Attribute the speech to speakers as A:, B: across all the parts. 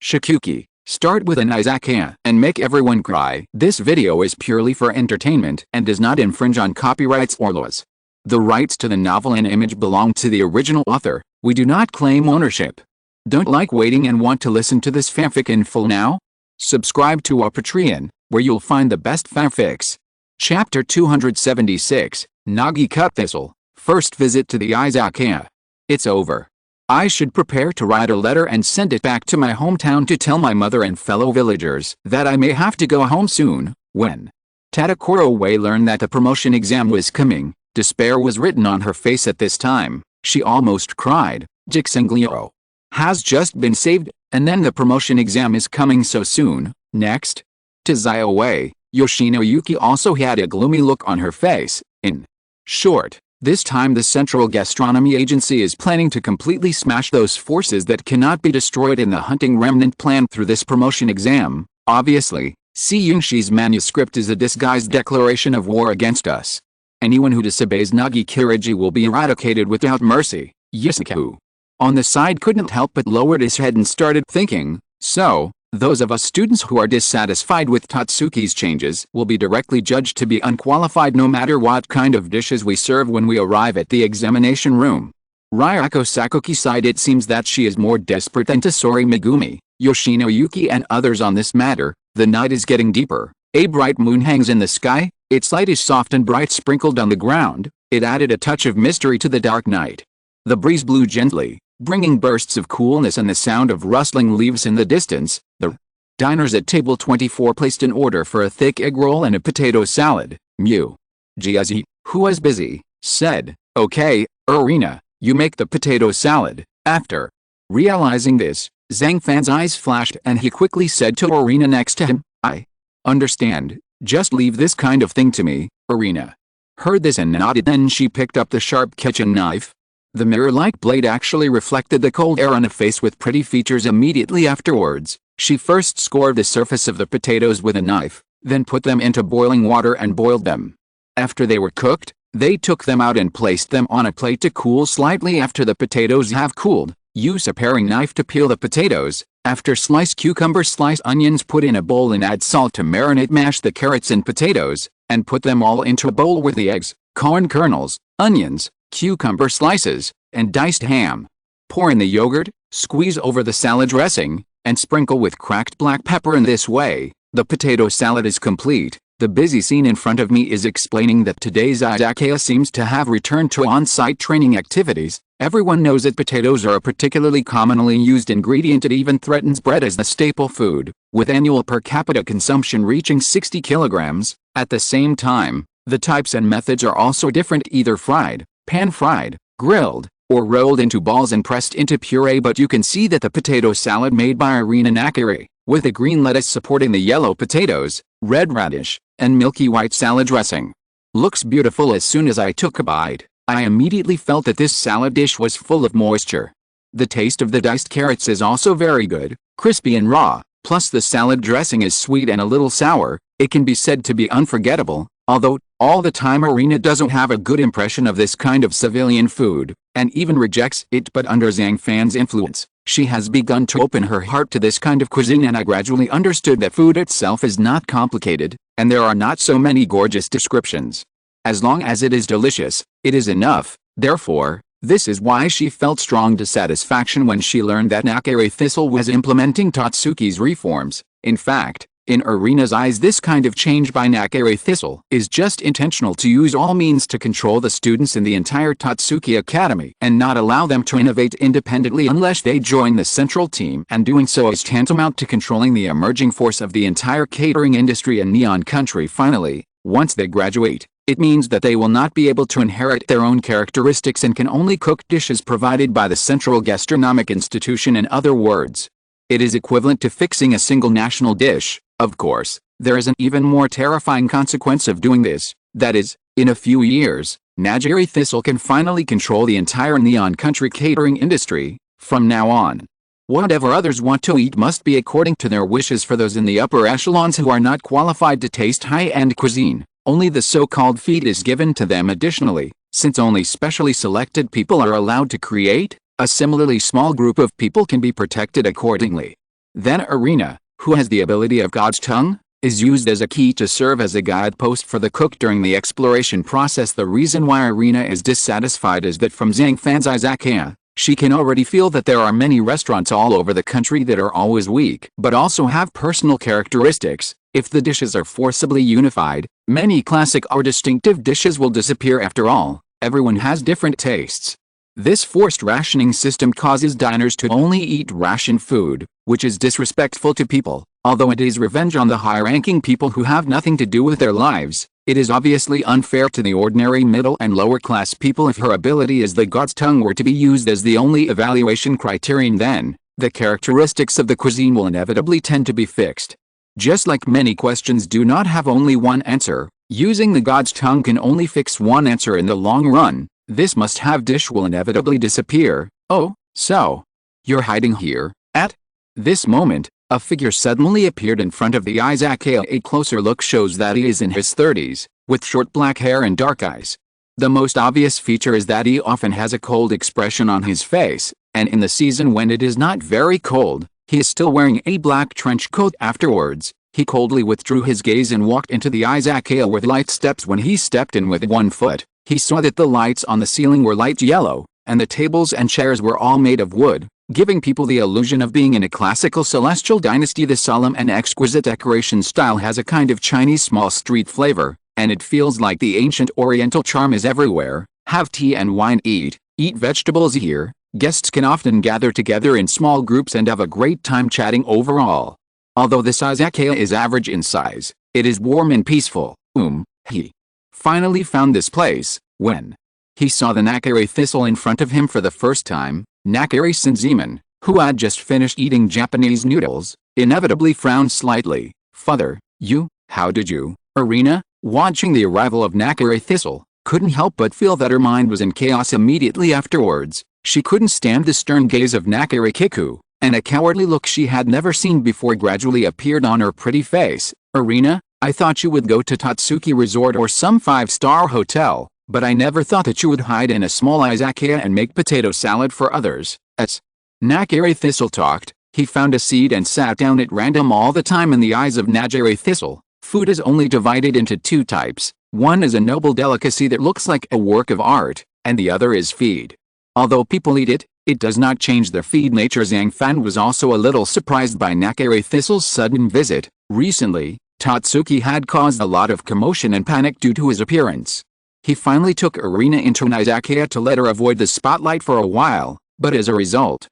A: Shikuki, start with an Izakaya and make everyone cry. This video is purely for entertainment and does not infringe on copyrights or laws. The rights to the novel and image belong to the original author. We do not claim ownership. Don't like waiting and want to listen to this fanfic in full now? Subscribe to our Patreon, where you'll find the best fanfics. Chapter 276, Nagi Cut Thistle. First visit to the Izakaya. It's over. I should prepare to write a letter and send it back to my hometown to tell my mother and fellow villagers that I may have to go home soon. When Tadakoro Wei learned that the promotion exam was coming, despair was written on her face at this time. She almost cried. Jixenglio has just been saved, and then the promotion exam is coming so soon. Next, to Zio Wei, Yoshino Yuki also had a gloomy look on her face. In short, this time the Central Gastronomy Agency is planning to completely smash those forces that cannot be destroyed in the hunting remnant plan through this promotion exam. Obviously, Si Yunshi's manuscript is a disguised declaration of war against us. Anyone who disobeys Nagi Kirigi will be eradicated without mercy. Yisaku, on the side, couldn't help but lowered his head and started thinking, so, those of us students who are dissatisfied with Tatsuki's changes will be directly judged to be unqualified no matter what kind of dishes we serve when we arrive at the examination room. Ryako Sakuki sighed. It seems that she is more desperate than Tesori Megumi, Yoshino Yuki and others on this matter. The night is getting deeper. A bright moon hangs in the sky. Its light is soft and bright, sprinkled on the ground. It added a touch of mystery to the dark night. The breeze blew gently, bringing bursts of coolness and the sound of rustling leaves in the distance. The diners at table 24 placed an order for a thick egg roll and a potato salad. Jiazi, who was busy, said, "Okay, Irina, you make the potato salad." After realizing this, Zhang Fan's eyes flashed and he quickly said to Irina next to him, "I understand, just leave this kind of thing to me." Irina heard this and nodded. Then she picked up the sharp kitchen knife. The mirror-like blade actually reflected the cold air on a face with pretty features. Immediately afterwards, she first scored the surface of the potatoes with a knife, then put them into boiling water and boiled them. After they were cooked, they took them out and placed them on a plate to cool slightly. After the potatoes have cooled, use a paring knife to peel the potatoes. After slice cucumber, slice onions, put in a bowl and add salt to marinate. Mash the carrots and potatoes, and put them all into a bowl with the eggs, corn kernels, onions, cucumber slices, and diced ham. Pour in the yogurt, squeeze over the salad dressing, and sprinkle with cracked black pepper. In this way, the potato salad is complete. The busy scene in front of me is explaining that today's Izakaya seems to have returned to on-site training activities. Everyone knows that potatoes are a particularly commonly used ingredient. It even threatens bread as the staple food, with annual per capita consumption reaching 60 kilograms. At the same time, the types and methods are also different, either fried, pan-fried, grilled, or rolled into balls and pressed into puree. But you can see that the potato salad made by Irina Nakiri, with the green lettuce supporting the yellow potatoes, red radish, and milky white salad dressing, looks beautiful. As soon as I took a bite, I immediately felt that this salad dish was full of moisture. The taste of the diced carrots is also very good, crispy and raw, plus the salad dressing is sweet and a little sour. It can be said to be unforgettable, although all the time Irina doesn't have a good impression of this kind of civilian food, and even rejects it. But under Zhang Fan's influence, she has begun to open her heart to this kind of cuisine, and I gradually understood that food itself is not complicated, and there are not so many gorgeous descriptions. As long as it is delicious, it is enough. Therefore, this is why she felt strong dissatisfaction when she learned that Nakiri Thistle was implementing Tatsuki's reforms. In fact, in Irina's eyes, this kind of change by Nakiri Thistle is just intentional to use all means to control the students in the entire Tatsuki Academy and not allow them to innovate independently unless they join the central team, and doing so is tantamount to controlling the emerging force of the entire catering industry in Neon Country. Finally, once they graduate, it means that they will not be able to inherit their own characteristics and can only cook dishes provided by the Central Gastronomic Institution. In other words, it is equivalent to fixing a single national dish. Of course, there is an even more terrifying consequence of doing this. That is, in a few years, Nakiri Thistle can finally control the entire Neon Country catering industry. From now on, whatever others want to eat must be according to their wishes. For those in the upper echelons who are not qualified to taste high-end cuisine, only the so-called feed is given to them. Additionally, since only specially selected people are allowed to create, a similarly small group of people can be protected accordingly. Then Arena, who has the ability of God's tongue, is used as a key to serve as a guidepost for the cook during the exploration process. The reason why Arena is dissatisfied is that from Zhang Fan's Izakaya, she can already feel that there are many restaurants all over the country that are always weak but also have personal characteristics. If the dishes are forcibly unified, many classic or distinctive dishes will disappear. After all, everyone has different tastes. This forced rationing system causes diners to only eat ration food, which is disrespectful to people. Although it is revenge on the high-ranking people who have nothing to do with their lives, it is obviously unfair to the ordinary middle and lower-class people. If her ability as the God's tongue were to be used as the only evaluation criterion, then the characteristics of the cuisine will inevitably tend to be fixed. Just like many questions do not have only one answer, using the God's tongue can only fix one answer in the long run. This must-have dish will inevitably disappear. Oh, so you're hiding here? At this moment, a figure suddenly appeared in front of the Izakaya. A closer look shows that he is in his 30s, with short black hair and dark eyes. The most obvious feature is that he often has a cold expression on his face, and in the season when it is not very cold, he is still wearing a black trench coat. Afterwards, he coldly withdrew his gaze and walked into the Izakaya with light steps. When he stepped in with one foot, he saw that the lights on the ceiling were light yellow, and the tables and chairs were all made of wood, giving people the illusion of being in a classical celestial dynasty. The solemn and exquisite decoration style has a kind of Chinese small street flavor, and it feels like the ancient Oriental charm is everywhere. Have tea and wine, eat vegetables here. Guests can often gather together in small groups and have a great time chatting. Overall, although this Izakaya is average in size, it is warm and peaceful. He finally found this place when he saw the Nakare thistle in front of him for the first time. Nakare Senziman, who had just finished eating Japanese noodles, inevitably frowned slightly. Father, how did you? Arena, watching the arrival of Nakare thistle, couldn't help but feel that her mind was in chaos. Immediately afterwards, she couldn't stand the stern gaze of Nakare Kiku, and a cowardly look she had never seen before gradually appeared on her pretty face. Arena, I thought you would go to Tatsuki Resort or some 5-star hotel, but I never thought that you would hide in a small Izakaya and make potato salad for others. As Nakare Thistle talked, he found a seat and sat down at random. All the time in the eyes of Nakare Thistle, food is only divided into two types. One is a noble delicacy that looks like a work of art, and the other is feed. Although people eat it, it does not change their feed nature. Zhang Fan was also a little surprised by Nakare Thistle's sudden visit. Recently, Tatsuki had caused a lot of commotion and panic due to his appearance. He finally took Arena into an Izakaya to let her avoid the spotlight for a while, but as a result,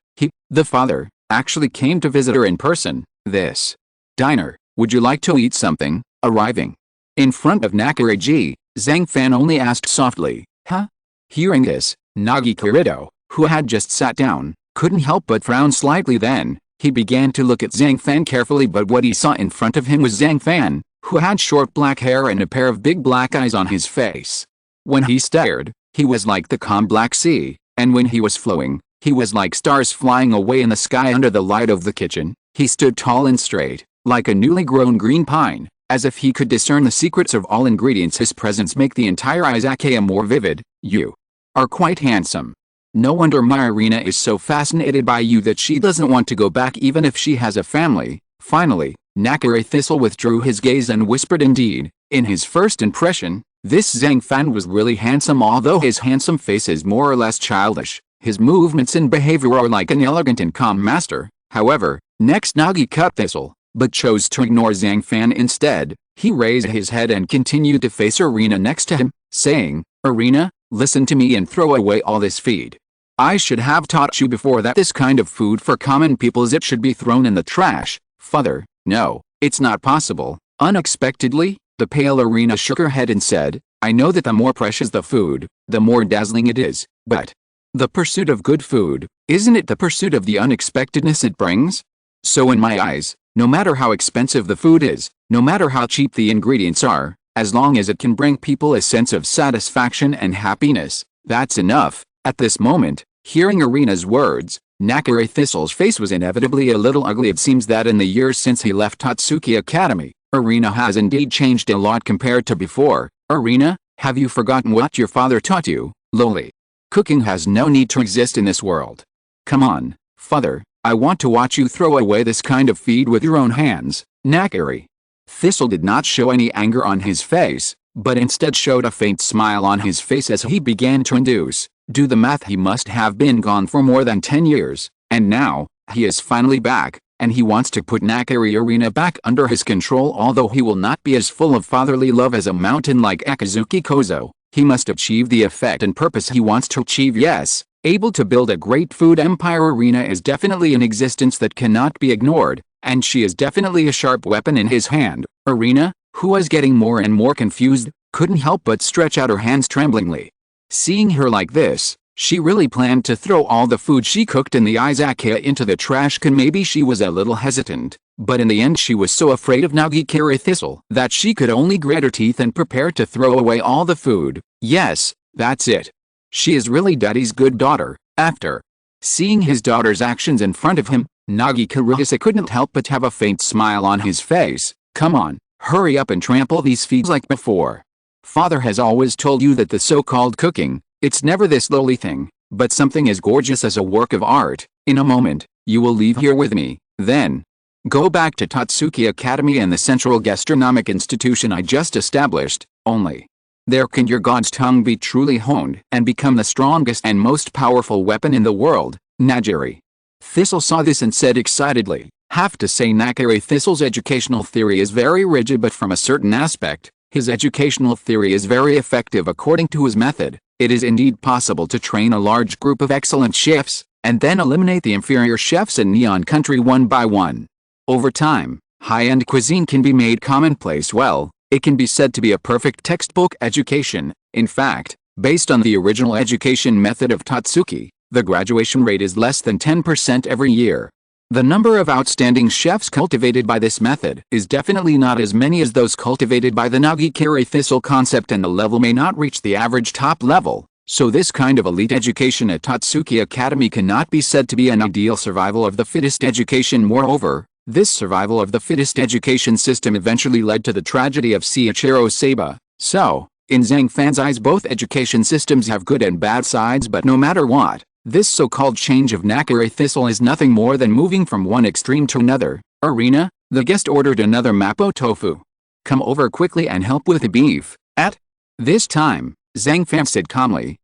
A: the father, actually came to visit her in person. This diner, would you like to eat something? Arriving in front of Nakare-ji, Zhang Fan only asked softly, huh? Hearing this, Nagi Kirito, who had just sat down, couldn't help but frown slightly. Then he began to look at Zhang Fan carefully, but what he saw in front of him was Zhang Fan, who had short black hair and a pair of big black eyes on his face. When he stared, he was like the calm Black Sea, and when he was flowing, he was like stars flying away in the sky under the light of the kitchen. He stood tall and straight, like a newly grown green pine, as if he could discern the secrets of all ingredients. His presence made the entire Izakaya more vivid. You are quite handsome. No wonder my Arena is so fascinated by you that she doesn't want to go back even if she has a family. Finally, Nakare Thistle withdrew his gaze and whispered, indeed, in his first impression, this Zhang Fan was really handsome. Although his handsome face is more or less childish, his movements and behavior are like an elegant and calm master. However, next Nagi cut Thistle, but chose to ignore Zhang Fan instead. He raised his head and continued to face Arena next to him, saying, Arena, listen to me and throw away all this feed. I should have taught you before that this kind of food for common peoples it should be thrown in the trash. Father, no, it's not possible. Unexpectedly, the pale Arena shook her head and said, I know that the more precious the food, the more dazzling it is, but the pursuit of good food, isn't it the pursuit of the unexpectedness it brings? So in my eyes, no matter how expensive the food is, no matter how cheap the ingredients are, as long as it can bring people a sense of satisfaction and happiness, that's enough. At this moment, hearing Arena's words, Nakare Thistle's face was inevitably a little ugly. It seems that in the years since he left Tatsuki Academy, Arena has indeed changed a lot compared to before. Arena, have you forgotten what your father taught you? Loli. Cooking has no need to exist in this world. Come on, father, I want to watch you throw away this kind of feed with your own hands, Nakari. Thistle did not show any anger on his face, but instead showed a faint smile on his face as he began to induce. Do the math, he must have been gone for more than 10 years, and now, he is finally back, and he wants to put Nakari Arena back under his control. Although he will not be as full of fatherly love as a mountain like Akazuki Kozo, he must achieve the effect and purpose he wants to achieve. Yes, able to build a great food empire. Arena is definitely an existence that cannot be ignored, and she is definitely a sharp weapon in his hand. Arena, who was getting more and more confused, couldn't help but stretch out her hands tremblingly. Seeing her like this, she really planned to throw all the food she cooked in the izakaya into the trash can. Maybe she was a little hesitant, but in the end she was so afraid of Nagikari Thistle that she could only grit her teeth and prepare to throw away all the food. Yes, that's it. She is really daddy's good daughter. After seeing his daughter's actions in front of him, Nagikari couldn't help but have a faint smile on his face. Come on, hurry up and trample these feeds like before. Father has always told you that the so-called cooking, it's never this lowly thing, but something as gorgeous as a work of art. In a moment, you will leave here with me, then go back to Tatsuki Academy and the Central Gastronomic Institution I just established. Only there can your god's tongue be truly honed and become the strongest and most powerful weapon in the world. Najiri. Thistle saw this and said excitedly, have to say Nakari Thistle's educational theory is very rigid, but from a certain aspect, his educational theory is very effective. According to his method, it is indeed possible to train a large group of excellent chefs, and then eliminate the inferior chefs in Neon Country one by one. Over time, high-end cuisine can be made commonplace. Well, it can be said to be a perfect textbook education. In fact, based on the original education method of Tatsuki, the graduation rate is less than 10% every year. The number of outstanding chefs cultivated by this method is definitely not as many as those cultivated by the Nagikari Thistle concept, and the level may not reach the average top level, so this kind of elite education at Tatsuki Academy cannot be said to be an ideal survival of the fittest education. Moreover, this survival of the fittest education system eventually led to the tragedy of Seiichiro Seiba. So, in Zhang Fan's eyes, both education systems have good and bad sides, but no matter what, this so-called change of Nakari Thistle is nothing more than moving from one extreme to another. Arena, the guest ordered another Mapo tofu. Come over quickly and help with the beef. At this time, Zhang Fan said calmly.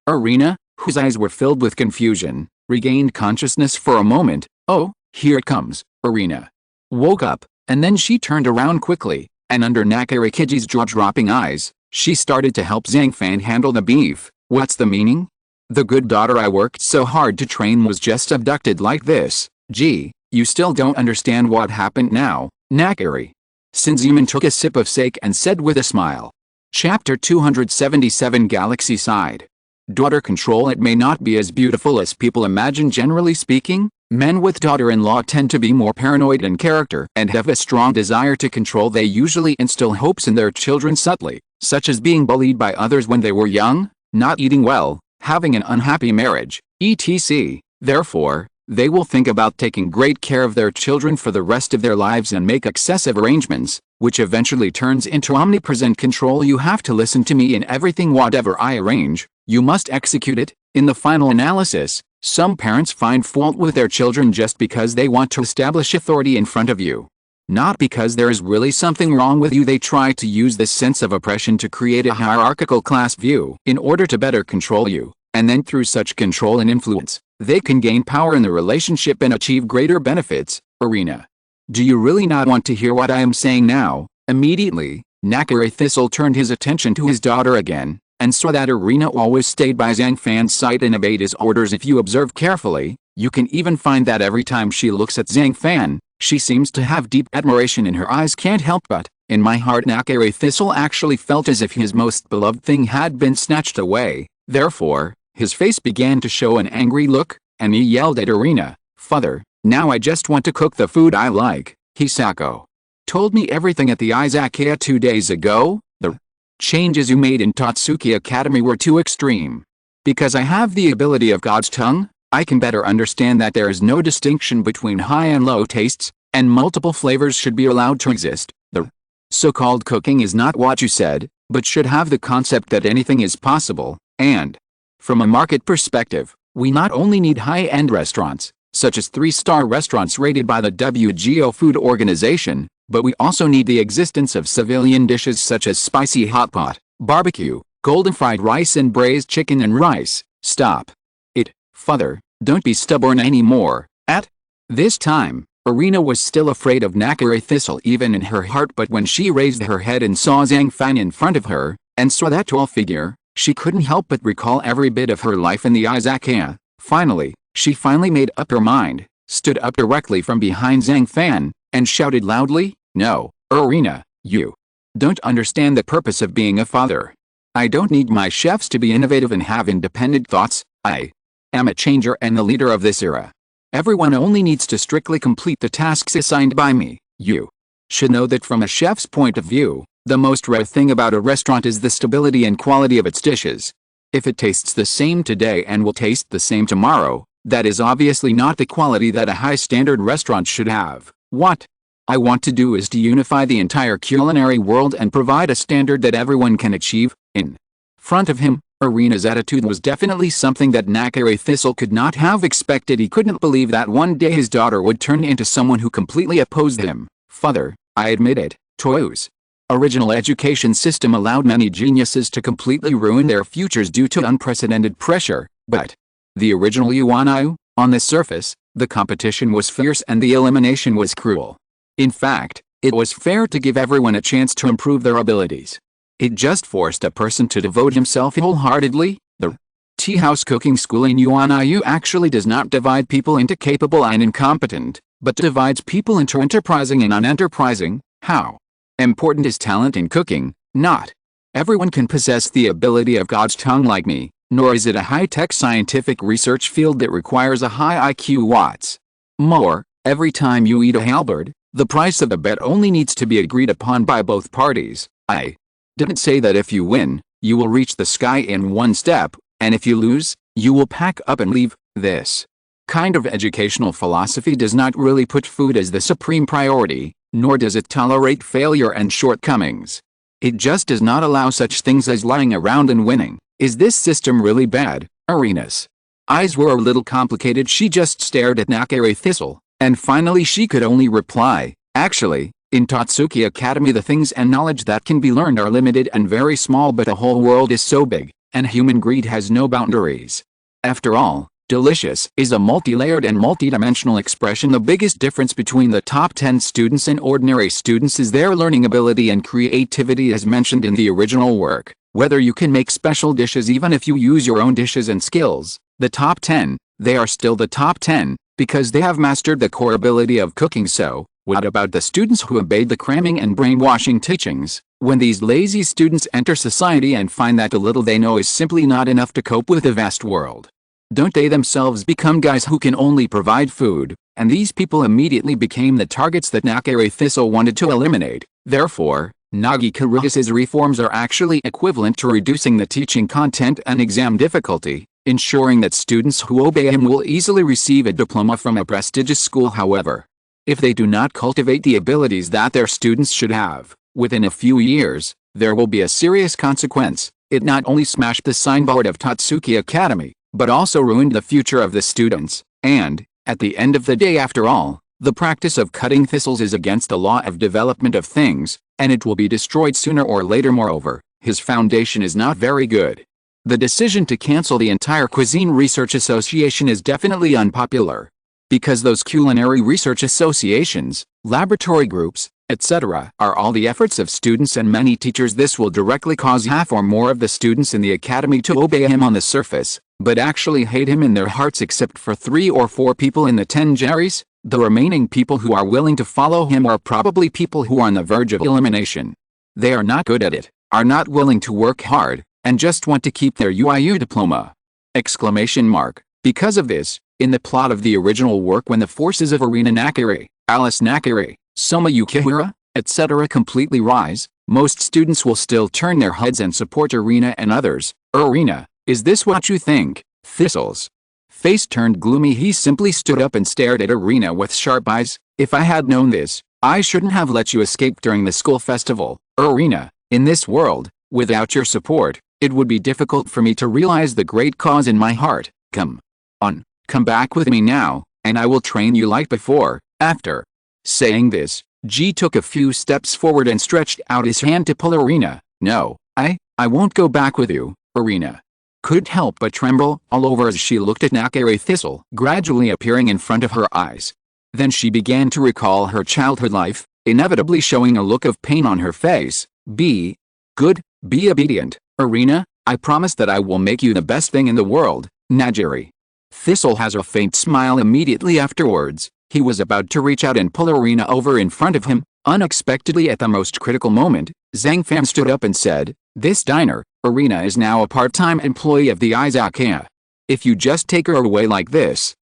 A: Arena, whose eyes were filled with confusion, regained consciousness for a moment. Oh, here it comes. Arena woke up, and then she turned around quickly, and under Nakari Kiji's jaw-dropping eyes, she started to help Zhang Fan handle the beef. What's the meaning? The good daughter I worked so hard to train was just abducted like this. Gee, you still don't understand what happened now, Nakari. Sinzuman took a sip of sake and said with a smile. Chapter 277 Galaxy Side. Daughter control. It may not be as beautiful as people imagine. Generally speaking, men with daughter-in-law tend to be more paranoid in character and have a strong desire to control. They usually instill hopes in their children subtly, such as being bullied by others when they were young, not eating well, having an unhappy marriage, etc. Therefore, they will think about taking great care of their children for the rest of their lives and make excessive arrangements, which eventually turns into omnipresent control. You have to listen to me in everything. Whatever I arrange, you must execute it. In the final analysis, some parents find fault with their children just because they want to establish authority in front of you. Not because there is really something wrong with you. They try to use this sense of oppression to create a hierarchical class view in order to better control you, and then through such control and influence, they can gain power in the relationship and achieve greater benefits. Arena. Do you really not want to hear what I am saying now? Immediately, Nakari Thistle turned his attention to his daughter again, and saw that Arena always stayed by Zhang Fan's side and obeyed his orders. If you observe carefully, you can even find that every time she looks at Zhang Fan, she seems to have deep admiration in her eyes. Can't help but, in my heart, Nakari Thistle actually felt as if his most beloved thing had been snatched away. Therefore, his face began to show an angry look, and he yelled at Arena, Father, now I just want to cook the food I like. Hisako told me everything at the izakaya 2 days ago. The changes you made in Tatsuki Academy were too extreme. Because I have the ability of God's tongue, I can better understand that there is no distinction between high and low tastes, and multiple flavors should be allowed to exist. The so-called cooking is not what you said, but should have the concept that anything is possible, and from a market perspective, we not only need high-end restaurants, such as 3-star restaurants rated by the WGO Food Organization, but we also need the existence of civilian dishes such as spicy hot pot, barbecue, golden fried rice and braised chicken and rice. Stop it, father, don't be stubborn anymore. At this time, Irina was still afraid of Nakare Thistle even in her heart, but when she raised her head and saw Zhang Fan in front of her, and saw that tall figure, she couldn't help but recall every bit of her life in the Izakaya. Finally, she made up her mind, stood up directly from behind Zhang Fan, and shouted loudly, "No, Irina, you don't understand the purpose of being a father. I don't need my chefs to be innovative and have independent thoughts. I am a changer and the leader of this era. Everyone only needs to strictly complete the tasks assigned by me. You should know that from a chef's point of view, the most rare thing about a restaurant is the stability and quality of its dishes. If it tastes the same today and will taste the same tomorrow, that is obviously not the quality that a high-standard restaurant should have. What I want to do is to unify the entire culinary world and provide a standard that everyone can achieve." In front of him, Irina's attitude was definitely something that Nakare Thistle could not have expected. He couldn't believe that one day his daughter would turn into someone who completely opposed him. "Father, I admit it, Toyo's original education system allowed many geniuses to completely ruin their futures due to unprecedented pressure, but the original Yuanayu, on the surface, the competition was fierce and the elimination was cruel. In fact, it was fair to give everyone a chance to improve their abilities. It just forced a person to devote himself wholeheartedly. The tea house cooking school in Yuanayu actually does not divide people into capable and incompetent, but divides people into enterprising and unenterprising. How important is talent in cooking? Not everyone can possess the ability of God's tongue like me, nor is it a high-tech scientific research field that requires a high IQ. What's more, every time you eat a halberd, the price of a bet only needs to be agreed upon by both parties. I didn't say that if you win, you will reach the sky in one step, and if you lose, you will pack up and leave. This kind of educational philosophy does not really put food as the supreme priority, nor does it tolerate failure and shortcomings. It just does not allow such things as lying around and winning. Is this system really bad? Irina's eyes were a little complicated. She just stared at Nakare Thistle, and finally she could only reply, "Actually, in Totsuki Academy the things and knowledge that can be learned are limited and very small, but the whole world is so big, and human greed has no boundaries. After all, delicious is a multi-layered and multi-dimensional expression. The biggest difference between the top 10 students and ordinary students is their learning ability and creativity as mentioned in the original work. Whether you can make special dishes even if you use your own dishes and skills, the top 10, they are still the top 10, because they have mastered the core ability of cooking. So, what about the students who obeyed the cramming and brainwashing teachings? When these lazy students enter society and find that the little they know is simply not enough to cope with the vast world, don't they themselves become guys who can only provide food? And these people immediately became the targets that Nakare Thistle wanted to eliminate. Therefore, Nagi Karuha's reforms are actually equivalent to reducing the teaching content and exam difficulty, ensuring that students who obey him will easily receive a diploma from a prestigious school. However, if they do not cultivate the abilities that their students should have, within a few years, there will be a serious consequence. It not only smashed the signboard of Totsuki Academy, but also ruined the future of the students, and, at the end of the day, after all, the practice of cutting thistles is against the law of development of things, and it will be destroyed sooner or later. Moreover, his foundation is not very good. The decision to cancel the entire Cuisine Research Association is definitely unpopular, because those culinary research associations, laboratory groups, etc., are all the efforts of students and many teachers. This will directly cause half or more of the students in the academy to obey him on the surface, but actually hate him in their hearts, except for 3 or 4 people in the 10 Jerrys. The remaining people who are willing to follow him are probably people who are on the verge of elimination. They are not good at it, are not willing to work hard, and just want to keep their UIU diploma. Exclamation mark. Because of this, in the plot of the original work, when the forces of Irina Nakare, Alice Nakare, Soma Yukihira, etc. completely rise, most students will still turn their heads and support Irina and others. Irina, is this what you think? Thistle's face turned gloomy. He simply stood up and stared at Irina with sharp eyes. If I had known this, I shouldn't have let you escape during the school festival. Irina, in this world, without your support, it would be difficult for me to realize the great cause in my heart. Come on, come back with me now, and I will train you like before." After saying this, G took a few steps forward and stretched out his hand to pull Arena. "No, I won't go back with you." Arena couldn't help but tremble all over as she looked at Nakare Thistle gradually appearing in front of her eyes. Then she began to recall her childhood life, inevitably showing a look of pain on her face. "Be good, be obedient, Arena. I promise that I will make you the best thing in the world, Najiri." Thistle has a faint smile immediately afterwards. He was about to reach out and pull Arena over in front of him. Unexpectedly at the most critical moment, Zhang Fan stood up and said, "This diner, Arena, is now a part-time employee of the Izakaya. If you just take her away like this,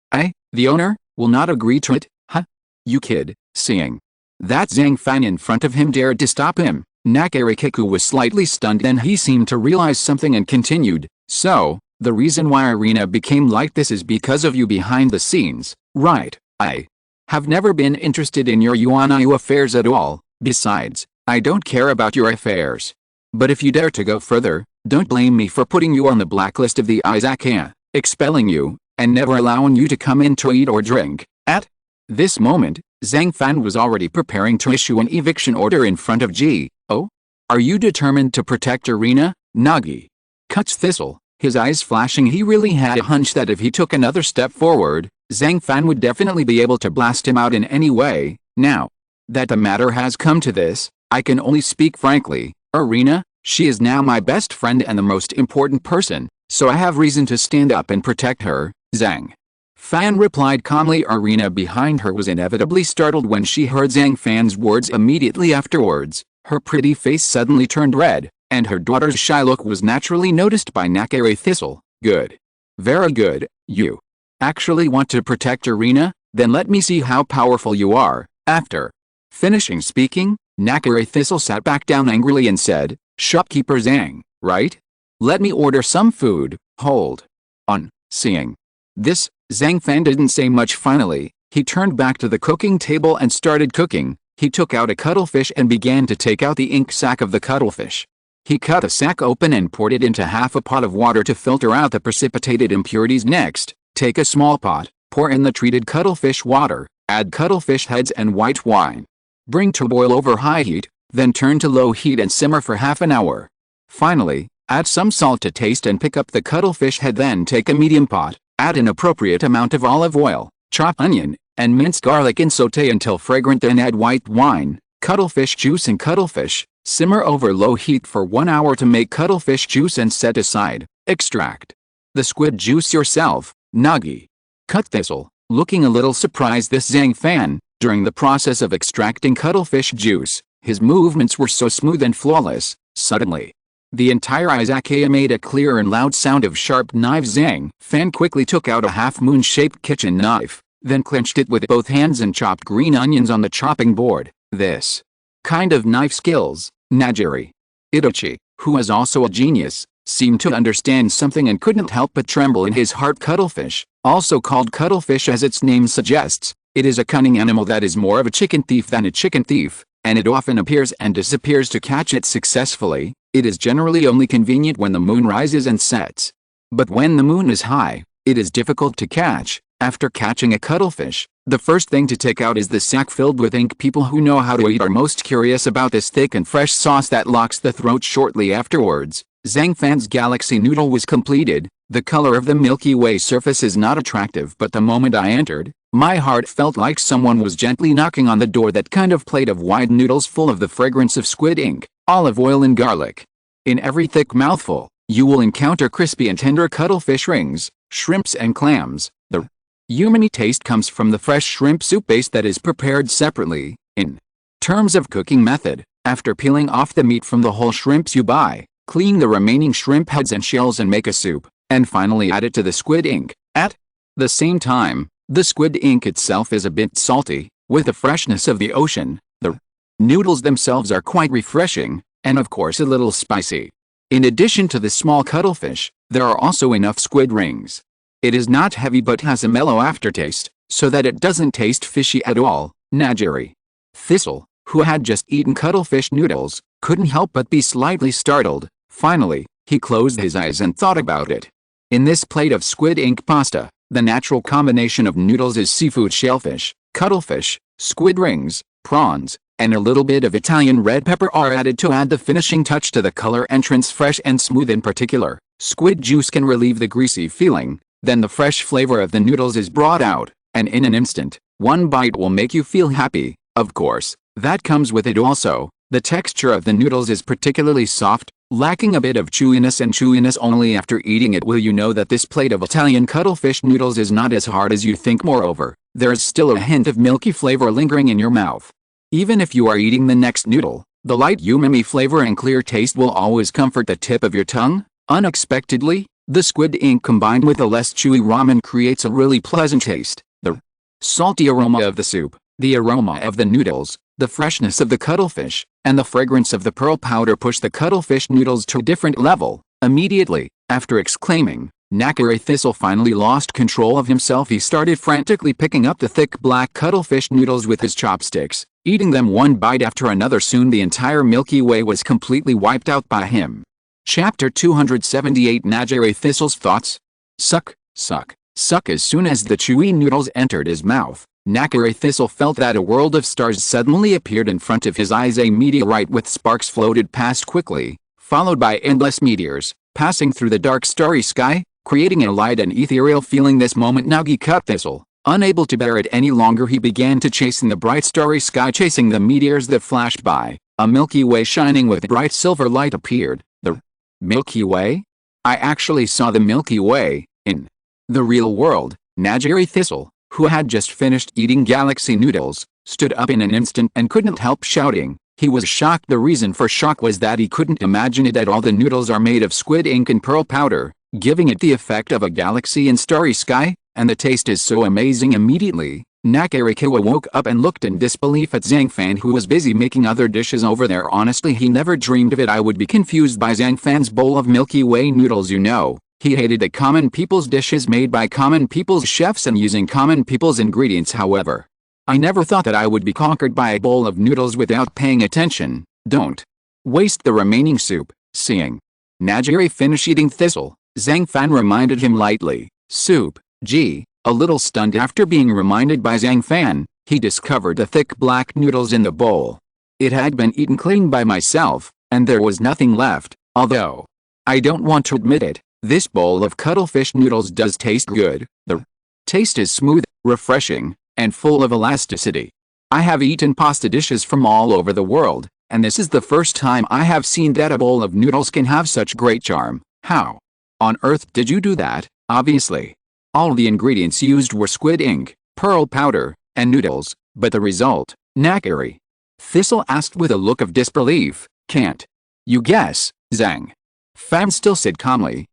A: the owner, will not agree to it." "Huh? You kid." Seeing that Zhang Fan in front of him dared to stop him, Nakare Kiku was slightly stunned. Then he seemed to realize something and continued, "So, the reason why Arena became like this is because of you behind the scenes, right? I have never been interested in your Yuanayu affairs at all. Besides, I don't care about your affairs. But if you dare to go further, don't blame me for putting you on the blacklist of the Izakaya, expelling you, and never allowing you to come in to eat or drink." At this moment, Zhang Fan was already preparing to issue an eviction order in front of G. "Oh? Are you determined to protect Arena, Nagi?" cuts Thistle, his eyes flashing. He really had a hunch that if he took another step forward, Zhang Fan would definitely be able to blast him out in any way. "Now that the matter has come to this, I can only speak frankly, Arena. She is now my best friend and the most important person, so I have reason to stand up and protect her." Zhang Fan replied calmly. Arena behind her was inevitably startled when she heard Zhang Fan's words. Immediately afterwards, her pretty face suddenly turned red, and her daughter's shy look was naturally noticed by Nakare Thistle. "Good. Very good. You actually want to protect Arena? Then let me see how powerful you are." After finishing speaking, Nakare Thistle sat back down angrily and said, "Shopkeeper Zhang, right? Let me order some food." Hold on. Seeing this, Zhang Fan didn't say much. Finally, he turned back to the cooking table and started cooking. He took out a cuttlefish and began to take out the ink sac of the cuttlefish. He cut the sac open and poured it into half a pot of water to filter out the precipitated impurities. Next, take a small pot, pour in the treated cuttlefish water, add cuttlefish heads and white wine. Bring to boil over high heat, then turn to low heat and simmer for half an hour. Finally, add some salt to taste and pick up the cuttlefish head. Then take a medium pot, add an appropriate amount of olive oil, chop onion, and minced garlic and sauté until fragrant. Then add white wine, cuttlefish juice and cuttlefish. Simmer over low heat for 1 hour to make cuttlefish juice and set aside. Extract the squid juice yourself, Nagi. Cut Thistle, looking a little surprised. This Zhang Fan, during the process of extracting cuttlefish juice, his movements were so smooth and flawless. Suddenly, the entire Izakaya made a clear and loud sound of sharp knives. Zhang Fan quickly took out a half-moon-shaped kitchen knife, then clenched it with both hands and chopped green onions on the chopping board. This kind of knife skills, Najiri Itachi, who is also a genius, seemed to understand something and couldn't help but tremble in his heart. Cuttlefish, also called cuttlefish as its name suggests, it is a cunning animal that is more of a chicken thief than a chicken thief, and it often appears and disappears. To catch it successfully, it is generally only convenient when the moon rises and sets. But when the moon is high, it is difficult to catch. After catching a cuttlefish, the first thing to take out is the sack filled with ink. People who know how to eat are most curious about this thick and fresh sauce that locks the throat. Shortly afterwards, Zhang Fan's galaxy noodle was completed. The color of the Milky Way surface is not attractive, but the moment I entered, my heart felt like someone was gently knocking on the door. That kind of plate of wide noodles full of the fragrance of squid ink, olive oil and garlic. In every thick mouthful, you will encounter crispy and tender cuttlefish rings, shrimps and clams. The umami taste comes from the fresh shrimp soup base that is prepared separately. In terms of cooking method, after peeling off the meat from the whole shrimps you buy, clean the remaining shrimp heads and shells and make a soup, and finally add it to the squid ink. At the same time, the squid ink itself is a bit salty, with the freshness of the ocean. The noodles themselves are quite refreshing, and of course a little spicy. In addition to the small cuttlefish, there are also enough squid rings. It is not heavy but has a mellow aftertaste, so that it doesn't taste fishy at all. Najiri Thistle, who had just eaten cuttlefish noodles, couldn't help but be slightly startled. Finally, he closed his eyes and thought about it. In this plate of squid ink pasta, The natural combination of noodles is seafood, shellfish, cuttlefish, squid rings, prawns, and a little bit of Italian red pepper are added to add the finishing touch to the color entrance. Fresh and smooth. In particular, squid juice can relieve the greasy feeling, then the fresh flavor of the noodles is brought out, and in an instant, one bite will make you feel happy. Of course, that comes with it also. The texture of the noodles is particularly soft, lacking a bit of chewiness, and chewiness only after eating it will you know that this plate of Italian cuttlefish noodles is not as hard as you think. Moreover, there is still a hint of milky flavor lingering in your mouth. Even if you are eating the next noodle, the light umami flavor and clear taste will always comfort the tip of your tongue. Unexpectedly, the squid ink combined with the less chewy ramen creates a really pleasant taste. The salty aroma of the soup, the aroma of the noodles, the freshness of the cuttlefish, and the fragrance of the pearl powder push the cuttlefish noodles to a different level. Immediately, after exclaiming, Nakare Thistle finally lost control of himself. He started frantically picking up the thick black cuttlefish noodles with his chopsticks, eating them one bite after another. Soon the entire Milky Way was completely wiped out by him. Chapter 278 Nakare Thistle's thoughts. Suck, suck, suck. As soon as the chewy noodles entered his mouth, Nakare Thistle felt that a world of stars suddenly appeared in front of his eyes. A meteorite with sparks floated past quickly, followed by endless meteors, passing through the dark starry sky, creating a light and ethereal feeling. This moment Nagi cut Thistle. Unable to bear it any longer, he began to chase in the bright starry sky, chasing the meteors that flashed by. A Milky Way shining with bright silver light appeared. The Milky Way? I actually saw the Milky Way in the real world. Nakare Thistle, who had just finished eating galaxy noodles, stood up in an instant and couldn't help shouting. He was shocked. The reason for shock was that he couldn't imagine it at all. The noodles are made of squid ink and pearl powder, giving it the effect of a galaxy and starry sky, and the taste is so amazing. Immediately, Nakare woke up and looked in disbelief at Zhang Fan, who was busy making other dishes over there. Honestly, he never dreamed of it. I would be confused by Zhang Fan's bowl of Milky Way noodles. You know, he hated the common people's dishes made by common people's chefs and using common people's ingredients. However, I never thought that I would be conquered by a bowl of noodles without paying attention. Don't waste the remaining soup. Seeing Nakare finish eating Thistle, Zhang Fan reminded him lightly. Soup, gee. A little stunned after being reminded by Zhang Fan, he discovered the thick black noodles in the bowl. It had been eaten clean by myself, and there was nothing left. Although I don't want to admit it, this bowl of cuttlefish noodles does taste good. The taste is smooth, refreshing, and full of elasticity. I have eaten pasta dishes from all over the world, and this is the first time I have seen that a bowl of noodles can have such great charm. How on earth did you do that? Obviously, all the ingredients used were squid ink, pearl powder, and noodles, but the result? Nakare Thistle asked with a look of disbelief. Can't you guess? Zhang Fan still said calmly.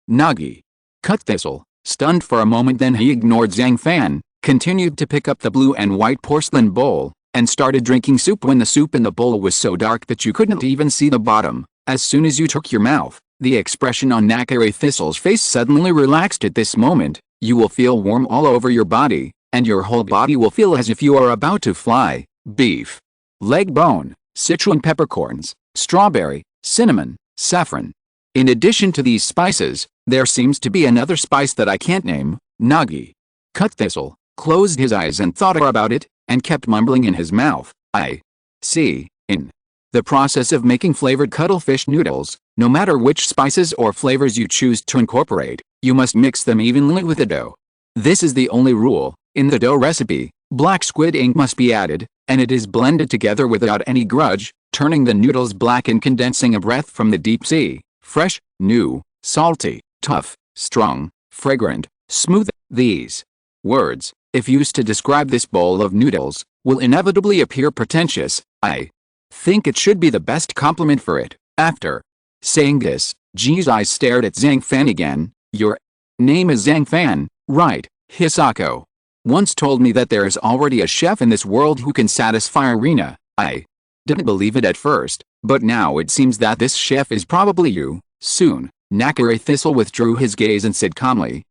A: Nagi cut Thistle, stunned for a moment. Then he ignored Zhang Fan, continued to pick up the blue and white porcelain bowl, and started drinking soup. When the soup in the bowl was so dark that you couldn't even see the bottom, as soon as you took your mouth, the expression on Nakare Thistle's face suddenly relaxed. At this moment, you will feel warm all over your body, and your whole body will feel as if you are about to fly. Beef, leg bone, Sichuan peppercorns, strawberry, cinnamon, saffron. In addition to these spices, there seems to be another spice that I can't name. Nagi cut Thistle closed his eyes and thought about it, and kept mumbling in his mouth. I see. In the process of making flavored cuttlefish noodles, no matter which spices or flavors you choose to incorporate, you must mix them evenly with the dough. This is the only rule. In the dough recipe, black squid ink must be added, and it is blended together without any grudge, turning the noodles black and condensing a breath from the deep sea. Fresh, new, salty, tough, strong, fragrant, smooth. These words, if used to describe this bowl of noodles, will inevitably appear pretentious. I think it should be the best compliment for it. After saying this, Ji's eyes stared at Zhang Fan again. Your name is Zhang Fan, right? Hisako once told me that there is already a chef in this world who can satisfy Irina. I didn't believe it at first, but now it seems that this chef is probably you. Soon, Nakare Thistle withdrew his gaze and said calmly,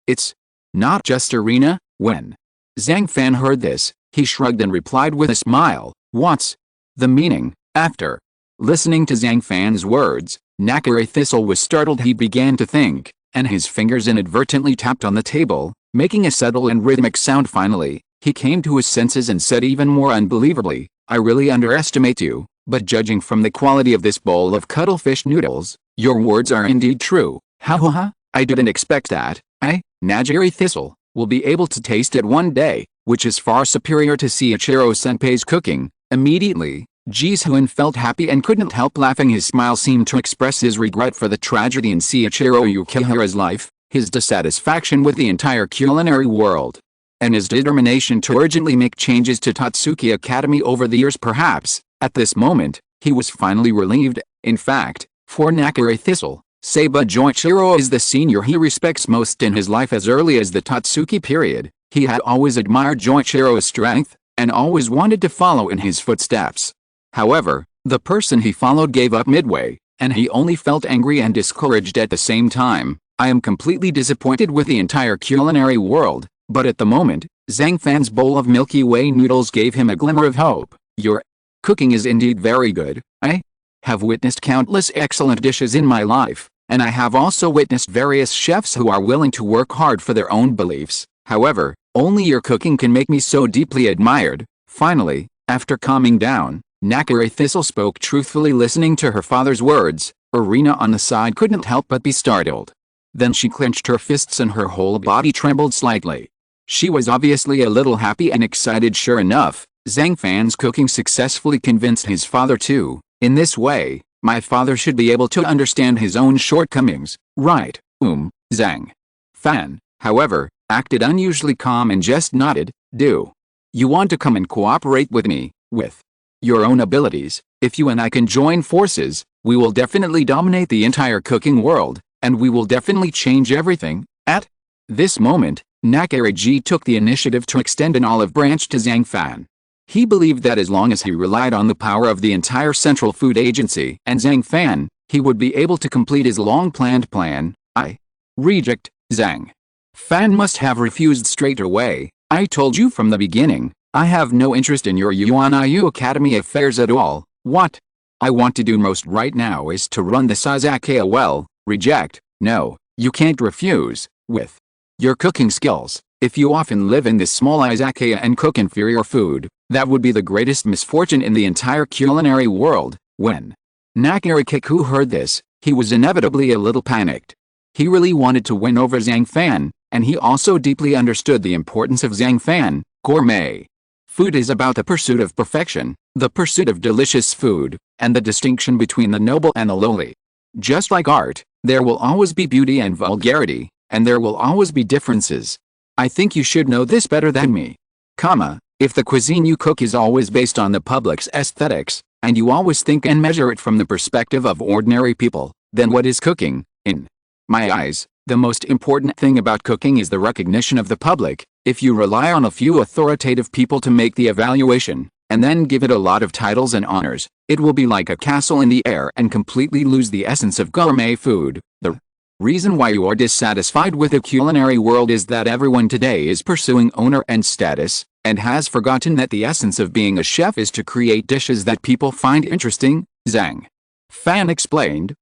A: it's not just Irina. When Zhang Fan heard this, he shrugged and replied with a smile, what's the meaning? After listening to Zhang Fan's words, Nakare Thistle was startled. He began to think, and his fingers inadvertently tapped on the table. Making a subtle and rhythmic sound finally, he came to his senses and said even more unbelievably, "I really underestimate you, but judging from the quality of this bowl of cuttlefish noodles, your words are indeed true. Ha ha ha, I didn't expect that. Nagari Thistle, will be able to taste it one day, which is far superior to Seiichiro Senpai's cooking." Immediately, Ji-hoon felt happy and couldn't help laughing. His smile seemed to express his regret for the tragedy in Seiichiro Yukihira's life, his dissatisfaction with the entire culinary world, and his determination to urgently make changes to Totsuki Academy over the years. Perhaps, at this moment, he was finally relieved. In fact, for Nagari Thistle, Seiba Joichiro is the senior he respects most in his life. As early as the Totsuki period, he had always admired Joichiro's strength, and always wanted to follow in his footsteps. However, the person he followed gave up midway, and he only felt angry and discouraged at the same time. "I am completely disappointed with the entire culinary world," but at the moment, Zhang Fan's bowl of Milky Way noodles gave him a glimmer of hope. "Your cooking is indeed very good. I have witnessed countless excellent dishes in my life, and I have also witnessed various chefs who are willing to work hard for their own beliefs. However, only your cooking can make me so deeply admired." Finally, after calming down, Nagari Thistle spoke truthfully. Listening to her father's words, Irina on the side couldn't help but be startled. Then she clenched her fists and her whole body trembled slightly. She was obviously a little happy and excited. Sure enough, Zhang Fan's cooking successfully convinced his father too. "In this way, my father should be able to understand his own shortcomings, right?" Zhang Fan, however, acted unusually calm and just nodded. "Do you want to come and cooperate with me, with your own abilities? If you and I can join forces, we will definitely dominate the entire cooking world, and we will definitely change everything." At this moment, Nagari Ji took the initiative to extend an olive branch to Zhang Fan. He believed that as long as he relied on the power of the entire Central Food Agency and Zhang Fan, he would be able to complete his long-planned plan. "I reject." Zhang Fan must have refused straight away. "I told you from the beginning, I have no interest in your Yuan-Iu Academy affairs at all. What I want to do most right now is to run the Izakaya well." "Reject? No, you can't refuse. With your cooking skills, if you often live in this small izakaya and cook inferior food, that would be the greatest misfortune in the entire culinary world." When Nagari Kiku heard this, he was inevitably a little panicked. He really wanted to win over Zhang Fan, and he also deeply understood the importance of Zhang Fan. Gourmet food is about the pursuit of perfection, the pursuit of delicious food, and the distinction between the noble and the lowly. Just like art, there will always be beauty and vulgarity, and there will always be differences. I think you should know this better than me. If the cuisine you cook is always based on the public's aesthetics, and you always think and measure it from the perspective of ordinary people, then what is cooking? In my eyes, the most important thing about cooking is the recognition of the public. If you rely on a few authoritative people to make the evaluation, and then give it a lot of titles and honors, it will be like a castle in the air and completely lose the essence of gourmet food. The reason why you are dissatisfied with the culinary world is that everyone today is pursuing honor and status, and has forgotten that the essence of being a chef is to create dishes that people find interesting. Zhang Fan explained.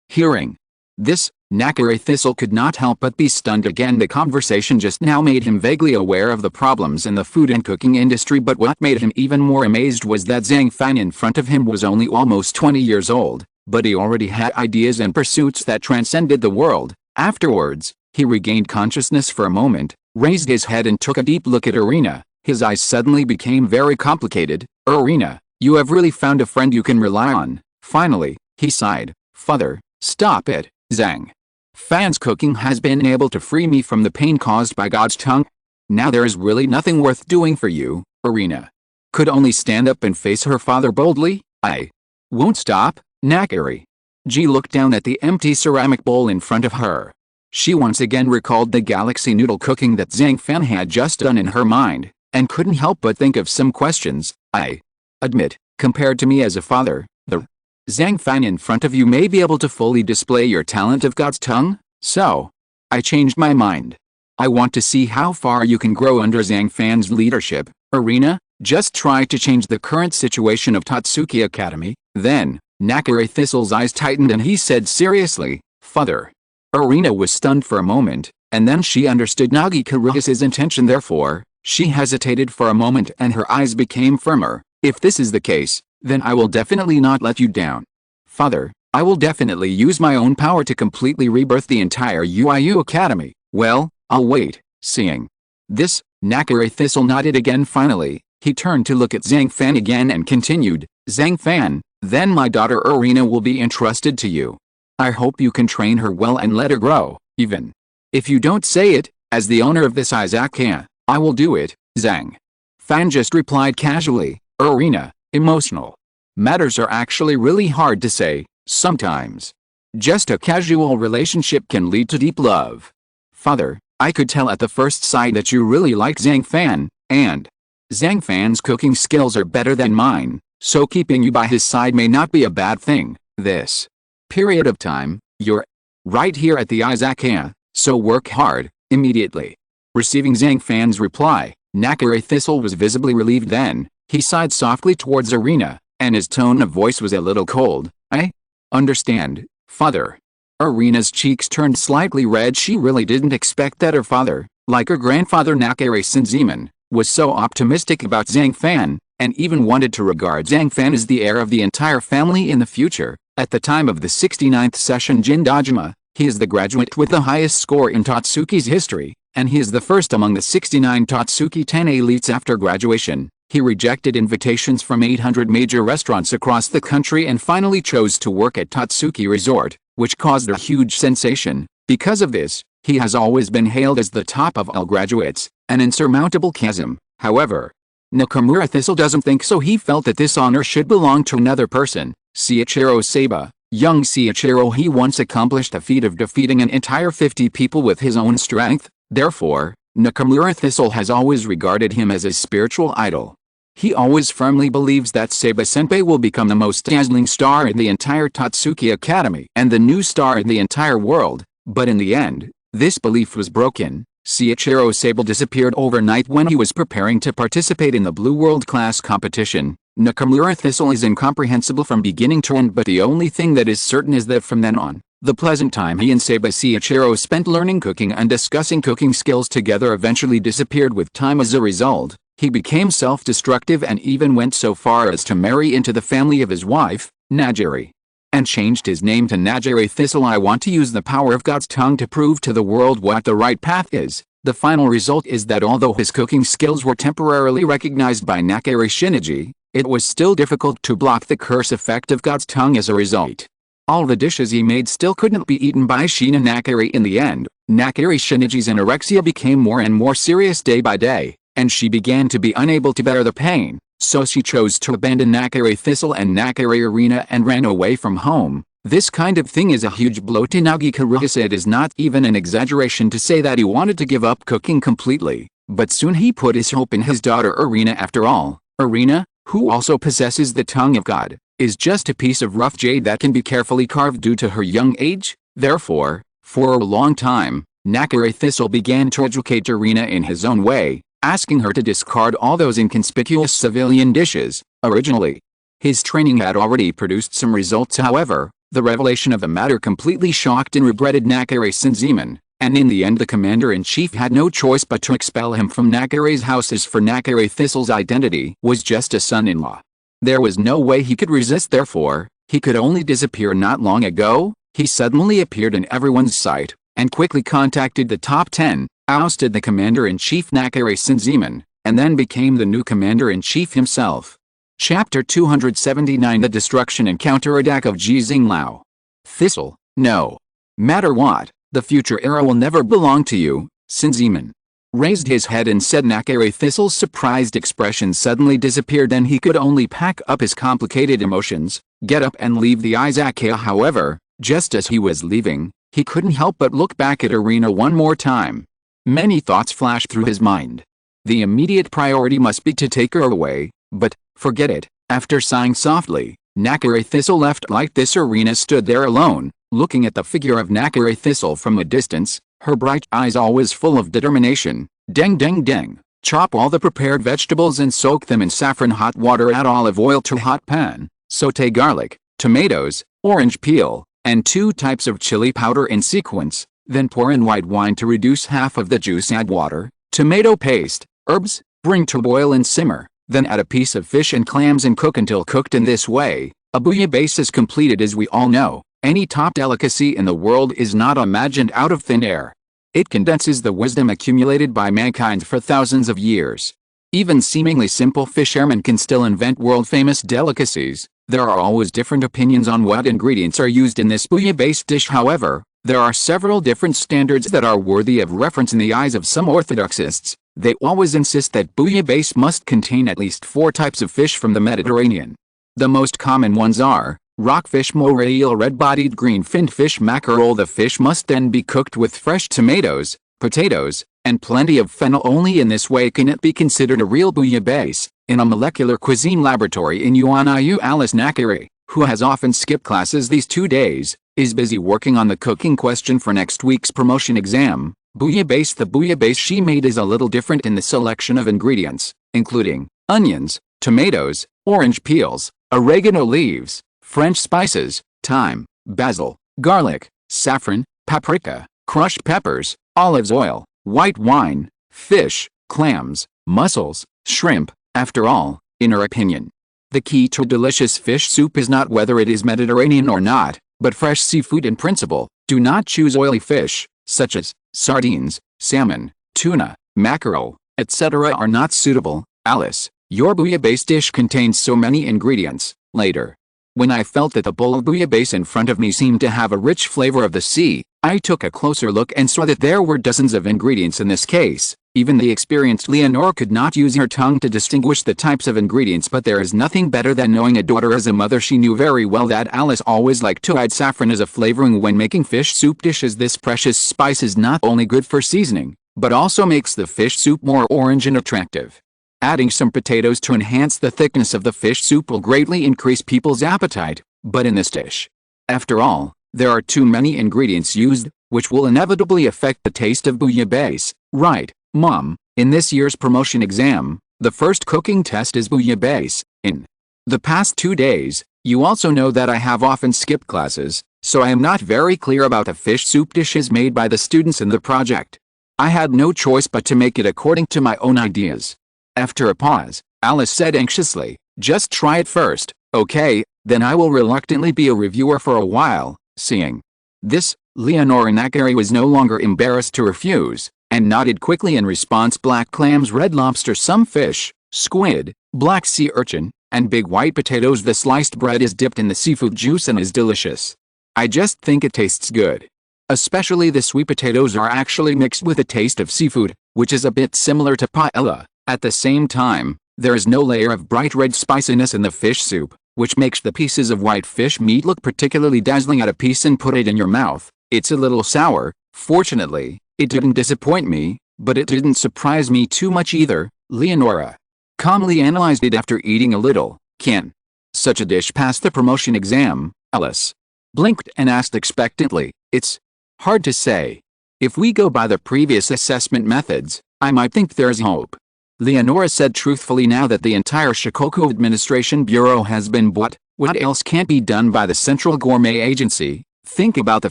A: Hearing this, Nagari Thistle could not help but be stunned again. The conversation just now made him vaguely aware of the problems in the food and cooking industry, but what made him even more amazed was that Zhang Fan in front of him was only almost 20 years old, but he already had ideas and pursuits that transcended the world. Afterwards, he regained consciousness for a moment, raised his head and took a deep look at Irina. His eyes suddenly became very complicated. "Irina, you have really found a friend you can rely on." Finally, he sighed. "Father, stop it. Zhang Fan's cooking has been able to free me from the pain caused by God's tongue. Now there is really nothing worth doing for you." Irina could only stand up and face her father boldly. "I won't stop." Nagari Ji looked down at the empty ceramic bowl in front of her. She once again recalled the galaxy noodle cooking that Zhang Fan had just done in her mind, and couldn't help but think of some questions. "I admit, compared to me as a father, the Zhang Fan in front of you may be able to fully display your talent of God's tongue, so I changed my mind. I want to see how far you can grow under Zhang Fan's leadership." Irina just try to change the current situation of Totsuki Academy. Then Nagari Thistle's eyes tightened and he said seriously, "Father." Irina was stunned for a moment. and then she understood Nagikaru's intention. Therefore, she hesitated for a moment and her eyes became firmer. If this is the case, then I will definitely not let you down. Father, I will definitely use my own power to completely rebirth the entire UIU Academy. Well, I'll wait. Seeing this, Nakare Thistle nodded again. Finally, he turned to look at Zhang Fan again and continued, Zhang Fan, then my daughter Irina will be entrusted to you. I hope you can train her well and let her grow, even if you don't say it. As the owner of this Izakaya, I will do it. Zhang Fan just replied casually. Irina, emotional matters are actually really hard to say. Sometimes, just a casual relationship can lead to deep love. Father, I could tell at the first sight that you really like Zhang Fan, and Zhang Fan's cooking skills are better than mine, so keeping you by his side may not be a bad thing. This period of time, you're right here at the Izakaya, so work hard, immediately. Receiving Zhang Fan's reply, Nakare Thistle was visibly relieved. Then, he sighed softly towards Irina, and his tone of voice was a little cold. I understand, Father. Irina's cheeks turned slightly red. She really didn't expect that her father, like her grandfather Nakare Senziman, was so optimistic about Zhang Fan, and even wanted to regard Zhang Fan as the heir of the entire family in the future. At the time of the 69th session Jindajima, he is the graduate with the highest score in Totsuki's history, and he is the first among the 69 Totsuki 10 elites after graduation. He rejected invitations from 800 major restaurants across the country and finally chose to work at Totsuki Resort, which caused a huge sensation. Because of this, he has always been hailed as the top of all graduates, an insurmountable chasm. However, Nakamura Thistle doesn't think so. He felt that this honor should belong to another person, Seiichiro Seiba. Young Seiichiro, he once accomplished the feat of defeating an entire 50 people with his own strength. Therefore, Nakamura Thistle has always regarded him as his spiritual idol. He always firmly believes that Seiba-senpai will become the most dazzling star in the entire Totsuki Academy and the new star in the entire world, but in the end, this belief was broken. Seiichiro Seiba disappeared overnight when he was preparing to participate in the Blue World Class competition. Nakamura Thistle is incomprehensible from beginning to end, but the only thing that is certain is that from then on, the pleasant time he and Seiichiro spent learning cooking and discussing cooking skills together eventually disappeared with time. As a result, he became self-destructive and even went so far as to marry into the family of his wife, Najiri, and changed his name to Najiri Thistle. I want to use the power of God's tongue to prove to the world what the right path is. The final result is that although his cooking skills were temporarily recognized by Nakare Shinji, it was still difficult to block the curse effect of God's tongue. As a result, all the dishes he made still couldn't be eaten by Shina Nakare. In the end, Nakare Shiniji's anorexia became more and more serious day by day, and she began to be unable to bear the pain, so she chose to abandon Nakare Thistle and Nakare Irina and ran away from home. This kind of thing is a huge blow to Nagikaru. It is not even an exaggeration to say that he wanted to give up cooking completely, but soon he put his hope in his daughter Irina. After all, Irina, who also possesses the tongue of God, is just a piece of rough jade that can be carefully carved due to her young age. Therefore, for a long time, Nakare Thistle began to educate Irina in his own way, asking her to discard all those inconspicuous civilian dishes. Originally, his training had already produced some results. However, the revelation of the matter completely shocked and regretted Nakare Senziman, and in the end the commander-in-chief had no choice but to expel him from Nakare's house. As for Nakare Thistle's identity was just a son-in-law. There was no way he could resist. Therefore, he could only disappear. Not long ago, he suddenly appeared in everyone's sight, and quickly contacted the top 10, ousted the commander-in-chief Nakare Senziman, and then became the new commander-in-chief himself. Chapter 279: The Destruction and Counterattack of Ji Xinglao. Thistle, no matter what, the future era will never belong to you. Senziman raised his head and said. Nakare Thistle's surprised expression suddenly disappeared. Then he could only pack up his complicated emotions, get up and leave the Izakaya. However, just as he was leaving, he couldn't help but look back at Irina one more time. Many thoughts flashed through his mind. The immediate priority must be to take her away, but, forget it. After sighing softly, Nakare Thistle left. Like this, Irina stood there alone, looking at the figure of Nakare Thistle from a distance, her bright eyes always full of determination. Deng deng deng. Chop all the prepared vegetables and soak them in saffron hot water. Add olive oil to hot pan. Sauté garlic, tomatoes, orange peel, and 2 types of chili powder in sequence. Then pour in white wine to reduce half of the juice. Add water, tomato paste, herbs, bring to boil and simmer. Then add a piece of fish and clams and cook until cooked in this way. A bouillabaisse is completed. As we all know, any top delicacy in the world is not imagined out of thin air. It condenses the wisdom accumulated by mankind for thousands of years. Even seemingly simple fishermen can still invent world-famous delicacies. There are always different opinions on what ingredients are used in this bouillabaisse dish. However, there are several different standards that are worthy of reference in the eyes of some orthodoxists. They always insist that bouillabaisse must contain at least 4 types of fish from the Mediterranean. The most common ones are rockfish, moray eel, red-bodied green-finned fish, mackerel. The fish must then be cooked with fresh tomatoes, potatoes, and plenty of fennel. Only in this way can it be considered a real bouillabaisse. In a molecular cuisine laboratory in Yuanayu, Alice Nakiri, who has often skipped classes these 2 days, is busy working on the cooking question for next week's promotion exam. Bouillabaisse. The bouillabaisse she made is a little different in the selection of ingredients, including onions, tomatoes, orange peels, oregano leaves, French spices, thyme, basil, garlic, saffron, paprika, crushed peppers, olive oil, white wine, fish, clams, mussels, shrimp. After all, in her opinion, the key to delicious fish soup is not whether it is Mediterranean or not, but fresh seafood in principle. Do not choose oily fish, such as sardines, salmon, tuna, mackerel, etc. are not suitable. Alice, your bouillabaisse dish contains so many ingredients. Later, when I felt that the bowl of bouillabaisse in front of me seemed to have a rich flavor of the sea, I took a closer look and saw that there were dozens of ingredients in this case. Even the experienced Leonora could not use her tongue to distinguish the types of ingredients, but there is nothing better than knowing a daughter. As a mother, she knew very well that Alice always liked to add saffron as a flavoring when making fish soup dishes. This precious spice is not only good for seasoning, but also makes the fish soup more orange and attractive. Adding some potatoes to enhance the thickness of the fish soup will greatly increase people's appetite, but in this dish, after all, there are too many ingredients used, which will inevitably affect the taste of bouillabaisse. Right, Mom, in this year's promotion exam, the first cooking test is bouillabaisse. In the past 2 days, you also know that I have often skipped classes, so I am not very clear about the fish soup dishes made by the students in the project. I had no choice but to make it according to my own ideas. After a pause, Alice said anxiously, "Just try it first, okay? Then I will reluctantly be a reviewer for a while." Seeing this, Leonora Nakari was no longer embarrassed to refuse, and nodded quickly in response. Black clams, red lobster, some fish, squid, black sea urchin, and big white potatoes. The sliced bread is dipped in the seafood juice and is delicious. I just think it tastes good. Especially the sweet potatoes are actually mixed with a taste of seafood, which is a bit similar to paella. At the same time, there is no layer of bright red spiciness in the fish soup, which makes the pieces of white fish meat look particularly dazzling. At a piece and put it in your mouth. It's a little sour. Fortunately, it didn't disappoint me, but it didn't surprise me too much either. Leonora calmly analyzed it after eating a little. Can such a dish pass the promotion exam? Alice blinked and asked expectantly. It's hard to say. If we go by the previous assessment methods, I might think there's hope. Leonora said truthfully. Now that the entire Shikoku Administration Bureau has been bought, what else can't be done by the Central Gourmet Agency? Think about the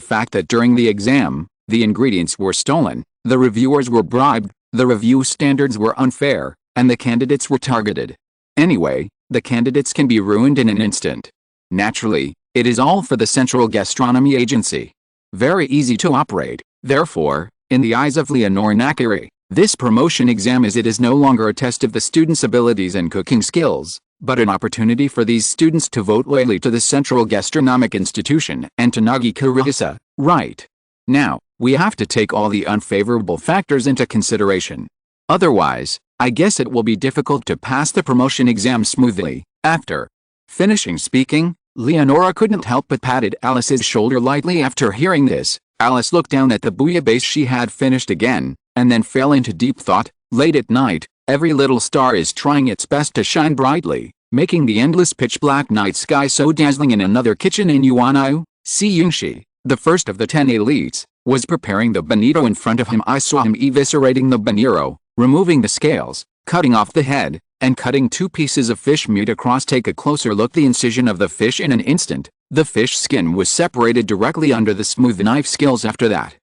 A: fact that during the exam, the ingredients were stolen, the reviewers were bribed, the review standards were unfair, and the candidates were targeted. Anyway, the candidates can be ruined in an instant. Naturally, it is all for the Central Gastronomy Agency. Very easy to operate. Therefore, in the eyes of Leonora Nakiri, this promotion exam is no longer a test of the students' abilities and cooking skills, but an opportunity for these students to vote loyally to the Central Gastronomic Institution and to Nagi Kurihisa. Right. Now, we have to take all the unfavorable factors into consideration. Otherwise, I guess it will be difficult to pass the promotion exam smoothly. After finishing speaking, Leonora couldn't help but patted Alice's shoulder lightly. After hearing this, Alice looked down at the bouillabaisse she had finished again, and then fell into deep thought. Late at night, every little star is trying its best to shine brightly, making the endless pitch-black night sky so dazzling. In another kitchen in Yuanayu, Si Yungshi, the first of the 10 elites, was preparing the bonito. In front of him I saw him eviscerating the bonito, removing the scales, cutting off the head, and cutting 2 pieces of fish meat across. Take a closer look. The incision of the fish. In an instant, the fish skin was separated directly under the smooth knife skills. After that,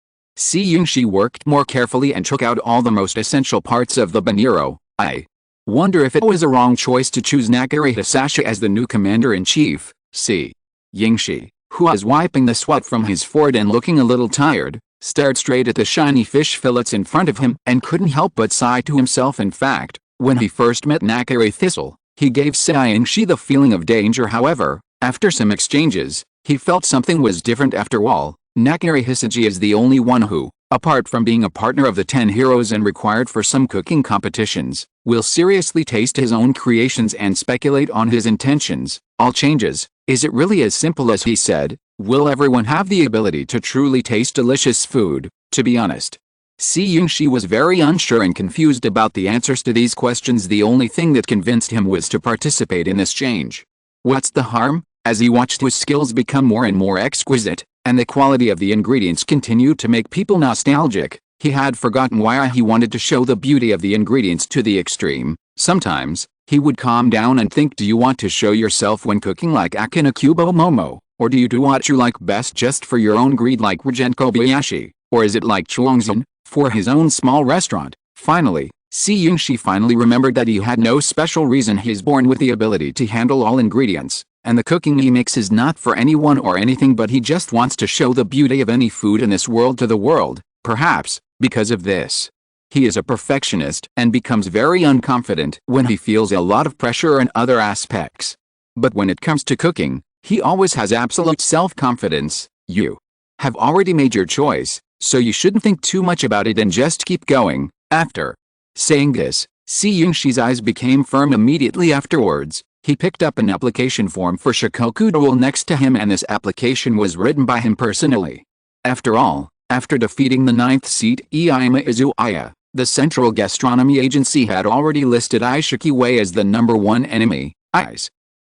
A: Si Yingxi worked more carefully and took out all the most essential parts of the banero. I wonder if it was a wrong choice to choose Nakari Hisashi as the new commander-in-chief. Si Yingxi, who was wiping the sweat from his forehead and looking a little tired, stared straight at the shiny fish fillets in front of him and couldn't help but sigh to himself. In fact, when he first met Nakari Thistle, he gave Si Yingxi the feeling of danger. However, after some exchanges, he felt something was different. After all, Nakari Hisashi is the only one who, apart from being a partner of the 10 heroes and required for some cooking competitions, will seriously taste his own creations and speculate on his intentions. All changes. Is it really as simple as he said? Will everyone have the ability to truly taste delicious food? To be honest, Si Yingxi was very unsure and confused about the answers to these questions. The only thing that convinced him was to participate in this change. What's the harm? As he watched his skills become more and more exquisite, and the quality of the ingredients continued to make people nostalgic, he had forgotten why he wanted to show the beauty of the ingredients to the extreme. Sometimes, he would calm down and think, do you want to show yourself when cooking like Akina Kubo Momo? Or do you do what you like best just for your own greed like Regent Kobayashi? Or is it like Chuangzhen, for his own small restaurant? Finally, Si Yingxi finally remembered that he had no special reason. He's born with the ability to handle all ingredients, and the cooking he makes is not for anyone or anything, but he just wants to show the beauty of any food in this world to the world. Perhaps, because of this, he is a perfectionist and becomes very unconfident when he feels a lot of pressure in other aspects. But when it comes to cooking, he always has absolute self-confidence. You have already made your choice, so you shouldn't think too much about it and just keep going. After saying this, Si Yingxi's eyes became firm. Immediately afterwards, he picked up an application form for Shikoku Duel next to him, and this application was written by him personally. After all, after defeating the 9th seed Izakaya, the Central Gastronomy Agency had already listed Ishiki Wei as the #1 enemy.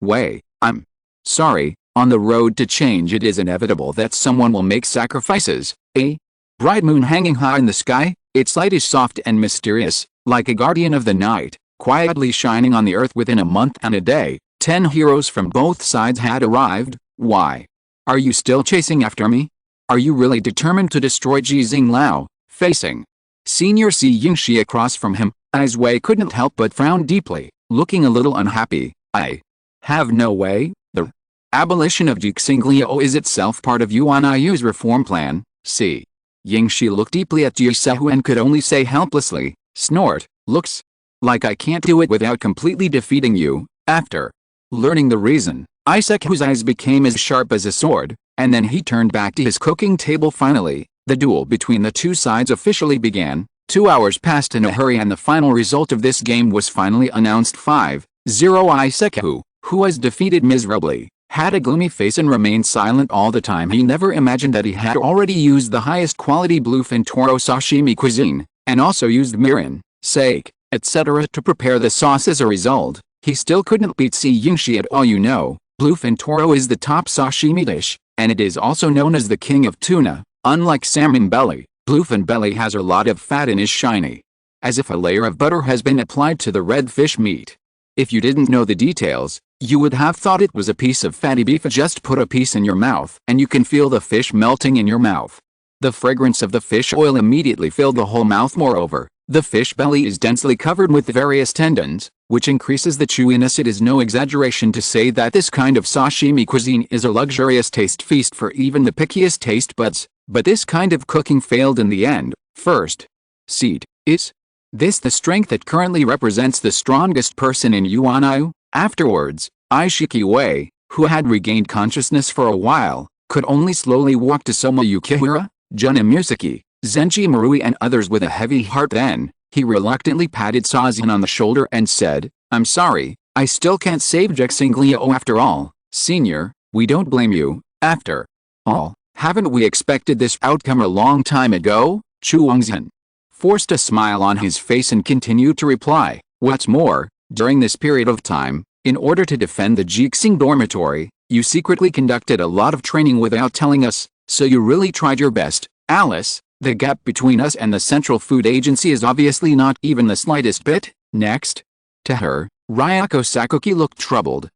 A: Wei, I'm sorry, on the road to change it is inevitable that someone will make sacrifices. A bright moon hanging high in the sky, its light is soft and mysterious, like a guardian of the night, quietly shining on the earth. Within a month and a day, 10 heroes from both sides had arrived. Why are you still chasing after me? Are you really determined to destroy Jizing Lao? Facing Senior Si Yingxi across from him, Wei couldn't help but frown deeply, looking a little unhappy. I have no way. The abolition of Jixing Liao is itself part of Yuan Yu's reform plan. Si Yingxi looked deeply at Jisehu and could only say helplessly, snort, looks like I can't do it without completely defeating you. After learning the reason, Iseku's eyes became as sharp as a sword, and then he turned back to his cooking table. Finally, the duel between the two sides officially began. 2 hours passed in a hurry, and the final result of this game was finally announced. 5-0. Iseku, who was defeated miserably, had a gloomy face and remained silent all the time. He never imagined that he had already used the highest quality bluefin toro sashimi cuisine, and also used mirin, sake, etc. to prepare the sauce. As a result, he still couldn't beat Si Yingxi at all. You know, bluefin toro is the top sashimi dish, and it is also known as the king of tuna. Unlike salmon belly, bluefin belly has a lot of fat and is shiny, as if a layer of butter has been applied to the red fish meat. If you didn't know the details, you would have thought it was a piece of fatty beef. Just put a piece in your mouth and you can feel the fish melting in your mouth. The fragrance of the fish oil immediately filled the whole mouth. Moreover, the fish belly is densely covered with various tendons, which increases the chewiness. It is no exaggeration to say that this kind of sashimi cuisine is a luxurious taste feast for even the pickiest taste buds. But this kind of cooking failed in the end. First seed, is this the strength that currently represents the strongest person in Yuan? Afterwards, Ishiki Wei, who had regained consciousness for a while, could only slowly walk to Soma Yukihira, Juna Musaki, Zenji Marui and others with a heavy heart. Then, he reluctantly patted Sazin on the shoulder and said, I'm sorry, I still can't save Jixing Liao. After all, senior, we don't blame you. After all, haven't we expected this outcome a long time ago? Chuangzhen forced a smile on his face and continued to reply, what's more, during this period of time, in order to defend the Jixing dormitory, you secretly conducted a lot of training without telling us, so you really tried your best. Alice, the gap between us and the Central Food Agency is obviously not even the slightest bit. Next to her, Ryako Sakuki looked troubled.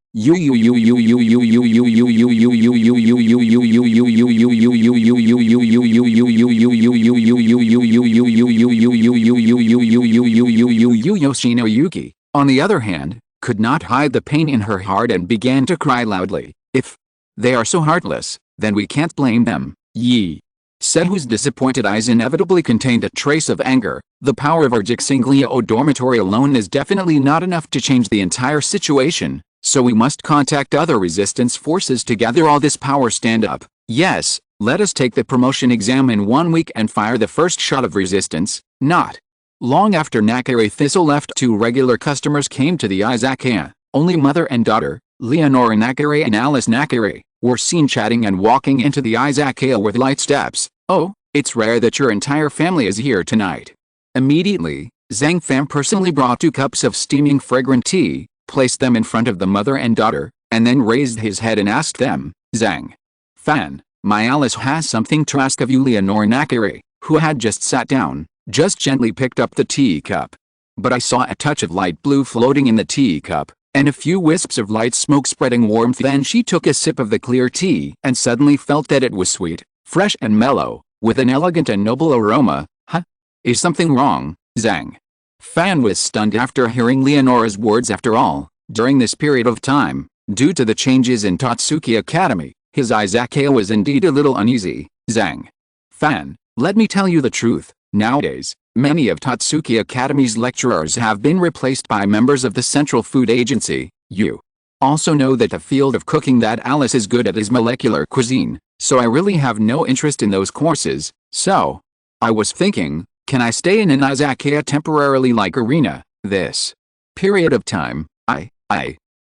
A: the other hand, could not hide the pain in her heart and began to cry loudly. If they are so heartless, then we can't blame them, Yi said, whose disappointed eyes inevitably contained a trace of anger. The power of our Jixinglio dormitory alone is definitely not enough to change the entire situation, so we must contact other resistance forces to gather all this power. Stand up. Yes, let us take the promotion exam in 1 week and fire the first shot of resistance. Not long after Nakare Thistle left, 2 regular customers came to the Izakaya. Only mother and daughter, Leonora Nakare and Alice Nakare, were seen chatting and walking into the Izakaya with light steps. Oh, it's rare that your entire family is here tonight. Immediately, Zhang Fan personally brought 2 cups of steaming fragrant tea, placed them in front of the mother and daughter, and then raised his head and asked them, Zhang Fan, my Alice has something to ask of you. Leonora Nakare, who had just sat down, just gently picked up the teacup. But I saw a touch of light blue floating in the teacup, and a few wisps of light smoke spreading warmth. Then she took a sip of the clear tea and suddenly felt that it was sweet, fresh and mellow, with an elegant and noble aroma. Huh? Is something wrong? Zhang Fan was stunned after hearing Leonora's words. After all, during this period of time, due to the changes in Totsuki Academy, his Izakaya was indeed a little uneasy. Zhang Fan, let me tell you the truth. Nowadays, many of Totsuki Academy's lecturers have been replaced by members of the Central Food Agency. You also know that the field of cooking that Alice is good at is molecular cuisine, so I really have no interest in those courses. So, I was thinking, can I stay in an Izakaya temporarily like Arena? This period of time, I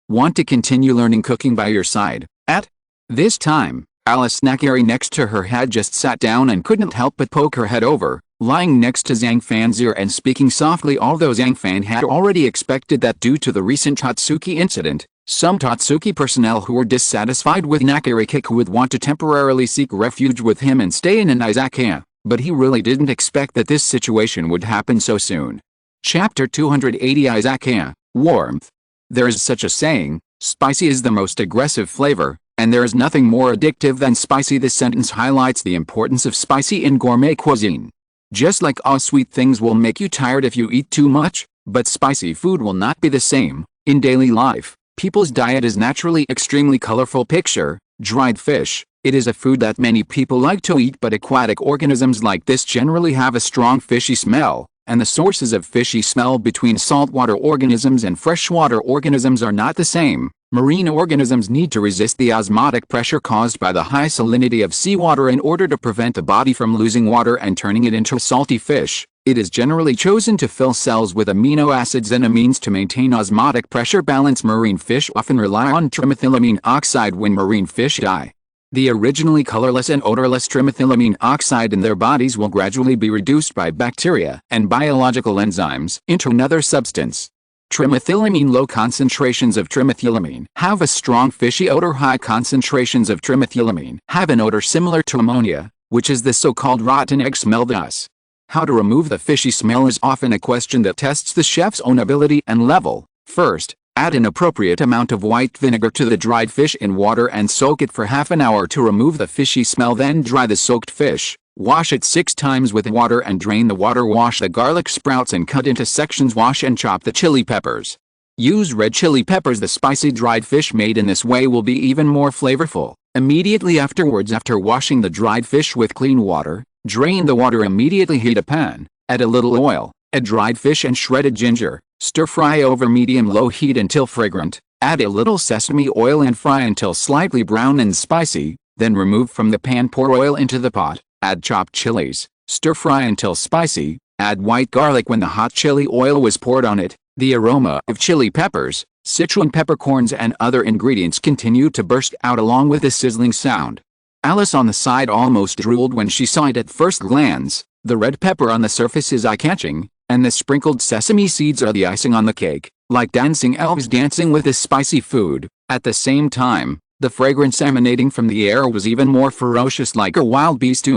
A: want to continue learning cooking by your side. At this time, Alice Nakare next to her had just sat down and couldn't help but poke her head over, lying next to Zhang Fan's ear and speaking softly, although Zhang Fan had already expected that due to the recent Totsuki incident, some Totsuki personnel who were dissatisfied with Nakare Kiku would want to temporarily seek refuge with him and stay in an Izakaya, but he really didn't expect that this situation would happen so soon. Chapter 280 Izakaya, Warmth. There is such a saying, spicy is the most aggressive flavor, and there is nothing more addictive than spicy. This sentence highlights the importance of spicy in gourmet cuisine. Just like all sweet things will make you tired if you eat too much, but spicy food will not be the same. In daily life, people's diet is naturally extremely colorful. Picture dried fish. It is a food that many people like to eat, but aquatic organisms like this generally have a strong fishy smell, and the sources of fishy smell between saltwater organisms and freshwater organisms are not the same. Marine organisms need to resist the osmotic pressure caused by the high salinity of seawater in order to prevent the body from losing water and turning it into salty fish. It is generally chosen to fill cells with amino acids and amines to maintain osmotic pressure balance. Marine fish often rely on trimethylamine oxide when marine fish die. The originally colorless and odorless trimethylamine oxide in their bodies will gradually be reduced by bacteria and biological enzymes into another substance. Trimethylamine. Low concentrations of trimethylamine have a strong fishy odor. High concentrations of trimethylamine have an odor similar to ammonia, which is the so-called rotten egg smell. Thus, how to remove the fishy smell is often a question that tests the chef's own ability and level. First, add an appropriate amount of white vinegar to the dried fish in water and soak it for half an hour to remove the fishy smell. Then dry the soaked fish. Wash it 6 times with water and drain the water. Wash the garlic sprouts and cut into sections. Wash and chop the chili peppers. Use red chili peppers. The spicy dried fish made in this way will be even more flavorful. Immediately afterwards, after washing the dried fish with clean water, drain the water. Immediately heat a pan, add a little oil, add dried fish and shredded ginger, stir fry over medium-low heat until fragrant, add a little sesame oil and fry until slightly brown and spicy, then remove from the pan. Pour oil into the pot. Add chopped chilies, stir fry until spicy, add white garlic. When the hot chili oil was poured on it, the aroma of chili peppers, Sichuan peppercorns and other ingredients continued to burst out along with a sizzling sound. Alice on the side almost drooled when she saw it at first glance. The red pepper on the surface is eye-catching, and the sprinkled sesame seeds are the icing on the cake, like dancing elves dancing with this spicy food. At the same time, the fragrance emanating from the air was even more ferocious, like a wild beast.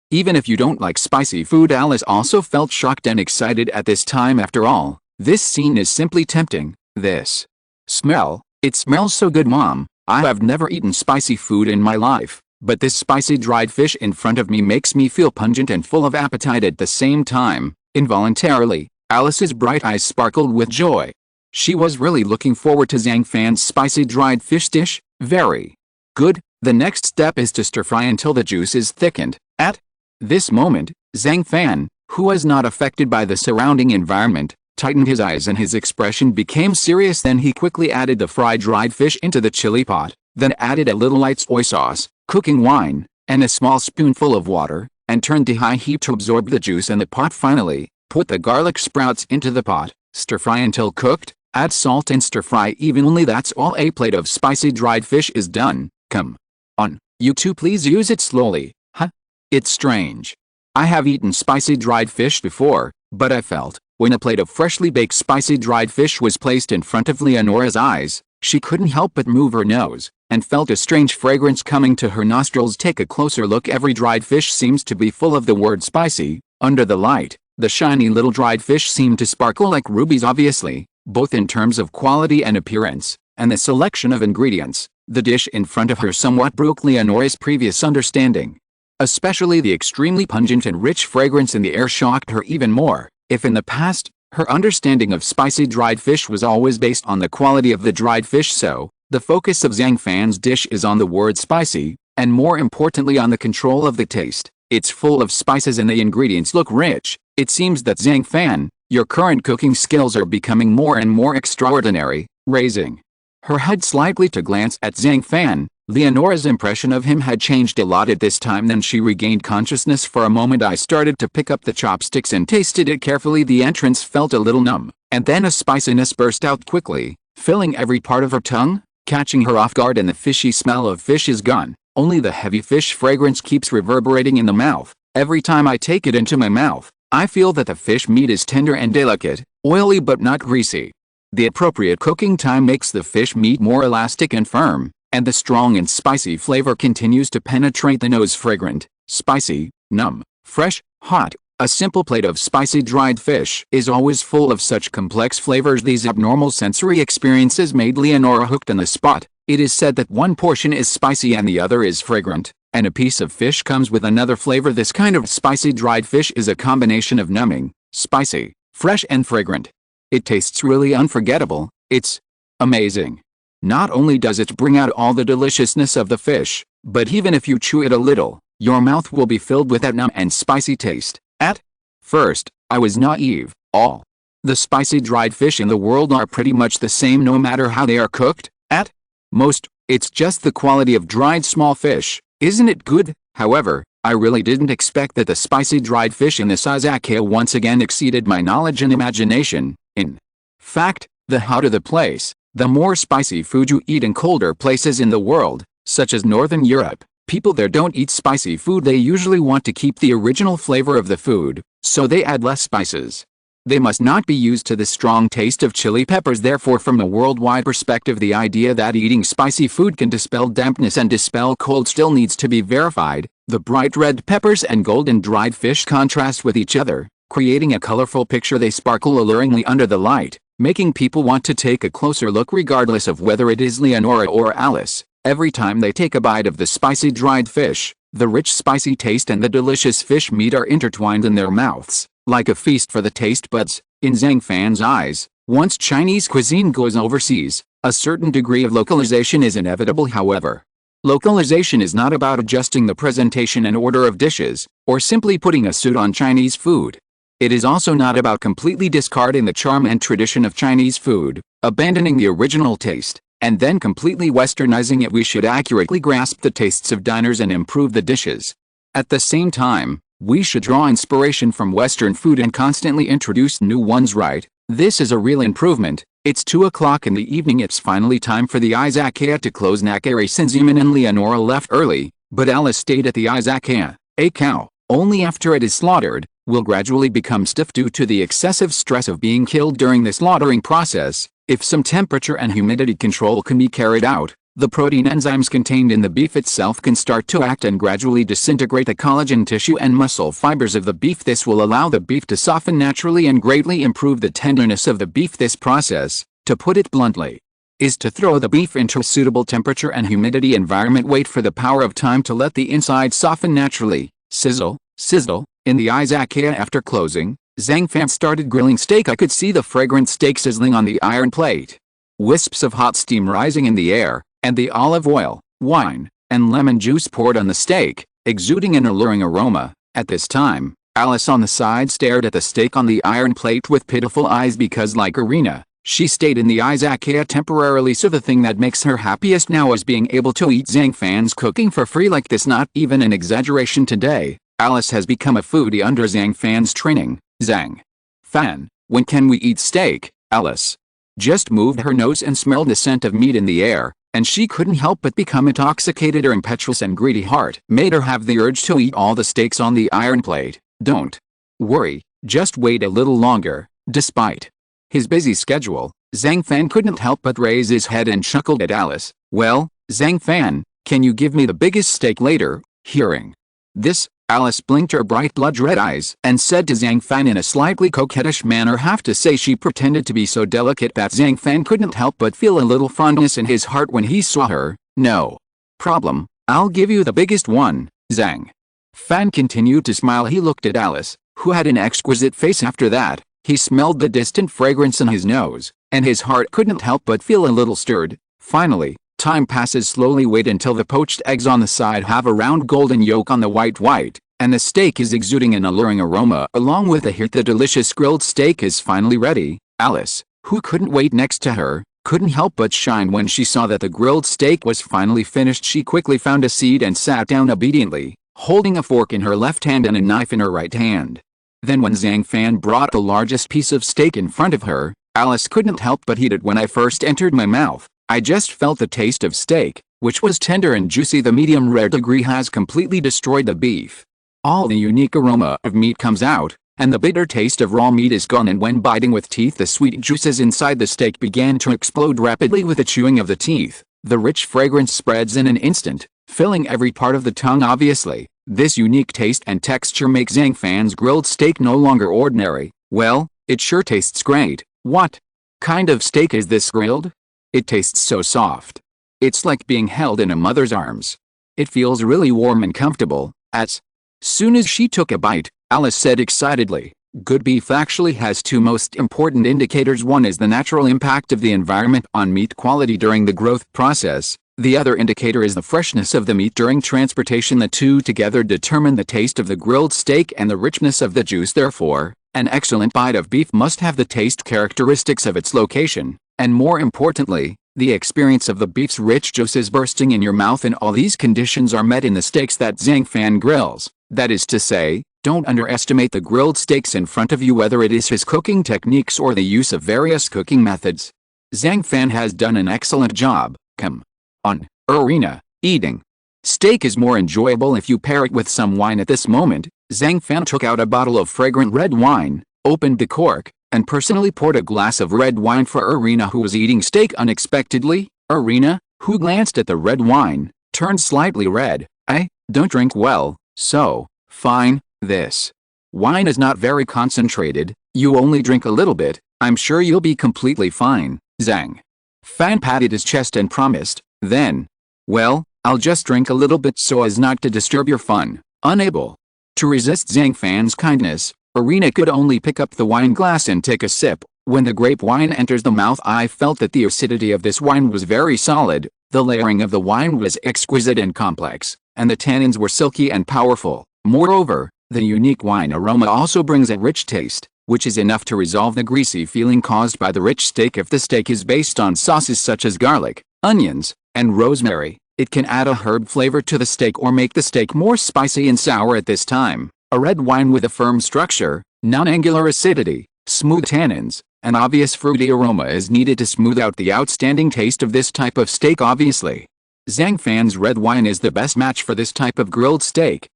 A: Even if you don't like spicy food, Alice also felt shocked and excited at this time. After all, this scene is simply tempting. This smell, it smells so good, Mom. I have never eaten spicy food in my life, but this spicy dried fish in front of me makes me feel pungent and full of appetite at the same time. Involuntarily, Alice's bright eyes sparkled with joy. She was really looking forward to Zhang Fan's spicy dried fish dish. Very good. The next step is to stir fry until the juice is thickened. At this moment, Zhang Fan, who was not affected by the surrounding environment, tightened his eyes and his expression became serious. Then he quickly added the fried dried fish into the chili pot, then added a little light soy sauce, cooking wine, and a small spoonful of water, and turned to high heat to absorb the juice in the pot. Finally, put the garlic sprouts into the pot, stir fry until cooked, add salt and stir fry evenly. That's all. A plate of spicy dried fish is done. Come on, you two, please use it slowly. Huh? It's strange. I have eaten spicy dried fish before, but I felt, when a plate of freshly baked spicy dried fish was placed in front of Leonora's eyes, she couldn't help but move her nose, and felt a strange fragrance coming to her nostrils. Take a closer look. Every dried fish seems to be full of the word spicy. Under the light, the shiny little dried fish seem to sparkle like rubies. Obviously, both in terms of quality and appearance, and the selection of ingredients, the dish in front of her somewhat broke Leonora's previous understanding. Especially the extremely pungent and rich fragrance in the air shocked her even more. If in the past, her understanding of spicy dried fish was always based on the quality of the dried fish, so the focus of Zhang Fan's dish is on the word spicy, and more importantly on the control of the taste. It's full of spices and the ingredients look rich. It seems that Zhang Fan, your current cooking skills are becoming more and more extraordinary. Raising her head slightly to glance at Zhang Fan, Leonora's impression of him had changed a lot at this time. Then she regained consciousness for a moment. I started to pick up the chopsticks and tasted it carefully. The entrance felt a little numb, and then a spiciness burst out quickly, filling every part of her tongue, catching her off guard, and the fishy smell of fish is gone. Only the heavy fish fragrance keeps reverberating in the mouth. Every time I take it into my mouth, I feel that the fish meat is tender and delicate, oily but not greasy. The appropriate cooking time makes the fish meat more elastic and firm, and the strong and spicy flavor continues to penetrate the nose. Fragrant, spicy, numb, fresh, hot. A simple plate of spicy dried fish is always full of such complex flavors. These abnormal sensory experiences made Leonora hooked on the spot. It is said that one portion is spicy and the other is fragrant, and a piece of fish comes with another flavor. This kind of spicy dried fish is a combination of numbing, spicy, fresh and fragrant. It tastes really unforgettable. It's amazing. Not only does it bring out all the deliciousness of the fish, but even if you chew it a little, your mouth will be filled with that numb and spicy taste. At first, I was naive. All the spicy dried fish in the world are pretty much the same no matter how they are cooked. At most, it's just the quality of dried small fish. Isn't it good? However, I really didn't expect that the spicy dried fish in this Izakaya once again exceeded my knowledge and imagination. In fact, the hotter the place, the more spicy food you eat. In colder places in the world, such as Northern Europe, people there don't eat spicy food. They usually want to keep the original flavor of the food, so they add less spices. They must not be used to the strong taste of chili peppers. Therefore, from a worldwide perspective, the idea that eating spicy food can dispel dampness and dispel cold still needs to be verified. The bright red peppers and golden dried fish contrast with each other, creating a colorful picture. They sparkle alluringly under the light, making people want to take a closer look regardless of whether it is Leonora or Alice. Every time they take a bite of the spicy dried fish, the rich spicy taste and the delicious fish meat are intertwined in their mouths, like a feast for the taste buds. In Zhang Fan's eyes, once Chinese cuisine goes overseas, a certain degree of localization is inevitable. However, localization is not about adjusting the presentation and order of dishes, or simply putting a suit on Chinese food. It is also not about completely discarding the charm and tradition of Chinese food, abandoning the original taste, and then completely westernizing it. We should accurately grasp the tastes of diners and improve the dishes. At the same time, we should draw inspiration from Western food and constantly introduce new ones. Right? This is a real improvement. It's 2 o'clock in the evening. It's finally time for the Izakaya to close. Nakari Shinziman and Leonora left early, but Alice stayed at the Izakaya. A cow, only after it is slaughtered, will gradually become stiff due to the excessive stress of being killed during the slaughtering process. If some temperature and humidity control can be carried out, the protein enzymes contained in the beef itself can start to act and gradually disintegrate the collagen tissue and muscle fibers of the beef. This will allow the beef to soften naturally and greatly improve the tenderness of the beef. This process, to put it bluntly, is to throw the beef into a suitable temperature and humidity environment. Wait for the power of time to let the inside soften naturally. Sizzle, sizzle. In the Izakaya after closing, Zhang Fan started grilling steak. I could see the fragrant steak sizzling on the iron plate. Wisps of hot steam rising in the air, and the olive oil, wine, and lemon juice poured on the steak, exuding an alluring aroma. At this time, Alice on the side stared at the steak on the iron plate with pitiful eyes because, like Irina, she stayed in the Izakaya temporarily, so the thing that makes her happiest now is being able to eat Zhang Fan's cooking for free like this. Not even an exaggeration today, Alice has become a foodie under Zhang Fan's training. Zhang Fan, when can we eat steak? Alice just moved her nose and smelled the scent of meat in the air, and she couldn't help but become intoxicated. Her impetuous and greedy heart made her have the urge to eat all the steaks on the iron plate. Don't worry, just wait a little longer. Despite his busy schedule, Zhang Fan couldn't help but raise his head and chuckled at Alice. Well, Zhang Fan, can you give me the biggest steak later? Hearing this, Alice blinked her bright blood-red eyes and said to Zhang Fan in a slightly coquettish manner. Have to say she pretended to be so delicate that Zhang Fan couldn't help but feel a little fondness in his heart when he saw her. No problem, I'll give you the biggest one. Zhang Fan continued to smile. He looked at Alice, who had an exquisite face. After that, he smelled the distant fragrance in his nose, and his heart couldn't help but feel a little stirred. Finally, time passes slowly. Wait until the poached eggs on the side have a round golden yolk on the white, and the steak is exuding an alluring aroma along with the heat. The delicious grilled steak is finally ready. Alice, who couldn't wait next to her, couldn't help but shine when she saw that the grilled steak was finally finished. She quickly found a seat and sat down obediently, holding a fork in her left hand and a knife in her right hand. Then when Zhang Fan brought the largest piece of steak in front of her, Alice couldn't help but eat it. When I first entered my mouth, I just felt the taste of steak, which was tender and juicy. The medium rare degree has completely destroyed the beef. All the unique aroma of meat comes out, and the bitter taste of raw meat is gone, and when biting with teeth the sweet juices inside the steak began to explode rapidly with the chewing of the teeth. The rich fragrance spreads in an instant, filling every part of the tongue. Obviously, this unique taste and texture make Zhang Fan's grilled steak no longer ordinary. Well, it sure tastes great. What kind of steak is this grilled? It tastes so soft. It's like being held in a mother's arms. It feels really warm and comfortable. As soon as she took a bite, Alice said excitedly, good beef actually has two most important indicators. One is the natural impact of the environment on meat quality during the growth process. The other indicator is the freshness of the meat during transportation. The two together determine the taste of the grilled steak and the richness of the juice. Therefore, an excellent bite of beef must have the taste characteristics of its location, and more importantly, the experience of the beef's rich juices bursting in your mouth. And all these conditions are met in the steaks that Zhang Fan grills. That is to say, don't underestimate the grilled steaks in front of you, whether it is his cooking techniques or the use of various cooking methods. Zhang Fan has done an excellent job. Come on, Irina, eating steak is more enjoyable if you pair it with some wine. At this moment, Zhang Fan took out a bottle of fragrant red wine, opened the cork, and personally poured a glass of red wine for Irina, who was eating steak unexpectedly. Irina, who glanced at the red wine, turned slightly red. I don't drink well, so fine. This wine is not very concentrated. You only drink a little bit. I'm sure you'll be completely fine. Zhang Fan patted his chest and promised. Then, well, I'll just drink a little bit so as not to disturb your fun. Unable to resist Zhang Fan's kindness, Irina could only pick up the wine glass and take a sip. When the grape wine enters the mouth, I felt that the acidity of this wine was very solid. The layering of the wine was exquisite and complex, and the tannins were silky and powerful. Moreover, the unique wine aroma also brings a rich taste, which is enough to resolve the greasy feeling caused by the rich steak. If the steak is based on sauces such as garlic, onions, and rosemary, it can add a herb flavor to the steak or make the steak more spicy and sour. At this time, a red wine with a firm structure, non-angular acidity, smooth tannins, and obvious fruity aroma is needed to smooth out the outstanding taste of this type of steak. Obviously, Zhang Fan's red wine is the best match for this type of grilled steak.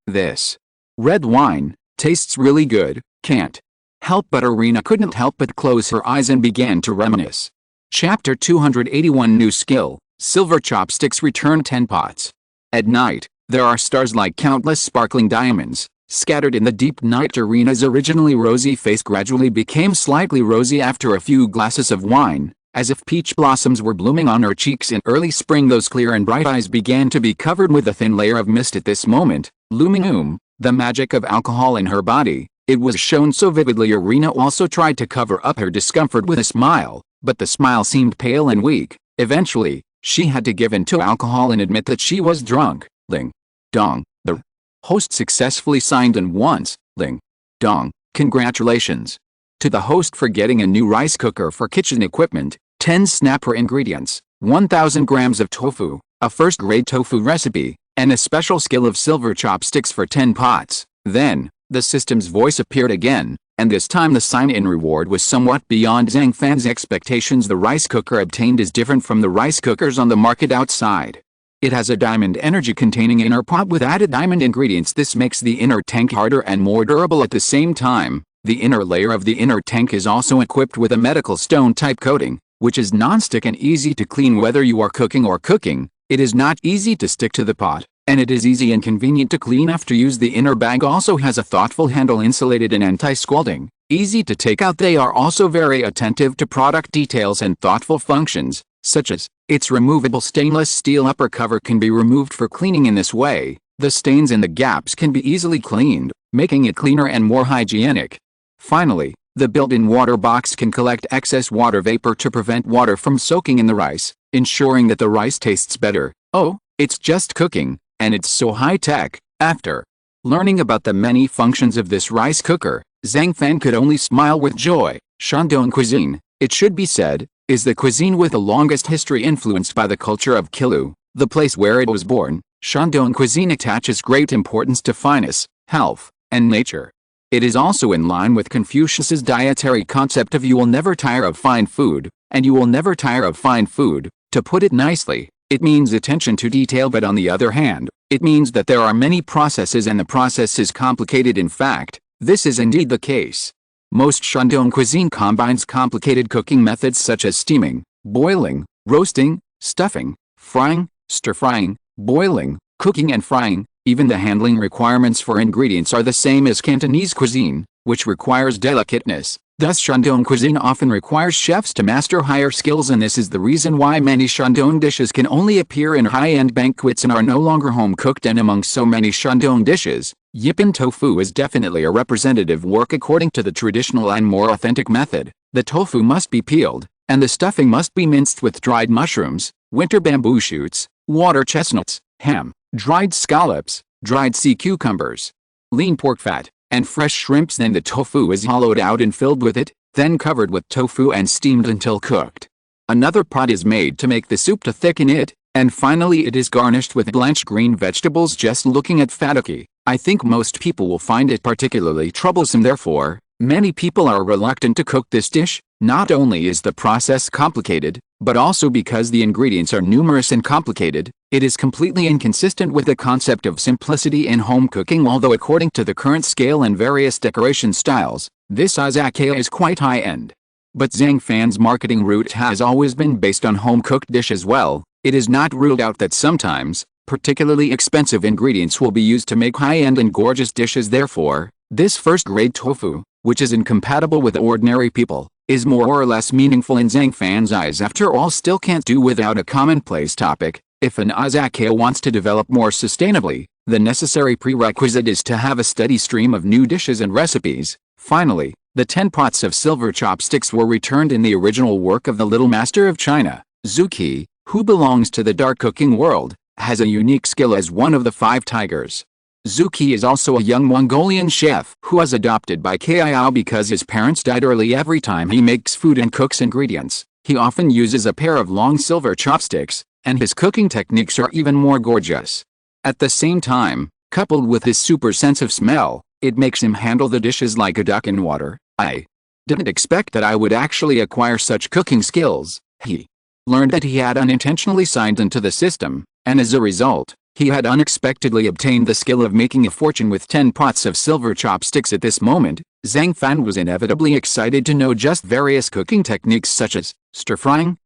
A: This red wine tastes really good. Can't help but Irina couldn't help but close her eyes and began to reminisce. Chapter 281 New Skill, Silver Chopsticks Return 10 Pots. At night, there are stars like countless sparkling diamonds, scattered in the deep night. Irina's originally rosy face gradually became slightly rosy after a few glasses of wine, as if peach blossoms were blooming on her cheeks in early spring. Those clear and bright eyes began to be covered with a thin layer of mist. At this moment, looming the magic of alcohol in her body, It was shown so vividly. Irina also tried to cover up her discomfort with a smile, but the smile seemed pale and weak. Eventually, she had to give in to alcohol and admit that she was drunk. Ling Dong. The host successfully signed in once. Ling Dong. Congratulations to the host for getting a new rice cooker for kitchen equipment. 10 snapper ingredients, 1,000 grams of tofu, a first-grade tofu recipe, and a special skill of silver chopsticks for 10 pots. Then, the system's voice appeared again, and this time the sign-in reward was somewhat beyond Zhang Fan's expectations. The rice cooker obtained is different from the rice cookers on the market outside. It has a diamond energy-containing inner pot with added diamond ingredients. This makes the inner tank harder and more durable at the same time. The inner layer of the inner tank is also equipped with a medical stone-type coating, which is non-stick and easy to clean whether you are cooking or cooking. It is not easy to stick to the pot, and it is easy and convenient to clean after use. The inner bag also has a thoughtful handle, insulated and anti-scalding, easy to take out. They are also very attentive to product details and thoughtful functions, such as its removable stainless steel upper cover can be removed for cleaning. In this way, the stains and the gaps can be easily cleaned, making it cleaner and more hygienic. Finally, the built-in water box can collect excess water vapor to prevent water from soaking in the rice, ensuring that the rice tastes better. Oh, it's just cooking, and it's so high-tech. After learning about the many functions of this rice cooker, Zhang Fan could only smile with joy. Shandong cuisine, it should be said, is the cuisine with the longest history, influenced by the culture of Kilu, the place where it was born. Shandong cuisine attaches great importance to fineness, health, and nature. It is also in line with Confucius's dietary concept of you will never tire of fine food, and you will never tire of fine food. To put it nicely, it means attention to detail, but on the other hand, it means that there are many processes and the process is complicated. In fact, this is indeed the case. Most Shandong cuisine combines complicated cooking methods such as steaming, boiling, roasting, stuffing, frying, stir-frying, boiling, cooking and frying. Even the handling requirements for ingredients are the same as Cantonese cuisine, which requires delicateness. Thus Shandong cuisine often requires chefs to master higher skills, and this is the reason why many Shandong dishes can only appear in high-end banquets and are no longer home-cooked. And among so many Shandong dishes, Yipin tofu is definitely a representative work. According to the traditional and more authentic method, the tofu must be peeled, and the stuffing must be minced with dried mushrooms, winter bamboo shoots, water chestnuts, ham, dried scallops, dried sea cucumbers, lean pork fat, and fresh shrimps. Then the tofu is hollowed out and filled with it, then covered with tofu and steamed until cooked. Another pot is made to make the soup to thicken it, and finally it is garnished with blanched green vegetables. Just looking at fataki, I think most people will find it particularly troublesome. Therefore, many people are reluctant to cook this dish. Not only is the process complicated, but also because the ingredients are numerous and complicated, it is completely inconsistent with the concept of simplicity in home cooking. Although according to the current scale and various decoration styles, this izakaya is quite high-end. But Zhang Fan's marketing route has always been based on home-cooked dish as well. It is not ruled out that sometimes, particularly expensive ingredients will be used to make high-end and gorgeous dishes. Therefore, this first-grade tofu, which is incompatible with ordinary people, is more or less meaningful in Zhang Fan's eyes. After all, still can't do without a commonplace topic. If an izakaya wants to develop more sustainably, the necessary prerequisite is to have a steady stream of new dishes and recipes. Finally, the 10 pots of silver chopsticks were returned in the original work of the little master of China. Zhu Qi, who belongs to the dark cooking world, has a unique skill as one of the 5 tigers. Zhu Qi is also a young Mongolian chef who was adopted by Kiao because his parents died early. Every time he makes food and cooks ingredients, he often uses a pair of long silver chopsticks, and his cooking techniques are even more gorgeous. At the same time, coupled with his super sense of smell, it makes him handle the dishes like a duck in water. I didn't expect that I would actually acquire such cooking skills. He learned that he had unintentionally signed into the system, and as a result, he had unexpectedly obtained the skill of making a fortune with 10 pots of silver chopsticks. At this moment, Zhang Fan was inevitably excited to know just various cooking techniques such as stir-frying,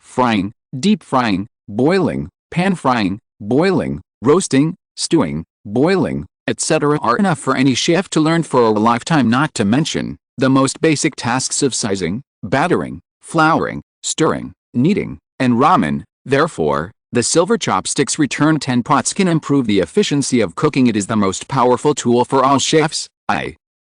A: frying, deep frying, boiling, pan-frying, boiling, roasting, stewing, boiling, etc. are enough for any chef to learn for a lifetime, not to mention the most basic tasks of sizing, battering, flouring, stirring, kneading, and ramen. Therefore, the silver chopsticks return 10 pots can improve the efficiency of cooking. It is the most powerful tool for all chefs.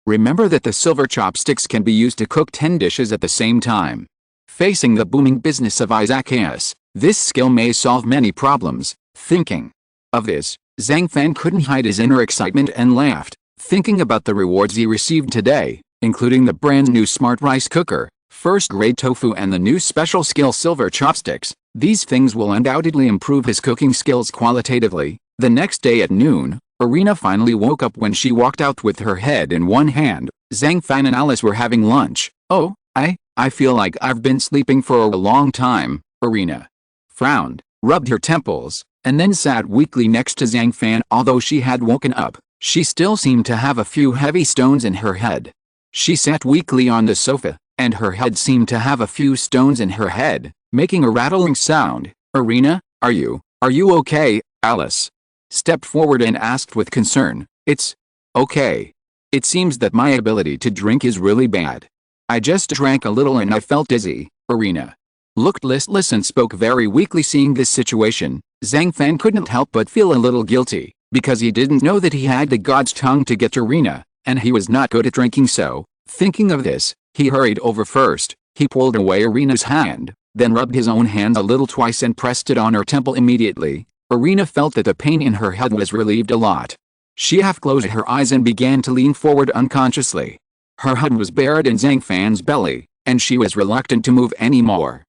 A: Remember that the silver chopsticks can be used to cook 10 dishes at the same time. Facing the booming business of Izakayas, this skill may solve many problems. Thinking of this, Zhang Fan couldn't hide his inner excitement and laughed, thinking about the rewards he received today, including the brand new smart rice cooker, first-grade tofu and the new special skill silver chopsticks. These things will undoubtedly improve his cooking skills qualitatively. The next day at noon, Irina finally woke up when she walked out with her head in one hand. Zhang Fan and Alice were having lunch. "Oh, I feel like I've been sleeping for a long time," Irina frowned, rubbed her temples, and then sat weakly next to Zhang Fan. Although she had woken up, she still seemed to have a few heavy stones in her head. She sat weakly on the sofa, and her head seemed to have a few stones in her head, making a rattling sound. "Irina, are you okay?" Alice stepped forward and asked with concern. "It's okay. It seems that my ability to drink is really bad. I just drank a little and I felt dizzy." Irina looked listless and spoke very weakly. Seeing this situation, Zhang Fan couldn't help but feel a little guilty, because he didn't know that he had the god's tongue to get Irina, and he was not good at drinking. So, thinking of this, he hurried over first. He pulled away Irina's hand, then rubbed his own hand a little twice and pressed it on her temple. Immediately, Irina felt that the pain in her head was relieved a lot. She half closed her eyes and began to lean forward unconsciously. Her head was buried in Zhang Fan's belly, and she was reluctant to move anymore.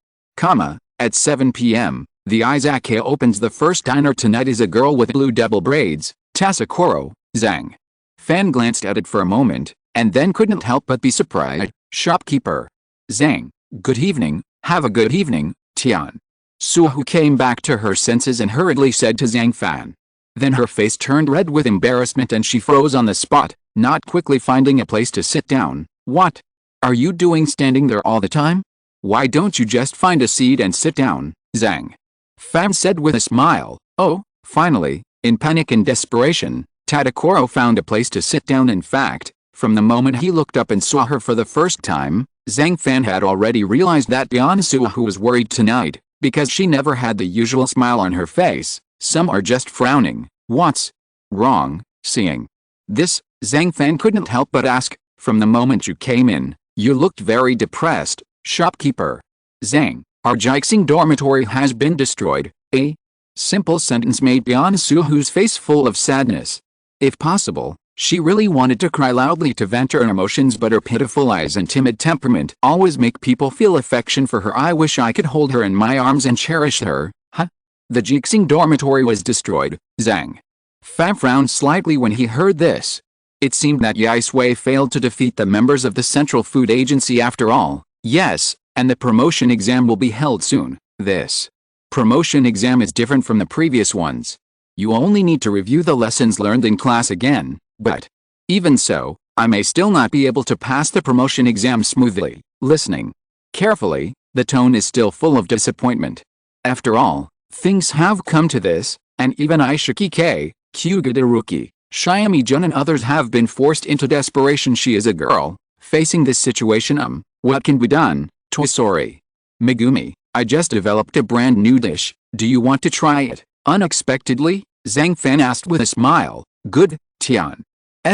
A: At 7 p.m., the Izakaya opens. The first diner tonight is a girl with blue double braids, Tasakuro. Zhang Fan glanced at it for a moment, and then couldn't help but be surprised. "Shopkeeper." "Zhang, good evening." "Have a good evening, Tian." Suhu came back to her senses and hurriedly said to Zhang Fan. Then her face turned red with embarrassment and she froze on the spot, not quickly finding a place to sit down. "What are you doing standing there all the time? Why don't you just find a seat and sit down?" Zhang Fan said with a smile. "Oh, finally." In panic and desperation, Tadakoro found a place to sit down. In fact, from the moment he looked up and saw her for the first time, Zhang Fan had already realized that Suhu was worried tonight, because she never had the usual smile on her face. Some are just frowning. "What's wrong?" Seeing this, Zhang Fan couldn't help but ask, "From the moment you came in, you looked very depressed, shopkeeper." "Zhang, our Jixing dormitory has been destroyed." A simple sentence made Suhu's face full of sadness. If possible, she really wanted to cry loudly to vent her emotions, but her pitiful eyes and timid temperament always make people feel affection for her. "I wish I could hold her in my arms and cherish her." "Huh? The Jixing dormitory was destroyed?" Zhang Fan frowned slightly when he heard this. It seemed that Yaisui failed to defeat the members of the Central Food Agency after all. "Yes, and the promotion exam will be held soon." "This promotion exam is different from the previous ones. You only need to review the lessons learned in class again, but even so, I may still not be able to pass the promotion exam smoothly." Listening carefully, the tone is still full of disappointment. After all, things have come to this, and even Ishiki-K, Kyugadaruki, Shiami-jun and others have been forced into desperation. She is a girl, facing this situation. What can be done? "Tosori. Megumi, I just developed a brand new dish. Do you want to try it?" Unexpectedly, Zhang Fan asked with a smile. "Good, Tian."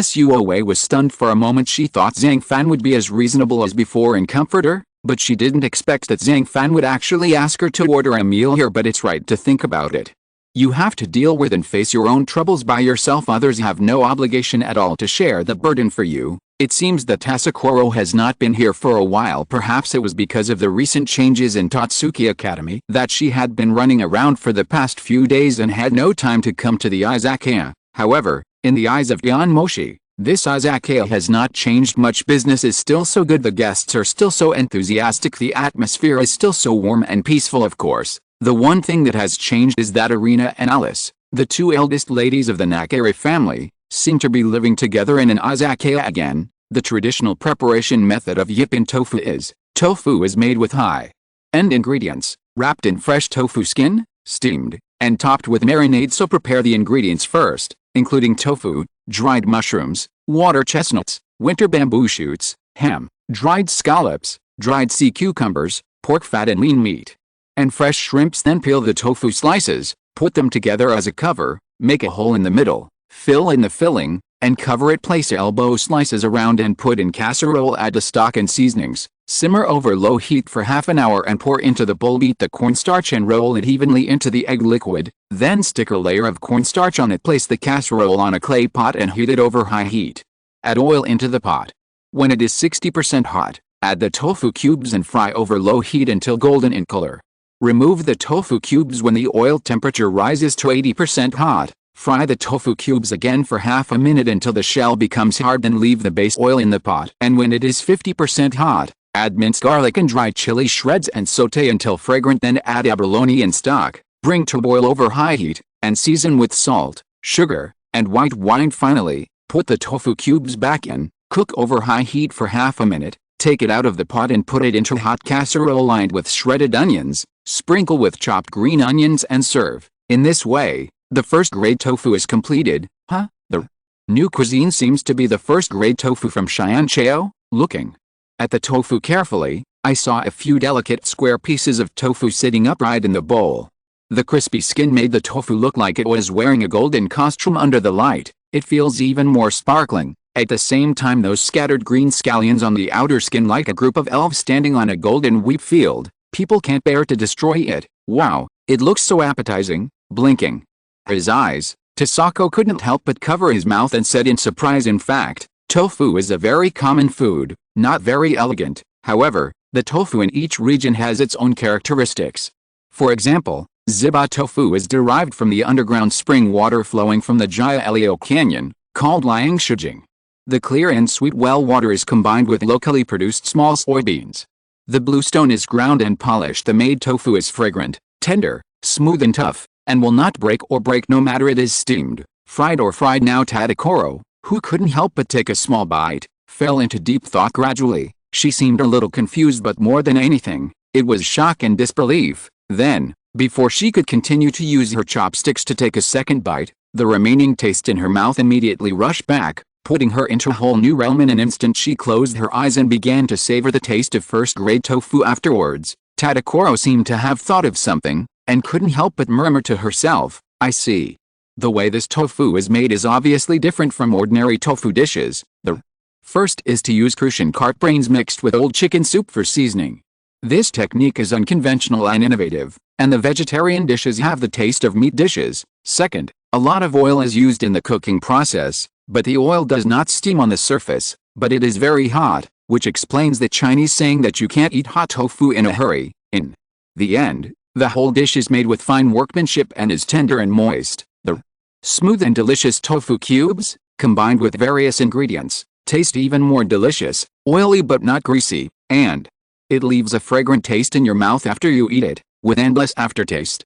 A: Sua was stunned for a moment. She thought Zhang Fan would be as reasonable as before and comfort her, but she didn't expect that Zhang Fan would actually ask her to order a meal here. But it's right to think about it. You have to deal with and face your own troubles by yourself. Others have no obligation at all to share the burden for you. It seems that Tasakuro has not been here for a while. Perhaps it was because of the recent changes in Totsuki Academy that she had been running around for the past few days and had no time to come to the Izakaya. However, in the eyes of Yan Moshi, this Izakaya has not changed much. Business is still so good, the guests are still so enthusiastic, the atmosphere is still so warm and peaceful. Of course, the one thing that has changed is that Irina and Alice, the two eldest ladies of the Nakare family, seem to be living together in an Izakaya again. The traditional preparation method of yippin tofu is, tofu is made with high-end ingredients, wrapped in fresh tofu skin, steamed, and topped with marinade. So prepare the ingredients first, including tofu, dried mushrooms, water chestnuts, winter bamboo shoots, ham, dried scallops, dried sea cucumbers, pork fat and lean meat, and fresh shrimps. Then peel the tofu slices, put them together as a cover, make a hole in the middle, fill in the filling, and cover it. Place elbow slices around and put in casserole. Add the stock and seasonings. Simmer over low heat for half an hour and pour into the bowl. Beat the cornstarch and roll it evenly into the egg liquid, then stick a layer of cornstarch on it. Place the casserole on a clay pot and heat it over high heat. Add oil into the pot. When it is 60% hot, add the tofu cubes and fry over low heat until golden in color. Remove the tofu cubes when the oil temperature rises to 80% hot. Fry the tofu cubes again for half a minute until the shell becomes hard. Then leave the base oil in the pot. And when it is 50% hot, add minced garlic and dry chili shreds and saute until fragrant. Then add abalone and stock. Bring to boil over high heat, and season with salt, sugar, and white wine. Finally, put the tofu cubes back in. Cook over high heat for half a minute. Take it out of the pot and put it into a hot casserole lined with shredded onions. Sprinkle with chopped green onions and serve. In this way, the first-grade tofu is completed. The new cuisine seems to be the first-grade tofu from Xianqiao. Looking at the tofu carefully, I saw a few delicate square pieces of tofu sitting upright in the bowl. The crispy skin made the tofu look like it was wearing a golden costume under the light. It feels even more sparkling. At the same time, those scattered green scallions on the outer skin like a group of elves standing on a golden wheat field. People can't bear to destroy it. Wow, it looks so appetizing. Blinking his eyes, Tasako couldn't help but cover his mouth and said in surprise, in fact, tofu is a very common food, not very elegant. However, the tofu in each region has its own characteristics. For example, Ziba tofu is derived from the underground spring water flowing from the Jiaelio Canyon, called Liangshijing. The clear and sweet well water is combined with locally produced small soybeans. The bluestone is ground and polished. The made tofu is fragrant, tender, smooth and tough, and will not break no matter it is steamed, fried or fried. Now Tadakoro, who couldn't help but take a small bite, fell into deep thought gradually. She seemed a little confused, but more than anything, it was shock and disbelief. Then, before she could continue to use her chopsticks to take a second bite, the remaining taste in her mouth immediately rushed back, putting her into a whole new realm. In an instant she closed her eyes and began to savor the taste of first-grade tofu. Afterwards, Tadakoro seemed to have thought of something, and couldn't help but murmur to herself, I see. The way this tofu is made is obviously different from ordinary tofu dishes. The first is to use crucian cart brains mixed with old chicken soup for seasoning. This technique is unconventional and innovative, and the vegetarian dishes have the taste of meat dishes. Second, a lot of oil is used in the cooking process, but the oil does not steam on the surface, but it is very hot, which explains the Chinese saying that you can't eat hot tofu in a hurry. In the end, the whole dish is made with fine workmanship and is tender and moist. The smooth and delicious tofu cubes, combined with various ingredients, taste even more delicious, oily but not greasy, and it leaves a fragrant taste in your mouth after you eat it, with endless aftertaste.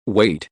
A: Wait,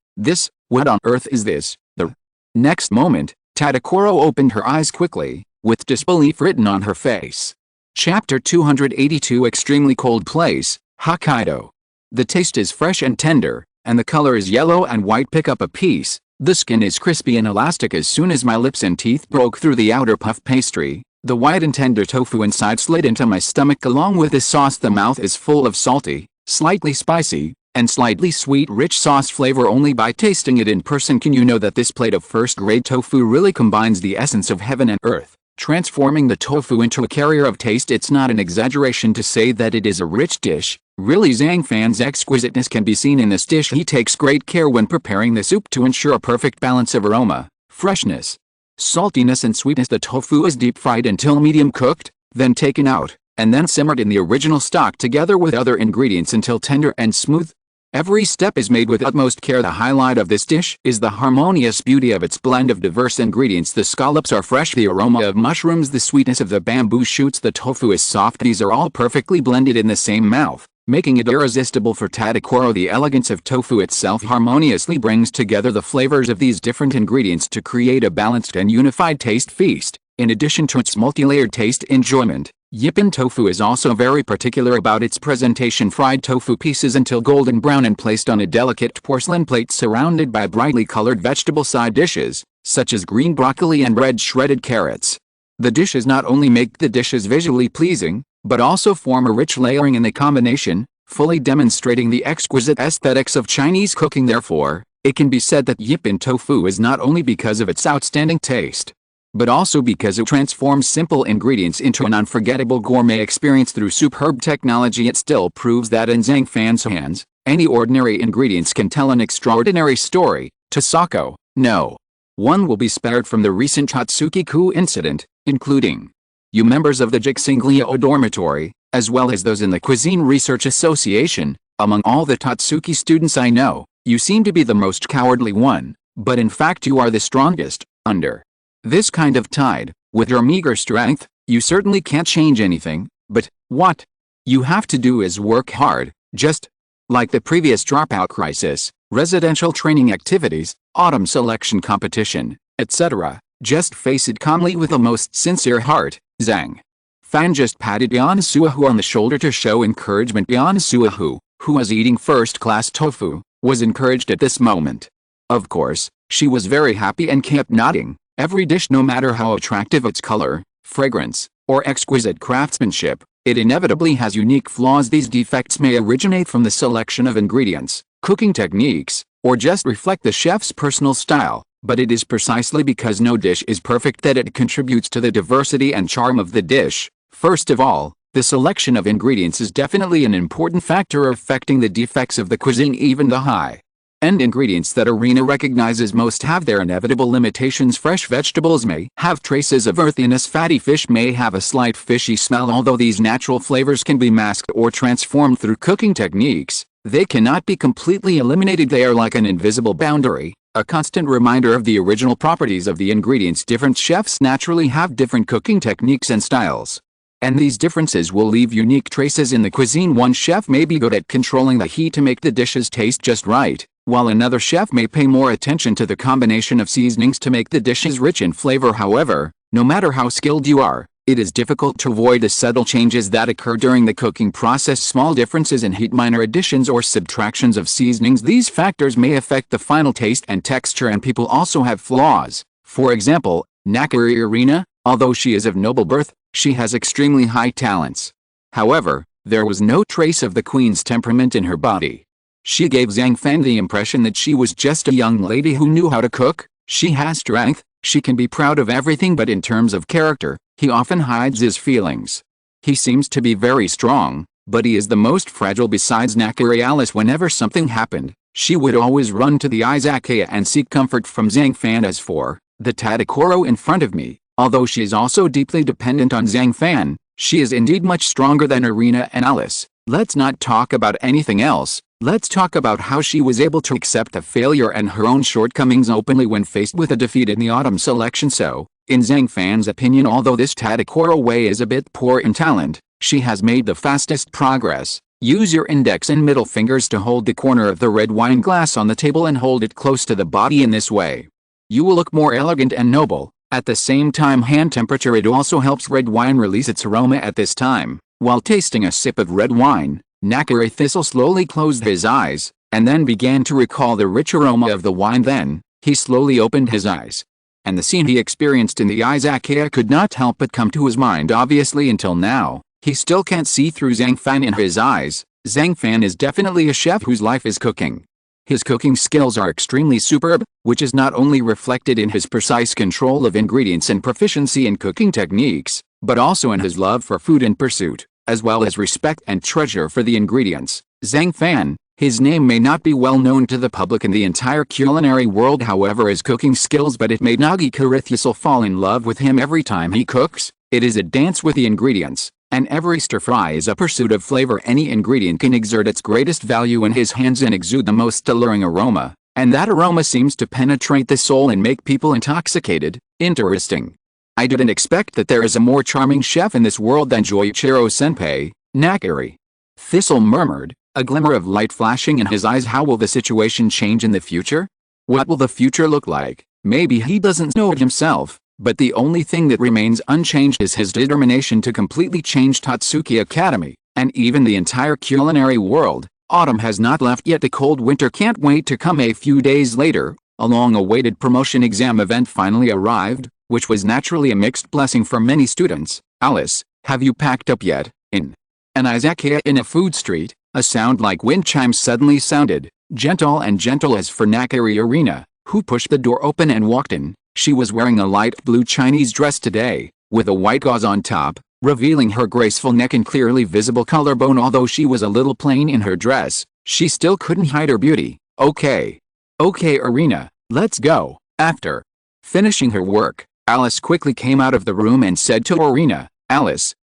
A: what on earth is this? The next moment, Tadakoro opened her eyes quickly, with disbelief written on her face. Chapter 282 Extremely cold place, Hokkaido. The taste is fresh and tender, and the color is yellow and white. Pick up a piece. The skin is crispy and elastic. As soon as my lips and teeth broke through the outer puff pastry, the white and tender tofu inside slid into my stomach. Along with the sauce, the mouth is full of salty, slightly spicy, and slightly sweet rich sauce flavor. Only by tasting it in person can you know that this plate of first-grade tofu really combines the essence of heaven and earth, transforming the tofu into a carrier of taste. It's not an exaggeration to say that it is a rich dish. Really, Zhang Fan's exquisiteness can be seen in this dish. He takes great care when preparing the soup to ensure a perfect balance of aroma, freshness, saltiness and sweetness. The tofu is deep fried until medium cooked, then taken out, and then simmered in the original stock together with other ingredients until tender and smooth. Every step is made with utmost care. The highlight of this dish is the harmonious beauty of its blend of diverse ingredients. The scallops are fresh, the aroma of mushrooms, the sweetness of the bamboo shoots, the tofu is soft. These are all perfectly blended in the same mouth, making it irresistible for Tadakoro. The elegance of tofu itself harmoniously brings together the flavors of these different ingredients to create a balanced and unified taste feast. In addition to its multi-layered taste enjoyment, Yippin tofu is also very particular about its presentation. Fried tofu pieces until golden brown and placed on a delicate porcelain plate surrounded by brightly colored vegetable side dishes, such as green broccoli and red shredded carrots. The dishes not only make the dishes visually pleasing, but also form a rich layering in the combination, fully demonstrating the exquisite aesthetics of Chinese cooking. Therefore, it can be said that Yippin tofu is not only because of its outstanding taste, but also because it transforms simple ingredients into an unforgettable gourmet experience through superb technology. It still proves that in Zhang Fan's hands, any ordinary ingredients can tell an extraordinary story. To Sako, no one will be spared from the recent Tatsuki-ku incident, including you members of the Jixingliao dormitory, as well as those in the Cuisine Research Association. Among all the Tatsuki students I know, you seem to be the most cowardly one, but in fact you are the strongest. Under this kind of tide, with your meager strength, you certainly can't change anything, but what you have to do is work hard, just like the previous dropout crisis, residential training activities, autumn selection competition, etc. Just face it calmly with a most sincere heart. Zhang Fan just patted Yan Suahu on the shoulder to show encouragement. Yan Suahu, who was eating first-class tofu, was encouraged at this moment. Of course, she was very happy and kept nodding. Every dish, no matter how attractive its color, fragrance, or exquisite craftsmanship, it inevitably has unique flaws. These defects may originate from the selection of ingredients, cooking techniques, or just reflect the chef's personal style, but it is precisely because no dish is perfect that it contributes to the diversity and charm of the dish. First of all, the selection of ingredients is definitely an important factor affecting the defects of the cuisine. Even the high-end ingredients that Arena recognizes most have their inevitable limitations. Fresh vegetables may have traces of earthiness. Fatty fish may have a slight fishy smell. Although these natural flavors can be masked or transformed through cooking techniques, they cannot be completely eliminated. They are like an invisible boundary, a constant reminder of the original properties of the ingredients. Different chefs naturally have different cooking techniques and styles, and these differences will leave unique traces in the cuisine. One chef may be good at controlling the heat to make the dishes taste just right, while another chef may pay more attention to the combination of seasonings to make the dishes rich in flavor. However, no matter how skilled you are, it is difficult to avoid the subtle changes that occur during the cooking process. Small differences in heat, minor additions or subtractions of seasonings. These factors may affect the final taste and texture, and people also have flaws. For example, Nakari Irina, although she is of noble birth, she has extremely high talents. However, there was no trace of the queen's temperament in her body. She gave Zhang Fan the impression that she was just a young lady who knew how to cook. She has strength, she can be proud of everything, but in terms of character, he often hides his feelings. He seems to be very strong, but he is the most fragile. Besides Nakari Alice, whenever something happened, she would always run to the Izakaya and seek comfort from Zhang Fan. As for the Tadakoro in front of me, although she is also deeply dependent on Zhang Fan, she is indeed much stronger than Irina and Alice. Let's not talk about anything else. Let's talk about how she was able to accept a failure and her own shortcomings openly when faced with a defeat in the autumn selection. So, in Zhang Fan's opinion, although this Tadakoro Wei is a bit poor in talent, she has made the fastest progress. Use your index and middle fingers to hold the corner of the red wine glass on the table and hold it close to the body. In this way, you will look more elegant and noble. At the same time, hand temperature. It also helps red wine release its aroma at this time. While tasting a sip of red wine, Nakari Thistle slowly closed his eyes, and then began to recall the rich aroma of the wine. Then, he slowly opened his eyes, and the scene he experienced in the Izakaya could not help but come to his mind. Obviously, until now, he still can't see through Zhang Fan in his eyes. Zhang Fan is definitely a chef whose life is cooking. His cooking skills are extremely superb, which is not only reflected in his precise control of ingredients and proficiency in cooking techniques, but also in his love for food and pursuit, as well as respect and treasure for the ingredients. Zhang Fan, his name may not be well known to the public in the entire culinary world, however, his cooking skills, but it made Nagi Karithusal fall in love with him every time he cooks. It is a dance with the ingredients, and every stir-fry is a pursuit of flavor. Any ingredient can exert its greatest value in his hands and exude the most alluring aroma, and that aroma seems to penetrate the soul and make people intoxicated. Interesting. I didn't expect that there is a more charming chef in this world than Joichiro Senpai. Nakari Thistle murmured, a glimmer of light flashing in his eyes. How will the situation change in the future? What will the future look like? Maybe he doesn't know it himself, but the only thing that remains unchanged is his determination to completely change Tatsuki Academy, and even the entire culinary world. Autumn has not left yet. The cold winter can't wait to come. A few days later, a long-awaited promotion exam event finally arrived, which was naturally a mixed blessing for many students. Alice, have you packed up yet? In an Izakaya in a food street, a sound like wind chimes suddenly sounded, gentle as for Nakari Irina, who pushed the door open and walked in. She was wearing a light blue Chinese dress today, with a white gauze on top, revealing her graceful neck and clearly visible collarbone. Although she was a little plain in her dress, she still couldn't hide her beauty. Okay, Irina, let's go. After finishing her work, Alice quickly came out of the room and said to Irina,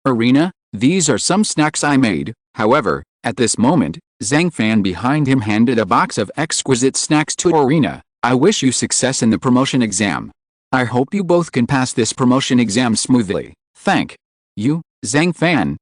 A: Irina, these are some snacks I made. However, at this moment, Zhang Fan behind him handed a box of exquisite snacks to Irina. I wish you success in the promotion exam. I hope you both can pass this promotion exam smoothly. Thank you, Zhang Fan.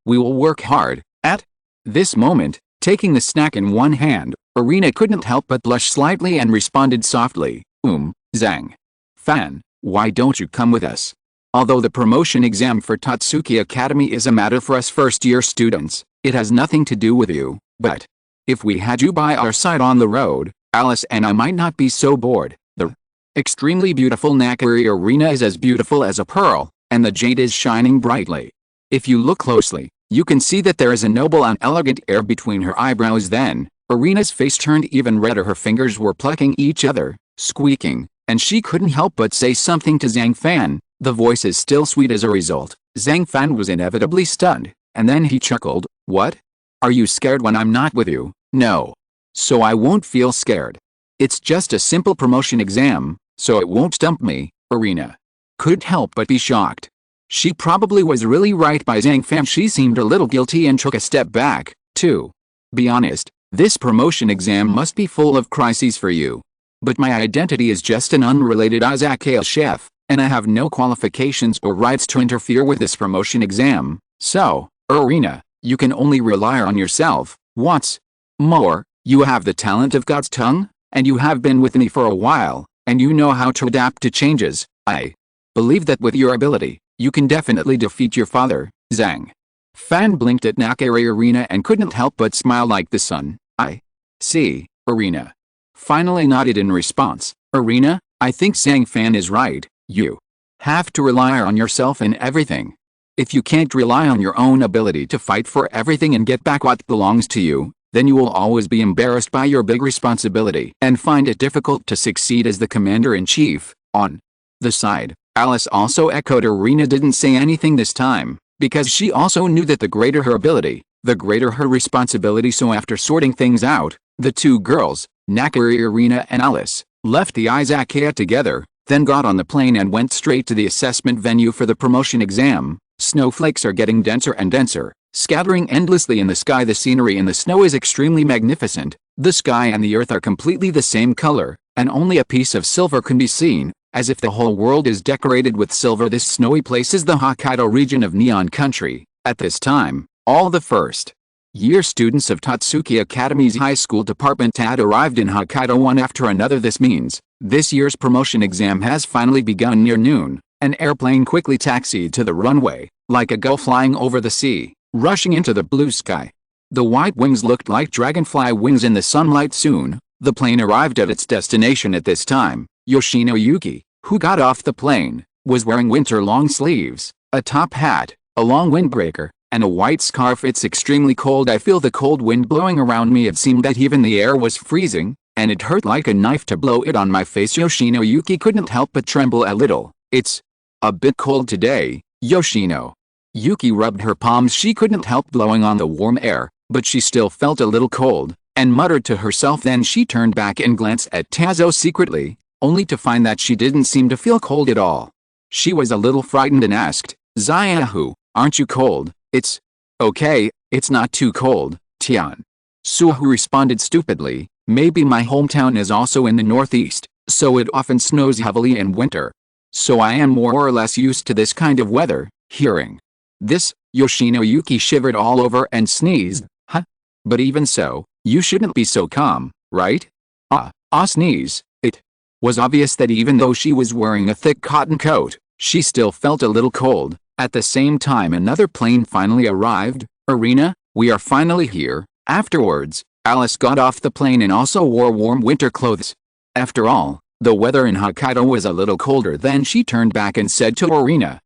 A: We will work hard. At this moment, taking the snack in one hand, Irina couldn't help but blush slightly and responded softly, Zhang Fan, why don't you come with us? Although the promotion exam for Tatsuki Academy is a matter for us first-year students, it has nothing to do with you, but if we had you by our side on the road, Alice and I might not be so bored. The extremely beautiful Nakari Arena is as beautiful as a pearl, and the jade is shining brightly. If you look closely, you can see that there is a noble and elegant air between her eyebrows. Then, Irina's face turned even redder. Her fingers were plucking each other, squeaking, and she couldn't help but say something to Zhang Fan. The voice is still sweet as a result. Zhang Fan was inevitably stunned, and then he chuckled. What? Are you scared when I'm not with you? No. So I won't feel scared. It's just a simple promotion exam, so it won't stump me. Irina couldn't help but be shocked. She probably was really right by Zhang Fan. She seemed a little guilty and took a step back. To be honest, this promotion exam must be full of crises for you. But my identity is just an unrelated Izakaya chef, and I have no qualifications or rights to interfere with this promotion exam. So, Irina, you can only rely on yourself. What's more, you have the talent of God's tongue, and you have been with me for a while, and you know how to adapt to changes. I believe that with your ability, you can definitely defeat your father. Zhang Fan blinked at Nakari Irina and couldn't help but smile like the sun. I see, Irina finally nodded in response. Irina, I think Zhang Fan is right. You have to rely on yourself in everything. If you can't rely on your own ability to fight for everything and get back what belongs to you, then you will always be embarrassed by your big responsibility and find it difficult to succeed as the commander-in-chief. On the side, Alice also echoed. Irina didn't say anything this time, because she also knew that the greater her ability, the greater her responsibility. So after sorting things out, the two girls, Nakari Irina and Alice, left the Izakaya together, then got on the plane and went straight to the assessment venue for the promotion exam. Snowflakes are getting denser and denser, scattering endlessly in the sky. The scenery in the snow is extremely magnificent. The sky and the earth are completely the same color, and only a piece of silver can be seen, as if the whole world is decorated with silver. This snowy place is the Hokkaido region of Neon Country. At this time, all the first-year students of Tatsuki Academy's high school department had arrived in Hokkaido one after another. This means this year's promotion exam has finally begun. Near noon, an airplane quickly taxied to the runway, like a gull flying over the sea, rushing into the blue sky. The white wings looked like dragonfly wings in the sunlight. Soon, the plane arrived at its destination. At this time, Yoshino Yuki, who got off the plane, was wearing winter long sleeves, a top hat, a long windbreaker, and a white scarf. It's extremely cold. I feel the cold wind blowing around me. It seemed that even the air was freezing, and it hurt like a knife to blow it on my face. Yoshino Yuki couldn't help but tremble a little. It's a bit cold today, Yoshino. Yuki rubbed her palms. She couldn't help blowing on the warm air, but she still felt a little cold, and muttered to herself. Then she turned back and glanced at Tazo secretly, only to find that she didn't seem to feel cold at all. She was a little frightened and asked, Zayahu, aren't you cold? It's okay, it's not too cold, Tian. Suhu responded stupidly, maybe my hometown is also in the northeast, so it often snows heavily in winter. So I am more or less used to this kind of weather. Hearing this, Yoshino Yuki shivered all over and sneezed. Huh? But even so, you shouldn't be so calm, right? Sneeze. It was obvious that even though she was wearing a thick cotton coat, she still felt a little cold. At the same time, another plane finally arrived. Irina, we are finally here. Afterwards, Alice got off the plane and also wore warm winter clothes. After all, the weather in Hokkaido was a little colder. Then she turned back and said to Irina,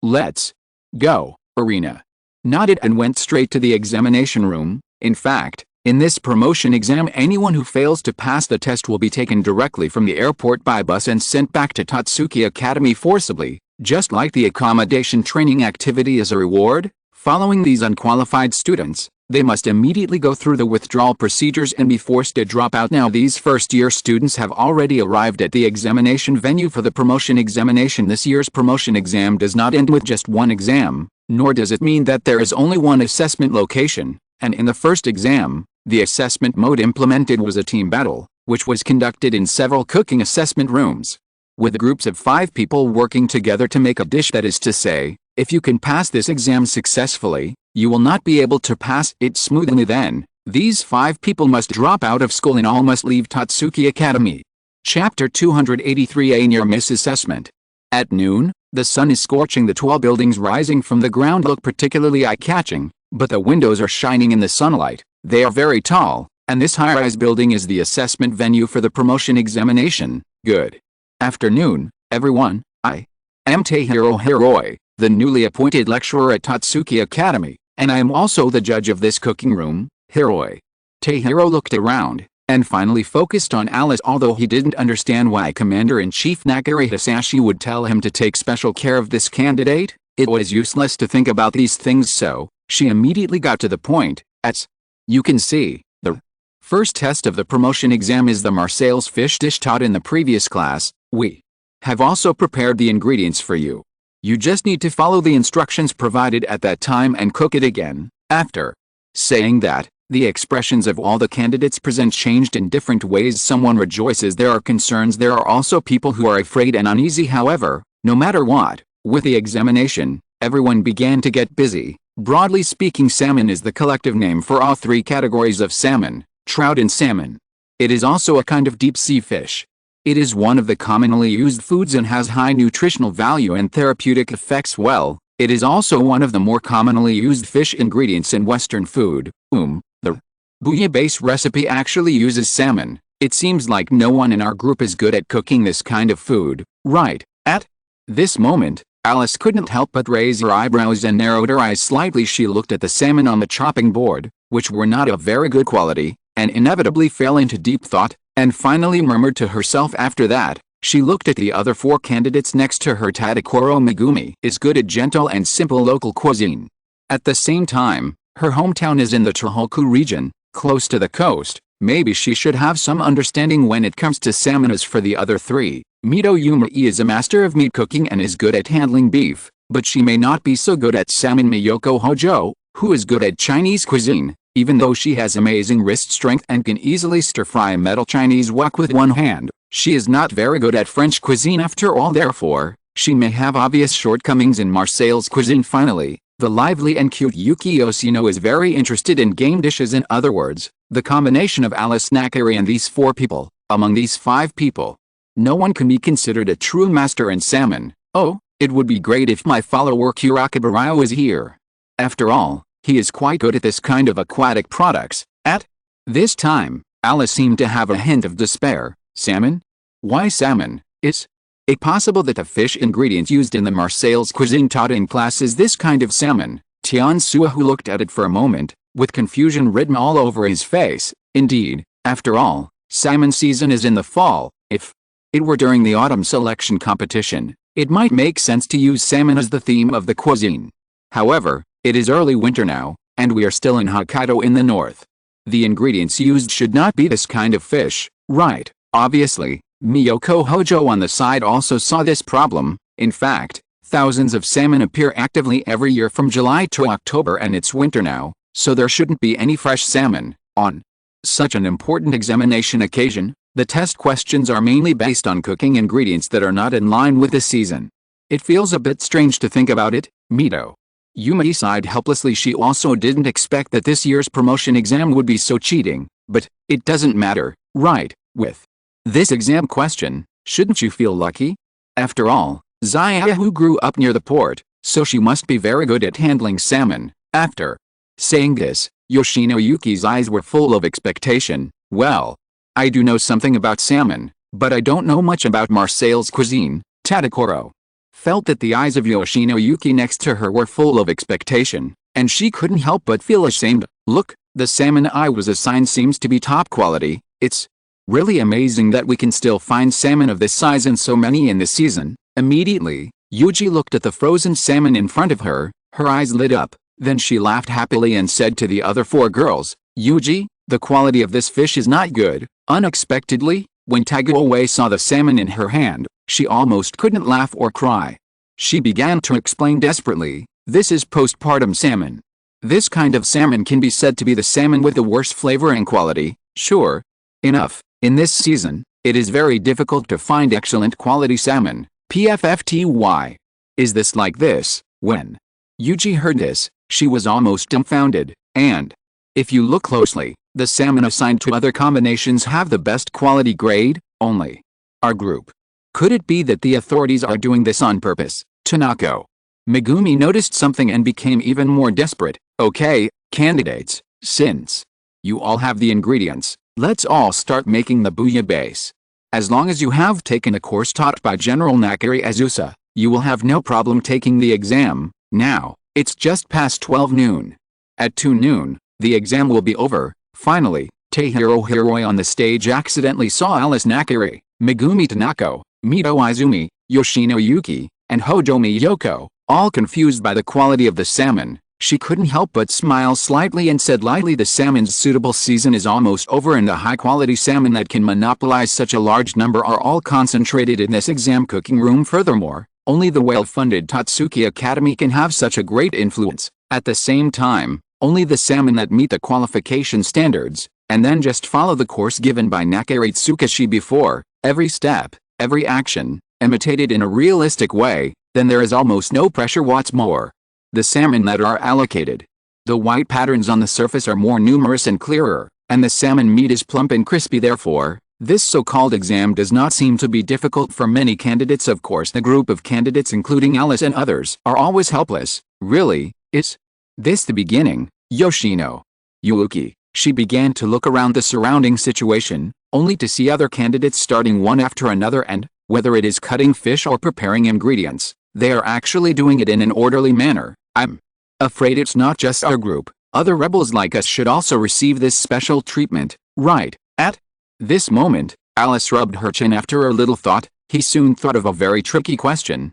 A: let's go. Irina nodded and went straight to the examination room. In fact, In this promotion exam, anyone who fails to pass the test will be taken directly from the airport by bus and sent back to Tatsuki Academy forcibly, just like the accommodation training activity as a reward. Following these unqualified students, they must immediately go through the withdrawal procedures and be forced to drop out. Now these first-year students have already arrived at the examination venue for the promotion examination. This year's promotion exam does not end with just one exam, nor does it mean that there is only one assessment location, and in the first exam, the assessment mode implemented was a team battle, which was conducted in several cooking assessment rooms, with groups of 5 people working together to make a dish. That is to say, if you can pass this exam successfully, you will not be able to pass it smoothly. Then, these 5 people must drop out of school and all must leave Tatsuki Academy. Chapter 283: A near-miss assessment. At noon, the sun is scorching. The tall buildings rising from the ground look particularly eye-catching, but the windows are shining in the sunlight. They are very tall, and this high-rise building is the assessment venue for the promotion examination. Good afternoon, everyone. I am Teihiro Hiroi, the newly appointed lecturer at Tatsuki Academy, and I am also the judge of this cooking room. Hiroi. Teihiro looked around, and finally focused on Alice. Although he didn't understand why Commander-in-Chief Nakari Hisashi would tell him to take special care of this candidate, it was useless to think about these things, so she immediately got to the point. As you can see, the first test of the promotion exam is the Marseille's fish dish taught in the previous class. We have also prepared the ingredients for you. You just need to follow the instructions provided at that time and cook it again. After saying that, the expressions of all the candidates present changed in different ways. Someone rejoices, there are concerns, there are also people who are afraid and uneasy. However, no matter what, with the examination, everyone began to get busy. Broadly speaking, salmon is the collective name for all 3 categories of salmon, trout and salmon. It is also a kind of deep-sea fish. It is one of the commonly used foods and has high nutritional value and therapeutic effects. Well, it is also one of the more commonly used fish ingredients in Western food. The bouillabaisse recipe actually uses salmon. It seems like no one in our group is good at cooking this kind of food, right? At this moment, Alice couldn't help but raise her eyebrows and narrowed her eyes slightly. She looked at the salmon on the chopping board, which were not of very good quality, and inevitably fell into deep thought, and finally murmured to herself. After that, she looked at the other 4 candidates next to her. Tadakoro Megumi is good at gentle and simple local cuisine. At the same time, her hometown is in the Tohoku region, close to the coast. Maybe she should have some understanding when it comes to salmon. As for the other 3, Mito Yumei is a master of meat cooking and is good at handling beef, but she may not be so good at salmon. Miyoko Hojo, who is good at Chinese cuisine, even though she has amazing wrist strength and can easily stir-fry a metal Chinese wok with one hand, she is not very good at French cuisine after all. Therefore, she may have obvious shortcomings in Marseille's cuisine. Finally, the lively and cute Yuki Yoshino is very interested in game dishes. In other words, the combination of Alice Nakari and these 4 people, among these 5 people, no one can be considered a true master in salmon. Oh, it would be great if my follower Kurakabarao was here. After all, he is quite good at this kind of aquatic products. At this time, Alice seemed to have a hint of despair. Salmon? Why salmon? Is it possible that the fish ingredients used in the Marseille's cuisine taught in class is this kind of salmon? Tian Sua, who looked at it for a moment, with confusion written all over his face. Indeed, after all, salmon season is in the fall. If it were during the autumn selection competition, it might make sense to use salmon as the theme of the cuisine. However, it is early winter now, and we are still in Hokkaido in the north. The ingredients used should not be this kind of fish, right? Obviously, Miyoko Hojo on the side also saw this problem. In fact, thousands of salmon appear actively every year from July to October, and it's winter now, so there shouldn't be any fresh salmon. On such an important examination occasion, the test questions are mainly based on cooking ingredients that are not in line with the season. It feels a bit strange to think about it. Mito Yumei sighed helplessly. She also didn't expect that this year's promotion exam would be so cheating, but it doesn't matter, right? With this exam question, shouldn't you feel lucky? After all, Zayahu grew up near the port, so she must be very good at handling salmon. After saying this, Yoshino Yuki's eyes were full of expectation. Well, I do know something about salmon, but I don't know much about Marseille's cuisine. Tadakoro felt that the eyes of Yoshino Yuki next to her were full of expectation, and she couldn't help but feel ashamed. Look, The salmon I was assigned seems to be top quality. It's really amazing that we can still find salmon of this size and so many in this season. Immediately, Yuji looked at the frozen salmon in front of her, her eyes lit up, then she laughed happily and said to the other 4 girls, "Yuji, the quality of this fish is not good." Unexpectedly, when Taguoe saw the salmon in her hand, she almost couldn't laugh or cry. She began to explain desperately, "This is postpartum salmon. This kind of salmon can be said to be the salmon with the worst flavor and quality." Sure enough, in this season, it is very difficult to find excellent quality salmon. PFFTY. Is this like this? When Yuji heard this, she was almost dumbfounded, and if you look closely, the salmon assigned to other combinations have the best quality grade, only our group. Could it be that the authorities are doing this on purpose? Tanako Megumi noticed something and became even more desperate. "Okay, candidates, since you all have the ingredients, let's all start making the bouillabaisse. As long as you have taken a course taught by General Nakari Azusa, you will have no problem taking the exam. Now, it's just past 12 noon. At 2 noon, the exam will be over." Finally, Teihiro Hiroi on the stage accidentally saw Alice Nakari, Megumi Tanako, Mito Izumi, Yoshino Yuki, and Hojomi Yoko, all confused by the quality of the salmon. She couldn't help but smile slightly and said lightly, "The salmon's suitable season is almost over and the high-quality salmon that can monopolize such a large number are all concentrated in this exam cooking room. Furthermore, only the well-funded Tatsuki Academy can have such a great influence. At the same time, only the salmon that meet the qualification standards, and then just follow the course given by Nakari Tsukashi before, every step, every action, imitated in a realistic way, then there is almost no pressure. What's more, the salmon that are allocated, the white patterns on the surface are more numerous and clearer, and the salmon meat is plump and crispy. Therefore, this so-called exam does not seem to be difficult for many candidates. Of course, the group of candidates including Alice and others are always helpless. Really, is this the beginning? Yoshino Yuki. She began to look around the surrounding situation, only to see other candidates starting one after another, and, whether it is cutting fish or preparing ingredients, they are actually doing it in an orderly manner. I'm afraid it's not just our group. Other rebels like us should also receive this special treatment, right? At this moment, Alice rubbed her chin. After a little thought, he soon thought of a very tricky question.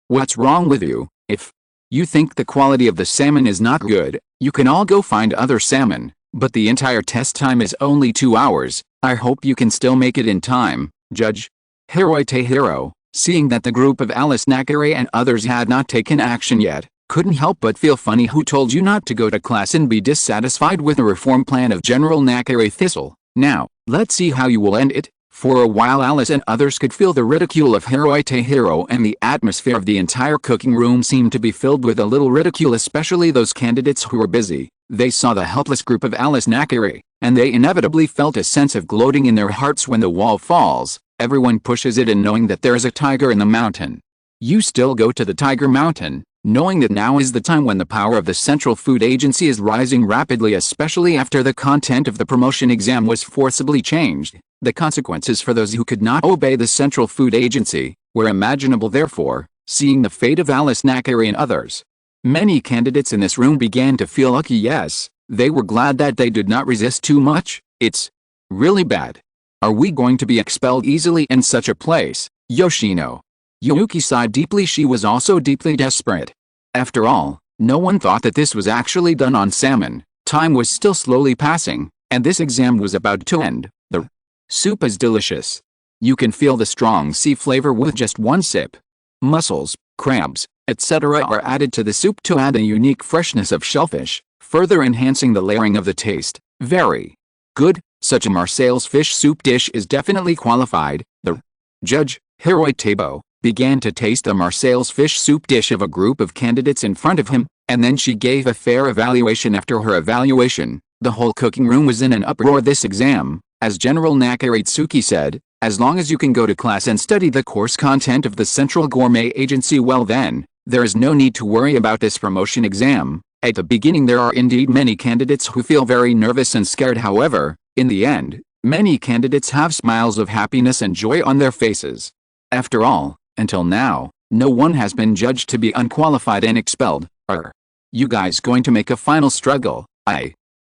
A: What's wrong with you? If you think the quality of the salmon is not good, you can all go find other salmon, but the entire test time is only 2 hours. I hope you can still make it in time. Judge Hiroi Teihiro, seeing that the group of Alice Nakari and others had not taken action yet, couldn't help but feel funny. Who told you not to go to class and be dissatisfied with the reform plan of General Nakari Thistle? Now, let's see how you will end it. For a while Alice and others could feel the ridicule of Hiroi Teihiro, and the atmosphere of the entire cooking room seemed to be filled with a little ridicule, especially those candidates who were busy. They saw the helpless group of Alice Nakari, and they inevitably felt a sense of gloating in their hearts. When the wall falls, everyone pushes it, and knowing that there is a tiger in the mountain, you still go to the Tiger Mountain, knowing that now is the time when the power of the Central Food Agency is rising rapidly, especially after the content of the promotion exam was forcibly changed. The consequences for those who could not obey the Central Food Agency were imaginable. Therefore, seeing the fate of Alice Nakari and others, many candidates in this room began to feel lucky. Yes, they were glad that they did not resist too much. It's really bad. Are we going to be expelled easily in such a place? Yoshino Yuki sighed deeply. She was also deeply desperate. After all, no one thought that this was actually done on salmon. Time was still slowly passing, and this exam was about to end. The soup is delicious. You can feel the strong sea flavor with just one sip. Mussels, crabs, etc. are added to the soup to add a unique freshness of shellfish, further enhancing the layering of the taste. Very good. Such a Marseille's fish soup dish is definitely qualified. The judge, Hiroi Tebo, began to taste the Marseille's fish soup dish of a group of candidates in front of him, and then she gave a fair evaluation. After her evaluation, the whole cooking room was in an uproar. This exam, as General Nakaritsuki said, as long as you can go to class and study the course content of the Central Gourmet Agency, well then, there is no need to worry about this promotion exam. At the beginning there are indeed many candidates who feel very nervous and scared. However, in the end, many candidates have smiles of happiness and joy on their faces. After all, until now, no one has been judged to be unqualified and expelled. Are you guys going to make a final struggle?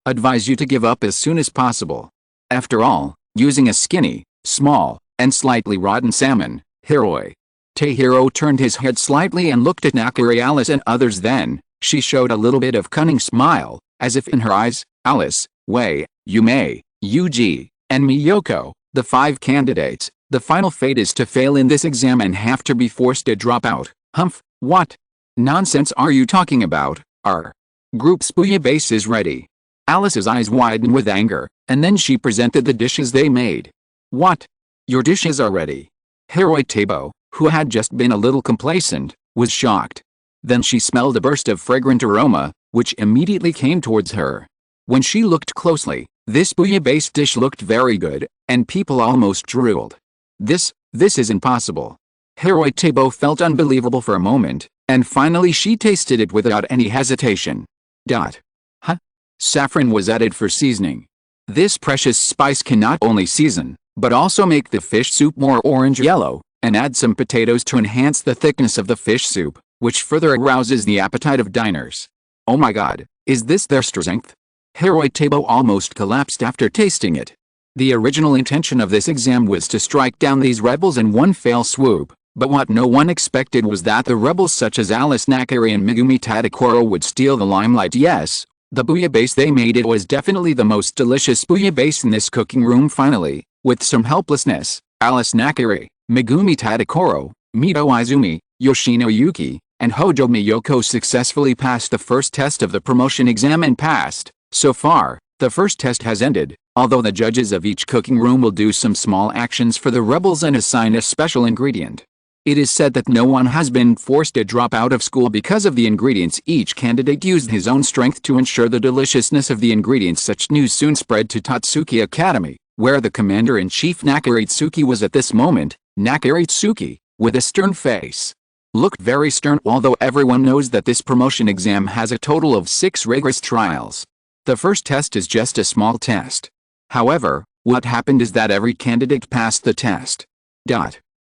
A: advise you to give up as soon as possible. After all, using a skinny, small, and slightly rotten salmon, Hiroi Tahiro turned his head slightly and looked at Nakari, Alice and others. Then, she showed a little bit of cunning smile, as if in her eyes, Alice, Wei, Yume, Yuji, and Miyoko, the 5 candidates, the final fate is to fail in this exam and have to be forced to drop out. Humph, what nonsense are you talking about? Our group's bouillabaisse is ready. Alice's eyes widened with anger, and then she presented the dishes they made. What? Your dishes are ready? Hiroi Tabo, who had just been a little complacent, was shocked. Then she smelled a burst of fragrant aroma, which immediately came towards her. When she looked closely, this bouillabaisse dish looked very good, and people almost drooled. This is impossible. Hiroi Tabo felt unbelievable for a moment, and finally she tasted it without any hesitation. Huh? Saffron was added for seasoning. This precious spice can not only season, but also make the fish soup more orange-yellow, and add some potatoes to enhance the thickness of the fish soup, which further arouses the appetite of diners. Oh my god, is this their strength? Hiroi Tabo almost collapsed after tasting it. The original intention of this exam was to strike down these rebels in one fell swoop, but what no one expected was that the rebels such as Alice Nakari and Megumi Tadakoro would steal the limelight. Yes, the bouillabaisse they made, it was definitely the most delicious bouillabaisse in this cooking room. Finally, with some helplessness, Alice Nakari, Megumi Tadakoro, Mito Izumi, Yoshino Yuki, and Hojo Miyoko successfully passed the first test of the promotion exam and passed. So far, the first test has ended, although the judges of each cooking room will do some small actions for the rebels and assign a special ingredient. It is said that no one has been forced to drop out of school because of the ingredients. Each candidate used his own strength to ensure the deliciousness of the ingredients. Such news soon spread to Tatsuki Academy, where the commander-in-chief Nakaritsuki was at this moment. Nakaritsuki, with a stern face, looked very stern, although everyone knows that this promotion exam has a total of 6 rigorous trials. The first test is just a small test. However, what happened is that every candidate passed the test.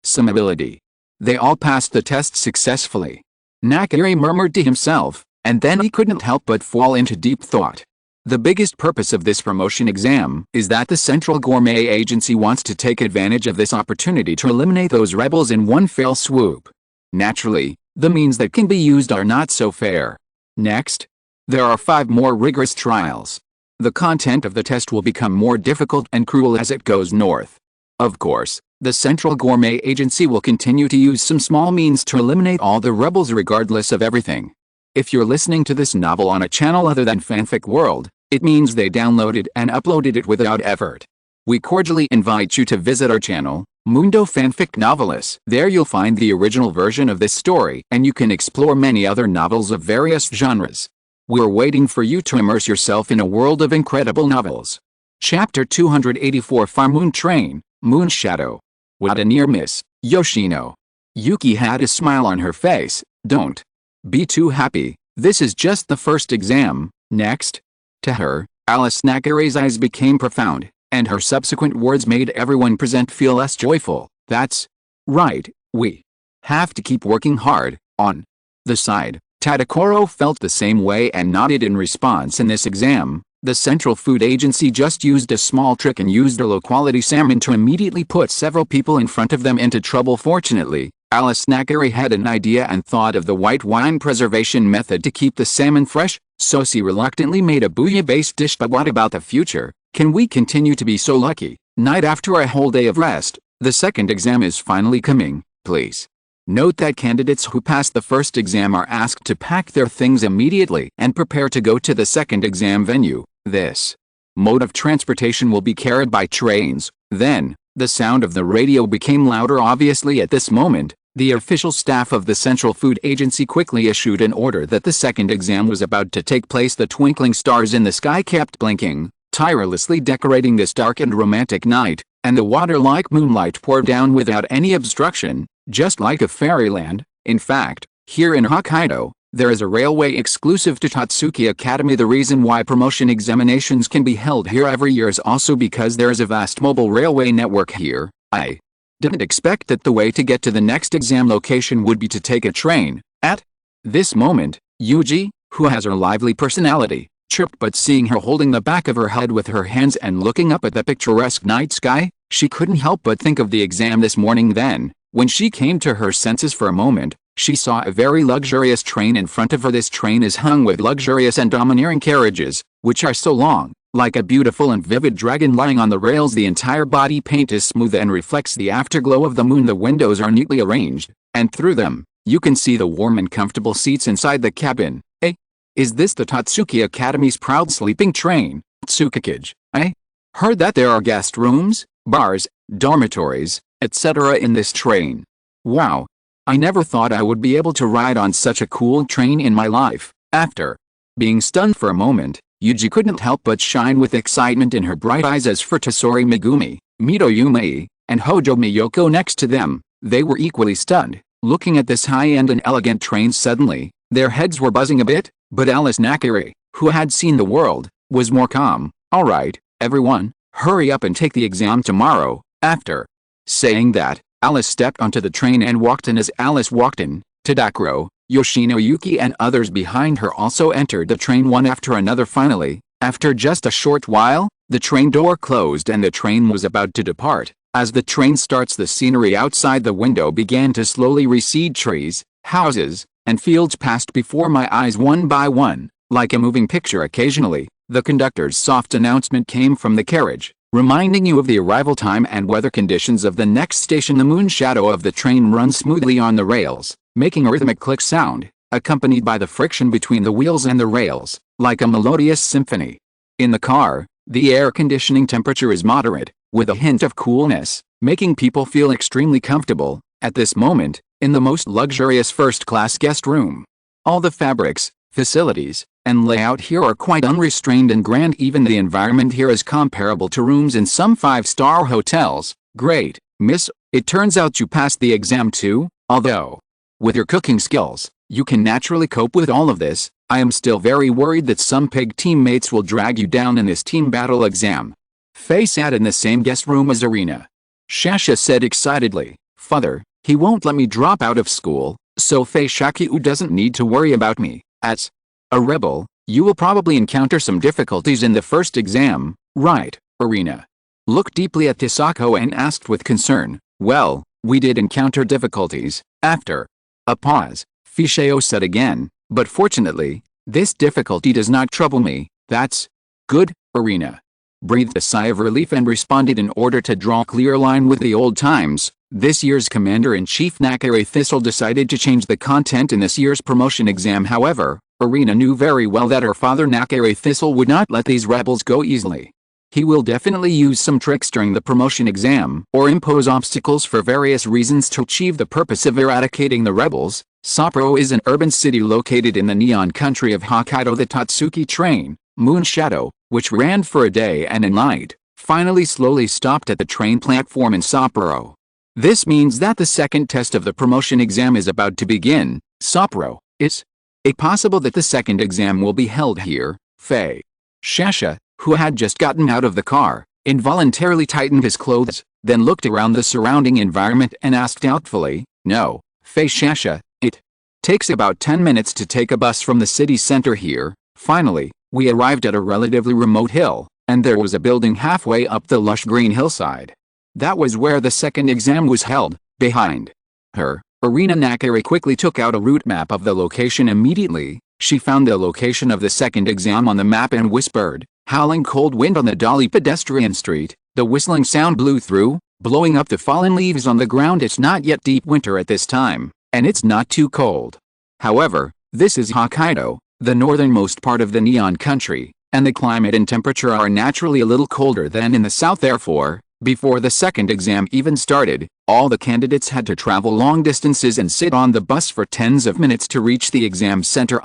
A: Some ability. They all passed the test successfully. Nakari murmured to himself, and then he couldn't help but fall into deep thought. The biggest purpose of this promotion exam is that the Central Gourmet Agency wants to take advantage of this opportunity to eliminate those rebels in one fell swoop. Naturally, the means that can be used are not so fair. Next, there are 5 more rigorous trials. The content of the test will become more difficult and cruel as it goes north. Of course, the Central Gourmet Agency will continue to use some small means to eliminate all the rebels regardless of everything. If you're listening to this novel on a channel other than Fanfic World, it means they downloaded and uploaded it without effort. We cordially invite you to visit our channel, Mundo Fanfic Novelis. There you'll find the original version of this story, and you can explore many other novels of various genres. We're waiting for you to immerse yourself in a world of incredible novels. Chapter 284, Far Moon Train, Moon Shadow. What a near miss, Yoshino. Yuki had a smile on her face. Don't be too happy, this is just the first exam. Next. To her, Alice Nakari's eyes became profound, and her subsequent words made everyone present feel less joyful. That's right, we have to keep working hard. On the side, Tadakoro felt the same way and nodded in response. In this exam, the Central Food Agency just used a small trick and used a low-quality salmon to immediately put several people in front of them into trouble. Fortunately, Alice Nakari had an idea and thought of the white wine preservation method to keep the salmon fresh, so she reluctantly made a bouillabaisse dish. But what about the future? Can we continue to be so lucky? Night after a whole day of rest, the second exam is finally coming. Please note that candidates who passed the first exam are asked to pack their things immediately and prepare to go to the second exam venue. This mode of transportation will be carried by trains. Then, the sound of the radio became louder. Obviously at this moment, the official staff of the Central Food Agency quickly issued an order that the second exam was about to take place. The twinkling stars in the sky kept blinking, tirelessly decorating this dark and romantic night, and the water like moonlight poured down without any obstruction, just like a fairyland. In fact, here in Hokkaido, there is a railway exclusive to Tatsuki Academy. The reason why promotion examinations can be held here every year is also because there is a vast mobile railway network here. I didn't expect that the way to get to the next exam location would be to take a train. At this moment, Yuji, who has her lively personality, chirped, but seeing her holding the back of her head with her hands and looking up at the picturesque night sky, she couldn't help but think of the exam this morning. Then, when she came to her senses for a moment, she saw a very luxurious train in front of her. This train is hung with luxurious and domineering carriages, which are so long, like a beautiful and vivid dragon lying on the rails. The entire body paint is smooth and reflects the afterglow of the moon. The windows are neatly arranged, and through them, you can see the warm and comfortable seats inside the cabin. Eh? Is this the Tatsuki Academy's proud sleeping train, Tsukikage? I heard that there are guest rooms, bars, dormitories, etc. in this train. Wow. I never thought I would be able to ride on such a cool train in my life. After being stunned for a moment, Yuji couldn't help but shine with excitement in her bright eyes. As for Tesori Megumi, Mito Yumei, and Hojo Miyoko next to them, they were equally stunned, looking at this high-end and elegant train. Suddenly, their heads were buzzing a bit, but Alice Nakiri, who had seen the world, was more calm. Alright, everyone, hurry up and take the exam tomorrow. After saying that, Alice stepped onto the train and walked in. As Alice walked in, Tadakuro, Yoshinoyuki and others behind her also entered the train one after another. Finally, after just a short while, the train door closed and the train was about to depart. As the train starts, the scenery outside the window began to slowly recede. Trees, houses, and fields passed before my eyes one by one, like a moving picture. Occasionally, the conductor's soft announcement came from the carriage, reminding you of the arrival time and weather conditions of the next station. The moon shadow of the train runs smoothly on the rails, making a rhythmic click sound, accompanied by the friction between the wheels and the rails, like a melodious symphony. In the car, the air conditioning temperature is moderate, with a hint of coolness, making people feel extremely comfortable, at this moment, in the most luxurious first-class guest room. All the fabrics, facilities, and layout here are quite unrestrained and grand. Even the environment here is comparable to rooms in some 5-star hotels. Great, miss, it turns out you passed the exam too, although, with your cooking skills, you can naturally cope with all of this. I am still very worried that some pig teammates will drag you down in this team battle exam. Faye sat in the same guest room as Arena. Shasha said excitedly, Father, he won't let me drop out of school, so Faye Shakyuu doesn't need to worry about me. As a rebel, you will probably encounter some difficulties in the first exam, right, Arena? Looked deeply at Tisako and asked with concern, Well, we did encounter difficulties. After a pause, Fisheo said again, but fortunately, this difficulty does not trouble me. That's good, Arena breathed a sigh of relief and responded in order to draw a clear line with the old times. This year's Commander-in-Chief Nakare Thistle decided to change the content in this year's promotion exam. However, Arena knew very well that her father Nakare Thistle would not let these rebels go easily. He will definitely use some tricks during the promotion exam, or impose obstacles for various reasons to achieve the purpose of eradicating the rebels. Sapporo is an urban city located in the neon country of Hokkaido. The Tatsuki train, Moon Shadow, which ran for a day and a night, finally slowly stopped at the train platform in Sapporo. This means that the second test of the promotion exam is about to begin. Sapporo, is it possible that the second exam will be held here? Faye Shasha, who had just gotten out of the car, involuntarily tightened his clothes, then looked around the surrounding environment and asked doubtfully, No, Faye Shasha, it takes about 10 minutes to take a bus from the city center here. Finally, we arrived at a relatively remote hill, and there was a building halfway up the lush green hillside. That was where the second exam was held. Behind her, Arena Nakari quickly took out a route map of the location. Immediately, she found the location of the second exam on the map and whispered, Howling cold wind on the Dali pedestrian street. The whistling sound blew through, blowing up the fallen leaves on the ground. It's not yet deep winter at this time, and it's not too cold. However, this is Hokkaido, the northernmost part of the neon country, and the climate and temperature are naturally a little colder than in the south. Therefore, before the second exam even started, all the candidates had to travel long distances and sit on the bus for tens of minutes to reach the exam center.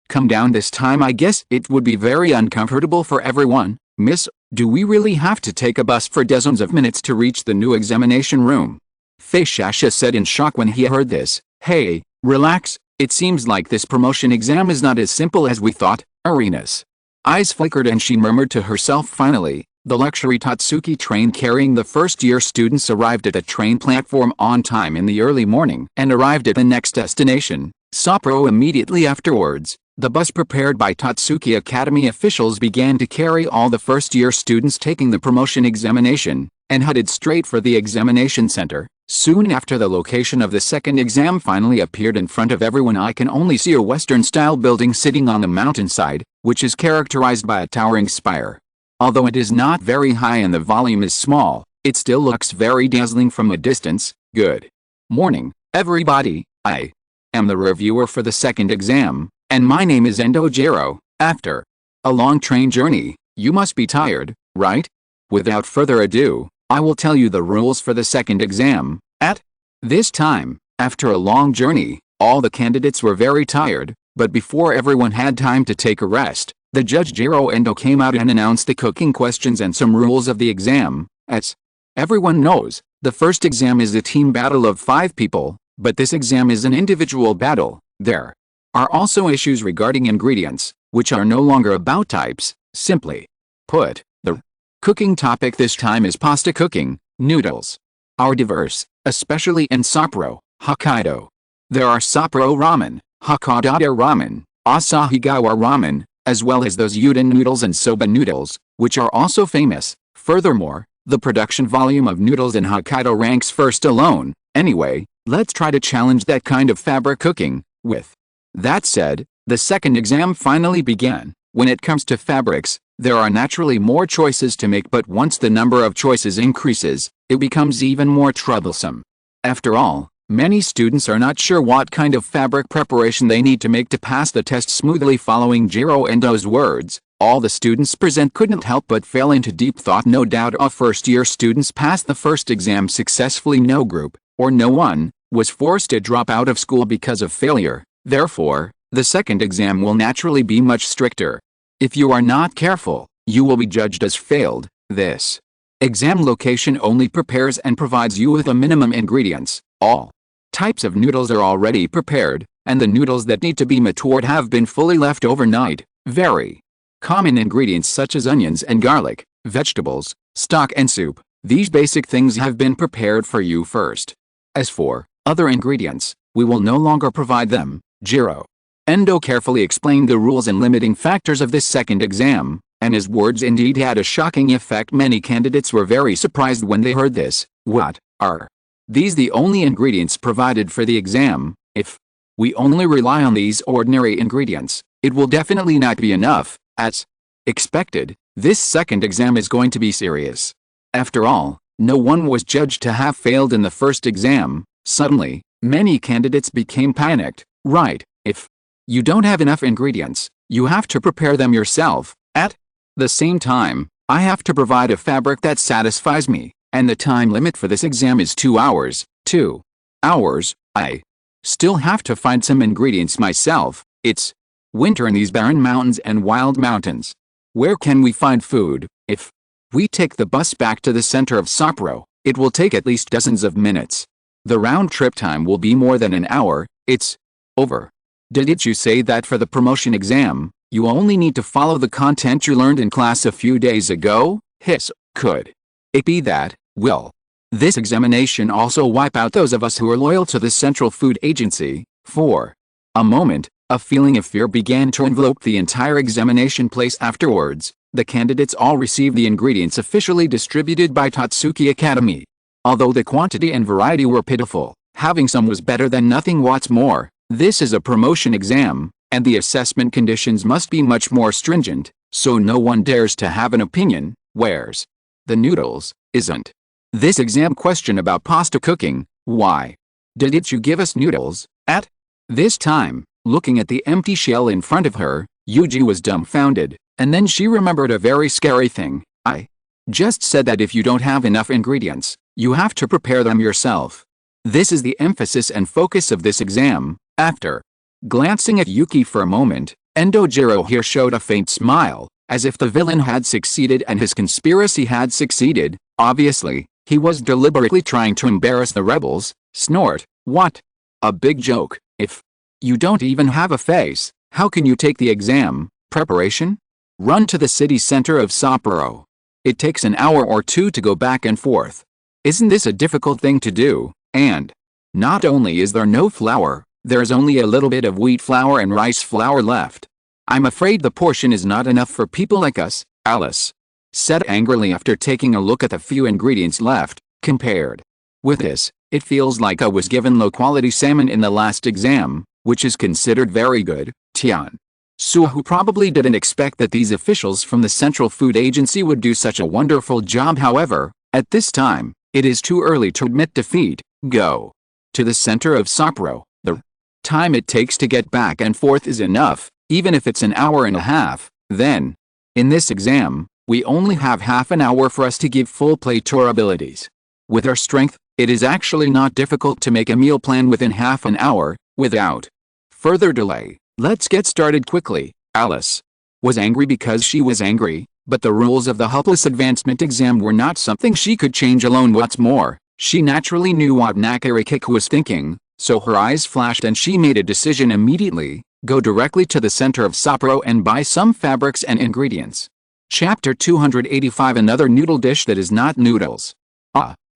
A: Come down this time. I guess it would be very uncomfortable for everyone. Miss, do we really have to take a bus for dozens of minutes to reach the new examination room? Faye Shasha said in shock when he heard this. Hey, relax, it seems like this promotion exam is not as simple as we thought. Arena's eyes flickered and she murmured to herself. Finally, the luxury Tatsuki train carrying the first-year students arrived at the train platform on time in the early morning and arrived at the next destination, Sapporo, immediately afterwards. The bus prepared by Tatsuki Academy officials began to carry all the first-year students taking the promotion examination, and headed straight for the examination center. Soon after the location of the second exam finally appeared in front of everyone, I can only see a Western-style building sitting on the mountainside, which is characterized by a towering spire. Although it is not very high and the volume is small, it still looks very dazzling from a distance. Good morning, everybody. I am the reviewer for the second exam, and my name is Endo Jiro. After a long train journey, you must be tired, right? Without further ado, I will tell you the rules for the second exam. At this time, after a long journey, all the candidates were very tired, but before everyone had time to take a rest, the judge Jiro Endo came out and announced the cooking questions and some rules of the exam. As everyone knows, the first exam is a team battle of 5 people, but this exam is an individual battle. There are also issues regarding ingredients, which are no longer about types. Simply put, the cooking topic this time is pasta cooking. Noodles are diverse, especially in Sapporo, Hokkaido. There are Sapporo ramen, Hakodate ramen, Asahigawa ramen, as well as those udon noodles and soba noodles, which are also famous. Furthermore, the production volume of noodles in Hokkaido ranks first alone. Anyway, let's try to challenge that kind of fabric cooking. With that said, the second exam finally began. When it comes to fabrics, there are naturally more choices to make, but once the number of choices increases, it becomes even more troublesome. After all, many students are not sure what kind of fabric preparation they need to make to pass the test smoothly. Following Jiro Endo's words, all the students present couldn't help but fell into deep thought. No doubt all first-year students passed the first exam successfully. No group, or no one, was forced to drop out of school because of failure. Therefore, the second exam will naturally be much stricter. If you are not careful, you will be judged as failed. This exam location only prepares and provides you with a minimum ingredients. All types of noodles are already prepared, and the noodles that need to be matured have been fully left overnight. Very common ingredients such as onions and garlic, vegetables, stock and soup, these basic things have been prepared for you first. As for other ingredients, we will no longer provide them. Jiro Endo carefully explained the rules and limiting factors of this second exam, and his words indeed had a shocking effect. Many candidates were very surprised when they heard this. What are these the only ingredients provided for the exam? If we only rely on these ordinary ingredients, it will definitely not be enough. As expected, this second exam is going to be serious. After all, no one was judged to have failed in the first exam. Suddenly, many candidates became panicked. Right, if you don't have enough ingredients, you have to prepare them yourself. At the same time, I have to provide a fabric that satisfies me, and the time limit for this exam is 2 hours. 2 hours? I still have to find some ingredients myself. It's winter in these barren mountains and wild mountains. Where can we find food? If we take the bus back to the center of Sapporo, it will take at least dozens of minutes. The round trip time will be more than an hour. It's over. Didn't you say that for the promotion exam, you only need to follow the content you learned in class a few days ago? Hiss. Could it be that, will this examination also wipe out those of us who are loyal to the Central Food Agency? For a moment, a feeling of fear began to envelop the entire examination place. Afterwards, the candidates all received the ingredients officially distributed by Tatsuki Academy. Although the quantity and variety were pitiful, having some was better than nothing. What's more, this is a promotion exam, and the assessment conditions must be much more stringent, so no one dares to have an opinion. Where's the noodles? Isn't this exam question about pasta cooking? Why didn't you give us noodles? At this time, looking at the empty shell in front of her, Yuji was dumbfounded, and then she remembered a very scary thing. I just said that if you don't have enough ingredients, you have to prepare them yourself. This is the emphasis and focus of this exam. After glancing at Yuki for a moment, Endo Jiro here showed a faint smile, as if the villain had succeeded and his conspiracy had succeeded. Obviously, he was deliberately trying to embarrass the rebels. Snort. What a big joke. If you don't even have a face, how can you take the exam? Preparation? Run to the city center of Sapporo. It takes an hour or two to go back and forth. Isn't this a difficult thing to do? And not only is there no flour, There's only a little bit of wheat flour and rice flour left. I'm afraid the portion is not enough for people like us, Alice said angrily after taking a look at the few ingredients left. Compared with this, it feels like I was given low-quality salmon in the last exam, which is considered very good. Tian Su, who probably didn't expect that these officials from the Central Food Agency would do such a wonderful job. However, at this time, it is too early to admit defeat. Go to the center of Sapporo. The time it takes to get back and forth is enough, even if it's an hour and a half. Then, in this exam, we only have half an hour for us to give full play to our abilities. With our strength, it is actually not difficult to make a meal plan within half an hour. Without further delay, let's get started quickly. Alice was angry because she was angry, but the rules of the helpless advancement exam were not something she could change alone. What's more, she naturally knew what Nakarikik was thinking, so her eyes flashed and she made a decision immediately: go directly to the center of Sapporo and buy some fabrics and ingredients. Chapter 285. Another noodle dish that is not noodles.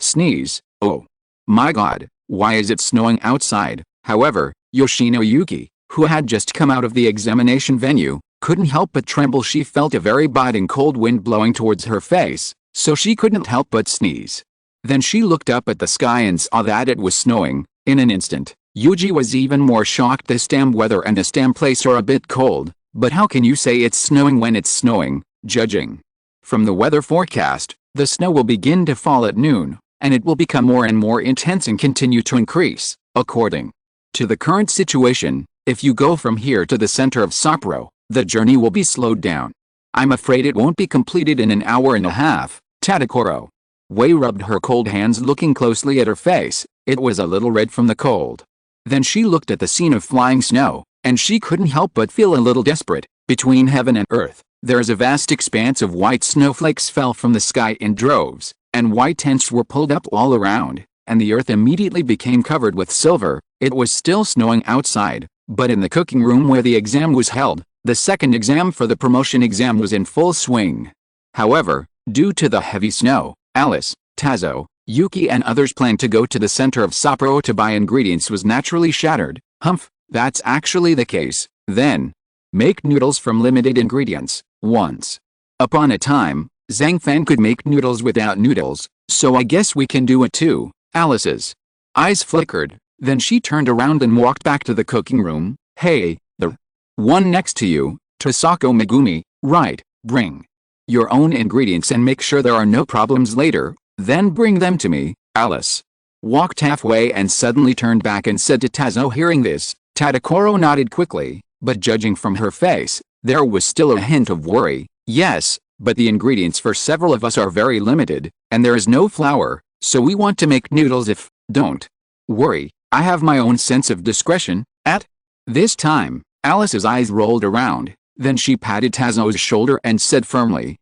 A: Sneeze. Oh my god, why is it snowing outside? However, Yoshino Yuki, who had just come out of the examination venue, couldn't help but tremble. She felt a very biting cold wind blowing towards her face, so she couldn't help but sneeze. Then she looked up at the sky and saw that it was snowing. In an instant, Yuji was even more shocked. This damn weather and this damn place are a bit cold, but how can you say it's snowing when it's snowing? Judging from the weather forecast, the snow will begin to fall at noon, and it will become more and more intense and continue to increase. According to the current situation, if you go from here to the center of Sapporo, the journey will be slowed down. I'm afraid it won't be completed in an hour and a half. Tadakoro Wei rubbed her cold hands, looking closely at her face. It was a little red from the cold. Then she looked at the scene of flying snow, and she couldn't help but feel a little desperate. Between heaven and earth, there's a vast expanse of white snowflakes fell from the sky in droves, and white tents were pulled up all around, and the earth immediately became covered with silver. It was still snowing outside, but in the cooking room where the exam was held, the second exam for the promotion exam was in full swing. However, due to the heavy snow, Alice, Tazo, Yuki and others planned to go to the center of Sapporo to buy ingredients was naturally shattered. Humph, that's actually the case. Then, make noodles from limited ingredients. Once upon a time, Zhang Fan could make noodles without noodles, so I guess we can do it too. Alice's eyes flickered, then she turned around and walked back to the cooking room. Hey, the one next to you, Tasako Megumi, right, bring your own ingredients and make sure there are no problems later, then bring them to me. Alice walked halfway and suddenly turned back and said to Tazo. Hearing this, Tadakoro nodded quickly, but judging from her face, there was still a hint of worry. Yes, but the ingredients for several of us are very limited, and there is no flour, so we want to make noodles if, don't worry, I have my own sense of discretion. At this time, Alice's eyes rolled around, then she patted Tazo's shoulder and said firmly,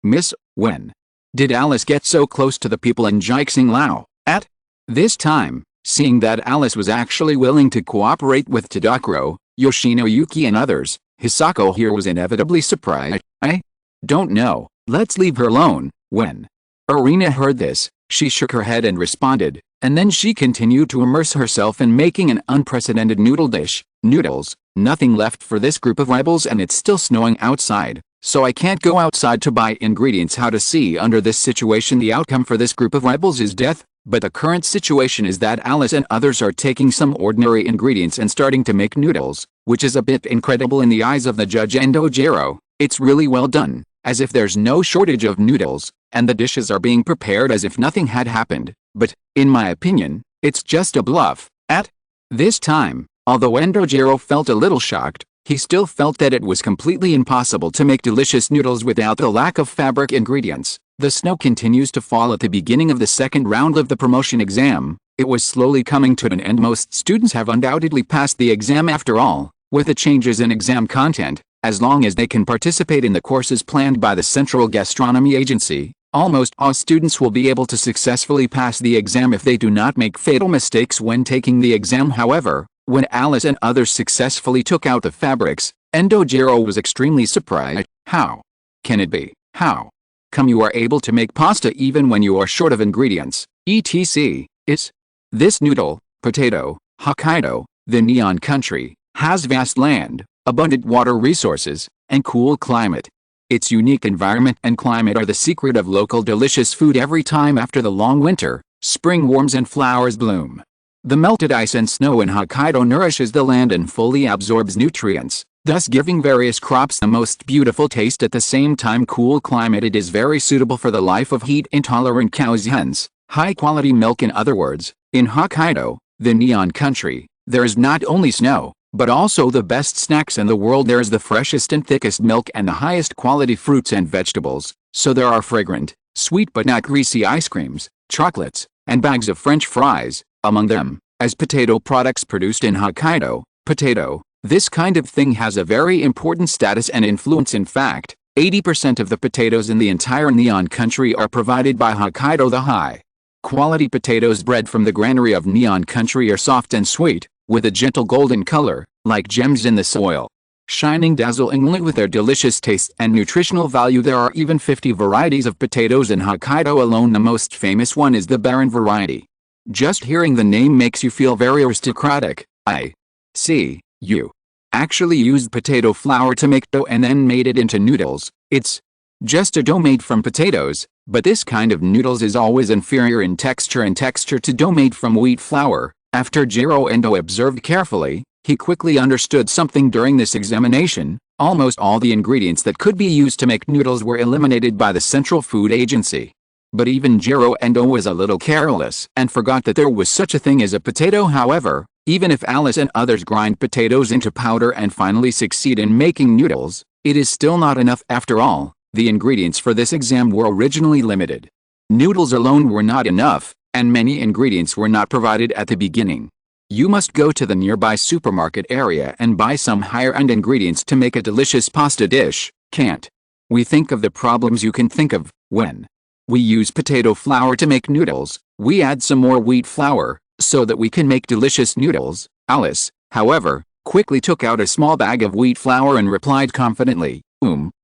A: Miss, when did Alice get so close to the people in Jixing Lao? At this time, seeing that Alice was actually willing to cooperate with Tadakoro, Yoshino Yuki and others, Hisako here was inevitably surprised. I don't know, let's leave her alone. When Arena heard this, she shook her head and responded, and then she continued to immerse herself in making an unprecedented noodle dish. Noodles, nothing left for this group of rebels, and it's still snowing outside, so I can't go outside to buy ingredients. How to see under this situation the outcome for this group of rebels is death, but the current situation is that Alice and others are taking some ordinary ingredients and starting to make noodles, which is a bit incredible in the eyes of the judge Endo Jiro. It's really well done, as if there's no shortage of noodles, and the dishes are being prepared as if nothing had happened, but, in my opinion, it's just a bluff. At this time, although Endo Jiro felt a little shocked, he still felt that it was completely impossible to make delicious noodles without the lack of fabric ingredients. The snow continues to fall at the beginning of the second round of the promotion exam. It was slowly coming to an end. Most students have undoubtedly passed the exam after all, with the changes in exam content, as long as they can participate in the courses planned by the Central Gastronomy Agency. Almost all students will be able to successfully pass the exam if they do not make fatal mistakes when taking the exam. However, when Alice and others successfully took out the fabrics, Endo Jiro was extremely surprised. How can it be? How come you are able to make pasta even when you are short of ingredients? Etc. Is this noodle, potato, Hokkaido, the Neon Country, has vast land, abundant water resources, and cool climate. Its unique environment and climate are the secret of local delicious food. Every time after the long winter, spring warms and flowers bloom. The melted ice and snow in Hokkaido nourishes the land and fully absorbs nutrients, thus giving various crops the most beautiful taste. At the same time, cool climate, it is very suitable for the life of heat-intolerant cows, hence high-quality milk. In other words, in Hokkaido, the Neon Country, there is not only snow, but also the best snacks in the world. There is the freshest and thickest milk and the highest quality fruits and vegetables, so there are fragrant, sweet but not greasy ice creams, chocolates, and bags of French fries, among them, as potato products produced in Hokkaido. Potato, this kind of thing has a very important status and influence. In fact, 80% of the potatoes in the entire Neon Country are provided by Hokkaido. The high-quality potatoes bred from the granary of Neon Country are soft and sweet, with a gentle golden color, like gems in the soil, shining dazzlingly with their delicious taste and nutritional value. There are even 50 varieties of potatoes in Hokkaido alone. The most famous one is the Baron variety. Just hearing the name makes you feel very aristocratic. I see, you actually used potato flour to make dough and then made it into noodles. It's just a dough made from potatoes, but this kind of noodles is always inferior in texture to dough made from wheat flour. After Jiro Endo observed carefully, he quickly understood something during this examination. Almost all the ingredients that could be used to make noodles were eliminated by the Central Food Agency. But even Jiro Endo was a little careless and forgot that there was such a thing as a potato. However, even if Alice and others grind potatoes into powder and finally succeed in making noodles, it is still not enough. After all, the ingredients for this exam were originally limited. Noodles alone were not enough, and many ingredients were not provided at the beginning. You must go to the nearby supermarket area and buy some higher-end ingredients to make a delicious pasta dish. Can't we think of the problems you can think of when we use potato flour to make noodles? We add some more wheat flour so that we can make delicious noodles. Alice, however, quickly took out a small bag of wheat flour and replied confidently,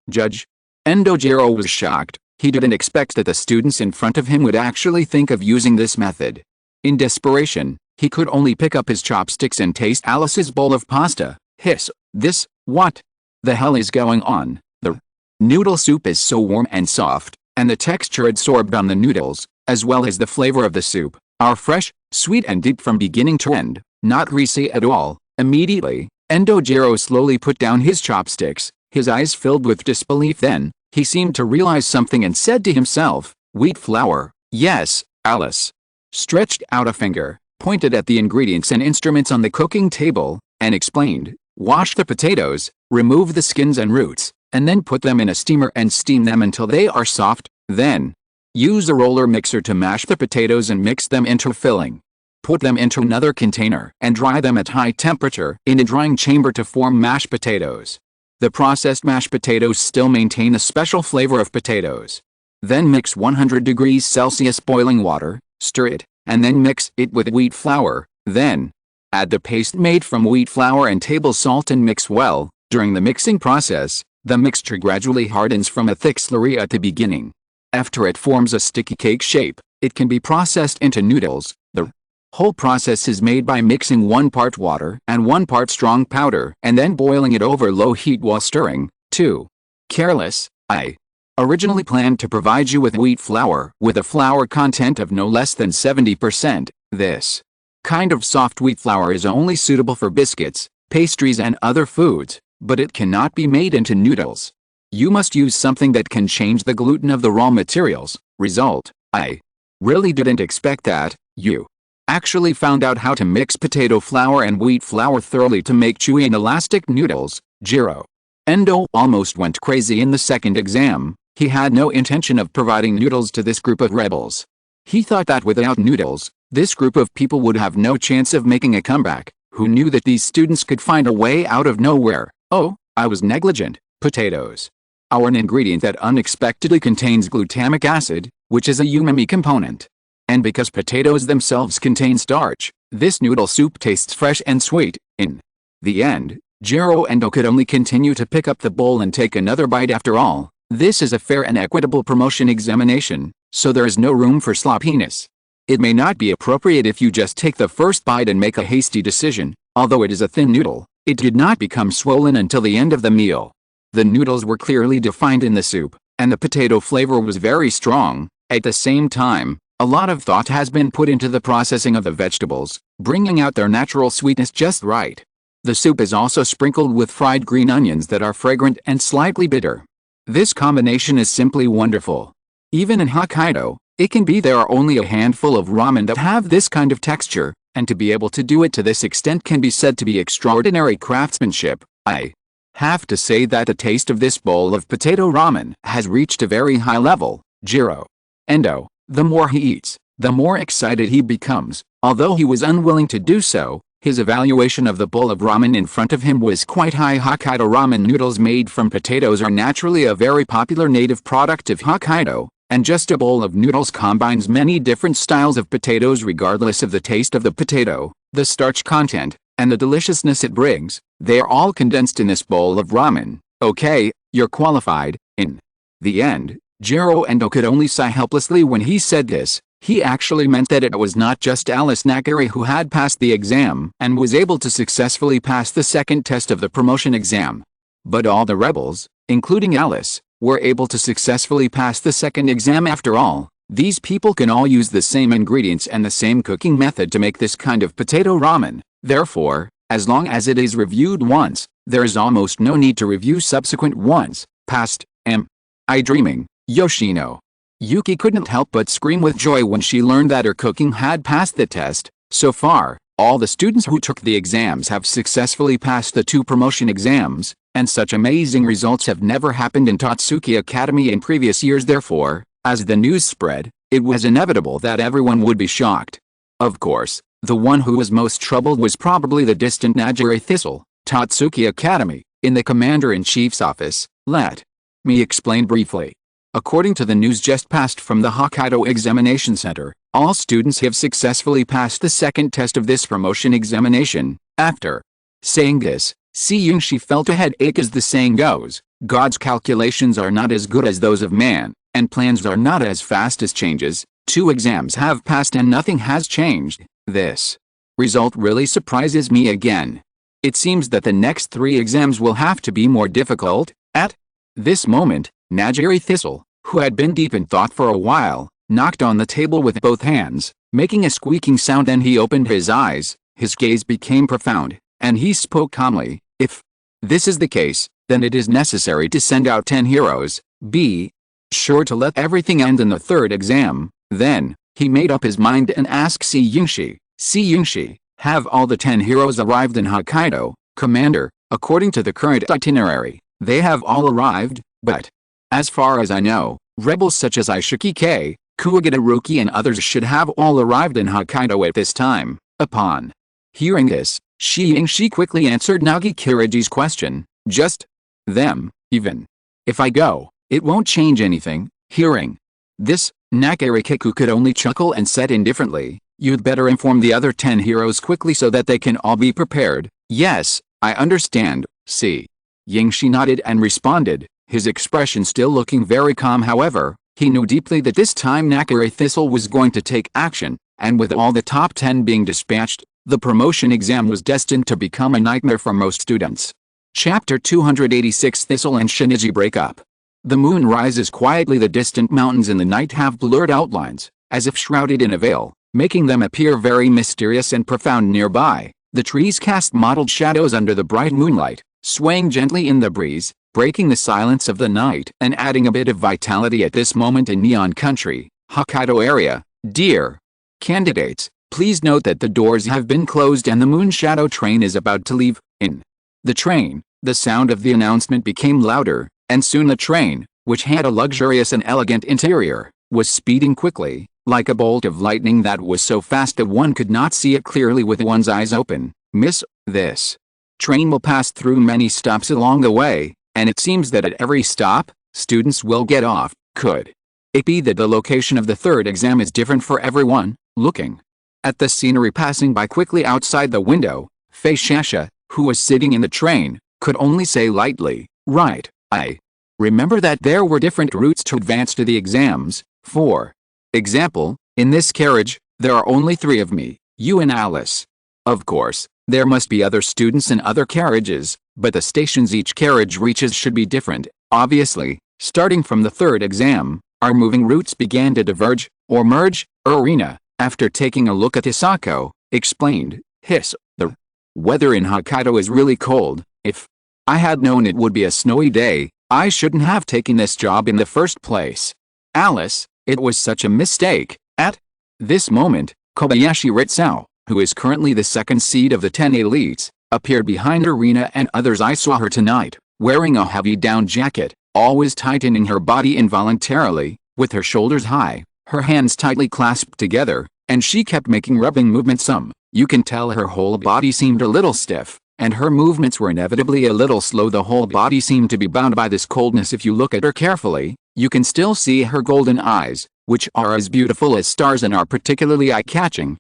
A: Judge Endo. Jiro was shocked. He didn't expect that the students in front of him would actually think of using this method. In desperation, he could only pick up his chopsticks and taste Alice's bowl of pasta. Hiss, this, what the hell is going on? The noodle soup is so warm and soft, and the texture absorbed on the noodles, as well as the flavor of the soup, are fresh, sweet and deep from beginning to end, not greasy at all. Immediately, Endo Jiro slowly put down his chopsticks, his eyes filled with disbelief. Then, he seemed to realize something and said to himself, wheat flour, yes. Alice stretched out a finger, pointed at the ingredients and instruments on the cooking table, and explained, wash the potatoes, remove the skins and roots, and then put them in a steamer and steam them until they are soft. Then, use a roller mixer to mash the potatoes and mix them into filling. Put them into another container and dry them at high temperature in a drying chamber to form mashed potatoes. The processed mashed potatoes still maintain a special flavor of potatoes. Then mix 100 degrees Celsius boiling water, stir it, and then mix it with wheat flour. Then, add the paste made from wheat flour and table salt and mix well. During the mixing process, the mixture gradually hardens from a thick slurry at the beginning. After it forms a sticky cake shape, it can be processed into noodles. The whole process is made by mixing 1 part water and 1 part strong powder and then boiling it over low heat while stirring. 2. Careless, I originally planned to provide you with wheat flour with a flour content of no less than 70%. This kind of soft wheat flour is only suitable for biscuits, pastries and other foods, but it cannot be made into noodles. You must use something that can change the gluten of the raw materials. Result, I really didn't expect that you actually found out how to mix potato flour and wheat flour thoroughly to make chewy and elastic noodles. Jiro Endo almost went crazy in the second exam. He had no intention of providing noodles to this group of rebels. He thought that without noodles, this group of people would have no chance of making a comeback. Who knew that these students could find a way out of nowhere? Oh, I was negligent. Potatoes are an ingredient that unexpectedly contains glutamic acid, which is a umami component. And because potatoes themselves contain starch, this noodle soup tastes fresh and sweet. In the end, Jiro Endo could only continue to pick up the bowl and take another bite. After all, this is a fair and equitable promotion examination, so there is no room for sloppiness. It may not be appropriate if you just take the first bite and make a hasty decision. Although it is a thin noodle, it did not become swollen until the end of the meal. The noodles were clearly defined in the soup, and the potato flavor was very strong. At the same time, a lot of thought has been put into the processing of the vegetables, bringing out their natural sweetness just right. The soup is also sprinkled with fried green onions that are fragrant and slightly bitter. This combination is simply wonderful. Even in Hokkaido, it can be there are only a handful of ramen that have this kind of texture, and to be able to do it to this extent can be said to be extraordinary craftsmanship. I have to say that the taste of this bowl of potato ramen has reached a very high level. Jiro Endo, the more he eats, the more excited he becomes. Although he was unwilling to do so, his evaluation of the bowl of ramen in front of him was quite high. Hokkaido ramen noodles made from potatoes are naturally a very popular native product of Hokkaido, and just a bowl of noodles combines many different styles of potatoes regardless of the taste of the potato, the starch content, and the deliciousness it brings. They are all condensed in this bowl of ramen. Okay, you're qualified. In the end, Jiro Endo could only sigh helplessly when he said this. He actually meant that it was not just Alice Nakari who had passed the exam and was able to successfully pass the second test of the promotion exam, but all the rebels, including Alice, were able to successfully pass the second exam. After all, these people can all use the same ingredients and the same cooking method to make this kind of potato ramen. Therefore, as long as it is reviewed once, there is almost no need to review subsequent ones. Passed. Am I dreaming? Yoshino Yuki couldn't help but scream with joy when she learned that her cooking had passed the test. So far, all the students who took the exams have successfully passed the 2 promotion exams, and such amazing results have never happened in Tatsuki Academy in previous years. Therefore, as the news spread, it was inevitable that everyone would be shocked. Of course, the one who was most troubled was probably the distant Najiri Thistle, Tatsuki Academy, in the Commander-in-Chief's office. Let me explain briefly. According to the news just passed from the Hokkaido Examination Center, all students have successfully passed the second test of this promotion examination. After saying this, Seiyunshi felt a headache. As the saying goes, God's calculations are not as good as those of man, and plans are not as fast as changes. 2 exams have passed and nothing has changed. This result really surprises me again. It seems that the next 3 exams will have to be more difficult. At this moment, Najiri Thistle, who had been deep in thought for a while, knocked on the table with both hands, making a squeaking sound. Then he opened his eyes, his gaze became profound, and he spoke calmly. If this is the case, then it is necessary to send out 10 heroes. Be sure to let everything end in the 3rd exam. Then, he made up his mind and asked Seiyunshi, Seiyunshi, have all the 10 heroes arrived in Hokkaido? Commander, according to the current itinerary, they have all arrived, but as far as I know, rebels such as Ishiki-Kei, Kuwagata-Ruki and others should have all arrived in Hokkaido at this time. Upon hearing this, Seiyunshi quickly answered Nagi Kiriji's question, just them. Even if I go, it won't change anything. Hearing this, Nakarikiku could only chuckle and said indifferently, you'd better inform the other 10 heroes quickly so that they can all be prepared. Yes, I understand. Seiyunshi nodded and responded, his expression still looking very calm. However, he knew deeply that this time Nakari Thistle was going to take action, and with all the top 10 being dispatched, the promotion exam was destined to become a nightmare for most students. Chapter 286 Thistle and Shinichi break up. The moon rises quietly. The distant mountains in the night have blurred outlines, as if shrouded in a veil, making them appear very mysterious and profound. Nearby, the trees cast mottled shadows under the bright moonlight, swaying gently in the breeze, breaking the silence of the night and adding a bit of vitality at this moment in Neon Country, Hokkaido area. Dear candidates, please note that the doors have been closed and the Moon Shadow train is about to leave. In the train, the sound of the announcement became louder, and soon the train, which had a luxurious and elegant interior, was speeding quickly, like a bolt of lightning that was so fast that one could not see it clearly with one's eyes open. Miss, this train will pass through many stops along the way, and it seems that at every stop, students will get off. Could it be that the location of the 3rd exam is different for everyone? Looking at the scenery passing by quickly outside the window, Fei Shasha, who was sitting in the train, could only say lightly, right, I remember that there were different routes to advance to the exams. For example, in this carriage, there are only 3 of me, you and Alice. Of course, There must be other students in other carriages, but the stations each carriage reaches should be different. Obviously, starting from the third exam, our moving routes began to diverge, or merge. Arena, after taking a look at Hisako, explained, the weather in Hokkaido is really cold. If I had known it would be a snowy day, I shouldn't have taken this job in the first place. Alice, it was such a mistake. At this moment, Kobayashi Ritsao, who is currently the second seed of the 10 elites, appeared behind Arena and others. I saw her tonight, wearing a heavy down jacket, always tightening her body involuntarily, with her shoulders high, her hands tightly clasped together, and she kept making rubbing movements. You can tell her whole body seemed a little stiff, and her movements were inevitably a little slow. The whole body seemed to be bound by this coldness. If you look at her carefully, you can still see her golden eyes, which are as beautiful as stars and are particularly eye-catching.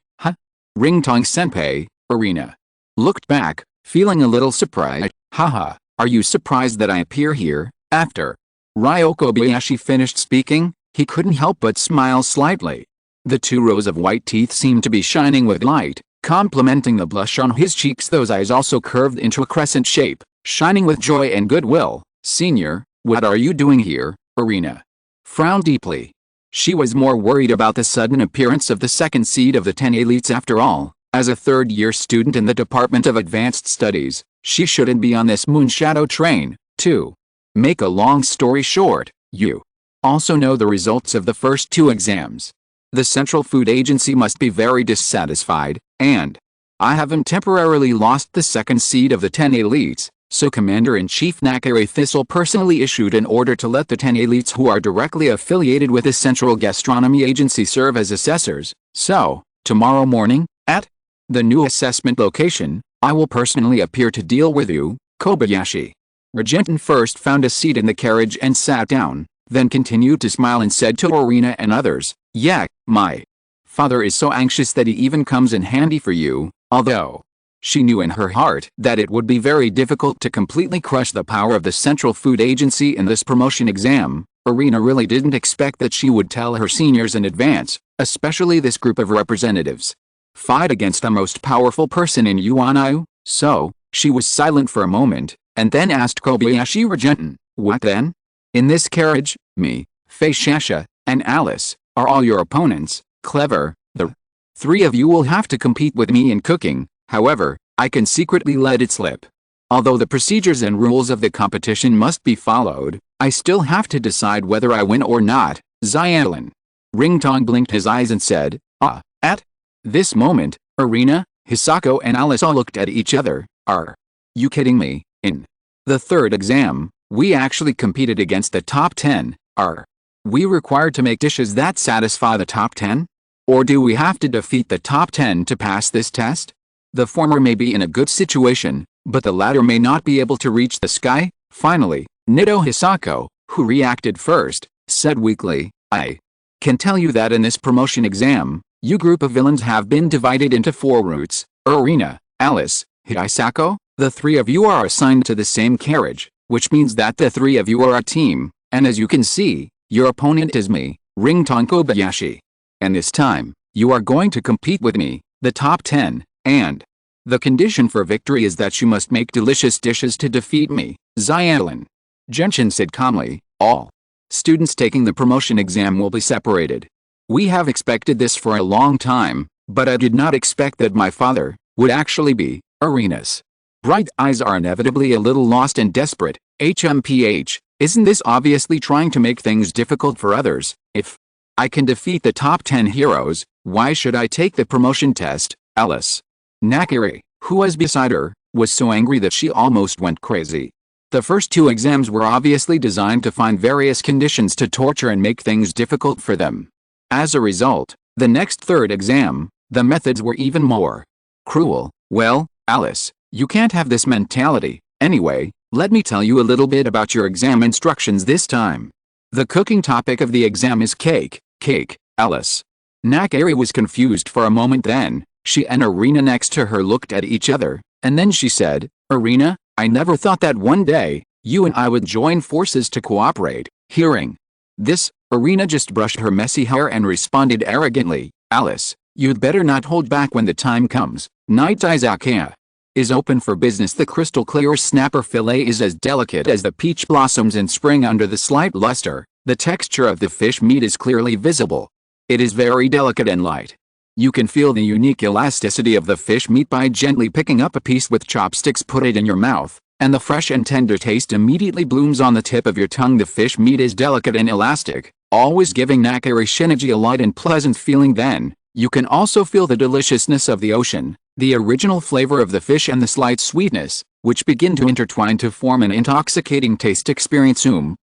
A: Ringtong senpai, Arena looked back, feeling a little surprised. Haha, are you surprised that I appear here? After Ryo Kobayashi finished speaking, he couldn't help but smile slightly. The 2 rows of white teeth seemed to be shining with light, complementing the blush on his cheeks. Those eyes also curved into a crescent shape, shining with joy and goodwill. Senior, what are you doing here? Arena frowned deeply. She was more worried about the sudden appearance of the second seed of the 10 elites. After all, as a third-year student in the Department of Advanced Studies, she shouldn't be on this moonshadow train. To make a long story short, you also know the results of the first 2 exams. The Central Food Agency must be very dissatisfied, and I haven't temporarily lost the second seed of the 10 elites, so Commander-in-Chief Nakare Thistle personally issued an order to let the 10 elites who are directly affiliated with the Central Gastronomy Agency serve as assessors. So, tomorrow morning, at the new assessment location, I will personally appear to deal with you. Kobayashi Gentian first found a seat in the carriage and sat down, then continued to smile and said to Arena and others, yeah, my father is so anxious that he even comes in handy for you. Although she knew in her heart that it would be very difficult to completely crush the power of the Central Food Agency in this promotion exam, Arena really didn't expect that she would tell her seniors in advance, especially this group of representatives, fight against the most powerful person in Yuanyu. So, she was silent for a moment, and then asked Kobayashi Gentian, what then? In this carriage, me, Fei Shasha, and Alice are all your opponents. Clever. The 3 of you will have to compete with me in cooking. However, I can secretly let it slip. Although the procedures and rules of the competition must be followed, I still have to decide whether I win or not. Xiaolin. Ringtong blinked his eyes and said, ah. At this moment, Arena, Hisako and Alice all looked at each other. Are you kidding me? In the third exam, we actually competed against the top 10. Are we required to make dishes that satisfy the top 10? Or do we have to defeat the top 10 to pass this test? The former may be in a good situation, but the latter may not be able to reach the sky. Finally, Nido Hisako, who reacted first, said weakly, I can tell you that in this promotion exam, you group of villains have been divided into 4 routes. Arena, Alice, Hisako, the 3 of you are assigned to the same carriage, which means that the 3 of you are a team, and as you can see, your opponent is me, Ringtong Kobayashi. And this time, you are going to compete with me, the top 10. And the condition for victory is that you must make delicious dishes to defeat me. Xiaolin Gentian said calmly, all students taking the promotion exam will be separated. We have expected this for a long time, but I did not expect that my father would actually be. Arena's bright eyes are inevitably a little lost and desperate. HMPH, isn't this obviously trying to make things difficult for others? If I can defeat the top 10 heroes, why should I take the promotion test? Alice Nakare, who was beside her, was so angry that she almost went crazy. The first 2 exams were obviously designed to find various conditions to torture and make things difficult for them. As a result, the next third exam, the methods were even more cruel. Well, Alice, you can't have this mentality. Anyway, let me tell you a little bit about your exam instructions this time. The cooking topic of the exam is cake. Cake, Alice Nakare was confused for a moment, then she and Arena next to her looked at each other, and then she said, Arena, I never thought that one day, you and I would join forces to cooperate. Hearing this, Arena just brushed her messy hair and responded arrogantly, Alice, you'd better not hold back when the time comes. Night Izakaya. is open for business. The crystal clear snapper fillet is as delicate as the peach blossoms in spring under the slight luster. The texture of the fish meat is clearly visible. It is very delicate and light. You can feel the unique elasticity of the fish meat by gently picking up a piece with chopsticks. Put it in your mouth, and the fresh and tender taste immediately blooms on the tip of your tongue. The fish meat is delicate and elastic, always giving Nakari Shinichi a light and pleasant feeling. Then, you can also feel the deliciousness of the ocean, the original flavor of the fish and the slight sweetness, which begin to intertwine to form an intoxicating taste experience.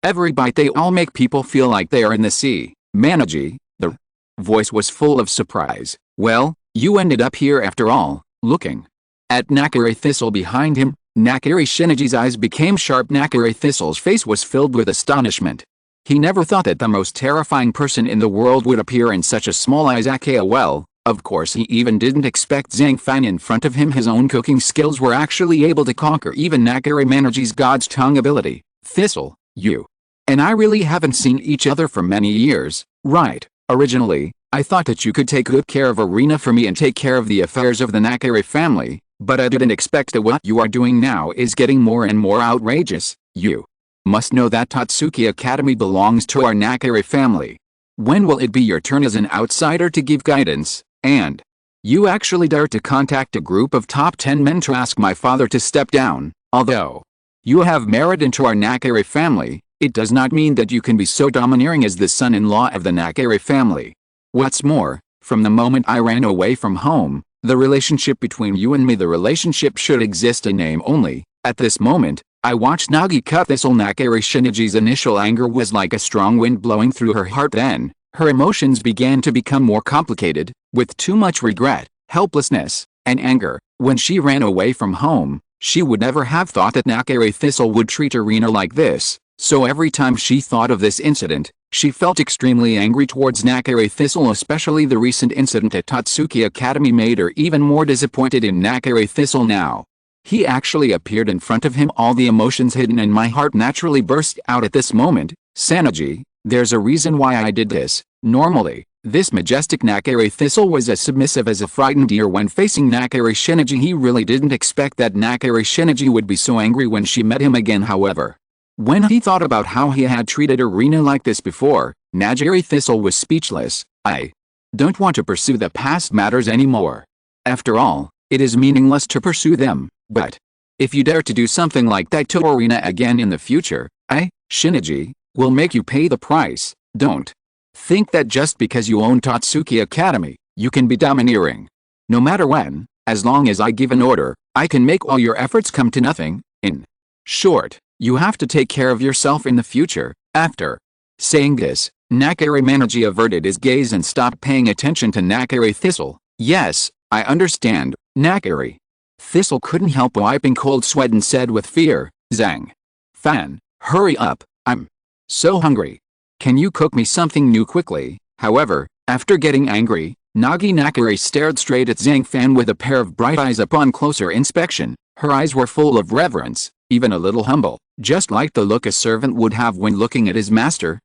A: Every bite they all make people feel like they are in the sea. Manaji, the voice was full of surprise. Well, you ended up here after all. Looking at Nakari Thistle behind him, Nakari Shinichi's eyes became sharp. Nakari Thistle's face was filled with astonishment. He never thought that the most terrifying person in the world would appear in such a small Izakaya. Well, of course he even didn't expect Zhang Fan in front of him. His own cooking skills were actually able to conquer even Nakari Manaji's God's tongue ability. Thistle, you and I really haven't seen each other for many years, right? Originally, I thought that you could take good care of Arena for me and take care of the affairs of the Nakari family, but I didn't expect that what you are doing now is getting more and more outrageous. You must know that Tatsuki Academy belongs to our Nakari family. When will it be your turn as an outsider to give guidance? And you actually dare to contact a group of top 10 men to ask my father to step down. Although you have merit into our Nakari family, it does not mean that you can be so domineering as the son-in-law of the Nakari family. What's more, from the moment I ran away from home, the relationship between you and me, the relationship should exist in name only. At this moment, I watched Nagi cut Thistle. Nakari Shinichi's initial anger was like a strong wind blowing through her heart. Then, her emotions began to become more complicated, with too much regret, helplessness, and anger. When she ran away from home, she would never have thought that Nakari Thistle would treat Arena like this. So every time she thought of this incident, she felt extremely angry towards Nakari Thistle. Especially the recent incident at Tatsuki Academy made her even more disappointed in Nakari Thistle now. He actually appeared in front of him. All the emotions hidden in my heart naturally burst out at this moment. Sanaji, there's a reason why I did this. Normally, this majestic Nakari Thistle was as submissive as a frightened deer when facing Nakari Shinichi. He really didn't expect that Nakari Shinichi would be so angry when she met him again. However, when he thought about how he had treated Arena like this before, Nakari Thistle was speechless. I don't want to pursue the past matters anymore. After all, it is meaningless to pursue them. But if you dare to do something like that to Arena again in the future, Shinichi, will make you pay the price. Don't think that just because you own Tatsuki Academy, you can be domineering. No matter when, as long as I give an order, I can make all your efforts come to nothing. In short, you have to take care of yourself in the future. After saying this, Nakari Manaji averted his gaze and stopped paying attention to Nakari Thistle. Yes, I understand, Nakari. Thistle couldn't help wiping cold sweat and said with fear, Zhang Fan, hurry up, I'm so hungry. Can you cook me something new quickly? However, after getting angry, Nakari stared straight at Zhang Fan with a pair of bright eyes. Upon closer inspection, her eyes were full of reverence, even a little humble, just like the look a servant would have when looking at his master.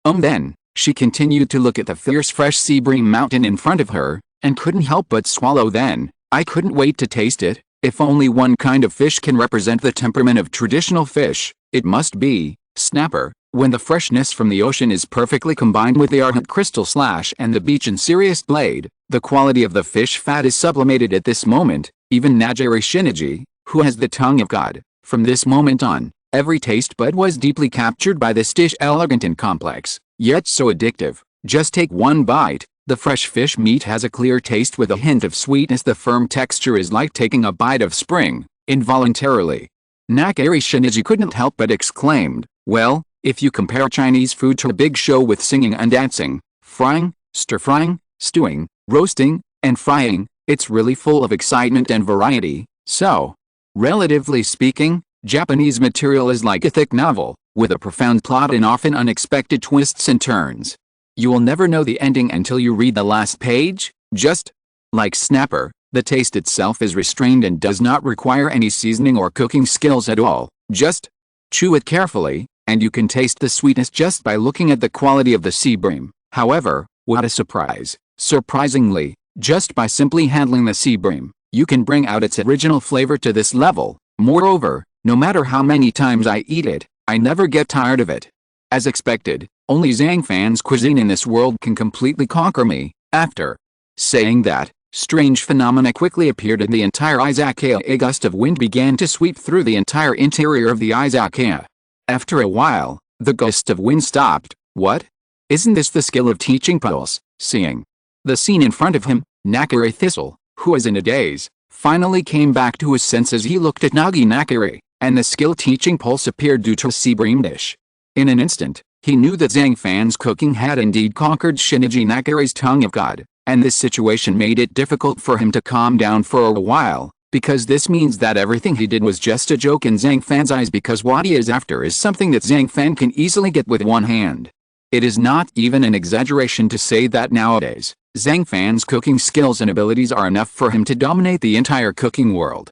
A: Then, she continued to look at the fierce fresh sea bream mountain in front of her, and couldn't help but swallow. Then, I couldn't wait to taste it. If only one kind of fish can represent the temperament of traditional fish, it must be snapper. When the freshness from the ocean is perfectly combined with the ardent crystal slash and the beach and Sirius blade, the quality of the fish fat is sublimated at this moment. Even Nakari Shinichi, who has the tongue of God, from this moment on, every taste bud was deeply captured by this dish, elegant and complex, yet so addictive. Just take one bite. The fresh fish meat has a clear taste with a hint of sweetness. The firm texture is like taking a bite of spring. Involuntarily, Nakari Shinichi couldn't help but exclaimed, well, if you compare Chinese food to a big show with singing and dancing, frying, stir-frying, stewing, roasting, and frying, it's really full of excitement and variety. So, relatively speaking, Japanese material is like a thick novel, with a profound plot and often unexpected twists and turns. You will never know the ending until you read the last page. Just like snapper, the taste itself is restrained and does not require any seasoning or cooking skills at all. Just chew it carefully, and you can taste the sweetness just by looking at the quality of the sea bream. However, what a surprise! Surprisingly, just by simply handling the sea bream, You can bring out its original flavor to this level. Moreover, no matter how many times I eat it, I never get tired of it. As expected, only Zhang Fan's cuisine in this world can completely conquer me. After saying that, strange phenomena quickly appeared in the entire Izakaya. A gust of wind began to sweep through the entire interior of the Izakaya. After a while, the gust of wind stopped. What? Isn't this the skill of teaching puzzles? Seeing the scene in front of him, Nakari Thistle, who was in a daze, finally came back to his senses. He looked at Nagi Nakari, and the skill teaching pulse appeared due to a sea-bream dish. In an instant, he knew that Zhang Fan's cooking had indeed conquered Shinichi Nakari's tongue of God, and this situation made it difficult for him to calm down for a while, because this means that everything he did was just a joke in Zhang Fan's eyes, because what he is after is something that Zhang Fan can easily get with one hand. It is not even an exaggeration to say that nowadays, Zhang Fan's cooking skills and abilities are enough for him to dominate the entire cooking world.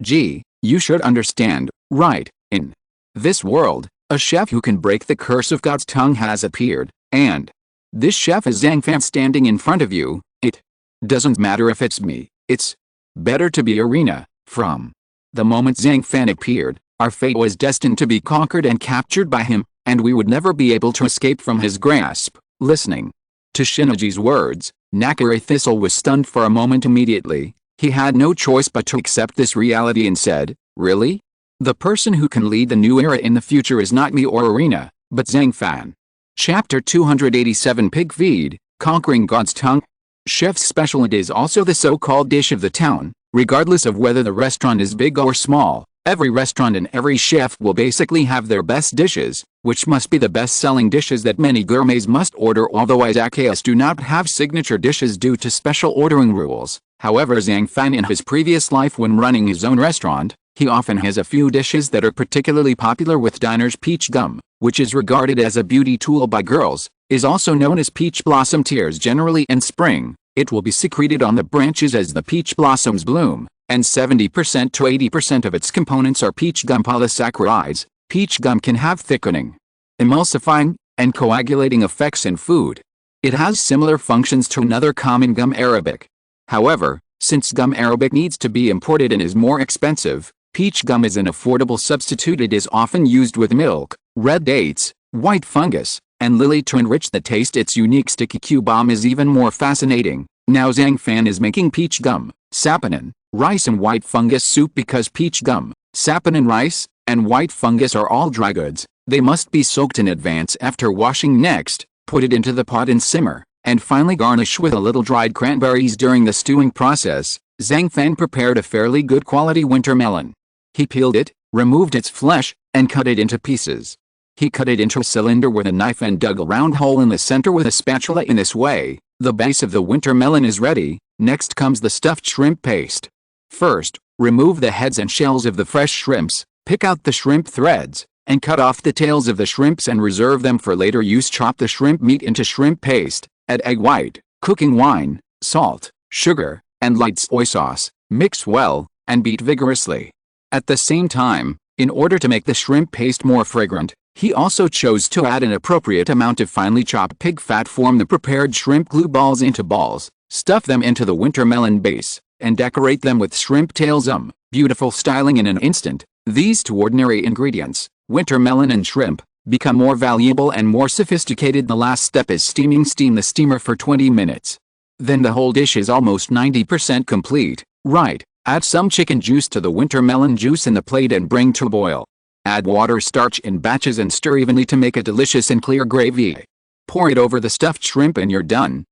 A: Gee, you should understand, right? In this world, a chef who can break the curse of God's tongue has appeared, and this chef is Zhang Fan standing in front of you. It doesn't matter if it's me, it's better to be Arena. From the moment Zhang Fan appeared, our fate was destined to be conquered and captured by him, and we would never be able to escape from his grasp. Listening to Shinichi's words, Nakari Thistle was stunned for a moment. Immediately, he had no choice but to accept this reality and said, really? The person who can lead the new era in the future is not me or Arena, but Zhang Fan. Chapter 287 Pig Feed, Conquering God's Tongue. Chef's specialty is also the so-called dish of the town. Regardless of whether the restaurant is big or small, every restaurant and every chef will basically have their best dishes, which must be the best-selling dishes that many gourmets must order. Although izakayas do not have signature dishes due to special ordering rules, however, Zhang Fan in his previous life when running his own restaurant, he often has a few dishes that are particularly popular with diners. Peach gum, which is regarded as a beauty tool by girls, is also known as peach blossom tears. Generally in spring, it will be secreted on the branches as the peach blossoms bloom, and 70% to 80% of its components are peach gum polysaccharides. Peach gum can have thickening, emulsifying, and coagulating effects in food. It has similar functions to another common gum arabic. However, since gum arabic needs to be imported and is more expensive, peach gum is an affordable substitute. It is often used with milk, red dates, white fungus, and lily to enrich the taste. Its unique sticky Q-bomb is even more fascinating. Now Zhang Fan is making peach gum, saponin, rice and white fungus soup because peach gum, saponin, rice, and white fungus are all dry goods. They must be soaked in advance after washing. Next, put it into the pot and simmer, and finally garnish with a little dried cranberries. During the stewing process, Zhang Fan prepared a fairly good quality winter melon. He peeled it, removed its flesh, and cut it into pieces. He cut it into a cylinder with a knife and dug a round hole in the center with a spatula. In this way, the base of the winter melon is ready. Next comes the stuffed shrimp paste. First, remove the heads and shells of the fresh shrimps, pick out the shrimp threads, and cut off the tails of the shrimps and reserve them for later use. Chop the shrimp meat into shrimp paste, add egg white, cooking wine, salt, sugar, and light soy sauce. Mix well, and beat vigorously. At the same time, in order to make the shrimp paste more fragrant, he also chose to add an appropriate amount of finely chopped pig fat. Form the prepared shrimp glue balls into balls, stuff them into the winter melon base, and decorate them with shrimp tails. Beautiful styling. In an instant, these two ordinary ingredients, winter melon and shrimp, become more valuable and more sophisticated. The last step is steaming. Steam the steamer for 20 minutes. Then the whole dish is almost 90% complete. Right. Add some chicken juice to the winter melon juice in the plate and bring to a boil. Add water starch in batches and stir evenly to make a delicious and clear gravy. Pour it over the stuffed shrimp and you're done.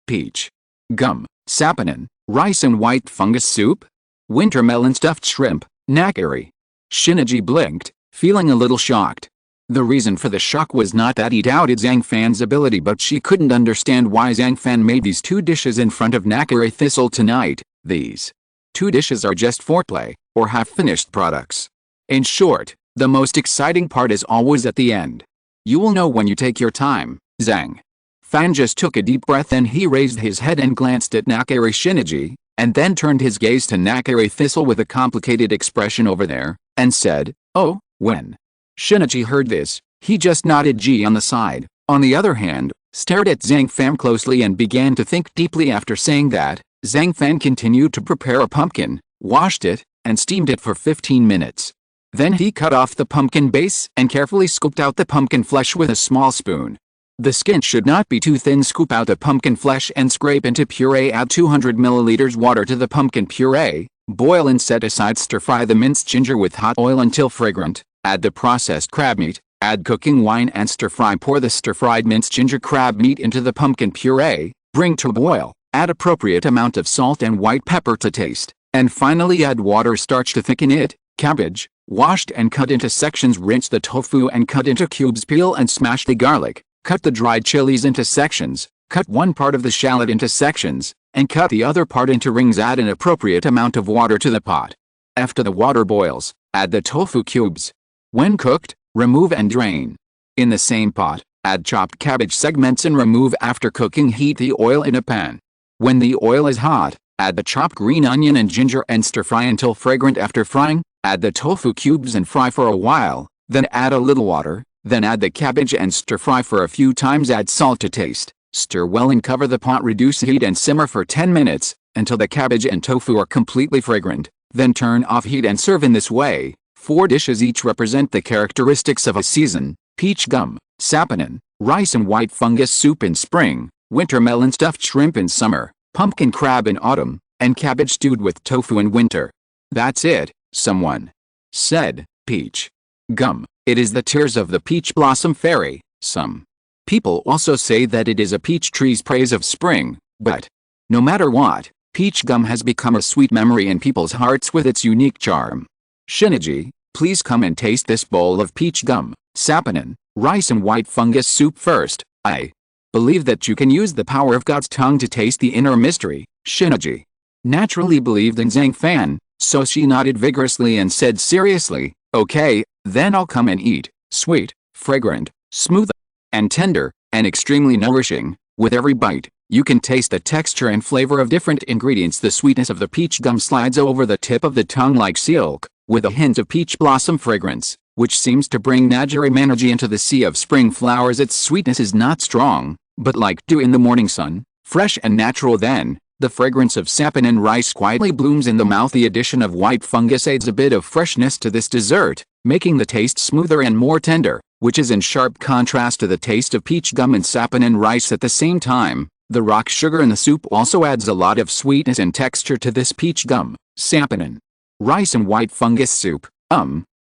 A: Peach gum, saponin, rice and white fungus soup. Winter melon stuffed shrimp, Nakari. Shinichi blinked, feeling a little shocked. The reason for the shock was not that he doubted Zhang Fan's ability, but she couldn't understand why Zhang Fan made these two dishes in front of Nakari Thistle tonight. These two dishes are just foreplay, or half-finished products. In short, the most exciting part is always at the end. You will know when you take your time. Zhang Fan just took a deep breath, then he raised his head and glanced at Nakari Shinichi, and then turned his gaze to Nakari Thistle with a complicated expression over there, and said, "Oh." When Shinichi heard this, he just nodded on the side. On the other hand, stared at Zhang Fan closely and began to think deeply. After saying that, Zhang Fan continued to prepare a pumpkin, washed it, and steamed it for 15 minutes. Then he cut off the pumpkin base and carefully scooped out the pumpkin flesh with a small spoon. The skin should not be too thin. Scoop out the pumpkin flesh and scrape into puree. Add 200 milliliters water to the pumpkin puree. Boil and set aside. Stir-fry the minced ginger with hot oil until fragrant. Add the processed crab meat. Add cooking wine and stir-fry. Pour the stir-fried minced ginger crab meat into the pumpkin puree. Bring to a boil. Add appropriate amount of salt and white pepper to taste. And finally add water starch to thicken it. Cabbage, washed and cut into sections. Rinse the tofu and cut into cubes. Peel and smash the garlic. Cut the dried chilies into sections. Cut one part of the shallot into sections, and cut the other part into rings. Add an appropriate amount of water to the pot. After the water boils, add the tofu cubes. When cooked, remove and drain. In the same pot, add chopped cabbage segments and remove. After cooking, heat the oil in a pan. When the oil is hot, add the chopped green onion and ginger and stir-fry until fragrant. After frying, add the tofu cubes and fry for a while, then add a little water. Then add the cabbage and stir-fry for a few times. Add salt to taste. Stir well and cover the pot. Reduce heat and simmer for 10 minutes, until the cabbage and tofu are completely fragrant. Then turn off heat and serve in this way. 4 dishes each represent the characteristics of a season: peach gum, sapinin, rice and white fungus soup in spring, winter melon stuffed shrimp in summer, pumpkin crab in autumn, and cabbage stewed with tofu in winter. That's it, someone said. Peach gum. It is the tears of the peach blossom fairy. Some people also say that it is a peach tree's praise of spring, but no matter what, peach gum has become a sweet memory in people's hearts with its unique charm. Shinichi, please come and taste this bowl of peach gum, sapinin, rice and white fungus soup first. I believe that you can use the power of God's tongue to taste the inner mystery. Shinichi naturally believed in Zhang Fan, so she nodded vigorously and said seriously, "Okay, then I'll come and eat." Sweet, fragrant, smooth, and tender, and extremely nourishing. With every bite, you can taste the texture and flavor of different ingredients. The sweetness of the peach gum slides over the tip of the tongue like silk, with a hint of peach blossom fragrance, which seems to bring Najiri energy into the sea of spring flowers. Its sweetness is not strong, but like dew in the morning sun, fresh and natural. Then, the fragrance of sapinin rice quietly blooms in the mouth. The addition of white fungus adds a bit of freshness to this dessert, making the taste smoother and more tender, which is in sharp contrast to the taste of peach gum and sapinin rice. At the same time, the rock sugar in the soup also adds a lot of sweetness and texture to this peach gum, sapinin, rice and white fungus soup.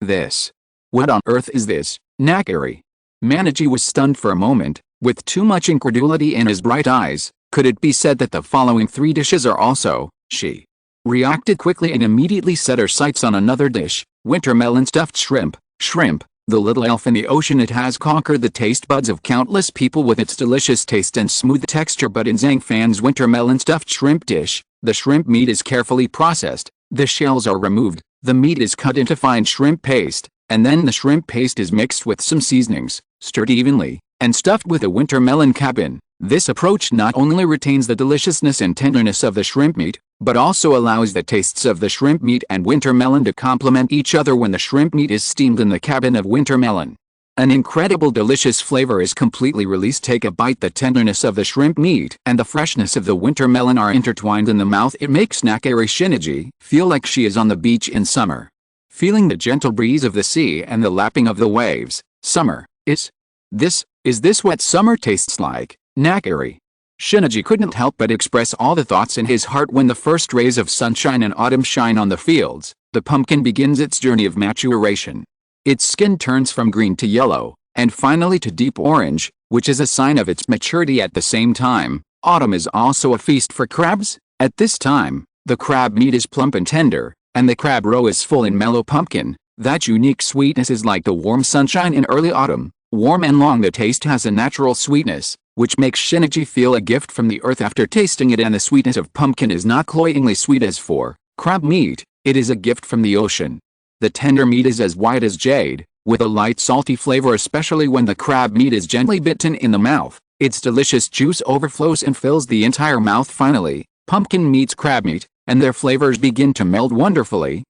A: This. What on earth is this, Nakari? Manaji was stunned for a moment, with too much incredulity in his bright eyes. Could it be said that the following 3 dishes are also? She reacted quickly and immediately set her sights on another dish: winter melon stuffed shrimp. Shrimp, the little elf in the ocean. It has conquered the taste buds of countless people with its delicious taste and smooth texture. But in Zhang Fan's winter melon stuffed shrimp dish, the shrimp meat is carefully processed, the shells are removed, the meat is cut into fine shrimp paste, and then the shrimp paste is mixed with some seasonings, stirred evenly, and stuffed with a winter melon cabin. This approach not only retains the deliciousness and tenderness of the shrimp meat, but also allows the tastes of the shrimp meat and winter melon to complement each other when the shrimp meat is steamed in the cabin of winter melon. An incredible delicious flavor is completely released. Take a bite. The tenderness of the shrimp meat and the freshness of the winter melon are intertwined in the mouth. It makes Nakari Shinichi feel like she is on the beach in summer, feeling the gentle breeze of the sea and the lapping of the waves. Summer. Is this what summer tastes like? Nakari Shinichi couldn't help but express all the thoughts in his heart. When the first rays of sunshine and autumn shine on the fields, the pumpkin begins its journey of maturation. Its skin turns from green to yellow, and finally to deep orange, which is a sign of its maturity. At the same time, autumn is also a feast for crabs. At this time, the crab meat is plump and tender, and the crab roe is full and mellow pumpkin. That unique sweetness is like the warm sunshine in early autumn. Warm and long, the taste has a natural sweetness, which makes Shinichi feel a gift from the earth after tasting it. And the sweetness of pumpkin is not cloyingly sweet as for crab meat, it is a gift from the ocean. The tender meat is as white as jade, with a light salty flavor, especially when the crab meat is gently bitten in the mouth. Its delicious juice overflows and fills the entire mouth. Finally, pumpkin meets crab meat, and their flavors begin to meld wonderfully.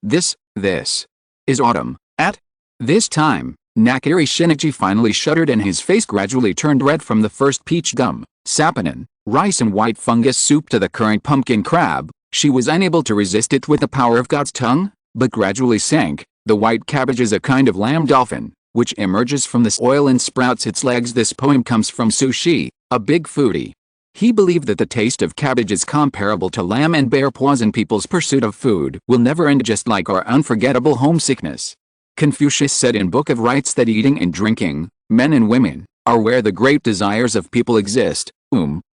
A: This is autumn. At this time, Nakari Shinichi finally shuddered and his face gradually turned red from the first peach gum, sapinin, Rice and white fungus soup to the current pumpkin crab, she was unable to resist it with the power of God's tongue, but gradually sank. The white cabbage is a kind of lamb dolphin, which emerges from the soil and sprouts its legs. This poem comes from Sushi, a big foodie. He believed that the taste of cabbage is comparable to lamb and bear paws, and people's pursuit of food will never end, just like our unforgettable homesickness. Confucius said in Book of Rites that eating and drinking, men and women, are where the great desires of people exist.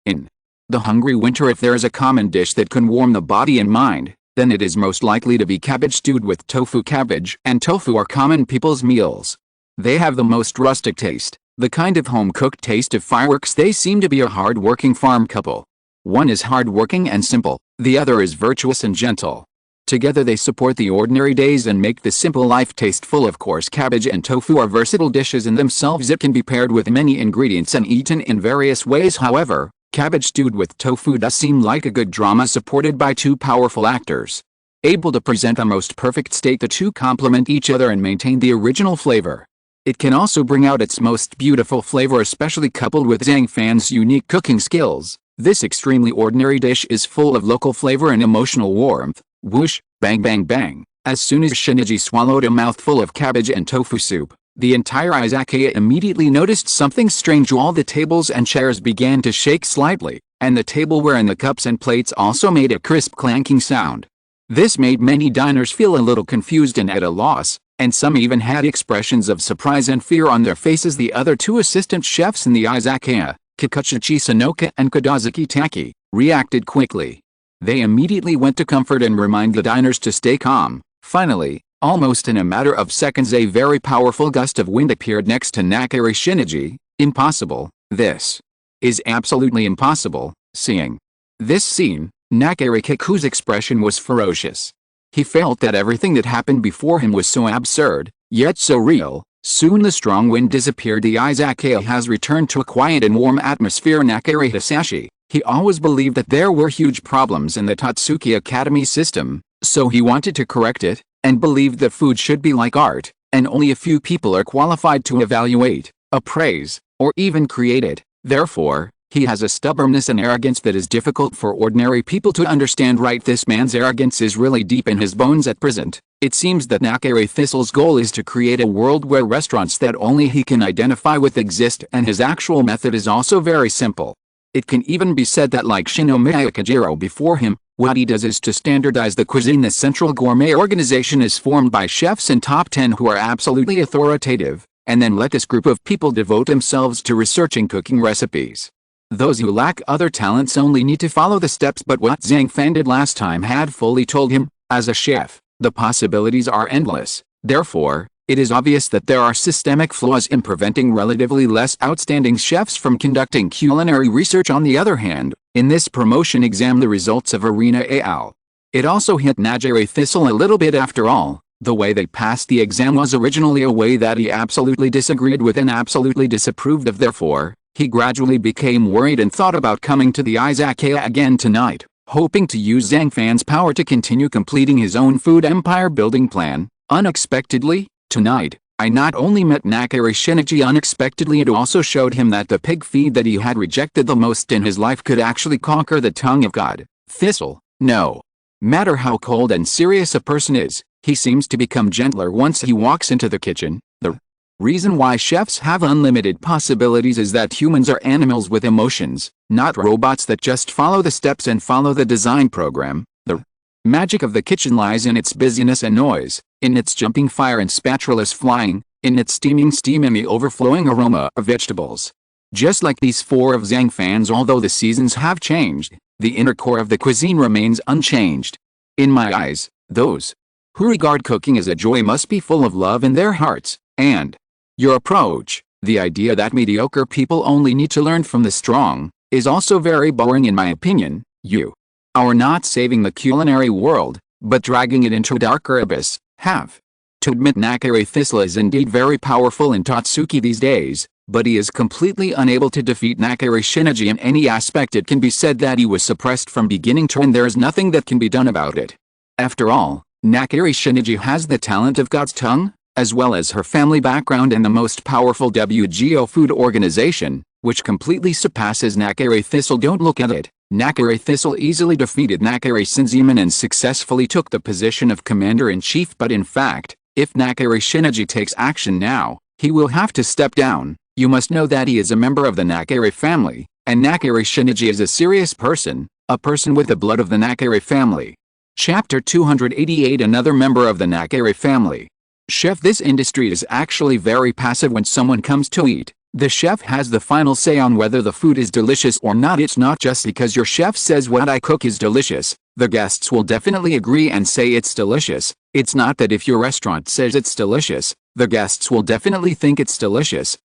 A: In the hungry winter, if there is a common dish that can warm the body and mind, then it is most likely to be cabbage stewed with tofu. Cabbage and tofu are common people's meals. They have the most rustic taste, the kind of home-cooked taste of fireworks. They seem to be a hard-working farm couple. One is hard-working and simple, the other is virtuous and gentle. Together they support the ordinary days and make the simple life tasteful. Of course, cabbage and tofu are versatile dishes in themselves. It can be paired with many ingredients and eaten in various ways. However, cabbage stewed with tofu does seem like a good drama supported by two powerful actors, able to present a most perfect state. The two complement each other and maintain the original flavor. It can also bring out its most beautiful flavor, especially coupled with Zhang Fan's unique cooking skills. This extremely ordinary dish is full of local flavor and emotional warmth. Whoosh, bang bang bang. As soon as Shinichi swallowed a mouthful of cabbage and tofu soup, the entire Izakaya immediately noticed something strange. All the tables and chairs began to shake slightly, and the tableware and the cups and plates also made a crisp clanking sound. This made many diners feel a little confused and at a loss, and some even had expressions of surprise and fear on their faces. The other two assistant chefs in the Izakaya, Kikuchi Sonoka and Kodazuki Taki, reacted quickly. They immediately went to comfort and remind the diners to stay calm. Finally, almost in a matter of seconds, a very powerful gust of wind appeared next to Nakari Shinichi. Impossible. This is absolutely impossible. Seeing this scene, Nakari Kiku's expression was ferocious. He felt that everything that happened before him was so absurd, yet so real. Soon the strong wind disappeared. The Izakaya has returned to a quiet and warm atmosphere. Nakari Hisashi, he always believed that there were huge problems in the Tatsuki Academy system, so he wanted to correct it, and believed that food should be like art, and only a few people are qualified to evaluate, appraise, or even create it. Therefore, he has a stubbornness and arrogance that is difficult for ordinary people to understand. Right, this man's arrogance is really deep in his bones at present. It seems that Nakari Thistle's goal is to create a world where restaurants that only he can identify with exist, and his actual method is also very simple. It can even be said that, like Shinomiya Kajiro before him, what he does is to standardize the cuisine. The Central Gourmet Organization is formed by chefs and top 10 who are absolutely authoritative, and then let this group of people devote themselves to researching cooking recipes. Those who lack other talents only need to follow the steps. But what Zhang Fan did last time had fully told him, as a chef, the possibilities are endless. Therefore, it is obvious that there are systemic flaws in preventing relatively less outstanding chefs from conducting culinary research. On the other hand, in this promotion exam, the results of Arena Al. It also hit Nakari Thistle a little bit. After all, the way they passed the exam was originally a way that he absolutely disagreed with and absolutely disapproved of. Therefore, he gradually became worried and thought about coming to the Izakaya again tonight, hoping to use Zhang Fan's power to continue completing his own food empire building plan. Unexpectedly, tonight, I not only met Nakari Shinichi unexpectedly, it also showed him that the pig feed that he had rejected the most in his life could actually conquer the tongue of God. Thistle, no matter how cold and serious a person is, he seems to become gentler once he walks into the kitchen. The reason why chefs have unlimited possibilities is that humans are animals with emotions, not robots that just follow the steps and follow the design program. The magic of the kitchen lies in its busyness and noise, in its jumping fire and spatulas flying, in its steaming steam and the overflowing aroma of vegetables. Just like these four of Zhang Fan's, although the seasons have changed, the inner core of the cuisine remains unchanged. In my eyes, those who regard cooking as a joy must be full of love in their hearts. And your approach, the idea that mediocre people only need to learn from the strong, is also very boring in my opinion. You are not saving the culinary world, but dragging it into a darker abyss. Have to admit Nakari Thistle is indeed very powerful in Tatsuki these days, but he is completely unable to defeat Nakari Shinichi in any aspect. It can be said that he was suppressed from beginning to end. There is nothing that can be done about it. After all, Nakari Shinichi has the talent of God's tongue, as well as her family background and the most powerful WGO food organization, which completely surpasses Nakare Thistle. Don't look at it. Nakare Thistle easily defeated Nakare Shinjiman and successfully took the position of commander-in-chief, but in fact, if Nakare Shinji takes action now, he will have to step down. You must know that he is a member of the Nakare family, and Nakare Shinji is a serious person, a person with the blood of the Nakare family. Chapter 288. Another member of the Nakare family. Chef. This industry is actually very passive when someone comes to eat. The chef has the final say on whether the food is delicious or not. It's not just because your chef says what I cook is delicious, the guests will definitely agree and say it's delicious. It's not that if your restaurant says it's delicious, the guests will definitely think it's delicious.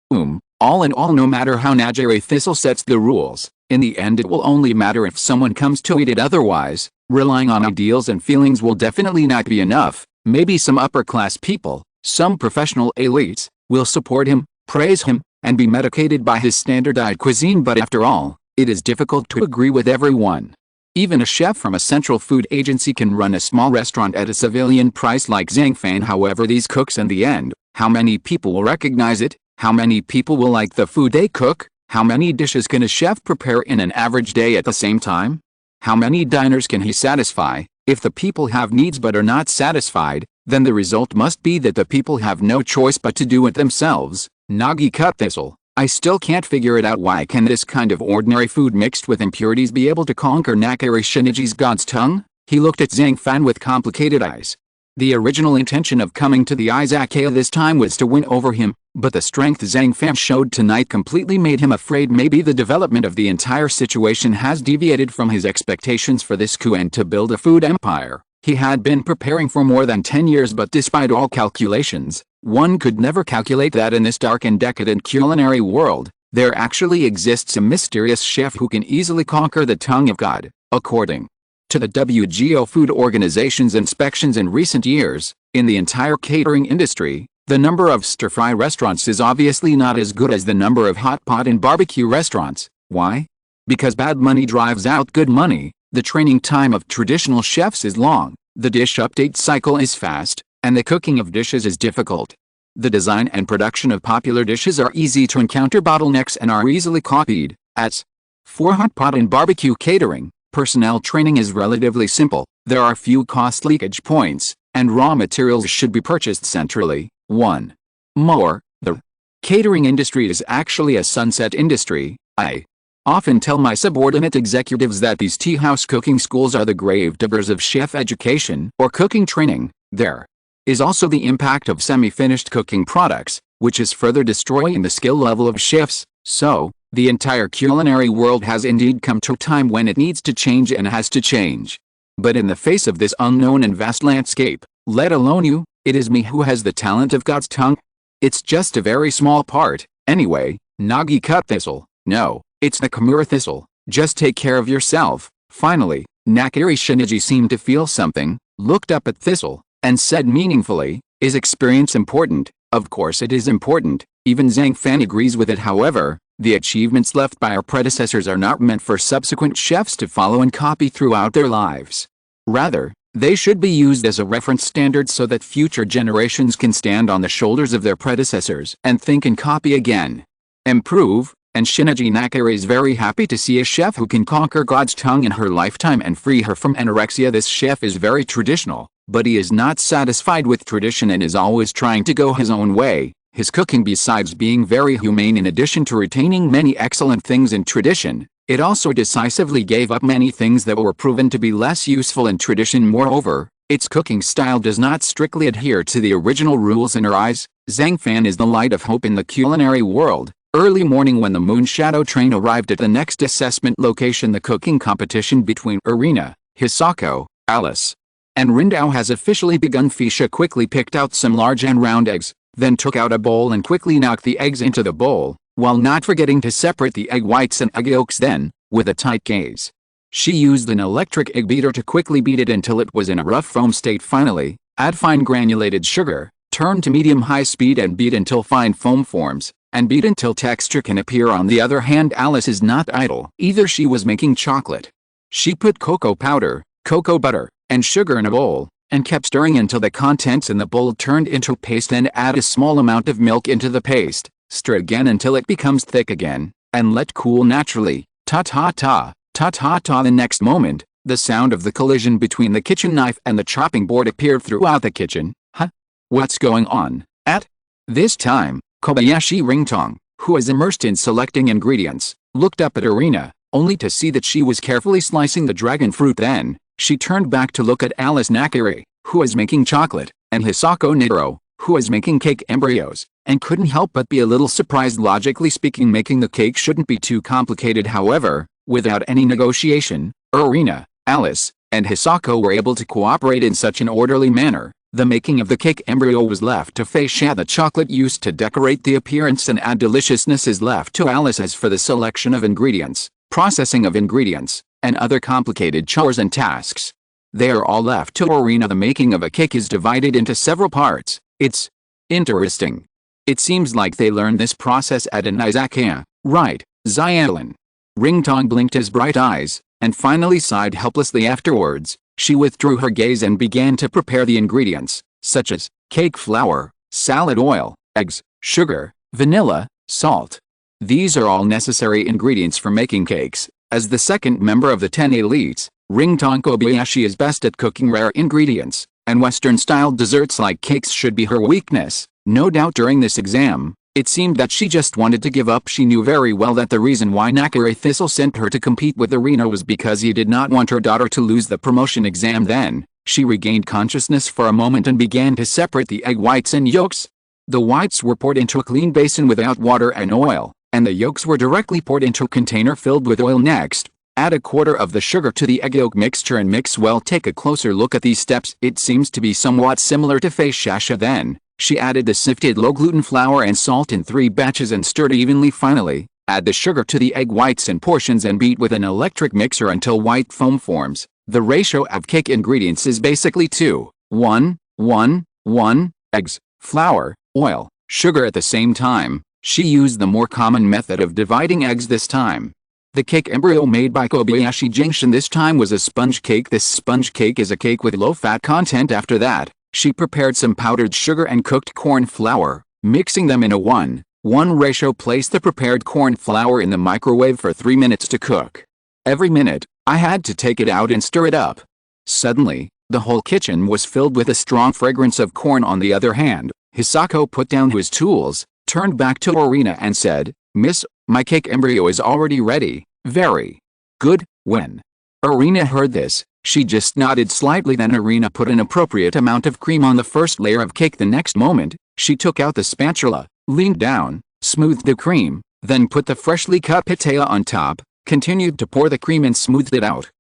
A: All in all, no matter how Nakare Thistle sets the rules, in the end it will only matter if someone comes to eat it. Otherwise, relying on ideals and feelings will definitely not be enough. Maybe some upper-class people, some professional elites, will support him, praise him, and be medicated by his standardized cuisine, but after all, it is difficult to agree with everyone. Even a chef from a central food agency can run a small restaurant at a civilian price like Zhang Fan. However, these cooks in the end, how many people will recognize it? How many people will like the food they cook? How many dishes can a chef prepare in an average day at the same time? How many diners can he satisfy? If the people have needs but are not satisfied, then the result must be that the people have no choice but to do it themselves. Nagi cut thistle. I still can't figure it out. Why can this kind of ordinary food mixed with impurities be able to conquer Nakare Shinji's god's tongue? He looked at Zhang Fan with complicated eyes. The original intention of coming to the Izakaya this time was to win over him, but the strength Zhang Fan showed tonight completely made him afraid. Maybe the development of the entire situation has deviated from his expectations for this coup and to build a food empire. He had been preparing for more than 10 years, but despite all calculations, one could never calculate that in this dark and decadent culinary world, there actually exists a mysterious chef who can easily conquer the tongue of God. According to the WGO Food Organization's inspections in recent years, in the entire catering industry, the number of stir-fry restaurants is obviously not as good as the number of hot pot and barbecue restaurants. Why? Because bad money drives out good money. The training time of traditional chefs is long, the dish update cycle is fast, and the cooking of dishes is difficult. The design and production of popular dishes are easy to encounter bottlenecks and are easily copied. As for hot pot and barbecue catering, personnel training is relatively simple, there are few cost leakage points, and raw materials should be purchased centrally. 1. More, the catering industry is actually a sunset industry. I often tell my subordinate executives that these tea house cooking schools are the grave diggers of chef education or cooking training. There is also the impact of semi-finished cooking products, which is further destroying the skill level of chefs. So, the entire culinary world has indeed come to a time when it needs to change and has to change. But in the face of this unknown and vast landscape, let alone you, it is me who has the talent of God's tongue. It's just a very small part, anyway. Nagi cut thistle. No, it's the Kimura thistle. Just take care of yourself. Finally, Nakare Shinji seemed to feel something, looked up at Thistle, and said meaningfully, "Is experience important?" Of course it is important. Even Zhang Fan agrees with it. However, the achievements left by our predecessors are not meant for subsequent chefs to follow and copy throughout their lives. Rather, they should be used as a reference standard so that future generations can stand on the shoulders of their predecessors and think and copy again. Improve, and Shinji Nakare is very happy to see a chef who can conquer God's tongue in her lifetime and free her from anorexia. This chef is very traditional, but he is not satisfied with tradition and is always trying to go his own way. His cooking, besides being very humane in addition to retaining many excellent things in tradition, it also decisively gave up many things that were proven to be less useful in tradition. Moreover, its cooking style does not strictly adhere to the original rules in her eyes. Zhang Fan is the light of hope in the culinary world. Early morning when the moon shadow train arrived at the next assessment location, the cooking competition between Irina, Hisako, Alice, and Rindao has officially begun. Fisha quickly picked out some large and round eggs, then took out a bowl and quickly knocked the eggs into the bowl, while not forgetting to separate the egg whites and egg yolks. Then, with a tight gaze, she used an electric egg beater to quickly beat it until it was in a rough foam state. Finally, add fine granulated sugar, turn to medium-high speed and beat until fine foam forms, and beat until texture can appear. On the other hand, Alice is not idle. Either she was making chocolate. She put cocoa powder, cocoa butter, and sugar in a bowl, and kept stirring until the contents in the bowl turned into paste. Then add a small amount of milk into the paste, stir again until it becomes thick again, and let cool naturally. Ta-ta-ta, ta-ta-ta. The next moment, the sound of the collision between the kitchen knife and the chopping board appeared throughout the kitchen. Huh? What's going on? At this time, Kobayashi Gentian, who is immersed in selecting ingredients, looked up at Irina, only to see that she was carefully slicing the dragon fruit. Then, she turned back to look at Alice Nakiri, who is making chocolate, and Hisako Nitaro, who is making cake embryos, and couldn't help but be a little surprised. Logically speaking, making the cake shouldn't be too complicated. However, without any negotiation, Irina, Alice, and Hisako were able to cooperate in such an orderly manner. The making of the cake embryo was left to Feisha. The chocolate used to decorate the appearance and add deliciousness is left to Alice. As for the selection of ingredients, processing of ingredients, and other complicated chores and tasks, they are all left to Irina. The making of a cake is divided into several parts. It's interesting. It seems like they learned this process at an Izakaya, right, Xiaolin? Ringtong blinked his bright eyes, and finally sighed helplessly. Afterwards, she withdrew her gaze and began to prepare the ingredients, such as cake flour, salad oil, eggs, sugar, vanilla, salt. These are all necessary ingredients for making cakes. As the second member of the 10 elites, Ringtong Kobayashi is best at cooking rare ingredients, and Western-style desserts like cakes should be her weakness. No doubt during this exam, it seemed that she just wanted to give up. She knew very well that the reason why Nakiri Thistle sent her to compete with Irina was because he did not want her daughter to lose the promotion exam. Then, she regained consciousness for a moment and began to separate the egg whites and yolks. The whites were poured into a clean basin without water and oil, and the yolks were directly poured into a container filled with oil. Next, add a quarter of the sugar to the egg yolk mixture and mix well. Take a closer look at these steps. It seems to be somewhat similar to Feisha. Then, she added the sifted low-gluten flour and salt in 3 batches and stirred evenly. Finally, add the sugar to the egg whites in portions and beat with an electric mixer until white foam forms. The ratio of cake ingredients is basically 2:1:1:1, eggs, flour, oil, sugar. At the same time, she used the more common method of dividing eggs this time. The cake embryo made by Kobayashi Gentian this time was a sponge cake. This sponge cake is a cake with low fat content. After that, she prepared some powdered sugar and cooked corn flour, mixing them in a 1:1 ratio. Place the prepared corn flour in the microwave for 3 minutes to cook. Every minute, I had to take it out and stir it up. Suddenly, the whole kitchen was filled with a strong fragrance of corn. On the other hand, Hisako put down his tools, turned back to Irina and said, "Miss, my cake embryo is already ready." "Very good." When Irina heard this, she just nodded slightly. Then Irina put an appropriate amount of cream on the first layer of cake. The next moment, she took out the spatula, leaned down, smoothed the cream, then put the freshly cut pitaya on top, continued to pour the cream and smoothed it out.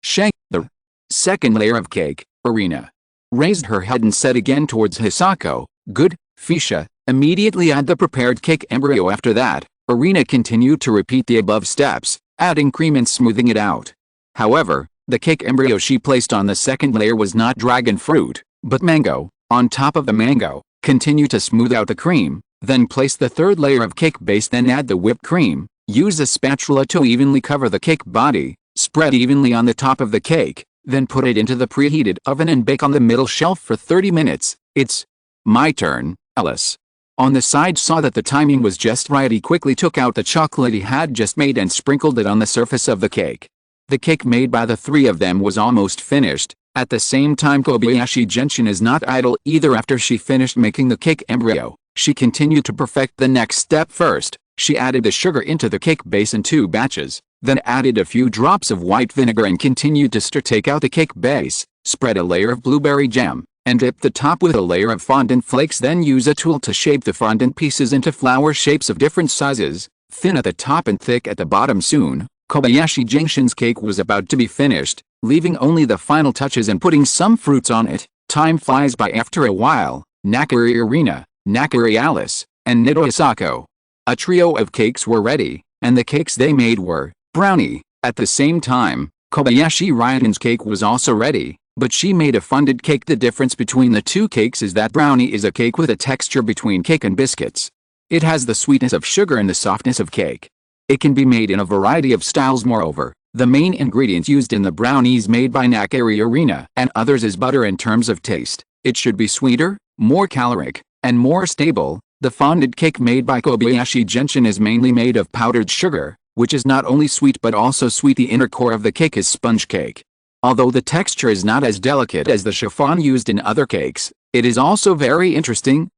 A: Shank. The second layer of cake, Irina raised her head and said again towards Hisako, "Good, Feisha." Immediately add the prepared cake embryo. After that, Irina continued to repeat the above steps, adding cream and smoothing it out. However, the cake embryo she placed on the second layer was not dragon fruit, but mango. On top of the mango, continue to smooth out the cream, then place the third layer of cake base. Then add the whipped cream. Use a spatula to evenly cover the cake body, spread evenly on the top of the cake, then put it into the preheated oven and bake on the middle shelf for 30 minutes. "It's my turn," Alice on the side saw that the timing was just right. He quickly took out the chocolate he had just made and sprinkled it on the surface of the cake. The cake made by the 3 of them was almost finished. At the same time, Kobayashi Gentian is not idle either. After she finished making the cake embryo, she continued to perfect the next step. First, she added the sugar into the cake base in 2 batches, then added a few drops of white vinegar and continued to stir. Take out the cake base, spread a layer of blueberry jam, and dip the top with a layer of fondant flakes. Then use a tool to shape the fondant pieces into flower shapes of different sizes, thin at the top and thick at the bottom. Soon, Kobayashi Gentian's cake was about to be finished, leaving only the final touches and putting some fruits on it. Time flies by. After a while, Nakiri Irina, Nakiri Alice, and Nito Hisako, a trio of cakes were ready, and the cakes they made were brownie. At the same time, Kobayashi Gentian's cake was also ready, but she made a fondant cake. The difference between the 2 cakes is that brownie is a cake with a texture between cake and biscuits. It has the sweetness of sugar and the softness of cake. It can be made in a variety of styles. Moreover, the main ingredients used in the brownies made by Nakiri Irina and others is butter. In terms of taste, it should be sweeter, more caloric, and more stable. The fondant cake made by Kobayashi Gentian is mainly made of powdered sugar, which is not only sweet but also sweet. The inner core of the cake is sponge cake. Although the texture is not as delicate as the chiffon used in other cakes, it is also very interesting.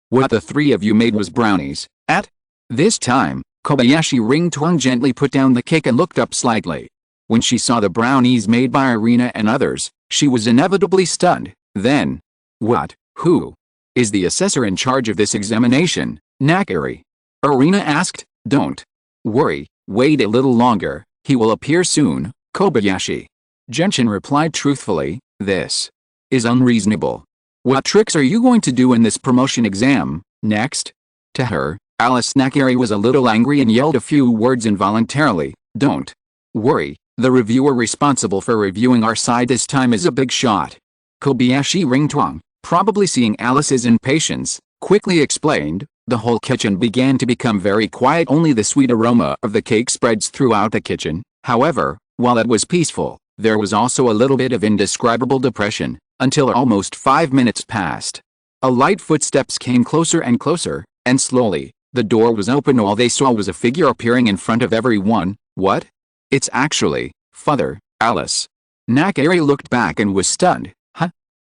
A: What the three of you made was brownies. At this time, Kobayashi Ringtuang gently put down the cake and looked up slightly. When she saw the brownies made by Irina and others, she was inevitably stunned. Then, what? Who is the assessor in charge of this examination? Nakari. Irina asked. Don't worry, wait a little longer, he will appear soon. Kobayashi Gentian replied truthfully. This is unreasonable. What tricks are you going to do in this promotion exam? Next to her, Alice Nakari was a little angry and yelled a few words involuntarily. Don't worry, the reviewer responsible for reviewing our side this time is a big shot. Kobayashi Ringtuang, probably seeing Alice's impatience, quickly explained. The whole kitchen began to become very quiet. Only the sweet aroma of the cake spreads throughout the kitchen. However, while it was peaceful, there was also a little bit of indescribable depression, until almost 5 minutes passed. A light footsteps came closer and closer, and slowly, the door was opened. All they saw was a figure appearing in front of everyone. What? It's actually Father Alice. Nakari looked back and was stunned.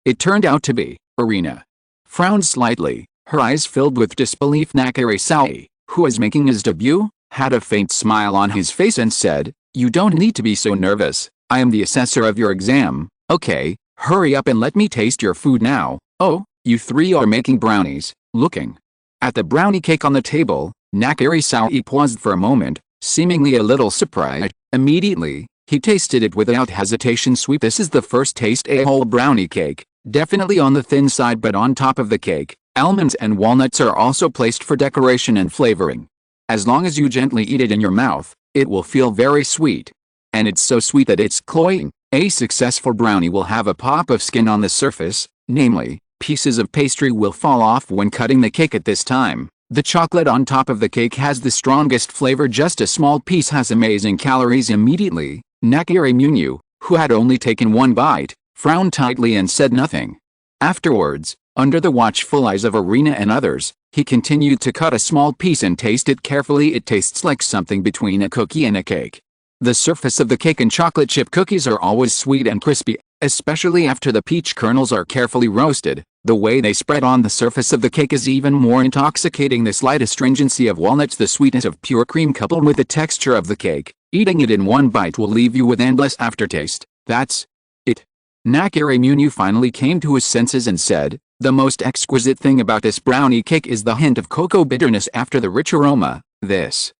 A: It turned out to be Irina. Frowned slightly, her eyes filled with disbelief. Nakari Saoi, who was making his debut, had a faint smile on his face and said, You don't need to be so nervous. I am the assessor of your exam. Okay, hurry up and let me taste your food now. Oh, you three are making brownies. Looking at the brownie cake on the table, Nakari Saoi paused for a moment, seemingly a little surprised. Immediately, he tasted it without hesitation. Sweet. This is the first taste. A whole brownie cake, definitely on the thin side, but on top of the cake, almonds and walnuts are also placed for decoration and flavoring. As long as you gently eat it in your mouth, it will feel very sweet. And it's so sweet that it's cloying. A successful brownie will have a pop of skin on the surface, namely, pieces of pastry will fall off when cutting the cake. At this time, the chocolate on top of the cake has the strongest flavor. Just a small piece has amazing calories. Immediately, Nakari Munyu, who had only taken one bite, frowned tightly and said nothing. Afterwards, under the watchful eyes of Irina and others, he continued to cut a small piece and taste it carefully. It tastes like something between a cookie and a cake. The surface of the cake and chocolate chip cookies are always sweet and crispy, especially after the peach kernels are carefully roasted. The way they spread on the surface of the cake is even more intoxicating. The slight astringency of walnuts, the sweetness of pure cream coupled with the texture of the cake. Eating it in one bite will leave you with endless aftertaste. That's it. Nakari Munyu finally came to his senses and said, The most exquisite thing about this brownie cake is the hint of cocoa bitterness after the rich aroma. This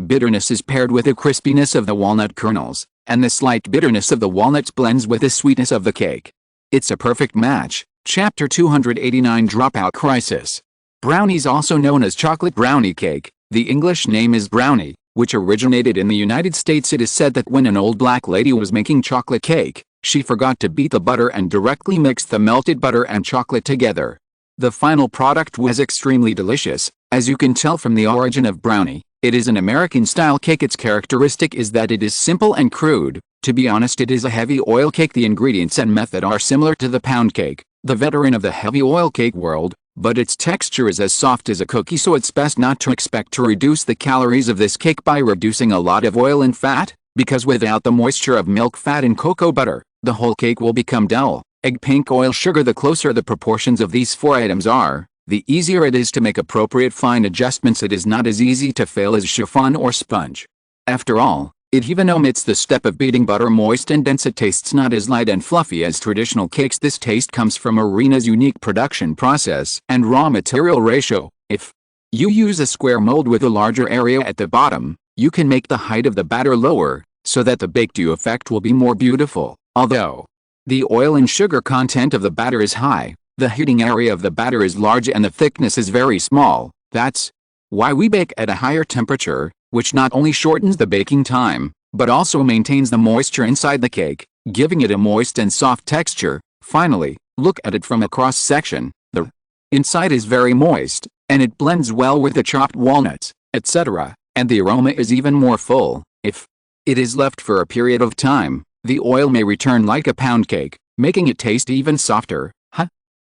A: bitterness is paired with the crispiness of the walnut kernels, and the slight bitterness of the walnuts blends with the sweetness of the cake. It's a perfect match. Chapter 289 Dropout Crisis. Brownies, also known as chocolate brownie cake. The English name is brownie, which originated in the United States. It is said that when an old black lady was making chocolate cake, she forgot to beat the butter and directly mixed the melted butter and chocolate together. The final product was extremely delicious. As you can tell from the origin of brownie, it is an American-style cake. Its characteristic is that it is simple and crude. To be honest, it is a heavy oil cake. The ingredients and method are similar to the pound cake, the veteran of the heavy oil cake world, but its texture is as soft as a cookie, so it's best not to expect to reduce the calories of this cake by reducing a lot of oil and fat, because without the moisture of milk, fat and cocoa butter, the whole cake will become dull. Egg, pink oil, sugar. The closer the proportions of these four items are, the easier it is to make appropriate fine adjustments. It is not as easy to fail as chiffon or sponge. After all, it even omits the step of beating butter moist and dense. It tastes not as light and fluffy as traditional cakes. This taste comes from Irina's unique production process and raw material ratio. If you use a square mold with a larger area at the bottom, you can make the height of the batter lower, so that the baked-to effect will be more beautiful. Although the oil and sugar content of the batter is high, the heating area of the batter is large and the thickness is very small. That's why we bake at a higher temperature, which not only shortens the baking time, but also maintains the moisture inside the cake, giving it a moist and soft texture. Finally, look at it from a cross-section. The inside is very moist, and it blends well with the chopped walnuts, etc., and the aroma is even more full. If it is left for a period of time, the oil may return like a pound cake, making it taste even softer.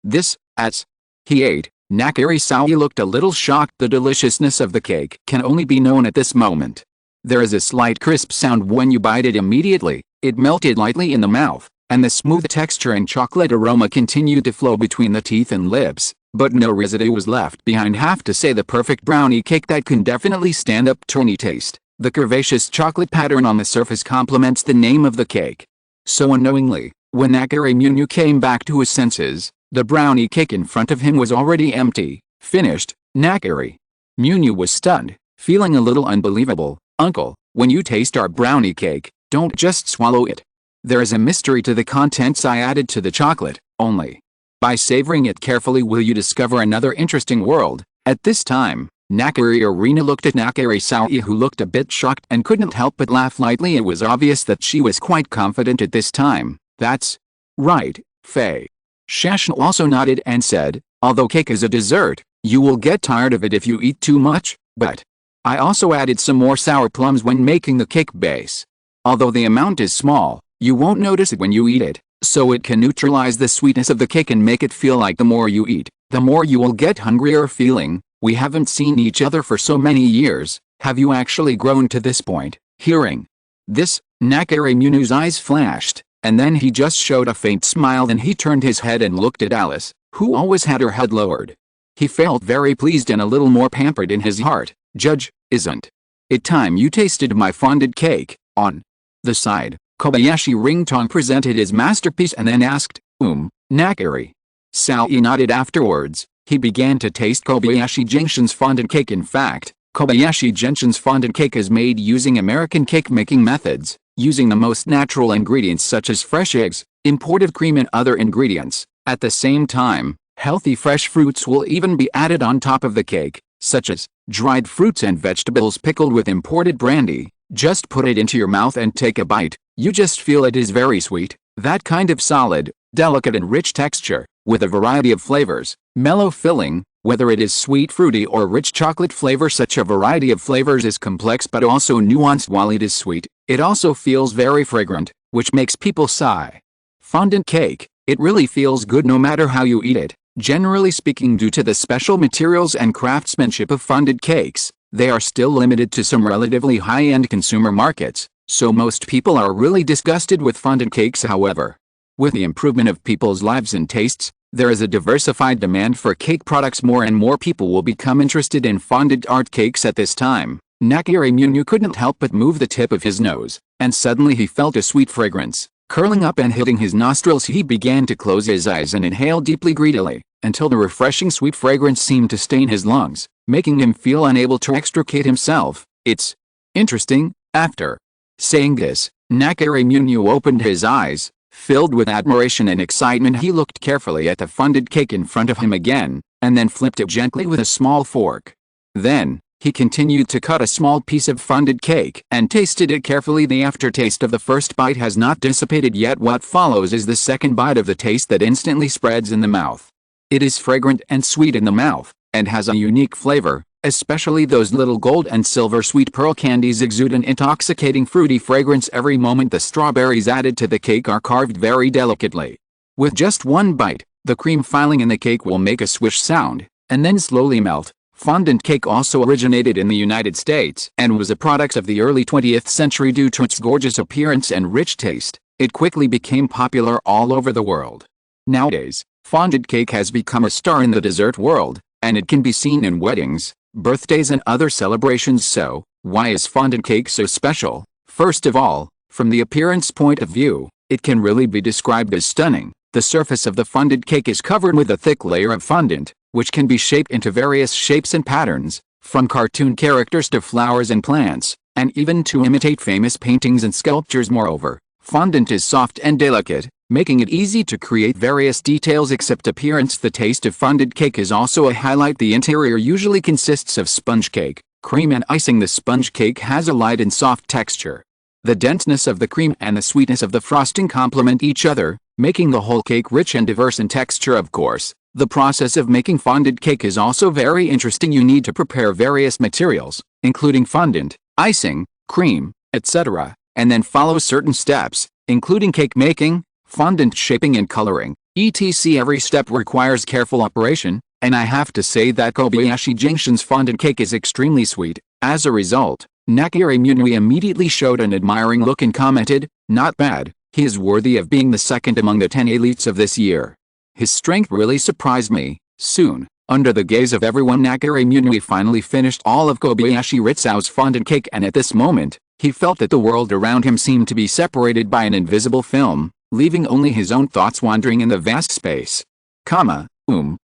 A: This, as he ate, Nakari Saoyi looked a little shocked. The deliciousness of the cake can only be known at this moment. There is a slight crisp sound when you bite it immediately. It melted lightly in the mouth, and the smooth texture and chocolate aroma continued to flow between the teeth and lips, but no residue was left behind. Have to say, the perfect brownie cake that can definitely stand up to any taste. The curvaceous chocolate pattern on the surface complements the name of the cake. So unknowingly, when Nakari Munyu came back to his senses, the brownie cake in front of him was already empty, finished. Nakari Munyu was stunned, feeling a little unbelievable. Uncle, when you taste our brownie cake, don't just swallow it. There is a mystery to the contents I added to the chocolate. Only by savoring it carefully will you discover another interesting world. At this time, Nakari Arena looked at Nakari Saoyi, who looked a bit shocked and couldn't help but laugh lightly. It was obvious that she was quite confident at this time. That's right, Faye. Shashan also nodded and said, although cake is a dessert, you will get tired of it if you eat too much, but I also added some more sour plums when making the cake base. Although the amount is small, you won't notice it when you eat it, so it can neutralize the sweetness of the cake and make it feel like the more you eat, the more you will get hungrier feeling. We haven't seen each other for so many years. Have you actually grown to this point? Hearing this, Nakari Munu's eyes flashed, and then he just showed a faint smile. Then he turned his head and looked at Alice, who always had her head lowered. He felt very pleased and a little more pampered in his heart. Judge, isn't it time you tasted my fondant cake? On the side, Kobayashi Ringtong presented his masterpiece and then asked, Nakari Saoyi nodded. Afterwards, he began to taste Kobayashi Gentian's fondant cake. In fact, Kobayashi Gentian's fondant cake is made using American cake-making methods, using the most natural ingredients such as fresh eggs, imported cream and other ingredients. At the same time, healthy fresh fruits will even be added on top of the cake, such as dried fruits and vegetables pickled with imported brandy. Just put it into your mouth and take a bite. You just feel it is very sweet, that kind of solid, delicate and rich texture, with a variety of flavors, mellow filling, whether it is sweet fruity or rich chocolate flavor. Such a variety of flavors is complex but also nuanced. While it is sweet, it also feels very fragrant, which makes people sigh. Fondant cake, it really feels good no matter how you eat it. Generally speaking, due to the special materials and craftsmanship of fondant cakes, they are still limited to some relatively high-end consumer markets, so most people are really disgusted with fondant cakes. However, with the improvement of people's lives and tastes, there is a diversified demand for cake products. More and more people will become interested in fondant art cakes. At this time, Nakari Munyu couldn't help but move the tip of his nose, and suddenly he felt a sweet fragrance curling up and hitting his nostrils. He began to close his eyes and inhale deeply, greedily, until the refreshing sweet fragrance seemed to stain his lungs, making him feel unable to extricate himself. It's interesting. After saying this, Nakari Munyu opened his eyes, filled with admiration and excitement. He looked carefully at the fondant cake in front of him again, and then flipped it gently with a small fork. Then, he continued to cut a small piece of fondant cake and tasted it carefully. The aftertaste of the first bite has not dissipated yet. What follows is the second bite of the taste that instantly spreads in the mouth. It is fragrant and sweet in the mouth, and has a unique flavor, especially those little gold and silver sweet pearl candies exude an intoxicating fruity fragrance every moment. The strawberries added to the cake are carved very delicately. With just one bite, the cream filling in the cake will make a swish sound, and then slowly melt. Fondant cake also originated in the United States and was a product of the early 20th century. Due to its gorgeous appearance and rich taste, it quickly became popular all over the world. Nowadays, fondant cake has become a star in the dessert world, and it can be seen in weddings, birthdays and other celebrations. So, why is fondant cake so special? First of all, from the appearance point of view, it can really be described as stunning. The surface of the fondant cake is covered with a thick layer of fondant, which can be shaped into various shapes and patterns, from cartoon characters to flowers and plants, and even to imitate famous paintings and sculptures. Moreover, fondant is soft and delicate, making it easy to create various details. Except appearance, the taste of fondant cake is also a highlight. The interior usually consists of sponge cake, cream and icing. The sponge cake has a light and soft texture. The denseness of the cream and the sweetness of the frosting complement each other, making the whole cake rich and diverse in texture. Of course, the process of making fondant cake is also very interesting. You need to prepare various materials, including fondant, icing, cream, etc., and then follow certain steps, including cake making, fondant shaping and coloring, etc. Every step requires careful operation, And I have to say that Kobayashi Gentian's fondant cake is extremely sweet. As a result, Nakiri Munui immediately showed an admiring look and commented, "Not bad, he is worthy of being the second among the 10 elites of this year." His strength really surprised me. Soon, under the gaze of everyone, Nakiri Munui finally finished all of Kobayashi Ritsuo's fondant cake, and at this moment, he felt that the world around him seemed to be separated by an invisible film, leaving only his own thoughts wandering in the vast space.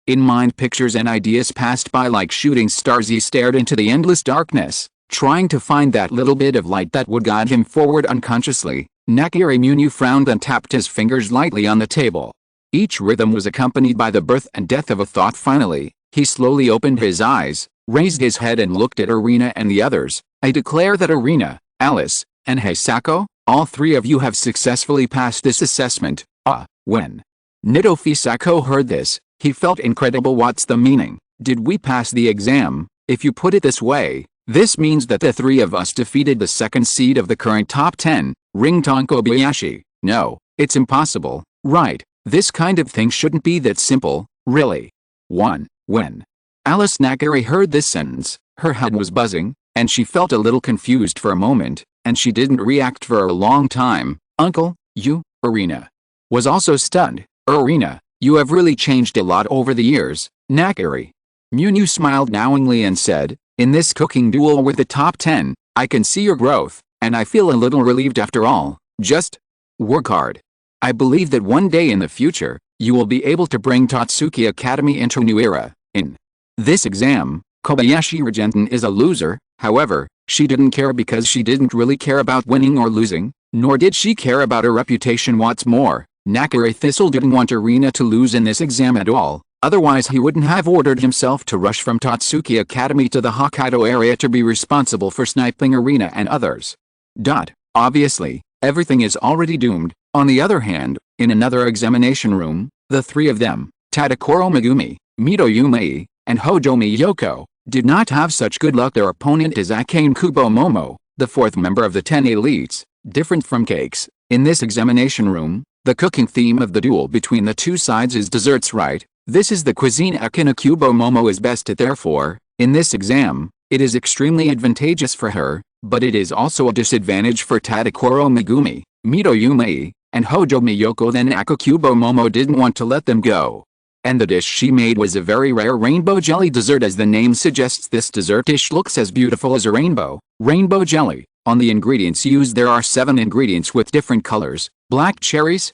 A: In mind pictures and ideas passed by like shooting stars. He stared into the endless darkness, trying to find that little bit of light that would guide him forward unconsciously. Nakiri Munui frowned and tapped his fingers lightly on the table. Each rhythm was accompanied by the birth and death of a thought. Finally, he slowly opened his eyes, raised his head and looked at Arena and the others. "I declare that Arena, Alice, and Hisako, all three of you have successfully passed this assessment." When Nidofi Sako heard this, he felt incredible. "What's the meaning? Did we pass the exam? If you put it this way, this means that the three of us defeated the second seed of the current top 10, Ringtone Kobayashi." "No, it's impossible, right? This kind of thing shouldn't be that simple, really." When Alice Nakiri heard this sentence, her head was buzzing, and she felt a little confused for a moment, and she didn't react for a long time. "Uncle, you," Arena was also stunned. "Arena, you have really changed a lot over the years." Nakiri Munui smiled knowingly and said, "In this cooking duel with the top 10, I can see your growth, and I feel a little relieved after all. Just work hard. I believe that one day in the future, you will be able to bring Totsuki Academy into a new era." In this exam, Kobayashi Gentian is a loser. However, she didn't care because she didn't really care about winning or losing, nor did she care about her reputation. What's more, Nakiri Thistle didn't want Arena to lose in this exam at all, otherwise he wouldn't have ordered himself to rush from Totsuki Academy to the Hokkaido area to be responsible for sniping Arena and others. Obviously, everything is already doomed. On the other hand, in another examination room, the three of them, Tadakoro Megumi, Mito Yumei, and Hojo Miyoko, did not have such good luck. Their opponent is Akane Kubo Momo, the fourth member of the 10 elites. Different from cakes, in this examination room, the cooking theme of the duel between the two sides is desserts, right? This is the cuisine Akane Kubo Momo is best at. Therefore, in this exam, it is extremely advantageous for her, but it is also a disadvantage for Tadakoro Megumi, Mito Yumei, and Hojo Miyoko. Then Akane Kubo Momo didn't want to let them go. And the dish she made was a very rare rainbow jelly dessert. As the name suggests, this dessert dish looks as beautiful as a rainbow. Rainbow jelly. On the ingredients used, there are 7 ingredients with different colors: black cherries,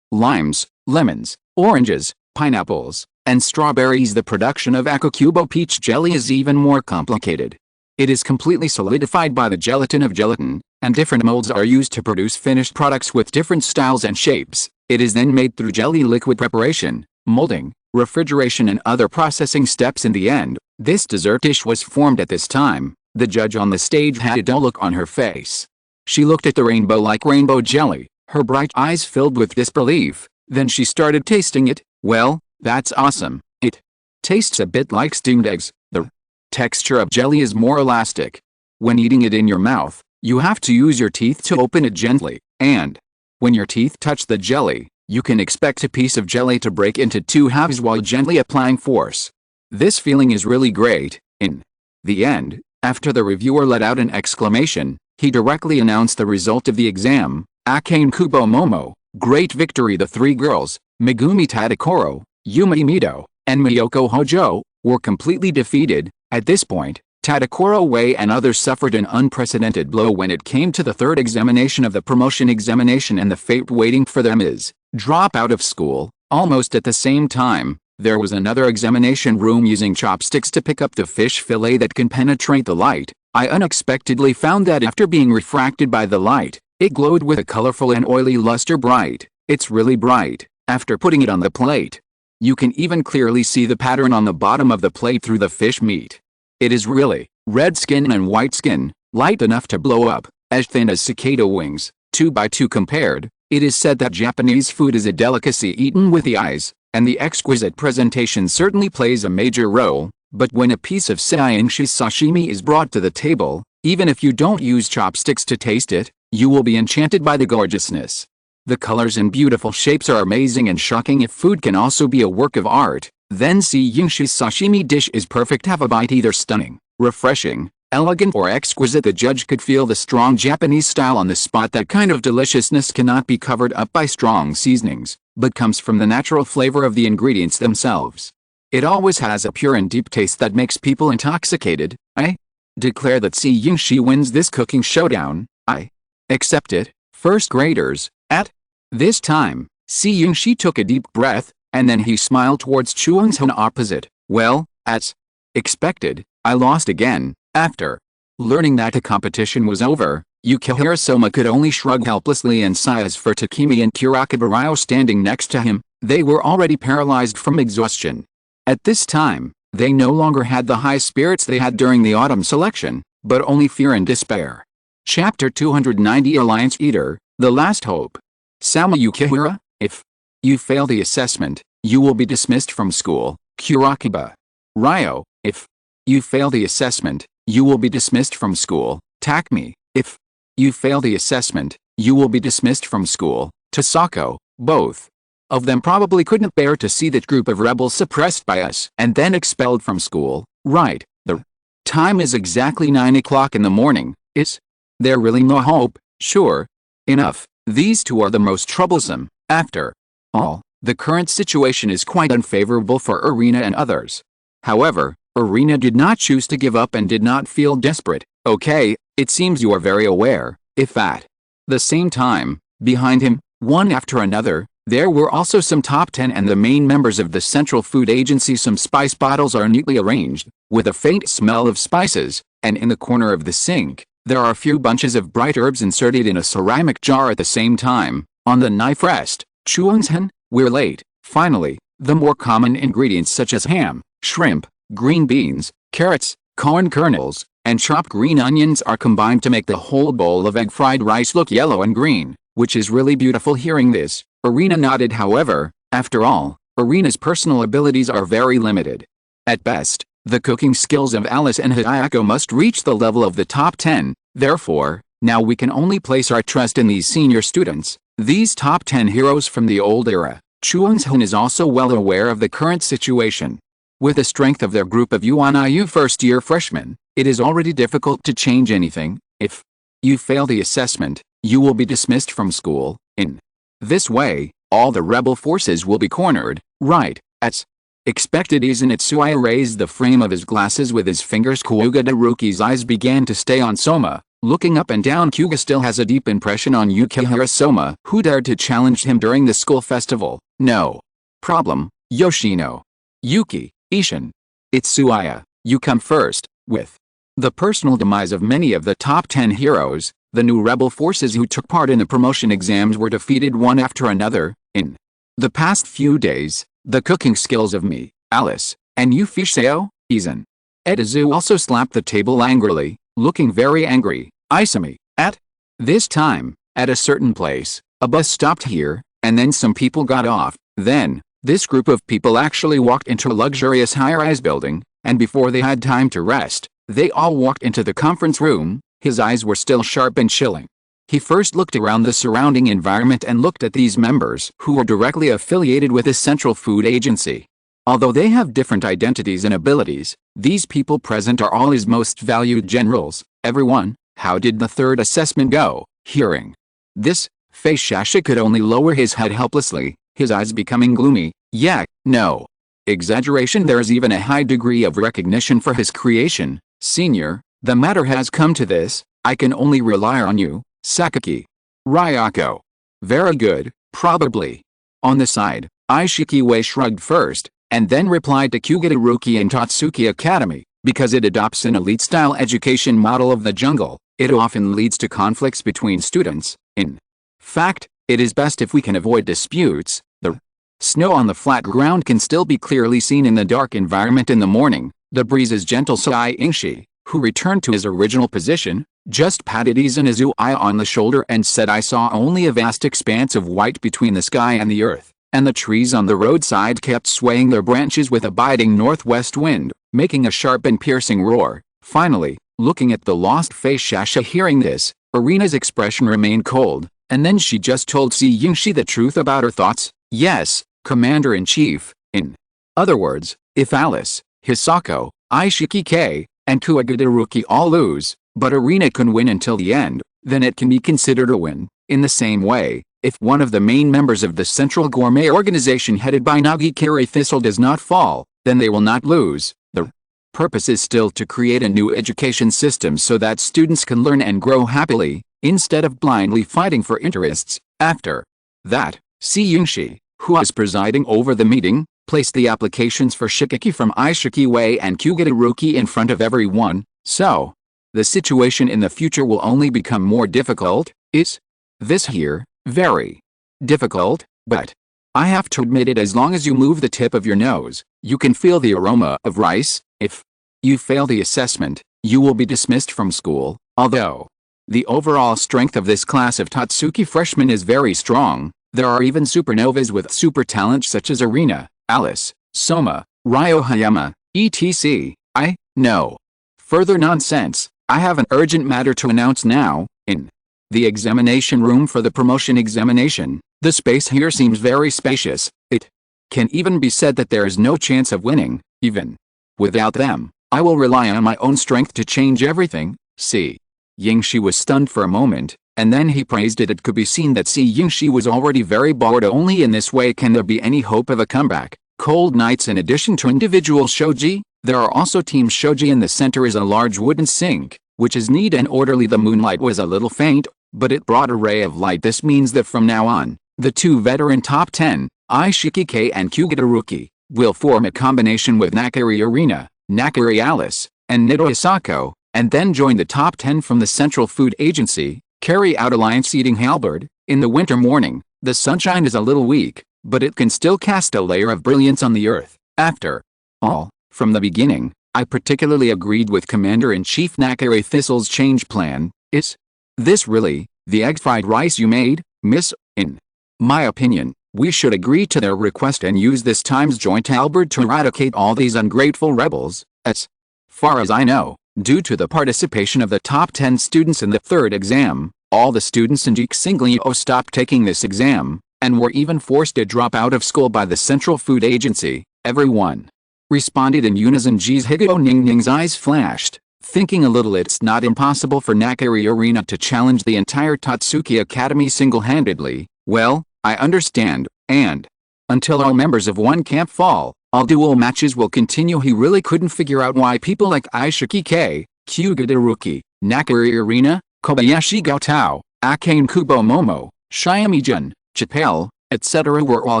A: limes, lemons, oranges, pineapples, and strawberries. The production of Akukubo peach jelly is even more complicated. It is completely solidified by the gelatin of gelatin, and different molds are used to produce finished products with different styles and shapes. It is then made through jelly liquid preparation, molding, refrigeration and other processing steps. In the end, this dessert dish was formed at this time. The judge on the stage had a dull look on her face. She looked at the rainbow-like rainbow jelly, her bright eyes filled with disbelief. Then she started tasting it. "Well, that's awesome. It tastes a bit like steamed eggs. The texture of jelly is more elastic. When eating it in your mouth, you have to use your teeth to open it gently, and when your teeth touch the jelly, you can expect a piece of jelly to break into 2 halves while gently applying force. This feeling is really great." In the end, after the reviewer let out an exclamation, he directly announced the result of the exam. Akane Kubo Momo, great victory. The 3 girls, Megumi Tadakoro, Yumi Mito, and Miyoko Hojo, were completely defeated. At this point, Tadakoro Wei and others suffered an unprecedented blow when it came to the 3rd examination of the promotion examination, and the fate waiting for them is drop out of school. Almost at the same time, there was another examination room using chopsticks to pick up the fish fillet that can penetrate the light. I unexpectedly found that after being refracted by the light, it glowed with a colorful and oily luster. Bright. It's really bright. After putting it on the plate, you can even clearly see the pattern on the bottom of the plate through the fish meat. It is really red skin and white skin, light enough to blow up, as thin as cicada wings. 2 by 2 compared, it is said that Japanese food is a delicacy eaten with the eyes, and the exquisite presentation certainly plays a major role. But when a piece of seinshi sashimi is brought to the table, even if you don't use chopsticks to taste it, you will be enchanted by the gorgeousness. The colors and beautiful shapes are amazing and shocking. If food can also be a work of art, Then see Yingshi's sashimi dish is perfect. Have a bite, either stunning, refreshing, elegant or exquisite. The judge could feel the strong Japanese style on the spot. That kind of deliciousness cannot be covered up by strong seasonings, but comes from the natural flavor of the ingredients themselves. It always has a pure and deep taste that makes people intoxicated. I declare that Si Yingshi wins this cooking showdown. I accept it. First graders. At this time, Si Yingshi took a deep breath, and then he smiled towards Chuang's opposite. Well, as expected, I lost again. After learning that the competition was over, Yukihira Soma could only shrug helplessly and sigh. As for Takemi and Kurakaba Ryo standing next to him, they were already paralyzed from exhaustion. At this time, they no longer had the high spirits they had during the autumn selection, but only fear and despair. Chapter 290 Alliance Eater, The Last Hope. Sama Yukihira, if you fail the assessment, you will be dismissed from school. Kurakaba Ryo, if you fail the assessment, you will be dismissed from school. Takemi, if you fail the assessment, you will be dismissed from school. Tasako, both of them probably couldn't bear to see that group of rebels suppressed by us and then expelled from school. Right, the time is exactly 9 o'clock in the morning. Is there really no hope? Sure enough, these two are the most troublesome. After all, the current situation is quite unfavorable for Irina and others. However, Irina did not choose to give up and did not feel desperate. Okay, it seems you are very aware, if at the same time, behind him, one after another, there were also some top 10 and the main members of the Central Food Agency. Some spice bottles are neatly arranged, with a faint smell of spices, and in the corner of the sink, there are a few bunches of bright herbs inserted in a ceramic jar at the same time. On the knife rest, Chuang's we're late. Finally, the more common ingredients such as ham, shrimp, green beans, carrots, corn kernels, and chopped green onions are combined to make the whole bowl of egg fried rice look yellow and green, which is really beautiful. Hearing this, Irina nodded. However, after all, Irina's personal abilities are very limited. At best, the cooking skills of Alice and Hidayako must reach the level of the top 10, therefore, now we can only place our trust in these senior students, these top 10 heroes from the old era. Chuang's is also well aware of the current situation. With the strength of their group of UNIU first-year freshmen, it is already difficult to change anything. If you fail the assessment, you will be dismissed from school. In this way, all the rebel forces will be cornered. Right, as expected. Izanitsuya raised the frame of his glasses with his fingers. Kyuga Daruki's eyes began to stay on Soma. Looking up and down, Kyuga still has a deep impression on Yukihira Soma, who dared to challenge him during the school festival. No problem, Yoshino. Yuki, Ishin. Itsuya, you come first. With the personal demise of many of the top 10 heroes, the new rebel forces who took part in the promotion exams were defeated one after another. In the past few days, the cooking skills of me, Alice, and you Fishseo, Izan. Edizu also slapped the table angrily, looking very angry. Isami, at this time, at a certain place, a bus stopped here, and then some people got off. Then, this group of people actually walked into a luxurious high-rise building, and before they had time to rest, they all walked into the conference room. His eyes were still sharp and chilling. He first looked around the surrounding environment and looked at these members who were directly affiliated with the Central Food Agency. Although they have different identities and abilities, these people present are all his most valued generals. Everyone, how did the third assessment go? Hearing this, Feishasha could only lower his head helplessly, his eyes becoming gloomy. Yeah, no exaggeration, there is even a high degree of recognition for his creation. Senior, the matter has come to this, I can only rely on you, Sakaki. Ryako. Very good, probably. On the side, Ishikiwe shrugged first, and then replied to Kugadaruki and Tatsuki Academy, because it adopts an elite-style education model of the jungle, it often leads to conflicts between students. In fact, it is best if we can avoid disputes. The snow on the flat ground can still be clearly seen in the dark environment in the morning. The breeze is gentle. Sai Ingshi, who returned to his original position, just patted Izanitsuya on the shoulder and said, I saw only a vast expanse of white between the sky and the earth, and the trees on the roadside kept swaying their branches with a biting northwest wind, making a sharp and piercing roar. Finally, looking at the lost face Shasha. Hearing this, Irina's expression remained cold, and then she just told Si Yingshi the truth about her thoughts. Yes, Commander-in-Chief, in other words, if Alice, Hisako, Ishiki, and Kuwagadaruki all lose, but Arena can win until the end, then it can be considered a win. In the same way, if one of the main members of the Central Gourmet Organization headed by Nagikari Thistle does not fall, then they will not lose. The purpose is still to create a new education system so that students can learn and grow happily, instead of blindly fighting for interests. After that, Yingshi, who was presiding over the meeting, placed the applications for Shikiki from Ishiki and Kugadaruki in front of everyone. So, the situation in the future will only become more difficult. Is this here very difficult? But I have to admit it, as long as you move the tip of your nose, you can feel the aroma of rice. If you fail the assessment, you will be dismissed from school. Although the overall strength of this class of Tatsuki freshmen is very strong, there are even supernovas with super talent such as Arena, Alice, Soma, Ryo Hayama, etc. I know. Further nonsense, I have an urgent matter to announce now. In the examination room for the promotion examination, the space here seems very spacious. It can even be said that there is no chance of winning. Even without them, I will rely on my own strength to change everything. Yingshi was stunned for a moment, and then he praised it. It could be seen that Yingshi was already very bored. Only in this way can there be any hope of a comeback. Cold nights. In addition to individual shoji, there are also team shoji. In the center is a large wooden sink, which is neat and orderly. The moonlight was a little faint, but it brought a ray of light. This means that from now on, the two veteran top 10, Ishiki and Kugadaruki, will form a combination with Nakari Arena, Nakari Alice, and Nido Hisako, and then join the top 10 from the Central Food Agency, carry out alliance eating halberd. In the winter morning, the sunshine is a little weak, but it can still cast a layer of brilliance on the earth. After all, from the beginning, I particularly agreed with Commander-in-Chief Nakari Thistle's change plan. Is this really the egg fried rice you made, miss? In my opinion, we should agree to their request and use this time's joint halberd to eradicate all these ungrateful rebels. As far as I know, due to the participation of the top 10 students in the third exam, all the students in Jixinglio stopped taking this exam, and were even forced to drop out of school by the Central Food Agency. Everyone responded in unison. Ji's Higao Ningning's eyes flashed, thinking a little. It's not impossible for Nakari Arena to challenge the entire Tatsuki Academy single-handedly. Well, I understand, and until all members of one camp fall, all duel matches will continue. He really couldn't figure out why people like Ishiki, Kugadaruki, Nakari Arena, Kobayashi Gentian, Akane Kubo Momo, Shiami-jun, Chappelle, etc. were all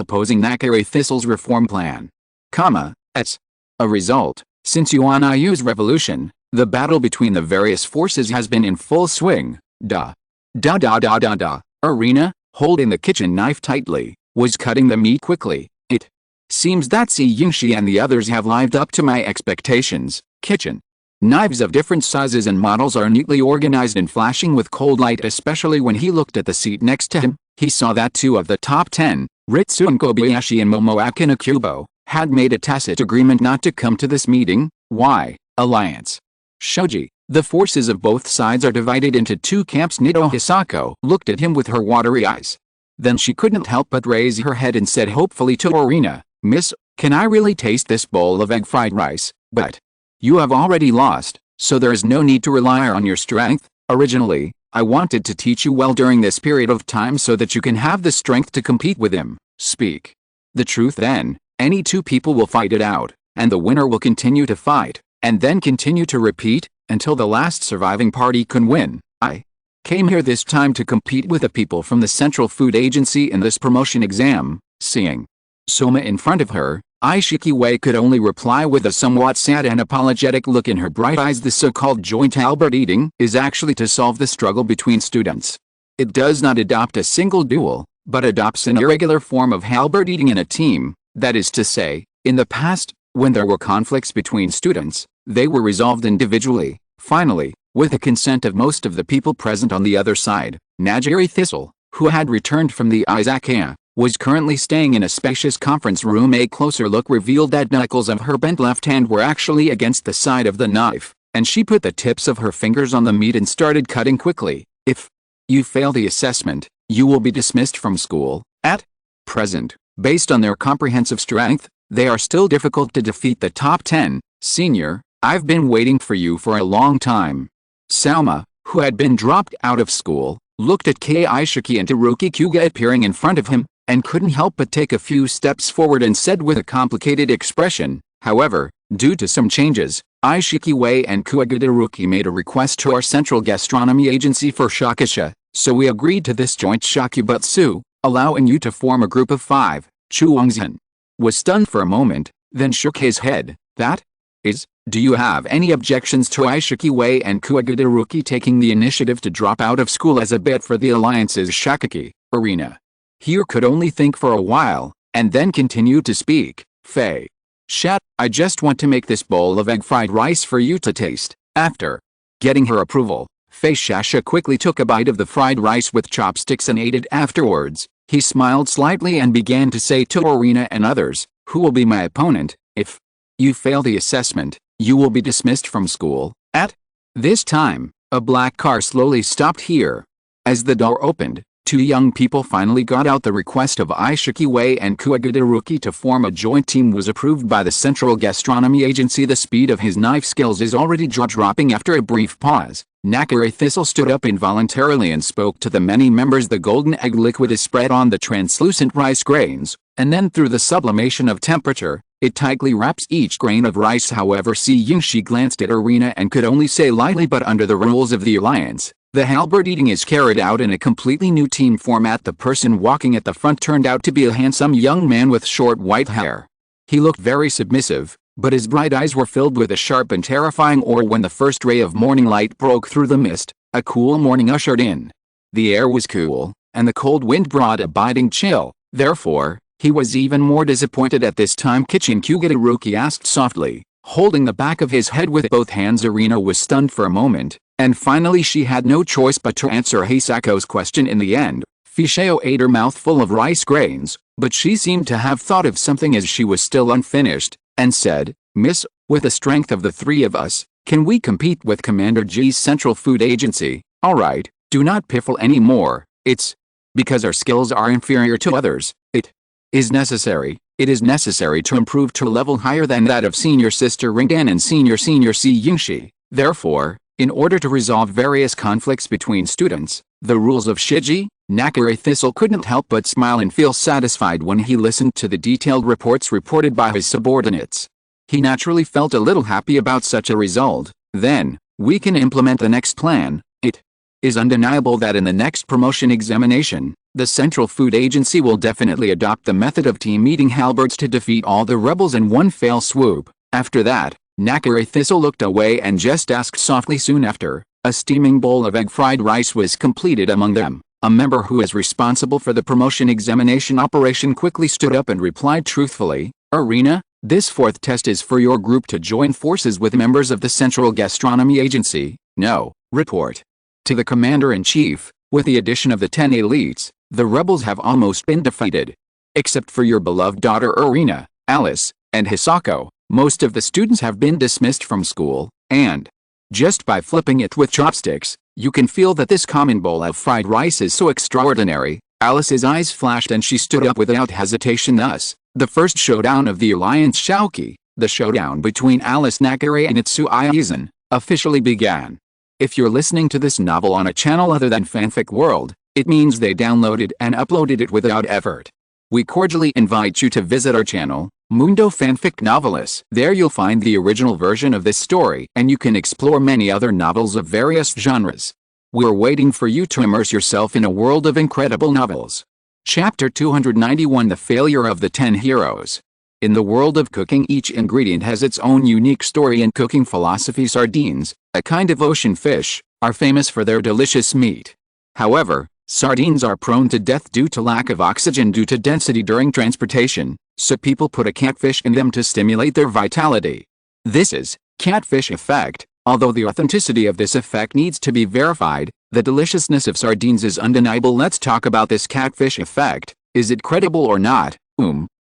A: opposing Nakari Thistle's reform plan. As a result, since Yuan Yu's revolution, the battle between the various forces has been in full swing. Arena, holding the kitchen knife tightly, was cutting the meat quickly. It seems that Yingshi and the others have lived up to my expectations. Kitchen knives of different sizes and models are neatly organized and flashing with cold light. Especially when he looked at the seat next to him, he saw that 2 of the top 10, Ritsu Kobayashi and Momo Akinakubo, had made a tacit agreement not to come to this meeting. Why? Alliance. Shoji. The forces of both sides are divided into 2 camps. Nido Hisako looked at him with her watery eyes. Then she couldn't help but raise her head and said hopefully to Arena, Miss, can I really taste this bowl of egg fried rice? But you have already lost, so there is no need to rely on your strength. Originally, I wanted to teach you well during this period of time so that you can have the strength to compete with him. Speak the truth then. Any 2 people will fight it out, and the winner will continue to fight, and then continue to repeat, until the last surviving party can win. I came here this time to compete with the people from the Central Food Agency in this promotion exam. Seeing Soma in front of her, Ishiki could only reply with a somewhat sad and apologetic look in her bright eyes. The so-called joint halberd eating is actually to solve the struggle between students. It does not adopt a single duel, but adopts an irregular form of halberd eating in a team. That is to say, in the past, when there were conflicts between students, they were resolved individually. Finally, with the consent of most of the people present on the other side, Nakari Thistle, who had returned from the Izakaya, was currently staying in a spacious conference room. A closer look revealed that knuckles of her bent left hand were actually against the side of the knife, and she put the tips of her fingers on the meat and started cutting quickly. If you fail the assessment, you will be dismissed from school. At present, based on their comprehensive strength, They are still difficult to defeat the top 10. Senior, I've been waiting for you for a long time. Salma, who had been dropped out of school, looked at Kaishiki and Teruki Kyuga appearing in front of him, and couldn't help but take a few steps forward and said with a complicated expression, however, due to some changes, Ishiki Wei and Kuagateruki made a request to our central gastronomy agency for shakusha, so we agreed to this joint shakubutsu, allowing you to form a group of 5. Chuangzhen was stunned for a moment, then shook his head. That is, do you have any objections to Ishiki Wei and Kuagateruki taking the initiative to drop out of school as a bid for the Alliance's Shakaki arena? Here could only think for a while, and then continue to speak. Fei. Shat, I just want to make this bowl of egg fried rice for you to taste. After getting her approval, Fei Shasha quickly took a bite of the fried rice with chopsticks and ate it afterwards. He smiled slightly and began to say to Arena and others, who will be my opponent? If you fail the assessment, you will be dismissed from school. At this time, a black car slowly stopped here. As the door opened, 2 young people finally got out. The request of Ishiki Wei and Kuagateruki to form a joint team was approved by the Central Gastronomy Agency. The speed of his knife skills is already jaw-dropping. After a brief pause, Nakare Thistle stood up involuntarily and spoke to the many members. The golden egg liquid is spread on the translucent rice grains, and then through the sublimation of temperature, it tightly wraps each grain of rice. However, Si Yingshi glanced at Arena and could only say lightly, but under the rules of the Alliance, the halberd eating is carried out in a completely new team format. The person walking at the front turned out to be a handsome young man with short white hair. He looked very submissive, but his bright eyes were filled with a sharp and terrifying aura. When the first ray of morning light broke through the mist, a cool morning ushered in. The air was cool, and the cold wind brought a biting chill. Therefore, he was even more disappointed at this time. Kichin Kuagateruki asked softly, holding the back of his head with both hands. Arena was stunned for a moment, and finally she had no choice but to answer Heisako's question in the end. Fisheo ate her mouth full of rice grains, but she seemed to have thought of something as she was still unfinished, and said, Miss, with the strength of the 3 of us, can we compete with Commander G's Central Food Agency? Alright, do not piffle anymore. It's because our skills are inferior to others. It is necessary to improve to a level higher than that of senior sister Ringdan and senior Si Yingshi. Therefore, in order to resolve various conflicts between students, the rules of Shiji, Nakare Thistle couldn't help but smile and feel satisfied when he listened to the detailed reports reported by his subordinates. He naturally felt a little happy about such a result. Then, we can implement the next plan. It is undeniable that in the next promotion examination, the Central Food Agency will definitely adopt the method of team eating halberds to defeat all the rebels in one fell swoop. After that, Nakare Thistle looked away and just asked softly. Soon after, a steaming bowl of egg fried rice was completed among them. A member who is responsible for the promotion examination operation quickly stood up and replied truthfully, Arena, this 4th test is for your group to join forces with members of the Central Gastronomy Agency. No, report to the Commander-in-Chief. With the addition of the 10 elites, the rebels have almost been defeated. Except for your beloved daughter Arena, Alice, and Hisako, most of the students have been dismissed from school, and just by flipping it with chopsticks, you can feel that this common bowl of fried rice is so extraordinary. Alice's eyes flashed and she stood up without hesitation. Thus, the first showdown of the Alliance Shauki, the showdown between Alice Nakare and Itsu Aizen, officially began. If you're listening to this novel on a channel other than Fanfic World, it means they downloaded and uploaded it without effort. We cordially invite you to visit our channel, Mundo Fanfic Novelist. There you'll find the original version of this story, and you can explore many other novels of various genres. We're waiting for you to immerse yourself in a world of incredible novels. Chapter 291: The Failure of the 10 Heroes. In the world of cooking, each ingredient has its own unique story and cooking philosophy. Sardines, a kind of ocean fish, are famous for their delicious meat. However, sardines are prone to death due to lack of oxygen due to density during transportation, so people put a catfish in them to stimulate their vitality. This is catfish effect. Although the authenticity of this effect needs to be verified, the deliciousness of sardines is undeniable. Let's talk about this catfish effect. Is it credible or not?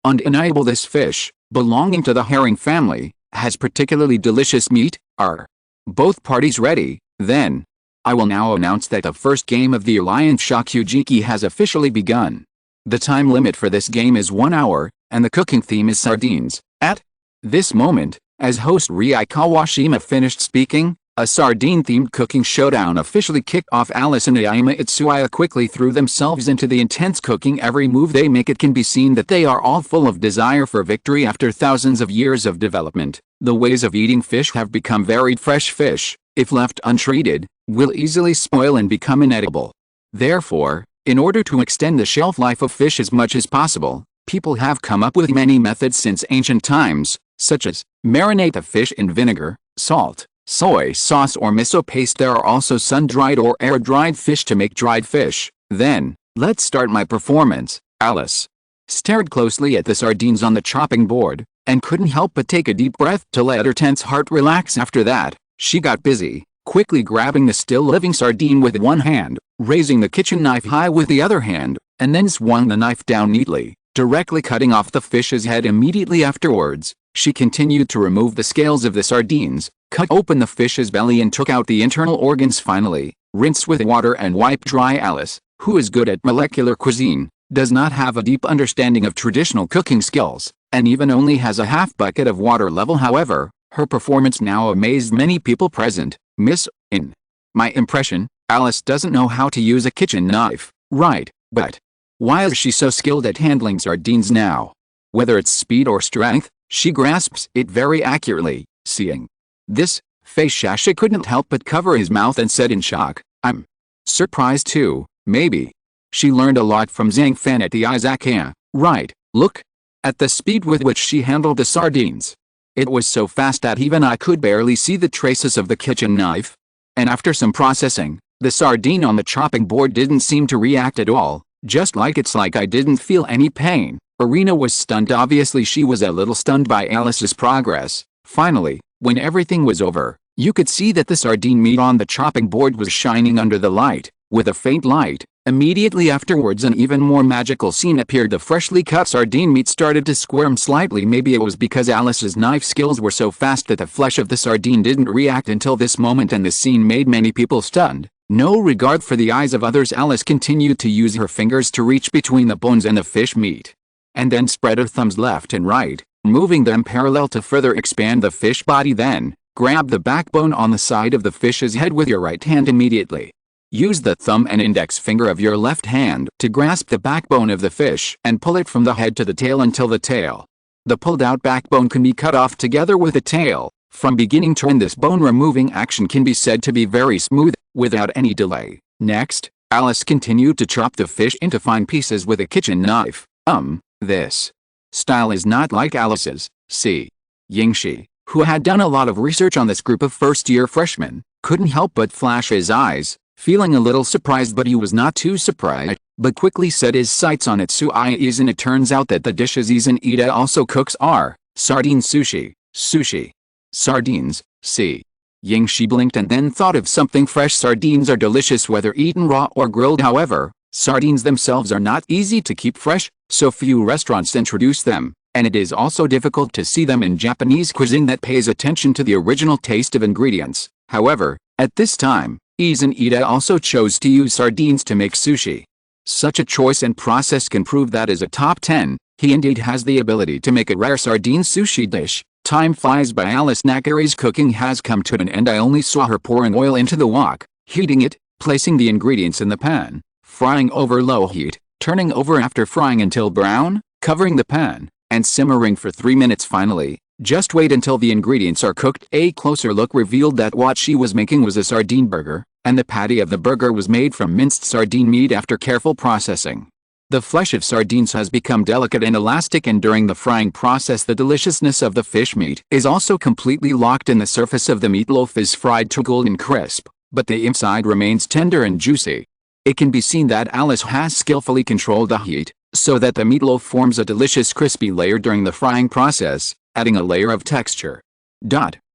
A: Undeniable. This fish, belonging to the herring family, has particularly delicious meat. Are both parties ready? Then, I will now announce that the first game of the Alliance Shokugeki has officially begun. The time limit for this game is 1 hour, and the cooking theme is sardines. At this moment, as host Rie Kawashima finished speaking, a sardine-themed cooking showdown officially kicked off. Alice and Aima Itsuaya quickly threw themselves into the intense cooking. Every move they make, it can be seen that they are all full of desire for victory after thousands of years of development. The ways of eating fish have become varied. Fresh fish, if left untreated, will easily spoil and become inedible. Therefore, in order to extend the shelf life of fish as much as possible, people have come up with many methods since ancient times, such as marinate the fish in vinegar, salt, soy sauce or miso paste. There are also sun-dried or air-dried fish to make dried fish. Then, let's start my performance. Alice stared closely at the sardines on the chopping board, and couldn't help but take a deep breath to let her tense heart relax. After that, she got busy, quickly grabbing the still-living sardine with one hand, raising the kitchen knife high with the other hand, and then swung the knife down neatly, directly cutting off the fish's head. Immediately afterwards, she continued to remove the scales of the sardines, cut open the fish's belly and took out the internal organs. Finally, rinse with water and wipe dry. Alice, who is good at molecular cuisine, does not have a deep understanding of traditional cooking skills, and even only has a half bucket of water level. However, her performance now amazed many people present. Miss, in my impression, Alice doesn't know how to use a kitchen knife, right? But why is she so skilled at handling sardines now? Whether it's speed or strength, she grasps it very accurately. Seeing this, Feishasha couldn't help but cover his mouth and said in shock, "I'm surprised too. Maybe she learned a lot from Zhang Fan at the Izakaya, right? Look at the speed with which she handled the sardines. It was so fast that even I could barely see the traces of the kitchen knife. And after some processing, the sardine on the chopping board didn't seem to react at all, just like it's like I didn't feel any pain." Irina was stunned. Obviously she was a little stunned by Alice's progress. Finally, when everything was over, you could see that the sardine meat on the chopping board was shining under the light, with a faint light. Immediately afterwards an even more magical scene appeared. The freshly cut sardine meat started to squirm slightly. Maybe it was because Alice's knife skills were so fast that the flesh of the sardine didn't react until this moment, and the scene made many people stunned. No regard for the eyes of others, Alice continued to use her fingers to reach between the bones and the fish meat, and then spread her thumbs left and right, moving them parallel to further expand the fish body. Then, grab the backbone on the side of the fish's head with your right hand immediately. Use the thumb and index finger of your left hand to grasp the backbone of the fish and pull it from the head to the tail until the tail. The pulled out backbone can be cut off together with the tail. From beginning to end, this bone removing action can be said to be very smooth, without any delay. Next, Alice continued to chop the fish into fine pieces with a kitchen knife. This style is not like Alice's. See, Yingshi, who had done a lot of research on this group of first-year freshmen, couldn't help but flash his eyes, feeling a little surprised, but he was not too surprised, but quickly set his sights on Itsuaya Izan. It turns out that the dishes Izan Ida also cooks are sardine sushi, sardines. See, Yingshi blinked and then thought of something. Fresh sardines are delicious whether eaten raw or grilled. However, sardines themselves are not easy to keep fresh, so few restaurants introduce them, and it is also difficult to see them in Japanese cuisine that pays attention to the original taste of ingredients. However, at this time, Izan Ida also chose to use sardines to make sushi. Such a choice and process can prove that as a top 10, he indeed has the ability to make a rare sardine sushi dish. Time flies by. Alice Nakari's cooking has come to an end. I only saw her pouring oil into the wok, heating it, placing the ingredients in the pan, frying over low heat, turning over after frying until brown, covering the pan, and simmering for 3 minutes. Finally, just wait until the ingredients are cooked. A closer look revealed that what she was making was a sardine burger, and the patty of the burger was made from minced sardine meat after careful processing. The flesh of sardines has become delicate and elastic, and during the frying process the deliciousness of the fish meat is also completely locked in. The surface of the meatloaf is fried to golden crisp, but the inside remains tender and juicy. It can be seen that Alice has skillfully controlled the heat, so that the meatloaf forms a delicious crispy layer during the frying process, adding a layer of texture.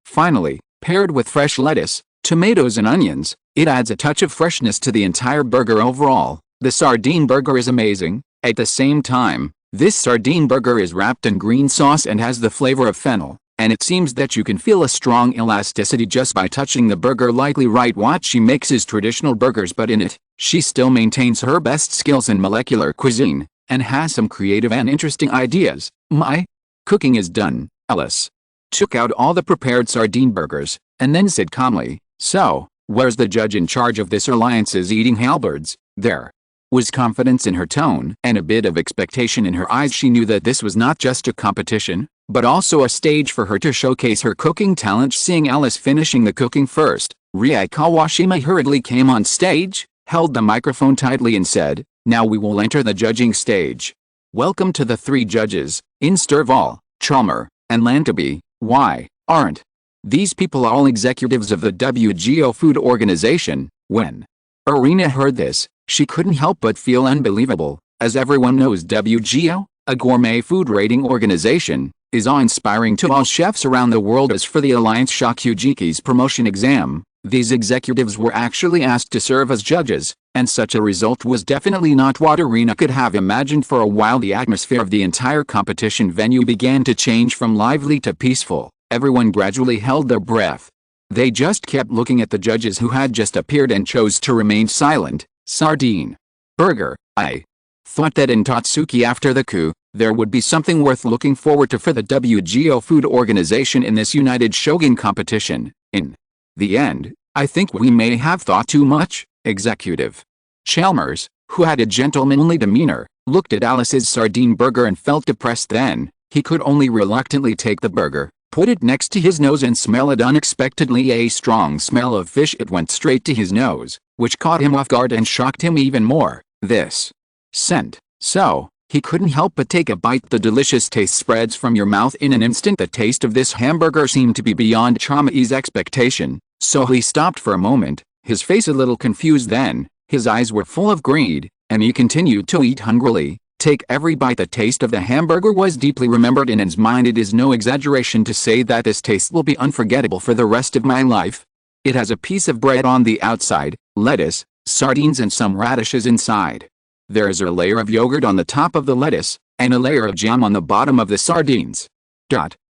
A: Finally, paired with fresh lettuce, tomatoes and onions, it adds a touch of freshness to the entire burger. Overall, the sardine burger is amazing. At the same time, this sardine burger is wrapped in green sauce and has the flavor of fennel, and it seems that you can feel a strong elasticity just by touching the burger lightly. Right, what she makes is traditional burgers, but in it, she still maintains her best skills in molecular cuisine. and has some creative and interesting ideas. My cooking is done. Alice took out all the prepared sardine burgers, and then said calmly, "So, where's the judge in charge of this alliance's eating halberds?" There was confidence in her tone and a bit of expectation in her eyes. She knew that this was not just a competition, but also a stage for her to showcase her cooking talent. Seeing Alice finishing the cooking first, Rie Kawashima hurriedly came on stage, held the microphone tightly and said, "Now we will enter the judging stage. Welcome to the 3 judges, Insterval, Chalmer, and Lantaby. Why aren't these people all executives of the WGO Food Organization?" When Irina heard this, she couldn't help but feel unbelievable. As everyone knows, WGO, a gourmet food rating organization, is awe-inspiring to all chefs around the world. As for the Alliance Shakujiki's promotion exam, these executives were actually asked to serve as judges, and such a result was definitely not what Irina could have imagined. For a while the atmosphere of the entire competition venue began to change from lively to peaceful. Everyone gradually held their breath. They just kept looking at the judges who had just appeared and chose to remain silent. Sardine burger. I thought that in Tatsuki after the coup, there would be something worth looking forward to for the WGO Food Organization in this United Shogun competition. In the end, I think we may have thought too much. Executive Chalmers, who had a gentlemanly demeanor, looked at Alice's sardine burger and felt depressed. Then he could only reluctantly take the burger, put it next to his nose and smell it. Unexpectedly, a strong smell of fish. It went straight to his nose, which caught him off guard and shocked him even more. This scent. So, he couldn't help but take a bite. The delicious taste spreads from your mouth in an instant. The taste of this hamburger seemed to be beyond Chamai's expectation, so he stopped for a moment, his face a little confused. Then, his eyes were full of greed, and he continued to eat hungrily, take every bite. The taste of the hamburger was deeply remembered in his mind. It is no exaggeration to say that this taste will be unforgettable for the rest of my life. It has a piece of bread on the outside, lettuce, sardines and some radishes inside. There is a layer of yogurt on the top of the lettuce, and a layer of jam on the bottom of the sardines.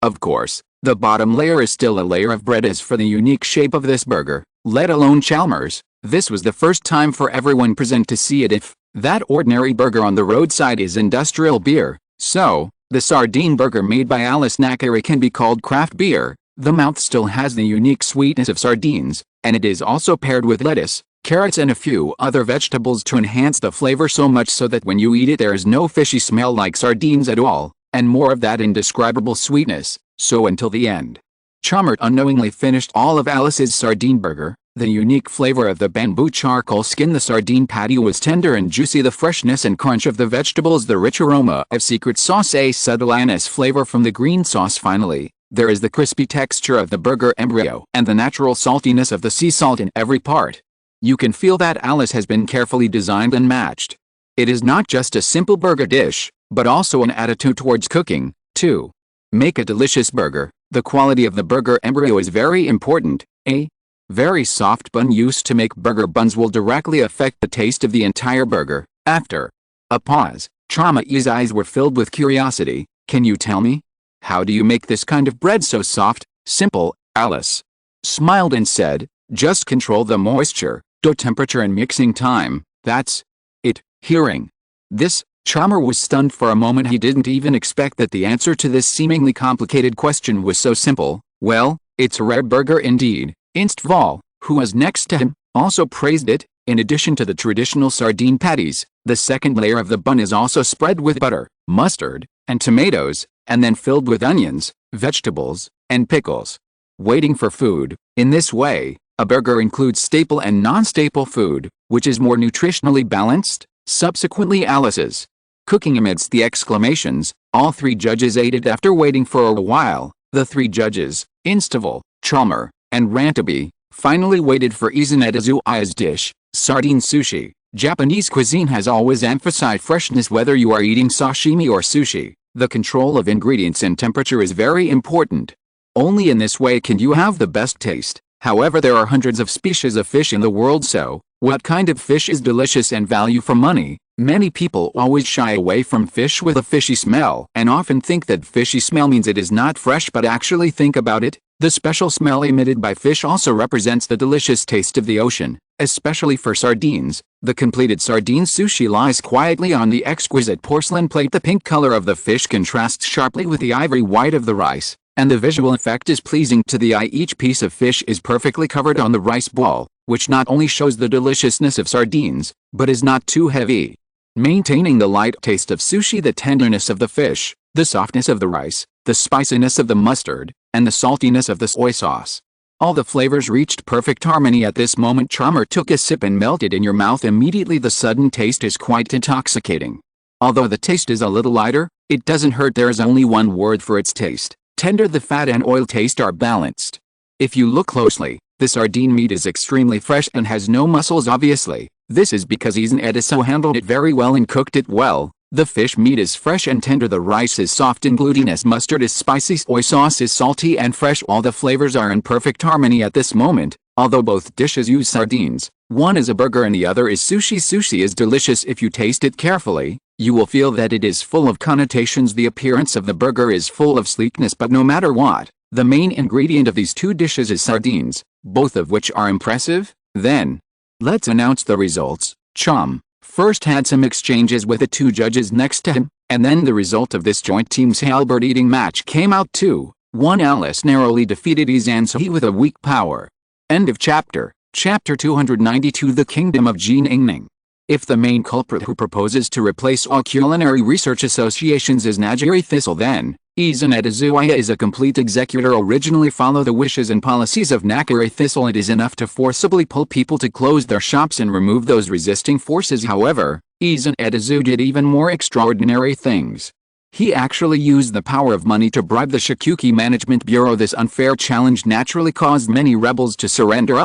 A: Of course, the bottom layer is still a layer of bread. As for the unique shape of this burger, let alone Chalmers, this was the first time for everyone present to see it. If that ordinary burger on the roadside is industrial beer, so the sardine burger made by Alice Nakari can be called craft beer. The mouth still has the unique sweetness of sardines, and it is also paired with lettuce, carrots and a few other vegetables to enhance the flavor, so much so that when you eat it there is no fishy smell like sardines at all, and more of that indescribable sweetness. So until the end, Chalmers unknowingly finished all of Alice's sardine burger. The unique flavor of the bamboo charcoal skin. The sardine patty was tender and juicy. The freshness and crunch of the vegetables. The rich aroma of secret sauce. A subtle anise flavor from the green sauce. Finally, there is the crispy texture of the burger embryo and the natural saltiness of the sea salt in every part. You can feel that Alice has been carefully designed and matched. It is not just a simple burger dish, but also an attitude towards cooking. To make a delicious burger, the quality of the burger embryo is very important. A very soft bun used to make burger buns will directly affect the taste of the entire burger. After a pause, Chamai's eyes were filled with curiosity. "Can you tell me? How do you make this kind of bread so soft?" "Simple," Alice smiled and said. "Just control the moisture, dough temperature and mixing time. That's it." Hearing this, Chalmers was stunned for a moment. He didn't even expect that the answer to this seemingly complicated question was so simple. "Well, it's a rare burger indeed." Instval, who was next to him, also praised it. In addition to the traditional sardine patties, the second layer of the bun is also spread with butter, mustard, and tomatoes, and then filled with onions, vegetables, and pickles. Waiting for food. In this way, a burger includes staple and non-staple food, which is more nutritionally balanced. Subsequently, Alice's cooking amidst the exclamations, all 3 judges ate it. After waiting for a while, the 3 judges, Instval, Chalmers, and Rantabe, finally waited for Izakaya dish, sardine sushi. Japanese cuisine has always emphasized freshness. Whether you are eating sashimi or sushi, the control of ingredients and temperature is very important. Only in this way can you have the best taste. However, there are hundreds of species of fish in the world, so what kind of fish is delicious and value for money? Many people always shy away from fish with a fishy smell and often think that fishy smell means it is not fresh, but actually think about it. The special smell emitted by fish also represents the delicious taste of the ocean. Especially for sardines, the completed sardine sushi lies quietly on the exquisite porcelain plate. The pink color of the fish contrasts sharply with the ivory white of the rice, and the visual effect is pleasing to the eye. Each piece of fish is perfectly covered on the rice ball, which not only shows the deliciousness of sardines, but is not too heavy, maintaining the light taste of sushi. The tenderness of the fish, the softness of the rice, the spiciness of the mustard, and the saltiness of the soy sauce. All the flavors reached perfect harmony at this moment. Charmer took a sip and melted in your mouth immediately. The sudden taste is quite intoxicating. Although the taste is a little lighter, it doesn't hurt. There is only one word for its taste: tender. The fat and oil taste are balanced. If you look closely, the sardine meat is extremely fresh and has no muscles. Obviously, this is because Izakaya handled it very well and cooked it well. The fish meat is fresh and tender, the rice is soft and glutinous, mustard is spicy, soy sauce is salty and fresh. All the flavors are in perfect harmony at this moment. Although both dishes use sardines, one is a burger and the other is sushi. Sushi is delicious. If you taste it carefully, you will feel that it is full of connotations. The appearance of the burger is full of sleekness, but no matter what, the main ingredient of these two dishes is sardines, both of which are impressive. Then, let's announce the results. Chom first had some exchanges with the two judges next to him, and then the result of this joint team's halberd eating match came out 2-1. Alice narrowly defeated Izakaya with a weak power. End of chapter. Chapter 292. The Kingdom of Jining. If the main culprit who proposes to replace all culinary research associations is Nagiri Thistle, then Izakaya is a complete executor. Originally follow the wishes and policies of Nagiri Thistle. It is enough to forcibly pull people to close their shops and remove those resisting forces. However, Izakaya did even more extraordinary things. He actually used the power of money to bribe the Shikuki Management Bureau. This unfair challenge naturally caused many rebels to surrender.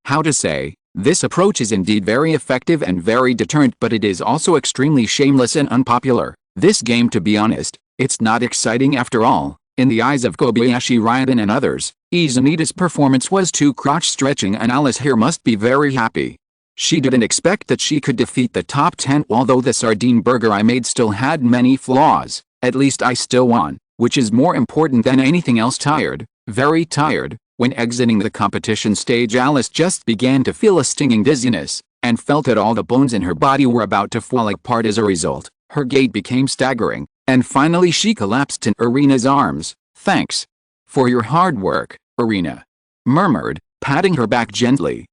A: How to say? This approach is indeed very effective and very deterrent, but it is also extremely shameless and unpopular. This game, to be honest, it's not exciting after all. In the eyes of Kobayashi Gentian and others, Izakaya's performance was too crotch-stretching, and Alice here must be very happy. She didn't expect that she could defeat the top 10. Although the sardine burger I made still had many flaws, at least I still won, which is more important than anything else. Tired, very tired. When exiting the competition stage, Alice just began to feel a stinging dizziness, and felt that all the bones in her body were about to fall apart. As a result, her gait became staggering, and finally she collapsed in Irina's arms. "Thanks for your hard work," Irina murmured, patting her back gently.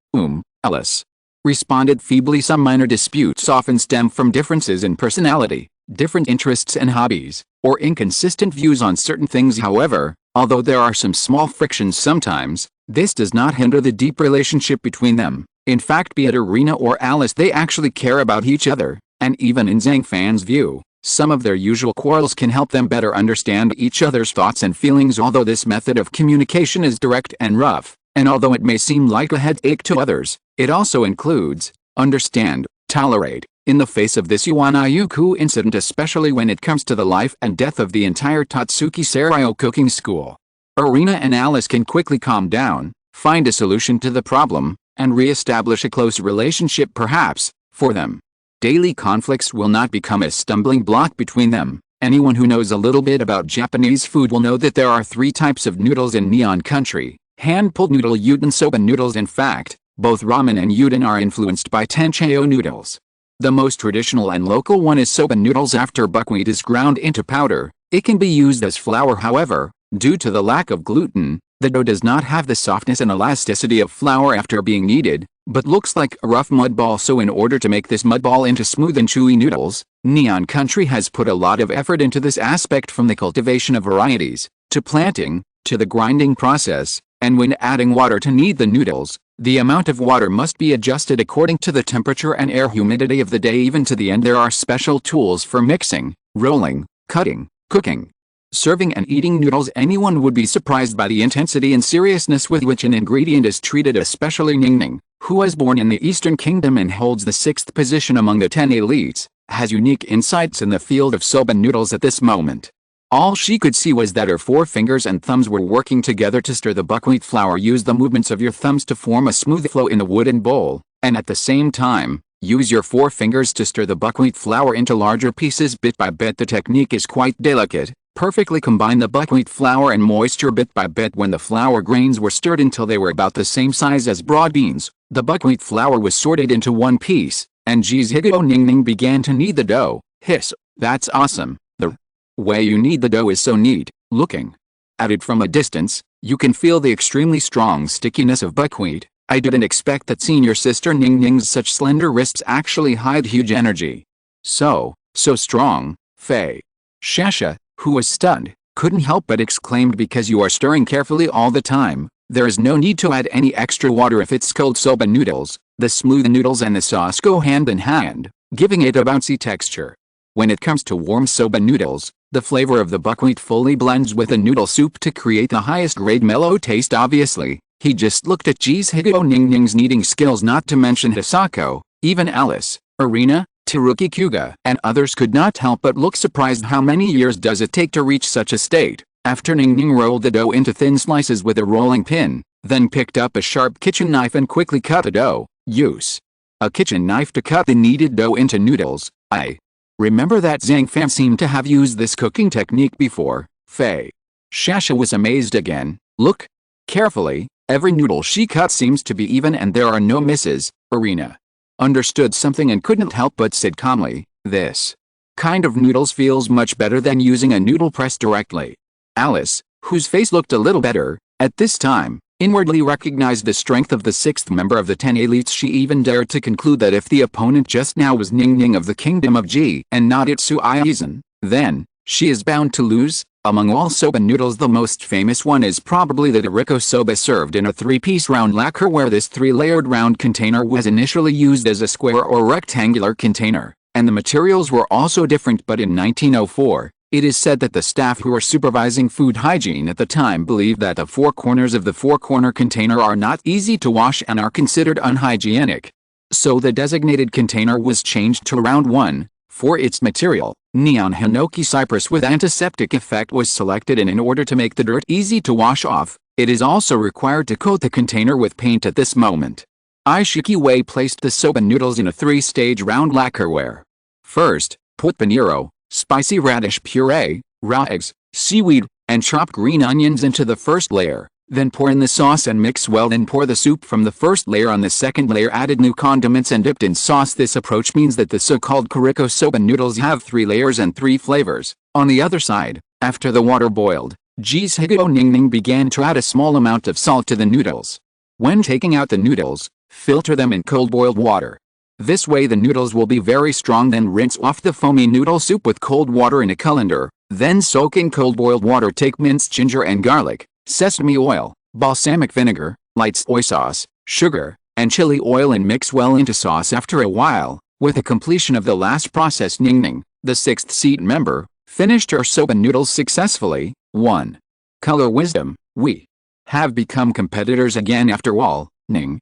A: Alice responded feebly. Some minor disputes often stem from differences in personality, different interests and hobbies, or inconsistent views on certain things. However, although there are some small frictions sometimes, this does not hinder the deep relationship between them. In fact, be it Irina or Alice, they actually care about each other, and even in Zhang Fan's view, some of their usual quarrels can help them better understand each other's thoughts and feelings. Although this method of communication is direct and rough, and although it may seem like a headache to others, it also includes understand, tolerate. In the face of this Yuanayuku incident, especially when it comes to the life and death of the entire Tatsuki Seiryo cooking school, Irina and Alice can quickly calm down, find a solution to the problem, and re-establish a close relationship. Perhaps, for them, daily conflicts will not become a stumbling block between them. Anyone who knows a little bit about Japanese food will know that there are 3 types of noodles in Nihon country: hand-pulled noodle, udon, soba noodles. In fact, both ramen and udon are influenced by tencheo noodles. The most traditional and local one is soba noodles. After buckwheat is ground into powder, it can be used as flour. However, due to the lack of gluten, the dough does not have the softness and elasticity of flour after being kneaded, but looks like a rough mud ball. So in order to make this mud ball into smooth and chewy noodles, Nihon country has put a lot of effort into this aspect, from the cultivation of varieties, to planting, to the grinding process. And when adding water to knead the noodles, the amount of water must be adjusted according to the temperature and air humidity of the day. Even to the end, there are special tools for mixing, rolling, cutting, cooking, serving and eating noodles. Anyone would be surprised by the intensity and seriousness with which an ingredient is treated, especially Ningning, who was born in the Eastern Kingdom and holds the 6th position among the 10 elites, has unique insights in the field of soba noodles at this moment. All she could see was that her 4 fingers and thumbs were working together to stir the buckwheat flour. Use the movements of your thumbs to form a smooth flow in a wooden bowl, and at the same time, use your 4 fingers to stir the buckwheat flour into larger pieces bit by bit. The technique is quite delicate, Perfectly combine the buckwheat flour and moisture bit by bit. When the flour grains were stirred until they were about the same size as broad beans, the buckwheat flour was sorted into one piece, and Jizhigo Ningning began to knead the dough. Hiss, that's awesome. The way you knead the dough is so neat looking. At it from a distance, you can feel the extremely strong stickiness of buckwheat. I didn't expect that seeing your sister Ningning's such slender wrists actually hide huge energy. So strong, Fei. Shasha, who was stunned, couldn't help but exclaimed, because you are stirring carefully all the time, there is no need to add any extra water if it's cold soba noodles. The smooth noodles and the sauce go hand in hand, giving it a bouncy texture. When it comes to warm soba noodles, the flavor of the buckwheat fully blends with the noodle soup to create the highest grade mellow taste. Obviously, he just looked at Jizhigo Ningning's kneading skills, not to mention Hisako, even Alice, Arena, Teruki Kyuga, and others could not help but look surprised. How many years does it take to reach such a state? After Ningning rolled the dough into thin slices with a rolling pin, then picked up a sharp kitchen knife and quickly cut the dough. Use a kitchen knife to cut the kneaded dough into noodles. I remember that Zhang Fan seemed to have used this cooking technique before. Fei Shasha was amazed again. Look carefully, every noodle she cut seems to be even and there are no misses. Arena understood something and couldn't help but said calmly, this kind of noodles feels much better than using a noodle press directly. Alice, whose face looked a little better at this time, inwardly recognized the strength of the sixth member of the 10 elites. She even dared to conclude that if the opponent just now was Ningning of the Kingdom of Ji and not Itsu Aizen, then she is bound to lose. Among all soba noodles, the most famous one is probably the Doriko soba, served in a 3-piece round lacquerware. This 3-layered round container was initially used as a square or rectangular container, and the materials were also different. But in 1904, it is said that the staff who were supervising food hygiene at the time believed that the 4 corners of the 4-corner container are not easy to wash and are considered unhygienic. So the designated container was changed to round one. For its material, neon hinoki cypress with antiseptic effect was selected, and in order to make the dirt easy to wash off, it is also required to coat the container with paint. At this moment, Ishiki Wei placed the soba noodles in a 3-stage round lacquerware. First, put paniro, spicy radish puree, raw eggs, seaweed, and chopped green onions into the first layer. Then pour in the sauce and mix well. Then pour the soup from the first layer on the second layer, added new condiments and dipped in sauce. This approach means that the so-called Kuriko soba noodles have 3 layers and 3 flavors. On the other side, after the water boiled, Jizhigo Ningning began to add a small amount of salt to the noodles. When taking out the noodles, filter them in cold boiled water. This way the noodles will be very strong. Then rinse off the foamy noodle soup with cold water in a colander. Then soak in cold boiled water. Take minced ginger and garlic, sesame oil, balsamic vinegar, light soy sauce, sugar, and chili oil and mix well into sauce. After a while, with the completion of the last process, Ningning, the 6th seat member, finished her soba noodles successfully. 1. Color wisdom. We have become competitors again after all. Ning,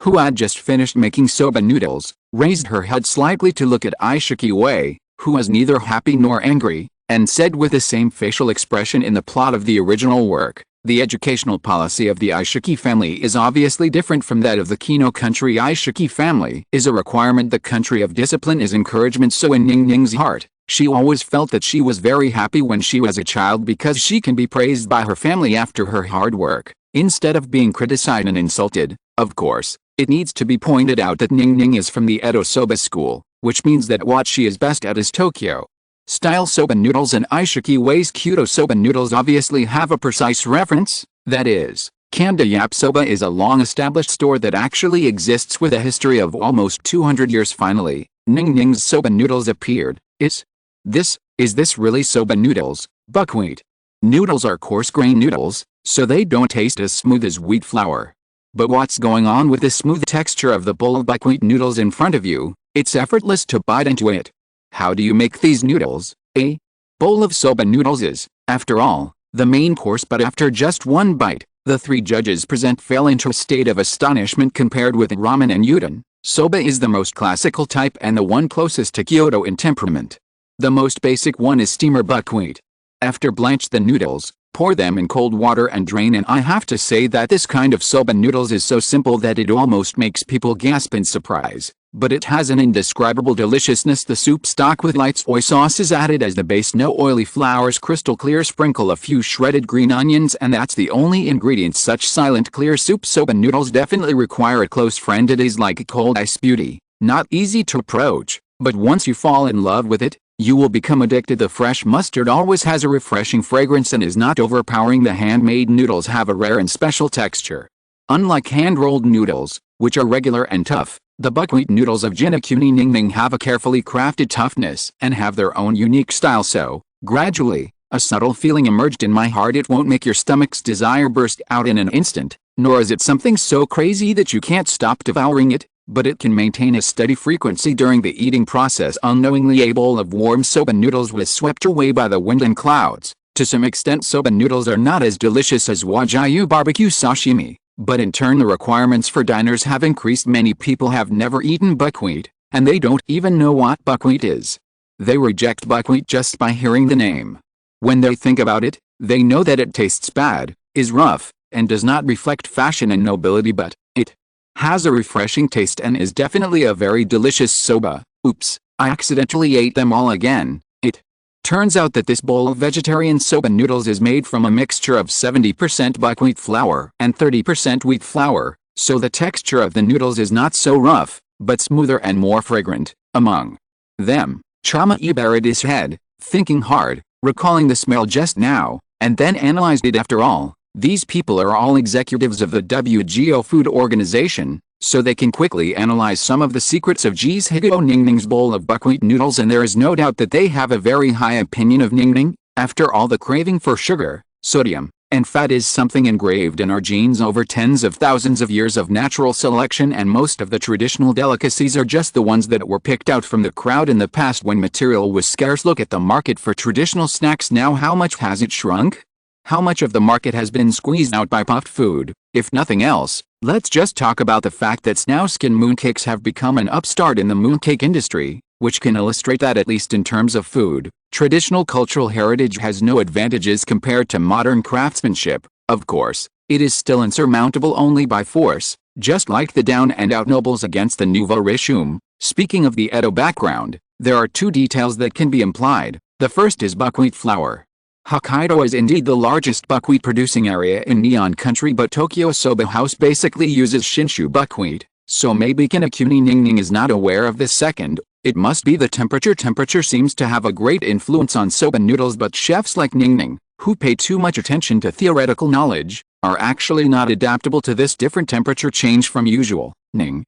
A: who had just finished making soba noodles, raised her head slightly to look at Ishiki Wei, who was neither happy nor angry, and said with the same facial expression in the plot of the original work, the educational policy of the Ishiki family is obviously different from that of the Kino country. Ishiki family is a requirement. The country of discipline is encouragement. So in Ningning's heart, she always felt that she was very happy when she was a child, because she can be praised by her family after her hard work, instead of being criticized and insulted. Of course, it needs to be pointed out that Ningning is from the Edo Soba school, which means that what she is best at is Tokyo style soba noodles, and Ishiki Wei's Kyoto soba noodles obviously have a precise reference. That is, Kanda Yap Soba is a long-established store that actually exists with a history of almost 200 years. Finally, Ningning's soba noodles appeared. Is this really soba noodles? Buckwheat noodles are coarse grain noodles, so they don't taste as smooth as wheat flour. But what's going on with the smooth texture of the bowl of buckwheat noodles in front of you? It's effortless to bite into it. How do you make these noodles? A bowl of soba noodles is, after all, the main course. But after just one bite, the 3 judges present fell into a state of astonishment. Compared with ramen and udon, soba is the most classical type and the one closest to Kyoto in temperament. The most basic one is steamer buckwheat. After blanch the noodles, pour them in cold water and drain, and I have to say that this kind of soba noodles is so simple that it almost makes people gasp in surprise. but it has an indescribable deliciousness. The soup stock with light soy sauce is added as the base, no oily flours, crystal clear, sprinkle a few shredded green onions, and that's the only ingredient. Such silent clear soup soba noodles definitely require a close friend. It is like a cold ice beauty, not easy to approach, but once you fall in love with it, you will become addicted. The fresh mustard always has a refreshing fragrance and is not overpowering. The handmade noodles have a rare and special texture. Unlike hand-rolled noodles, which are regular and tough, the buckwheat noodles of Jinakuni Ningning have a carefully crafted toughness and have their own unique style. So, gradually, a subtle feeling emerged in my heart. It won't make your stomach's desire burst out in an instant, nor is it something so crazy that you can't stop devouring it, but it can maintain a steady frequency during the eating process. Unknowingly, a bowl of warm soba noodles was swept away by the wind and clouds. To some extent, soba noodles are not as delicious as Wagyu barbecue sashimi, but in turn the requirements for diners have increased. Many people have never eaten buckwheat, and they don't even know what buckwheat is. They reject buckwheat just by hearing the name. When they think about it, they know that it tastes bad, is rough, and does not reflect fashion and nobility, but it has a refreshing taste and is definitely a very delicious soba. Oops, I accidentally ate them all again. It turns out that this bowl of vegetarian soba noodles is made from a mixture of 70% buckwheat flour and 30% wheat flour, so the texture of the noodles is not so rough, but smoother and more fragrant. Among them, Chama buried his head, thinking hard, recalling the smell just now, and then analyzed it. After all, these people are all executives of the WGO Food Organization, so they can quickly analyze some of the secrets of Ji's Higo Ningning's bowl of buckwheat noodles, and there is no doubt that they have a very high opinion of Ningning. After all, the craving for sugar, sodium, and fat is something engraved in our genes over tens of thousands of years of natural selection, and most of the traditional delicacies are just the ones that were picked out from the crowd in the past when material was scarce. Look at the market for traditional snacks now. How much has it shrunk? How much of the market has been squeezed out by puffed food? If nothing else, let's just talk about the fact that Snow-skin mooncakes have become an upstart in the mooncake industry, which can illustrate that at least in terms of food, traditional cultural heritage has no advantages compared to modern craftsmanship. Of course, it is still insurmountable only by force, just like the down-and-out nobles against the nouveau riche. Speaking of the Edo background, there are two details that can be implied. The first is buckwheat flour. Hokkaido is indeed the largest buckwheat producing area in Nihon country, but Tokyo Soba House basically uses Shinshu buckwheat, so maybe Kinakuni Ningning is not aware of this. Second, it must be the temperature. Temperature seems to have a great influence on soba noodles, but chefs like Ningning, who pay too much attention to theoretical knowledge, are actually not adaptable to this different temperature change from usual. Ning,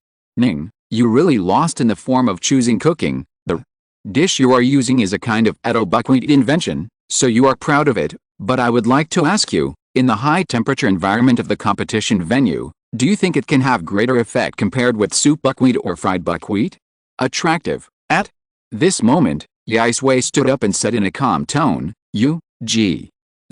A: you really lost in the form of choosing cooking. The dish you are using is a kind of Edo buckwheat invention, so you are proud of it, but I would like to ask you, in the high temperature environment of the competition venue, do you think it can have greater effect compared with soup buckwheat or fried buckwheat? Attractive. At this moment, Yaisui stood up and said in a calm tone, Zigo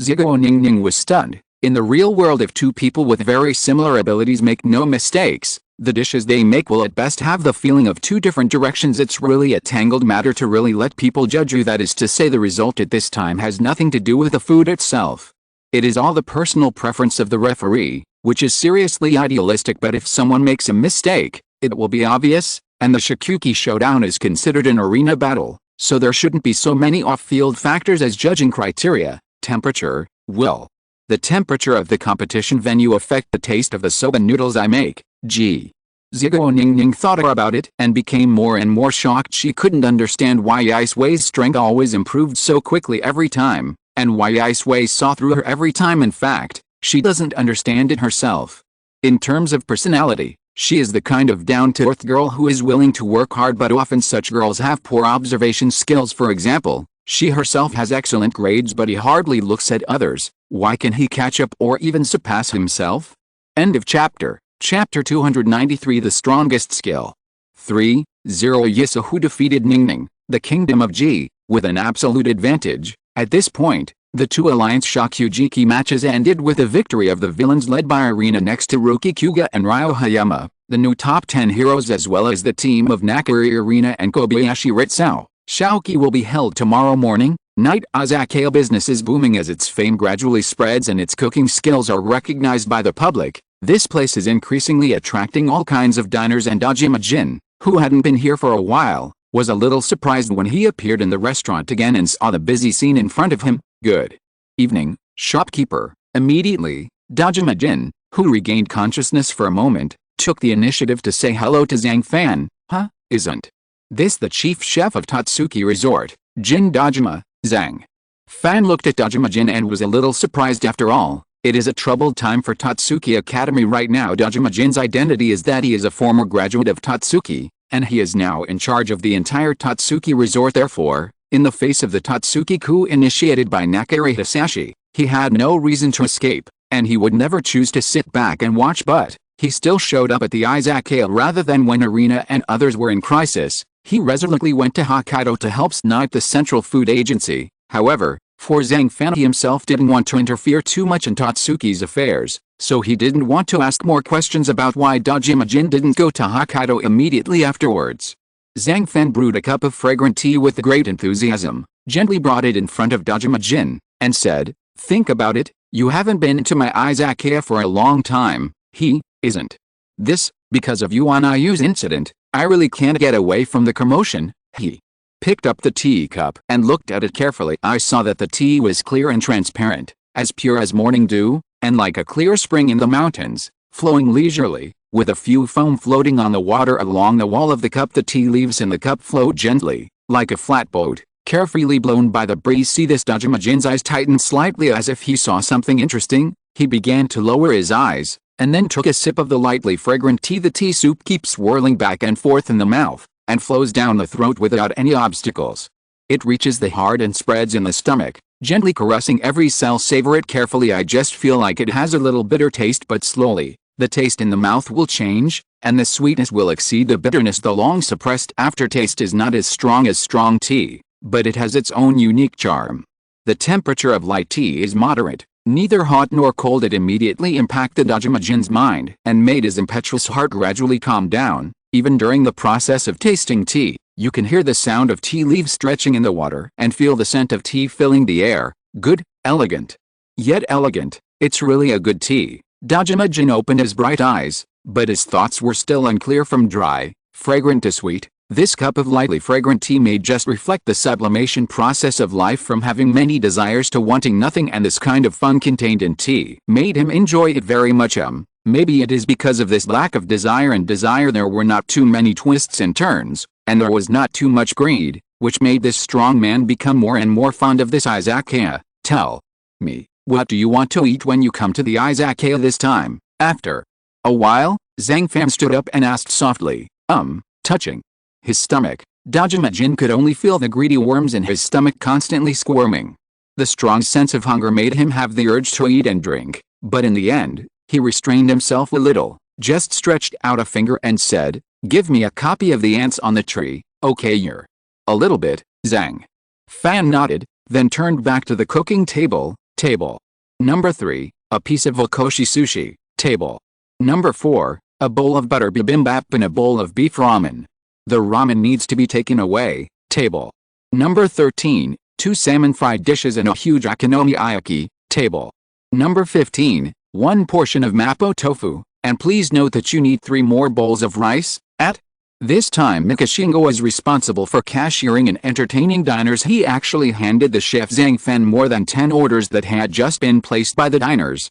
A: Ningning was stunned. In the real world, if two people with very similar abilities make no mistakes, the dishes they make will at best have the feeling of two different directions. It's really a tangled matter to really let people judge you. That is to say, the result at this time has nothing to do with the food itself. It is all the personal preference of the referee, which is seriously idealistic. But if someone makes a mistake, it will be obvious, and the Shikuki Showdown is considered an arena battle, so there shouldn't be so many off-field factors as judging criteria. Temperature. Will the temperature of the competition venue affect the taste of the soba noodles I make? Zigo Ningning thought about it and became more and more shocked. She couldn't understand why Yaisui's strength always improved so quickly every time, and why Yaisui saw through her every time. In fact, she doesn't understand it herself. In terms of personality, she is the kind of down-to-earth girl who is willing to work hard, but often such girls have poor observation skills. For example, she herself has excellent grades, but he hardly looks at others. Why can he catch up or even surpass himself? End of chapter. Chapter 293. The Strongest Skill. 3-0 Yisahu defeated Ningning, the Kingdom of Ji, with an absolute advantage. At this point, the two Alliance Shokugeki matches ended with a victory of the villains led by Irina next to Ruki Kuga and Ryo Hayama, the new top 10 heroes, as well as the team of Nakari Irina and Kobayashi Ritsao. Shaoki will be held tomorrow morning. Night. Izakaya business is booming as its fame gradually spreads and its cooking skills are recognized by the public. This place is increasingly attracting all kinds of diners and Dojima-jin, who hadn't been here for a while, was a little surprised when he appeared in the restaurant again and saw the busy scene in front of him. "Good evening, shopkeeper." Immediately, Dajima-jin, who regained consciousness for a moment, took the initiative to say hello to Zhang Fan. "Huh, isn't this the chief chef of Tatsuki Resort, Jin Dajima?" Zhang Fan looked at Dajima-jin and was a little surprised. After all, it is a troubled time for Tatsuki Academy right now. Dajima-jin's identity is that he is a former graduate of Tatsuki, and he is now in charge of the entire Tatsuki Resort. Therefore, in the face of the Tatsuki coup initiated by Nakari Hisashi, he had no reason to escape, and he would never choose to sit back and watch. But he still showed up at the Izakaya rather than when Arena and others were in crisis. He resolutely went to Hokkaido to help snipe the Central Food Agency. However, for Zhang Fan, he himself didn't want to interfere too much in Tatsuki's affairs, so he didn't want to ask more questions about why Dajima-jin didn't go to Hokkaido immediately afterwards. Zhang Fan brewed a cup of fragrant tea with great enthusiasm, gently brought it in front of Dajima-jin, and said, "Think about it, you haven't been to my Izakaya for a long time." "He isn't this because of Yuan Ayu's incident? I really can't get away from the commotion." He picked up the teacup and looked at it carefully. I saw that the tea was clear and transparent, as pure as morning dew, and like a clear spring in the mountains, flowing leisurely, with a few foam floating on the water along the wall of the cup. The tea leaves in the cup float gently, like a flatboat, carefreely blown by the breeze. See this? Dajima-jin's eyes tightened slightly as if he saw something interesting. He began to lower his eyes, and then took a sip of the lightly fragrant tea. The tea soup keeps swirling back and forth in the mouth, and flows down the throat without any obstacles. It reaches the heart and spreads in the stomach, gently caressing every cell. Savor it carefully. I just feel like it has a little bitter taste, but slowly, the taste in the mouth will change, and the sweetness will exceed the bitterness. The long-suppressed aftertaste is not as strong as strong tea, but it has its own unique charm. The temperature of light tea is moderate, neither hot nor cold. It immediately impacted Dajima-jin's mind and made his impetuous heart gradually calm down. Even during the process of tasting tea, you can hear the sound of tea leaves stretching in the water and feel the scent of tea filling the air. Good, elegant. Yet elegant, it's really a good tea. Dajima-jin opened his bright eyes, but his thoughts were still unclear. From dry, fragrant to sweet, this cup of lightly fragrant tea may just reflect the sublimation process of life, from having many desires to wanting nothing, and this kind of fun contained in tea made him enjoy it very much. Maybe it is because of this lack of desire and desire there were not too many twists and turns, and there was not too much greed, which made this strong man become more and more fond of this Izakaya. "Tell me, what do you want to eat when you come to the Izakaya this time?" After a while, Zhang Fan stood up and asked softly, touching his stomach. Dajima-jin could only feel the greedy worms in his stomach constantly squirming. The strong sense of hunger made him have the urge to eat and drink, but in the end, he restrained himself a little, just stretched out a finger and said, "Give me a copy of The Ants on the Tree." "Okay, you're a little bit." Zhang Fan nodded, then turned back to the cooking table. Table number 3, a piece of wakoshi sushi. Table number 4, a bowl of butter bibimbap and a bowl of beef ramen. The ramen needs to be taken away. Table number 13, 2 salmon fried dishes and a huge okonomiyaki. Table number 15, 1 portion of mapo tofu, and please note that you need 3 more bowls of rice. At this time, Mikashingo was responsible for cashiering and entertaining diners. He actually handed the chef Zhang Fan more than 10 orders that had just been placed by the diners.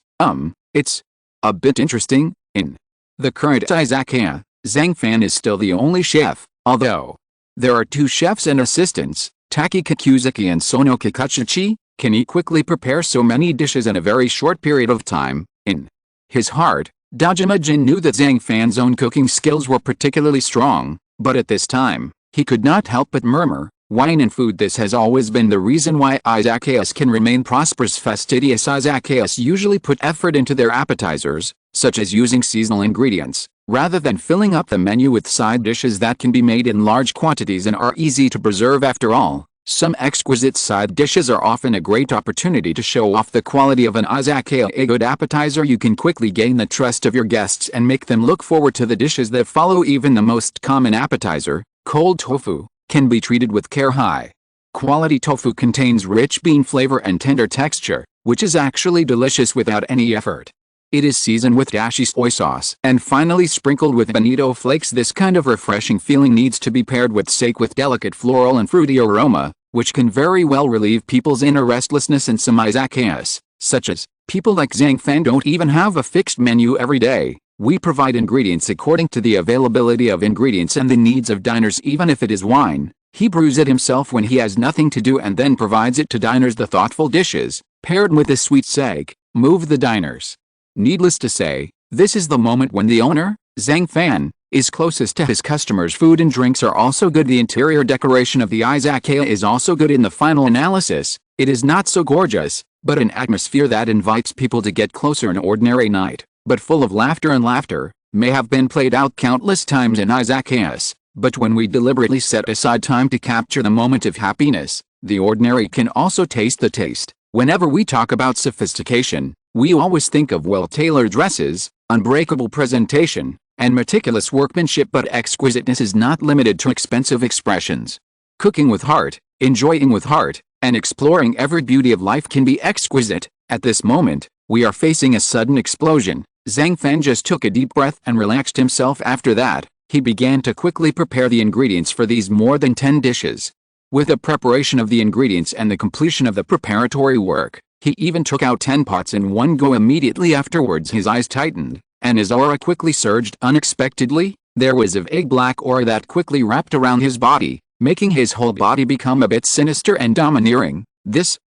A: It's a bit interesting. In the current Izakaya, Zhang Fan is still the only chef, although there are 2 chefs and assistants, Taki Kakuzaki and Sono Kikuchichi. Can he quickly prepare so many dishes in a very short period of time? In his heart, Dajima-jin knew that Zhang Fan's own cooking skills were particularly strong, but at this time, he could not help but murmur, "Wine and food." This has always been the reason why izakayas can remain prosperous. Fastidious izakayas usually put effort into their appetizers, such as using seasonal ingredients, rather than filling up the menu with side dishes that can be made in large quantities and are easy to preserve. After all, some exquisite side dishes are often a great opportunity to show off the quality of an izakaya. A good appetizer, you can quickly gain the trust of your guests and make them look forward to the dishes that follow. Even the most common appetizer, cold tofu, can be treated with care. High quality tofu contains rich bean flavor and tender texture, which is actually delicious without any effort. It is seasoned with dashi soy sauce and finally sprinkled with bonito flakes. This kind of refreshing feeling needs to be paired with steak with delicate floral and fruity aroma, which can very well relieve people's inner restlessness. And some izakayas, such as, people like Zhang Fan, don't even have a fixed menu every day. We provide ingredients according to the availability of ingredients and the needs of diners. Even if it is wine, he brews it himself when he has nothing to do and then provides it to diners. The thoughtful dishes, paired with the sweet sag, move the diners. Needless to say, this is the moment when the owner, Zhang Fan, is closest to his customers. Food and drinks are also good. The interior decoration of the izakaya is also good. In the final analysis, it is not so gorgeous, but an atmosphere that invites people to get closer. An ordinary night, but full of laughter, and laughter may have been played out countless times in izakayas, but when we deliberately set aside time to capture the moment of happiness, the ordinary can also taste the taste. Whenever we talk about sophistication, we always think of well-tailored dresses, unbreakable presentation, and meticulous workmanship, but exquisiteness is not limited to expensive expressions. Cooking with heart, enjoying with heart, and exploring every beauty of life can be exquisite. At this moment, we are facing a sudden explosion. Zhang Fan just took a deep breath and relaxed himself. After that, he began to quickly prepare the ingredients for these more than 10 dishes. With the preparation of the ingredients and the completion of the preparatory work, he even took out 10 pots in one go. Immediately afterwards his eyes tightened, and his aura quickly surged. Unexpectedly, there was a vague black aura that quickly wrapped around his body, making his whole body become a bit sinister and domineering.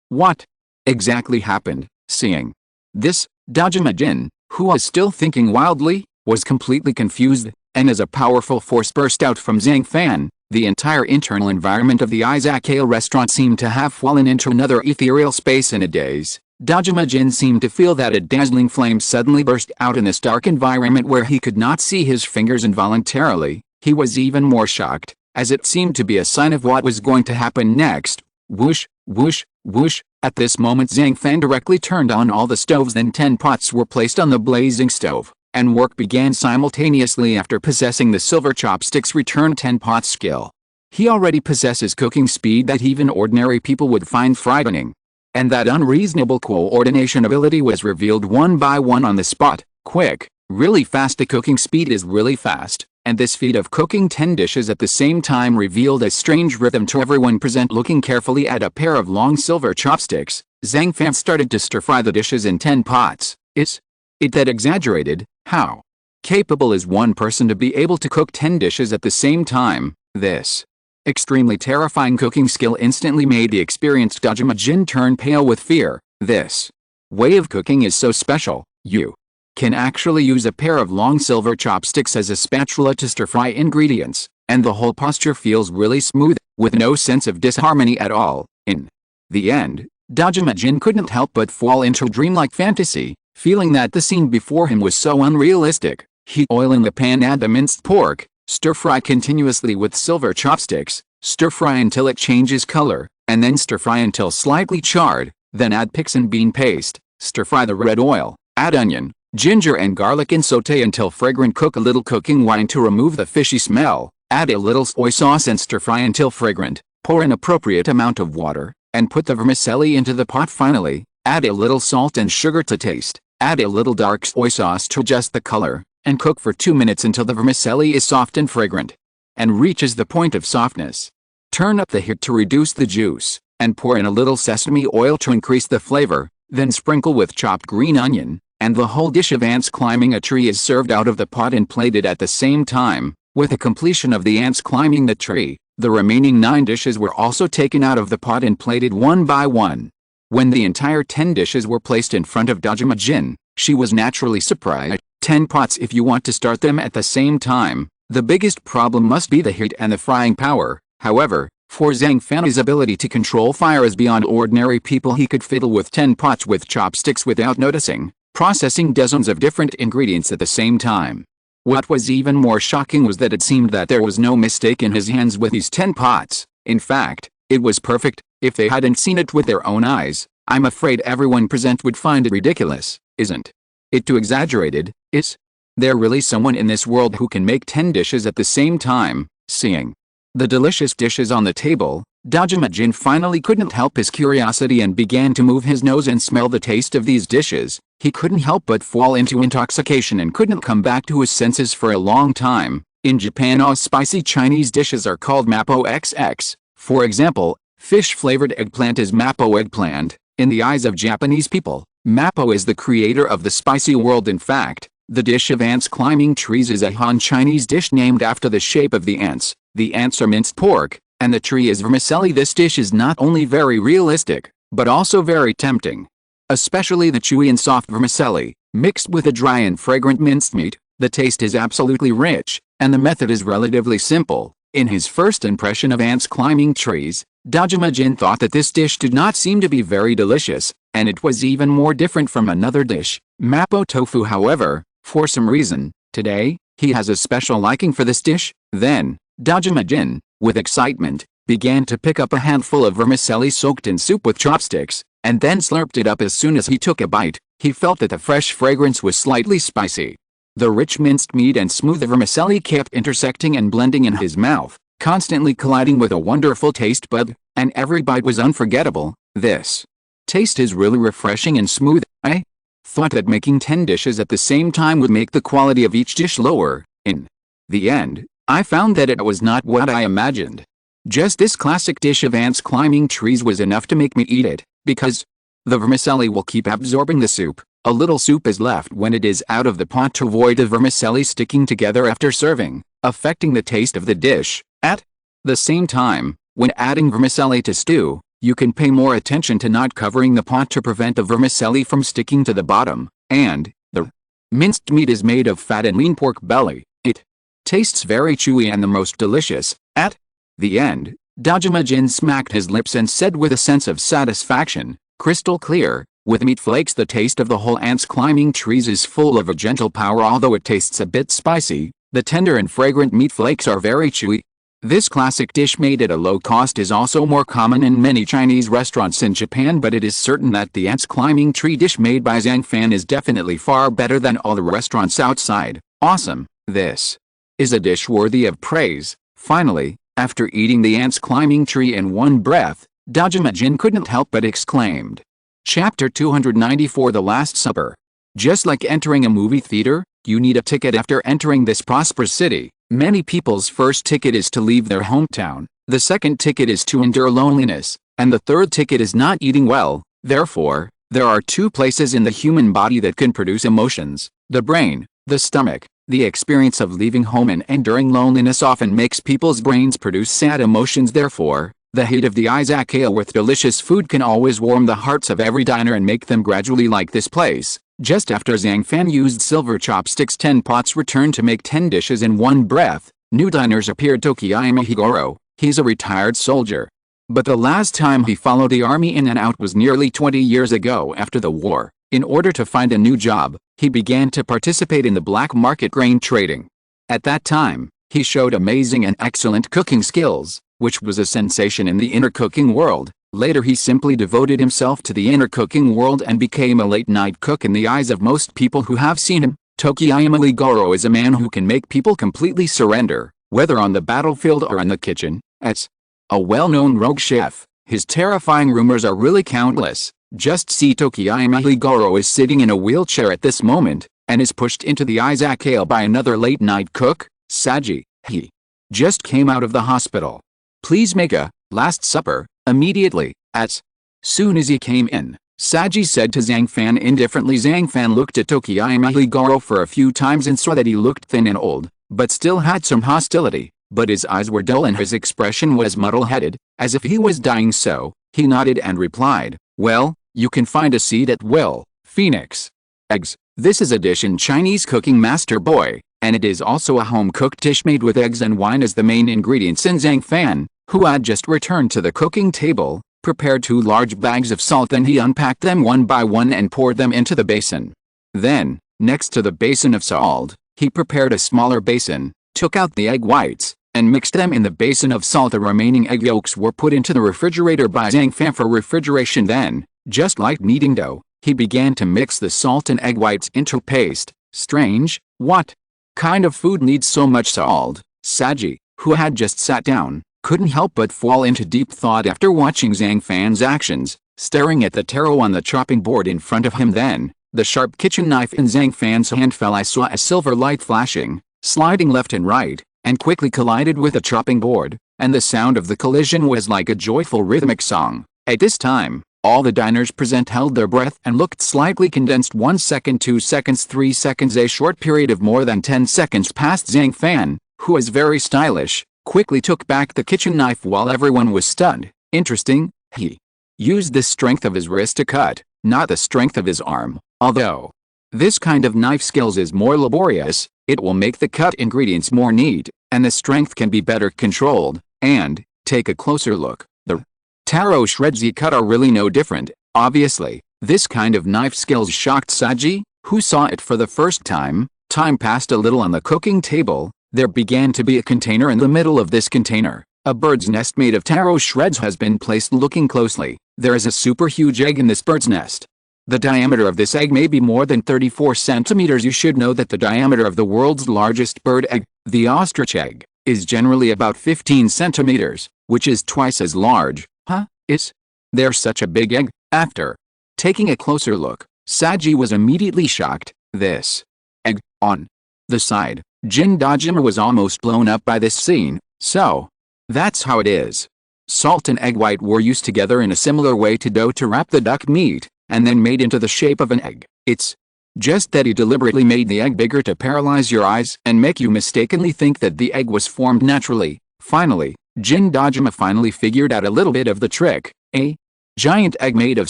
A: What exactly happened? Seeing this, Dajima-jin, who was still thinking wildly, was completely confused, and as a powerful force burst out from Zhang Fan, the entire internal environment of the izakaya restaurant seemed to have fallen into another ethereal space. In a daze, Dajima-jin seemed to feel that a dazzling flame suddenly burst out in this dark environment where he could not see his fingers. Involuntarily, he was even more shocked, as it seemed to be a sign of what was going to happen next. Whoosh, whoosh, whoosh. At this moment Zhang Fan directly turned on all the stoves. Then 10 pots were placed on the blazing stove, and work began simultaneously. After possessing the silver chopsticks return 10 pots skill, he already possesses cooking speed that even ordinary people would find frightening. And that unreasonable coordination ability was revealed one by one on the spot. Quick, really fast. The cooking speed is really fast, and this feat of cooking 10 dishes at the same time revealed a strange rhythm to everyone present. Looking carefully at a pair of long silver chopsticks, Zhang Fan started to stir-fry the dishes in 10 pots. Is it that exaggerated? How capable is one person to be able to cook 10 dishes at the same time? This extremely terrifying cooking skill instantly made the experienced Dajima-jin turn pale with fear. This way of cooking is so special. You can actually use a pair of long silver chopsticks as a spatula to stir-fry ingredients, and the whole posture feels really smooth, with no sense of disharmony at all. In the end, Dajima-jin couldn't help but fall into a dreamlike fantasy, feeling that the scene before him was so unrealistic. Heat oil in the pan, add the minced pork, stir-fry continuously with silver chopsticks, stir-fry until it changes color, and then stir-fry until slightly charred, then add pixin bean paste, stir-fry the red oil, add onion, ginger and garlic and sauté until fragrant. Cook a little cooking wine to remove the fishy smell, add a little soy sauce and stir-fry until fragrant, pour an appropriate amount of water, and put the vermicelli into the pot. Finally, add a little salt and sugar to taste, add a little dark soy sauce to adjust the color, and cook for 2 minutes until the vermicelli is soft and fragrant, and reaches the point of softness. Turn up the heat to reduce the juice, and pour in a little sesame oil to increase the flavor, then sprinkle with chopped green onion, and the whole dish of ants climbing a tree is served out of the pot and plated at the same time. With the completion of the ants climbing the tree, the remaining 9 dishes were also taken out of the pot and plated one by one. When the entire 10 dishes were placed in front of Dajima-jin, she was naturally surprised. 10 pots if you want to start them at the same time. The biggest problem must be the heat and the frying power. However, for Zhang Fan, his ability to control fire is beyond ordinary people. He could fiddle with 10 pots with chopsticks without noticing, processing dozens of different ingredients at the same time. What was even more shocking was that it seemed that there was no mistake in his hands with these 10 pots. In fact, it was perfect. If they hadn't seen it with their own eyes, I'm afraid everyone present would find it ridiculous. Isn't it too exaggerated? Is there really someone in this world who can make 10 dishes at the same time? Seeing the delicious dishes on the table, Dajima-jin finally couldn't help his curiosity and began to move his nose and smell the taste of these dishes. He couldn't help but fall into intoxication and couldn't come back to his senses for a long time. In Japan, all spicy Chinese dishes are called Mappo XX. For example, fish-flavored eggplant is Mappo eggplant. In the eyes of Japanese people, Mappo is the creator of the spicy world. In fact, the dish of ants climbing trees is a Han Chinese dish named after the shape of the ants. The ants are minced pork, and the tree is vermicelli. This dish is not only very realistic, but also very tempting. Especially the chewy and soft vermicelli, mixed with a dry and fragrant minced meat. The taste is absolutely rich, and the method is relatively simple. In his first impression of ants climbing trees, Dajima-jin thought that this dish did not seem to be very delicious, and it was even more different from another dish, Mappo tofu. However, for some reason, today, he has a special liking for this dish. Then, Dajima-jin, with excitement, began to pick up a handful of vermicelli soaked in soup with chopsticks, and then slurped it up. As soon as he took a bite, he felt that the fresh fragrance was slightly spicy. The rich minced meat and smooth vermicelli kept intersecting and blending in his mouth, constantly colliding with a wonderful taste bud, and every bite was unforgettable. This taste is really refreshing and smooth. I thought that making 10 dishes at the same time would make the quality of each dish lower. In the end, I found that it was not what I imagined. Just this classic dish of ants climbing trees was enough to make me eat it, because the vermicelli will keep absorbing the soup. A little soup is left when it is out of the pot to avoid the vermicelli sticking together after serving, affecting the taste of the dish. At the same time, when adding vermicelli to stew, you can pay more attention to not covering the pot to prevent the vermicelli from sticking to the bottom. And the minced meat is made of fat and lean pork belly. It tastes very chewy and the most delicious. At the end, Dajima-jin smacked his lips and said with a sense of satisfaction, "Crystal clear. With meat flakes, the taste of the whole ants climbing trees is full of a gentle power. Although it tastes a bit spicy, the tender and fragrant meat flakes are very chewy." This classic dish made at a low cost is also more common in many Chinese restaurants in Japan, but it is certain that the ants climbing tree dish made by Zhang Fan is definitely far better than all the restaurants outside. Awesome! This is a dish worthy of praise. Finally, after eating the ants climbing tree in one breath, Dajima-jin couldn't help but exclaimed. Chapter 294 The Last Supper. Just like entering a movie theater, you need a ticket after entering this prosperous city. Many people's first ticket is to leave their hometown, the second ticket is to endure loneliness, and the third ticket is not eating well. Therefore, there are two places in the human body that can produce emotions: the brain, the stomach. The experience of leaving home and enduring loneliness often makes people's brains produce sad emotions. Therefore, the heat of the Izakaya with delicious food can always warm the hearts of every diner and make them gradually like this place. Just after Zhang Fan used silver chopsticks, 10 pots returned to make 10 dishes in one breath. New diners appeared. Tokiyama Higoro, he's a retired soldier. But the last time he followed the army in and out was nearly 20 years ago after the war. In order to find a new job, he began to participate in the black market grain trading. At that time, he showed amazing and excellent cooking skills, which was a sensation in the inner cooking world. Later he simply devoted himself to the inner cooking world and became a late-night cook in the eyes of most people who have seen him. Tokiyama Higoro is a man who can make people completely surrender, whether on the battlefield or in the kitchen. As a well-known rogue chef, his terrifying rumors are really countless. Just see Tokiyama Higoro is sitting in a wheelchair at this moment, and is pushed into the Izakaya by another late-night cook, Saji. He just came out of the hospital. Please make a last supper immediately. As soon as he came in, Saji said to Zhang Fan indifferently. Zhang Fan looked at Tokiyama Higoro for a few times and saw that he looked thin and old, but still had some hostility. But his eyes were dull and his expression was muddle-headed, as if he was dying. So, he nodded and replied, "Well, you can find a seat at will, Phoenix." Eggs. This is a dish in Chinese cooking, Master Boy, and it is also a home-cooked dish made with eggs and wine as the main ingredients. And Zhang Fan, who had just returned to the cooking table, prepared 2 large bags of salt. Then he unpacked them one by one and poured them into the basin. Then, next to the basin of salt, he prepared a smaller basin, took out the egg whites, and mixed them in the basin of salt. The remaining egg yolks were put into the refrigerator by Zhang Fan for refrigeration. Then, just like kneading dough, he began to mix the salt and egg whites into paste. Strange, what kind of food needs so much salt? Saji, who had just sat down, couldn't help but fall into deep thought after watching Zhang Fan's actions, staring at the taro on the chopping board in front of him. Then, the sharp kitchen knife in Zhang Fan's hand fell. I saw a silver light flashing, sliding left and right, and quickly collided with the chopping board, and the sound of the collision was like a joyful rhythmic song. At this time, all the diners present held their breath and looked slightly condensed. 1 second, 2 seconds, 3 seconds. A short period of more than 10 seconds passed. Zhang Fan, who is very stylish, quickly took back the kitchen knife while everyone was stunned. Interesting, he used the strength of his wrist to cut, not the strength of his arm. Although this kind of knife skills is more laborious, it will make the cut ingredients more neat, and the strength can be better controlled. And, take a closer look, the taro shreds he cut are really no different. Obviously, this kind of knife skills shocked Saji, who saw it for the first time. Time passed a little on the cooking table. There began to be a container in the middle of this container. A bird's nest made of taro shreds has been placed. Looking closely, there is a super huge egg in this bird's nest. The diameter of this egg may be more than 34 centimeters. You should know that the diameter of the world's largest bird egg, the ostrich egg, is generally about 15 centimeters, which is twice as large. Huh? Is there such a big egg? After taking a closer look, Saji was immediately shocked. This egg, on the side, Jin Dajima was almost blown up by this scene. So, that's how it is. Salt and egg white were used together in a similar way to dough to wrap the duck meat, and then made into the shape of an egg. It's just that he deliberately made the egg bigger to paralyze your eyes and make you mistakenly think that the egg was formed naturally. Finally, Jin Dajima finally figured out a little bit of the trick. A giant egg made of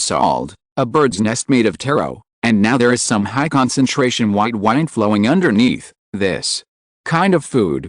A: salt, a bird's nest made of taro, and now there is some high concentration white wine flowing underneath. This kind of food,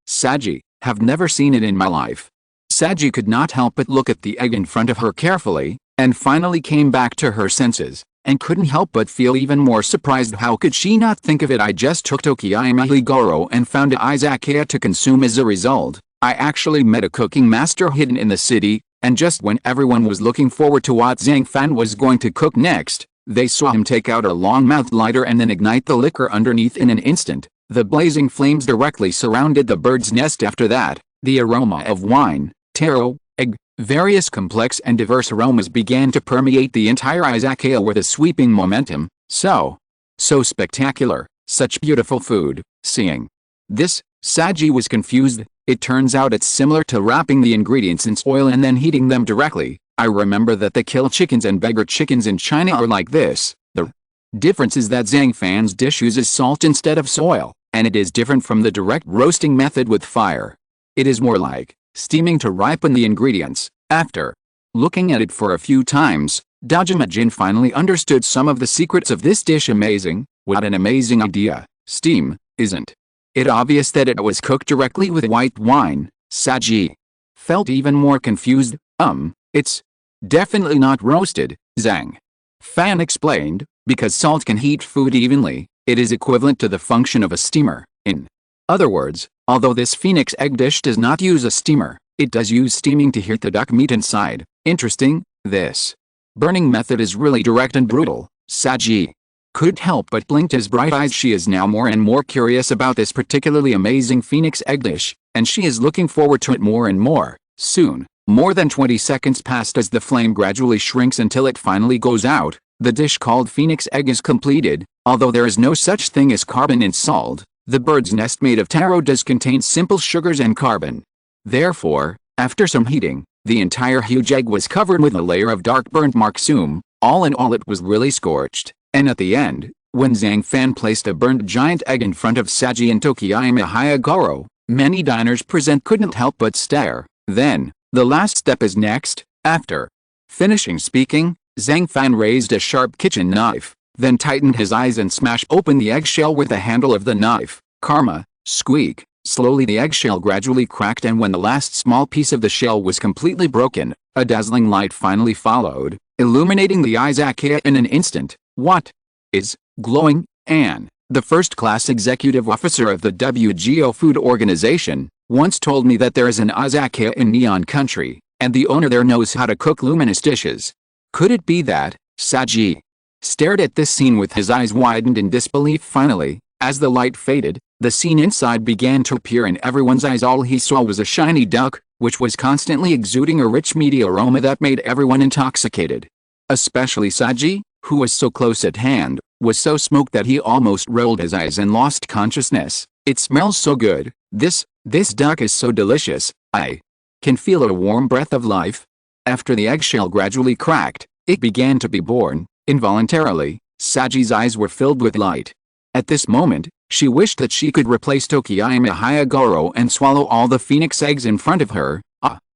A: Saji, have never seen it in my life. Saji could not help but look at the egg in front of her carefully, and finally came back to her senses, and couldn't help but feel even more surprised. How could she not think of it? I just took Tokiyama Higoro and found Izakaya to consume. As a result, I actually met a cooking master hidden in the city, and just when everyone was looking forward to what Zhang Fan was going to cook next, they saw him take out a long-mouthed lighter and then ignite the liquor underneath. In an instant, the blazing flames directly surrounded the bird's nest. After that, the aroma of wine, taro, egg, various complex and diverse aromas began to permeate the entire izakaya with a sweeping momentum. So spectacular, such beautiful food. Seeing this, Saji was confused. It turns out it's similar to wrapping the ingredients in oil and then heating them directly. I remember that the kill chickens and beggar chickens in China are like this. The difference is that Zhang Fan's dish uses salt instead of oil, and it is different from the direct roasting method with fire. It is more like steaming to ripen the ingredients. After looking at it for a few times, Dajima Jin finally understood some of the secrets of this dish. Amazing, what an amazing idea. Steam, isn't it obvious that it was cooked directly with white wine? Saji felt even more confused. It's definitely not roasted, Zhang Fan explained, because salt can heat food evenly. It is equivalent to the function of a steamer. In other words, although this phoenix egg dish does not use a steamer, it does use steaming to heat the duck meat inside. Interesting, this burning method is really direct and brutal. Saji couldn't help but blinked his bright eyes. She is now more and more curious about this particularly amazing phoenix egg dish, and she is looking forward to it more and more. Soon, more than 20 seconds passed as the flame gradually shrinks until it finally goes out. The dish called phoenix egg is completed. Although there is no such thing as carbon in salt, the bird's nest made of taro does contain simple sugars and carbon. Therefore, after some heating, the entire huge egg was covered with a layer of dark burnt marksum. All in all, it was really scorched. And at the end, when Zhang Fan placed a burnt giant egg in front of Saji and Tokiyama Higoro, many diners present couldn't help but stare. Then, the last step is next. After finishing speaking, Zhang Fan raised a sharp kitchen knife, then tightened his eyes and smashed open the eggshell with the handle of the knife. Karma, squeak. Slowly the eggshell gradually cracked, and when the last small piece of the shell was completely broken, a dazzling light finally followed, illuminating the izakaya in an instant. What is glowing? Anne, the first-class executive officer of the WGO Food Organization, once told me that there is an izakaya in Neon Country, and the owner there knows how to cook luminous dishes. Could it be that? Saji stared at this scene with his eyes widened in disbelief. Finally, as the light faded, the scene inside began to appear in everyone's eyes. All he saw was a shiny duck, which was constantly exuding a rich meaty aroma that made everyone intoxicated. Especially Saji, who was so close at hand, was so smoked that he almost rolled his eyes and lost consciousness. It smells so good. This duck is so delicious. I can feel a warm breath of life. After the eggshell gradually cracked, it began to be born. Involuntarily, Saji's eyes were filled with light. At this moment, she wished that she could replace Tokiyama Hayagoro and swallow all the phoenix eggs in front of her.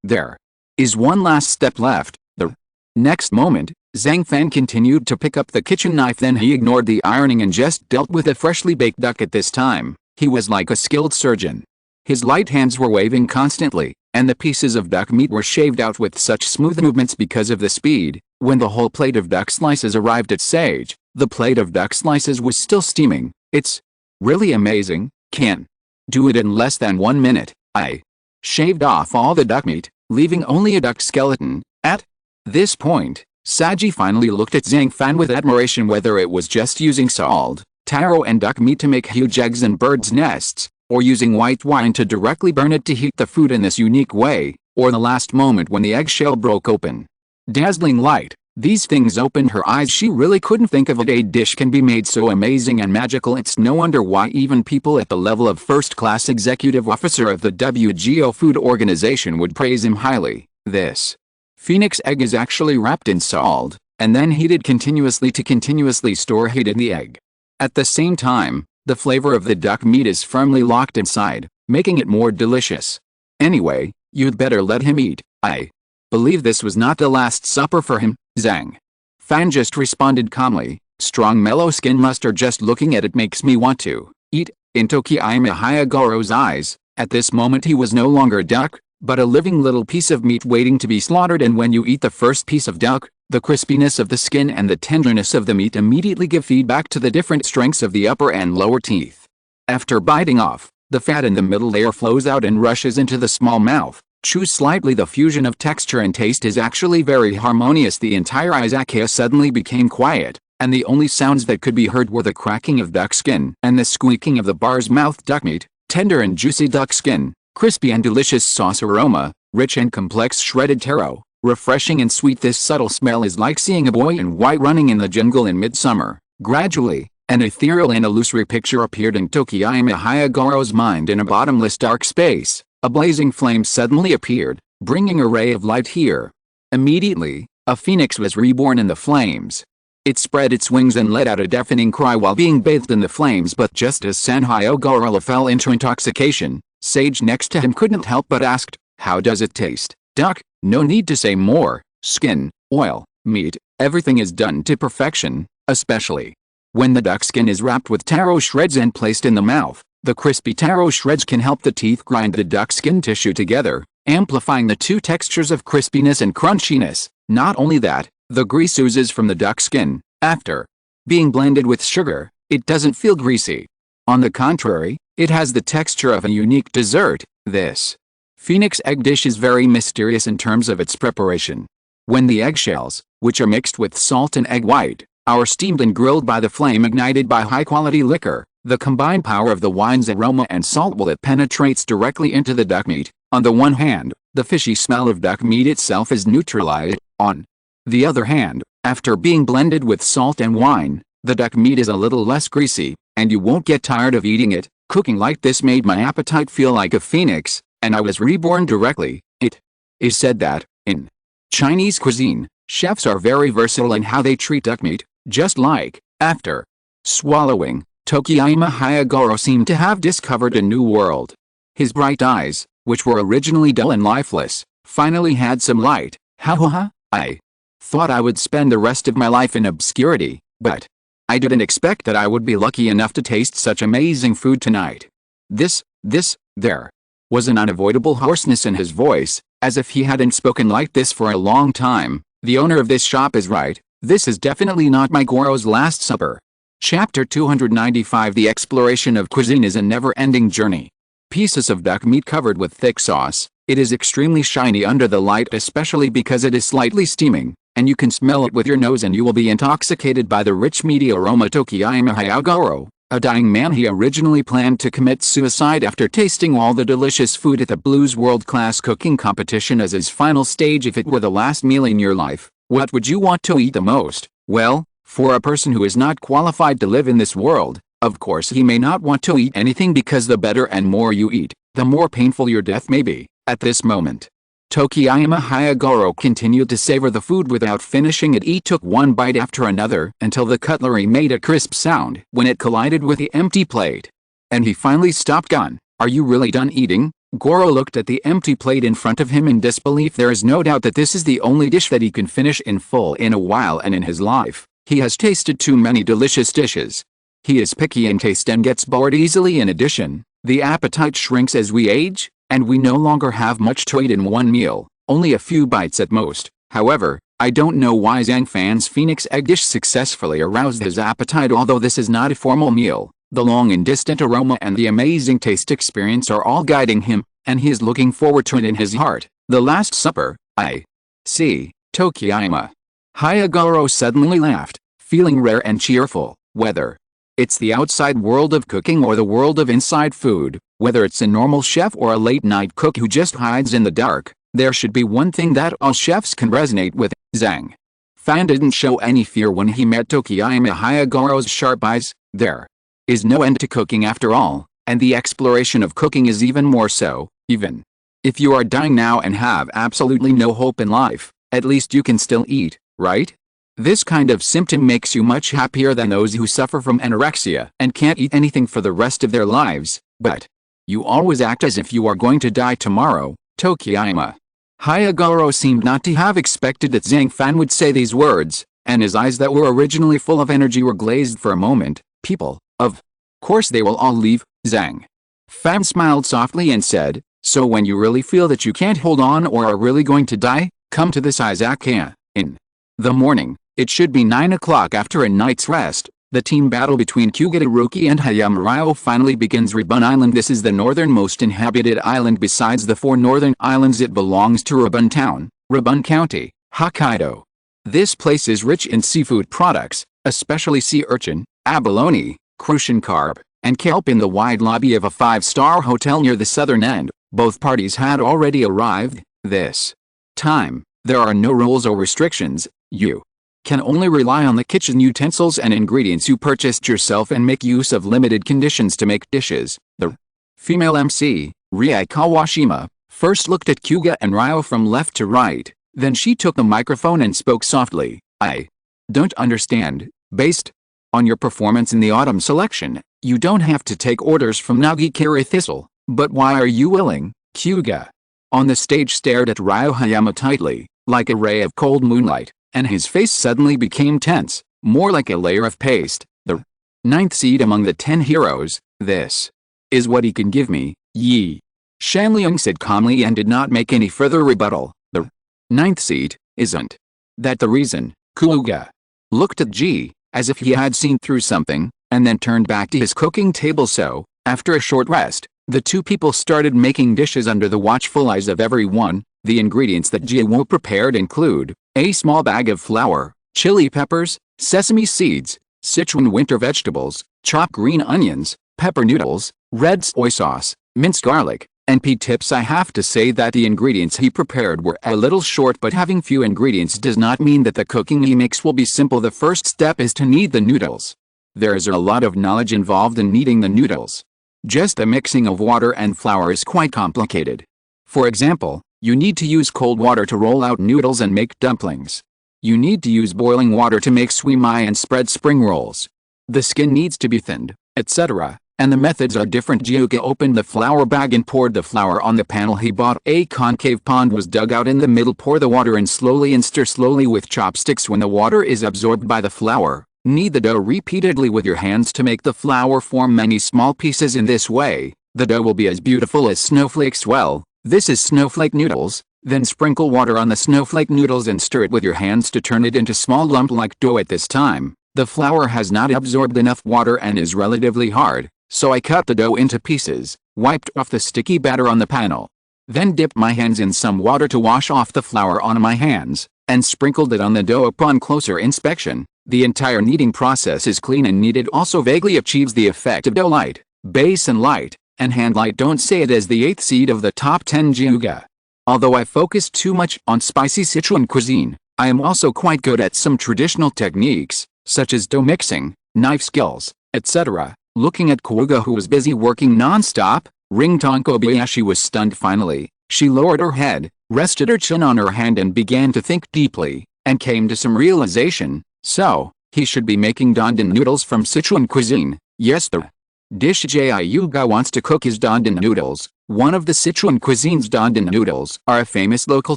A: There is one last step left. The next moment, Zhang Fan continued to pick up the kitchen knife, then he ignored the ironing and just dealt with a freshly baked duck at this time. He was like a skilled surgeon. His light hands were waving constantly, and the pieces of duck meat were shaved out with such smooth movements because of the speed. When the whole plate of duck slices arrived at Sage, the plate of duck slices was still steaming. It's really amazing. Can do it in less than 1 minute. I shaved off all the duck meat, leaving only a duck skeleton. At this point, Saji finally looked at Zhang Fan with admiration, whether it was just using salt, taro and duck meat to make huge eggs and birds' nests, or using white wine to directly burn it to heat the food in this unique way, or the last moment when the eggshell broke open. Dazzling light. These things opened her eyes. She really couldn't think of a dish can be made so amazing and magical. It's no wonder why even people at the level of first-class executive officer of the WGO Food Organization would praise him highly. This phoenix egg is actually wrapped in salt, and then heated continuously to continuously store heat in the egg. At the same time, the flavor of the duck meat is firmly locked inside, making it more delicious. Anyway, you'd better let him eat. I believe this was not the last supper for him. Zhang Fan just responded calmly. Strong mellow skin mustard, just looking at it makes me want to eat. In Tokiyama Hayagoro's eyes, at this moment he was no longer a duck, but a living little piece of meat waiting to be slaughtered. And when you eat the first piece of duck, the crispiness of the skin and the tenderness of the meat immediately give feedback to the different strengths of the upper and lower teeth. After biting off, the fat in the middle layer flows out and rushes into the small mouth. Chew slightly. The fusion of texture and taste is actually very harmonious. The entire Izakaya suddenly became quiet, and the only sounds that could be heard were the cracking of duck skin and the squeaking of the bar's mouth. Duck meat, tender and juicy duck skin, crispy and delicious sauce aroma, rich and complex shredded taro, refreshing and sweet. This subtle smell is like seeing a boy in white running in the jungle in midsummer. Gradually, an ethereal and illusory picture appeared in Tokiyama Hayagoro's mind. In a bottomless dark space, a blazing flame suddenly appeared, bringing a ray of light here. Immediately, a phoenix was reborn in the flames. It spread its wings and let out a deafening cry while being bathed in the flames. But just as Sanhayogoro fell into intoxication, Sage next to him couldn't help but asked, "How does it taste?" "Duck, no need to say more. Skin, oil, meat, everything is done to perfection, especially when the duck skin is wrapped with taro shreds and placed in the mouth. The crispy taro shreds can help the teeth grind the duck skin tissue together, amplifying the two textures of crispiness and crunchiness. Not only that, the grease oozes from the duck skin. After being blended with sugar, it doesn't feel greasy. On the contrary, it has the texture of a unique dessert. This phoenix egg dish is very mysterious in terms of its preparation. When the eggshells, which are mixed with salt and egg white, are steamed and grilled by the flame ignited by high-quality liquor, the combined power of the wine's aroma and salt will penetrates directly into the duck meat. On the one hand, the fishy smell of duck meat itself is neutralized. On the other hand, after being blended with salt and wine, the duck meat is a little less greasy, and you won't get tired of eating it. Cooking like this made my appetite feel like a phoenix, and I was reborn directly. It is said that, in Chinese cuisine, chefs are very versatile in how they treat duck meat, just like, after swallowing, Tokiyama Hayagoro seemed to have discovered a new world. His bright eyes, which were originally dull and lifeless, finally had some light. Ha! I thought I would spend the rest of my life in obscurity, but I didn't expect that I would be lucky enough to taste such amazing food tonight. There was an unavoidable hoarseness in his voice, as if he hadn't spoken like this for a long time. The owner of this shop is right. This is definitely not my Goro's last supper. Chapter 295. The exploration of cuisine is a never-ending journey. Pieces of duck meat covered with thick sauce. It is extremely shiny under the light, especially because it is slightly steaming, and you can smell it with your nose and you will be intoxicated by the rich meaty aroma. Tokiyama Hayagoro, A dying man, he originally planned to commit suicide after tasting all the delicious food at the Blues World-Class Cooking Competition as his final stage. If it were the last meal in your life, what would you want to eat the most? Well, for a person who is not qualified to live in this world, of course he may not want to eat anything, because the better and more you eat, the more painful your death may be. At this moment, Tokiyama Hayagoro continued to savor the food without finishing it. He took one bite after another until the cutlery made a crisp sound when it collided with the empty plate. And he finally stopped. Gone. Are you really done eating? Goro looked at the empty plate in front of him in disbelief. There is no doubt that this is the only dish that he can finish in full in a while, and in his life, he has tasted too many delicious dishes. He is picky in taste and gets bored easily. In addition, the appetite shrinks as we age, and we no longer have much to eat in one meal, only a few bites at most. However, I don't know why Zhang Fan's phoenix egg dish successfully aroused his appetite. Although this is not a formal meal, the long and distant aroma and the amazing taste experience are all guiding him, and he is looking forward to it in his heart. The Last Supper. I see, Tokiyama. Hayagoro suddenly laughed, feeling rare and cheerful. Whether it's the outside world of cooking or the world of inside food, whether it's a normal chef or a late-night cook who just hides in the dark, there should be one thing that all chefs can resonate with. Zhang Fan didn't show any fear when he met Tokiyama Hayagoro's sharp eyes. There is no end to cooking after all, and the exploration of cooking is even more so. Even if you are dying now and have absolutely no hope in life, at least you can still eat, right? This kind of symptom makes you much happier than those who suffer from anorexia and can't eat anything for the rest of their lives. But you always act as if you are going to die tomorrow. Tokiyama Hayagoro seemed not to have expected that Zhang Fan would say these words, and his eyes that were originally full of energy were glazed for a moment. People, of course they will all leave. Zhang Fan smiled softly and said, so when you really feel that you can't hold on or are really going to die, come to this Izakaya. In the morning, it should be 9 o'clock. After a night's rest, the team battle between Kugataruki and Hayamurao finally begins. Ribun Island. This is the northernmost inhabited island besides the 4 northern islands. It belongs to Ribun Town, Ribun County, Hokkaido. This place is rich in seafood products, especially sea urchin, abalone, crucian carp, and kelp. In the wide lobby of a 5-star hotel near the southern end, both parties had already arrived. This time, there are no rules or restrictions. You can only rely on the kitchen utensils and ingredients you purchased yourself and make use of limited conditions to make dishes. The female MC, Rie Kawashima, first looked at Kyuga and Ryo from left to right, then she took the microphone and spoke softly. I don't understand. Based on your performance in the autumn selection, you don't have to take orders from Nagikari Thistle, but why are you willing? Kyuga on the stage stared at Ryo Hayama tightly, like a ray of cold moonlight, and his face suddenly became tense, more like a layer of paste. The 9th seed among the 10 heroes, this is what he can give me. Yi Shanliang said calmly and did not make any further rebuttal. The 9th seed, isn't that the reason? Kuga looked at G, as if he had seen through something, and then turned back to his cooking table. So, after a short rest, the two people started making dishes under the watchful eyes of everyone. The ingredients that Jiwo prepared include a small bag of flour, chili peppers, sesame seeds, Sichuan winter vegetables, chopped green onions, pepper noodles, red soy sauce, minced garlic, and pea tips. I have to say that the ingredients he prepared were a little short, but having few ingredients does not mean that the cooking he makes will be simple. The first step is to knead the noodles. There is a lot of knowledge involved in kneading the noodles. Just the mixing of water and flour is quite complicated. For example, you need to use cold water to roll out noodles and make dumplings. You need to use boiling water to make suimai and spread spring rolls. The skin needs to be thinned, etc. And the methods are different. Gyuga opened the flour bag and poured the flour on the panel. He bought a concave pond was dug out in the middle. Pour the water in slowly and stir slowly with chopsticks. When the water is absorbed by the flour, knead the dough repeatedly with your hands to make the flour form many small pieces. In this way, the dough will be as beautiful as snowflakes. Well, this is snowflake noodles. Then sprinkle water on the snowflake noodles and stir it with your hands to turn it into small lump-like dough. At this time, the flour has not absorbed enough water and is relatively hard, so I cut the dough into pieces, wiped off the sticky batter on the panel. Then dipped my hands in some water to wash off the flour on my hands, and sprinkled it on the dough. Upon closer inspection, The entire kneading process is clean and neat. It also vaguely achieves the effect of dough light, base and light, and hand light. Don't say it as the 8th seed of the top 10 Jiuga. Although I focus too much on spicy Sichuan cuisine, I am also quite good at some traditional techniques, such as dough mixing, knife skills, etc. Looking at Koga, who was busy working non-stop, Ringtone Kobayashi was stunned. Finally, she lowered her head, rested her chin on her hand and began to think deeply, and came to some realization. So, he should be making dandan noodles from Sichuan cuisine. Yes, the dish Jiuga wants to cook is dandan noodles. One of the Sichuan cuisine's dandan noodles are a famous local